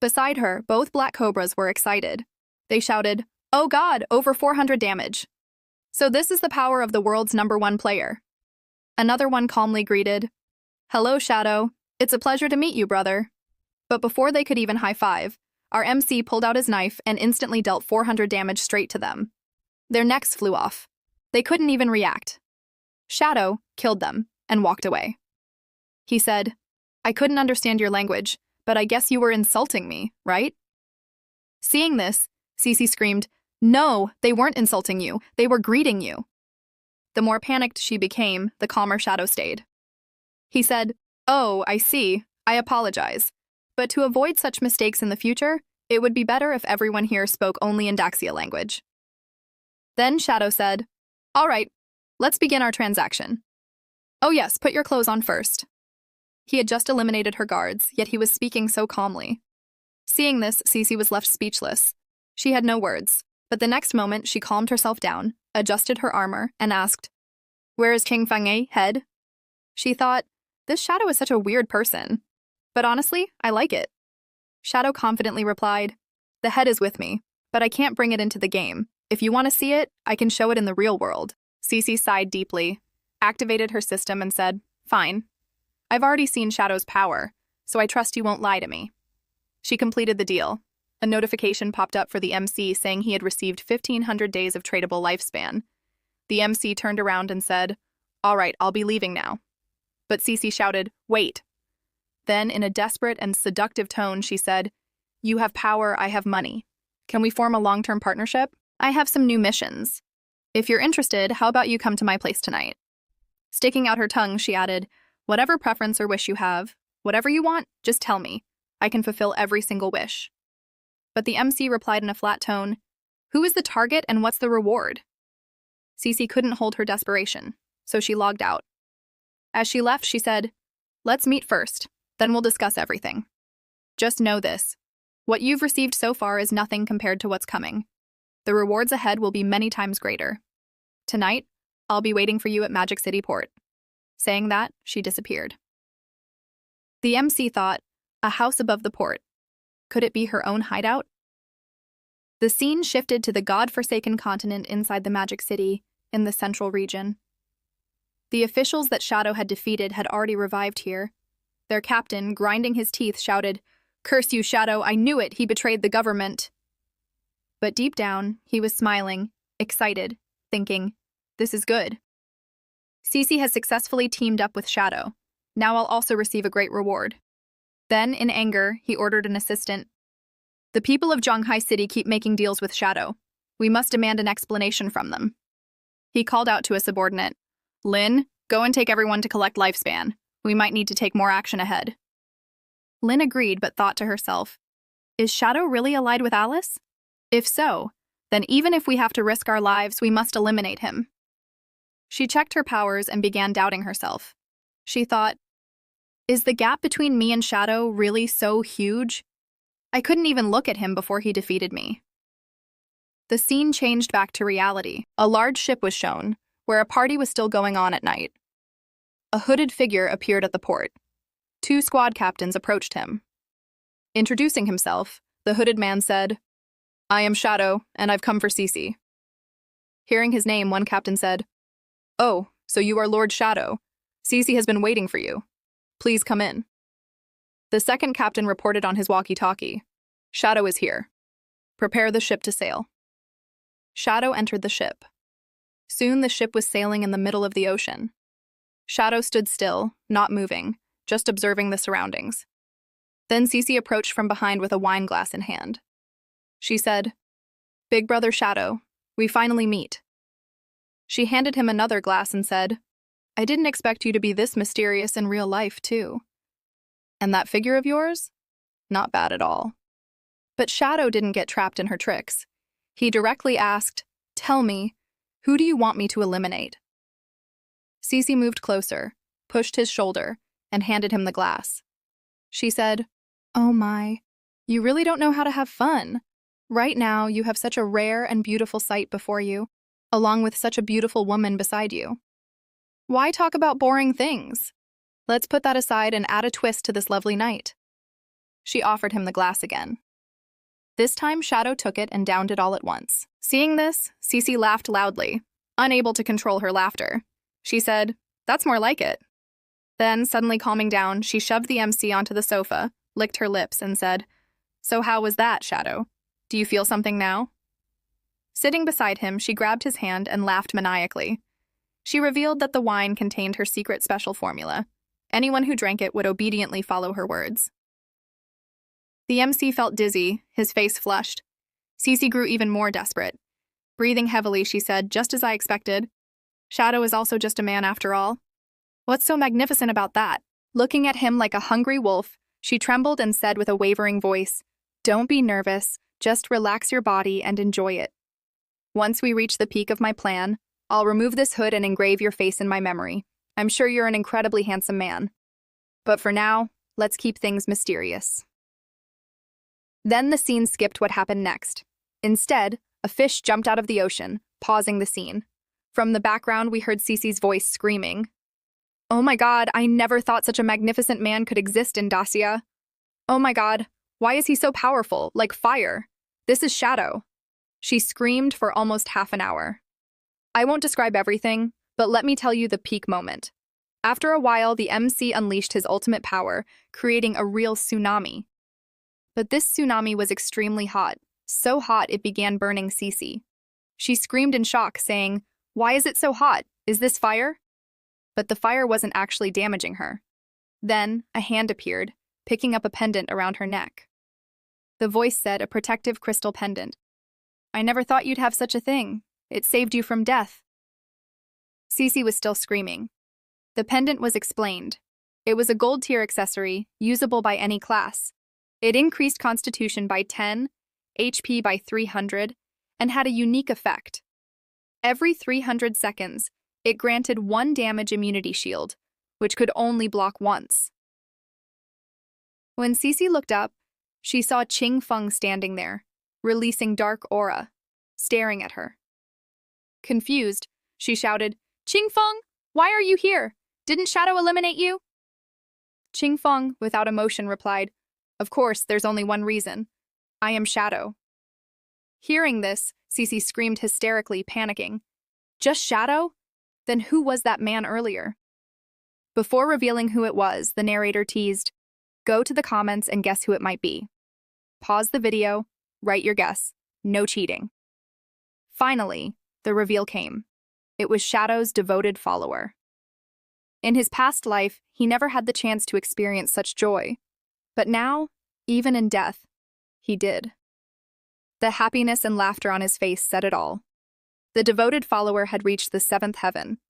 Beside her, both Black Cobras were excited. They shouted, "Oh God, over 400 damage. So this is the power of the world's #1 player." Another one calmly greeted, "Hello, Shadow. It's a pleasure to meet you, brother." But before they could even high-five, our MC pulled out his knife and instantly dealt 400 damage straight to them. Their necks flew off. They couldn't even react. Shadow killed them and walked away. He said, "I couldn't understand your language, but I guess you were insulting me, right?" Seeing this, Cece screamed, "No, they weren't insulting you. They were greeting you." The more panicked she became, the calmer Shadow stayed. He said, "Oh, I see. I apologize. But to avoid such mistakes in the future, it would be better if everyone here spoke only in Daxia language." Then Shadow said, "All right, let's begin our transaction. Oh yes, put your clothes on first." He had just eliminated her guards, yet he was speaking so calmly. Seeing this, Cece was left speechless. She had no words, but the next moment she calmed herself down, adjusted her armor, and asked, "Where is King Fang'e, head?" She thought, this Shadow is such a weird person. But honestly, I like it. Shadow confidently replied, "The head is with me, but I can't bring it into the game. If you want to see it, I can show it in the real world." Cece sighed deeply, activated her system, and said, "Fine. I've already seen Shadow's power, so I trust you won't lie to me." She completed the deal. A notification popped up for the MC saying he had received 1,500 days of tradable lifespan. The MC turned around and said, "All right, I'll be leaving now." But Cece shouted, "Wait." Then, in a desperate and seductive tone, she said, "You have power, I have money. Can we form a long-term partnership? I have some new missions. If you're interested, how about you come to my place tonight?" Sticking out her tongue, she added, "Whatever preference or wish you have, whatever you want, just tell me. I can fulfill every single wish." But the MC replied in a flat tone, "Who is the target and what's the reward?" Cece couldn't hold her desperation, so she logged out. As she left, she said, "Let's meet first. Then we'll discuss everything. Just know this. What you've received so far is nothing compared to what's coming. The rewards ahead will be many times greater. Tonight, I'll be waiting for you at Magic City Port." Saying that, she disappeared. The MC thought, a house above the port. Could it be her own hideout? The scene shifted to the god-forsaken continent inside the Magic City in the central region. The officials that Shadow had defeated had already revived here. Their captain, grinding his teeth, shouted, "Curse you, Shadow, I knew it, he betrayed the government." But deep down, he was smiling, excited, thinking, this is good. Cece has successfully teamed up with Shadow. Now I'll also receive a great reward. Then, in anger, he ordered an assistant. "The people of Zhonghai City keep making deals with Shadow. We must demand an explanation from them." He called out to a subordinate, "Lin, go and take everyone to collect lifespan. We might need to take more action ahead." Lin agreed, but thought to herself, is Shadow really allied with Alice? If so, then even if we have to risk our lives, we must eliminate him. She checked her powers and began doubting herself. She thought, is the gap between me and Shadow really so huge? I couldn't even look at him before he defeated me. The scene changed back to reality. A large ship was shown, where a party was still going on at night. A hooded figure appeared at the port. 2 squad captains approached him. Introducing himself, the hooded man said, "I am Shadow, and I've come for Cece." Hearing his name, one captain said, "Oh, so you are Lord Shadow. Cece has been waiting for you. Please come in." The second captain reported on his walkie-talkie, "Shadow is here. Prepare the ship to sail." Shadow entered the ship. Soon the ship was sailing in the middle of the ocean. Shadow stood still, not moving, just observing the surroundings. Then Cece approached from behind with a wine glass in hand. She said, "Big brother Shadow, we finally meet." She handed him another glass and said, "I didn't expect you to be this mysterious in real life, too. And that figure of yours? Not bad at all." But Shadow didn't get trapped in her tricks. He directly asked, "Tell me, who do you want me to eliminate?" Cece moved closer, pushed his shoulder, and handed him the glass. She said, "Oh my, you really don't know how to have fun. Right now, you have such a rare and beautiful sight before you, along with such a beautiful woman beside you. Why talk about boring things? Let's put that aside and add a twist to this lovely night." She offered him the glass again. This time, Shadow took it and downed it all at once. Seeing this, Cece laughed loudly, unable to control her laughter. She said, "That's more like it." Then, suddenly calming down, she shoved the MC onto the sofa, licked her lips, and said, "So how was that, Shadow? Do you feel something now?" Sitting beside him, she grabbed his hand and laughed maniacally. She revealed that the wine contained her secret special formula. Anyone who drank it would obediently follow her words. The MC felt dizzy, his face flushed. Cece grew even more desperate. Breathing heavily, she said, "Just as I expected. Shadow is also just a man after all. What's so magnificent about that?" Looking at him like a hungry wolf, she trembled and said with a wavering voice, "Don't be nervous, just relax your body and enjoy it. Once we reach the peak of my plan, I'll remove this hood and engrave your face in my memory. I'm sure you're an incredibly handsome man. But for now, let's keep things mysterious." Then the scene skipped what happened next. Instead, a fish jumped out of the ocean, pausing the scene. From the background, we heard Cece's voice screaming, "Oh my god, I never thought such a magnificent man could exist in Dacia. Oh my god, why is he so powerful, like fire? This is Shadow." She screamed for almost half an hour. I won't describe everything, but let me tell you the peak moment. After a while, the MC unleashed his ultimate power, creating a real tsunami. But this tsunami was extremely hot, so hot it began burning Cece. She screamed in shock, saying, "Why is it so hot? Is this fire?" But the fire wasn't actually damaging her. Then, a hand appeared, picking up a pendant around her neck. The voice said, "A protective crystal pendant. I never thought you'd have such a thing. It saved you from death." Cece was still screaming. The pendant was explained. It was a gold-tier accessory, usable by any class. It increased Constitution by 10, HP by 300, and had a unique effect. Every 300 seconds, it granted 1 damage immunity shield, which could only block once. When Cece looked up, she saw Qing Feng standing there, releasing dark aura, staring at her. Confused, she shouted, "Qing Feng, why are you here? Didn't Shadow eliminate you?" Qing Feng, without emotion, replied, "Of course, there's only one reason. I am Shadow." Hearing this, Cece screamed hysterically, panicking. "Just Shadow? Then who was that man earlier?" Before revealing who it was, the narrator teased, "Go to the comments and guess who it might be. Pause the video, write your guess. No cheating." Finally, the reveal came. It was Shadow's devoted follower. In his past life, he never had the chance to experience such joy. But now, even in death, he did. The happiness and laughter on his face said it all. The devoted follower had reached the 7th heaven,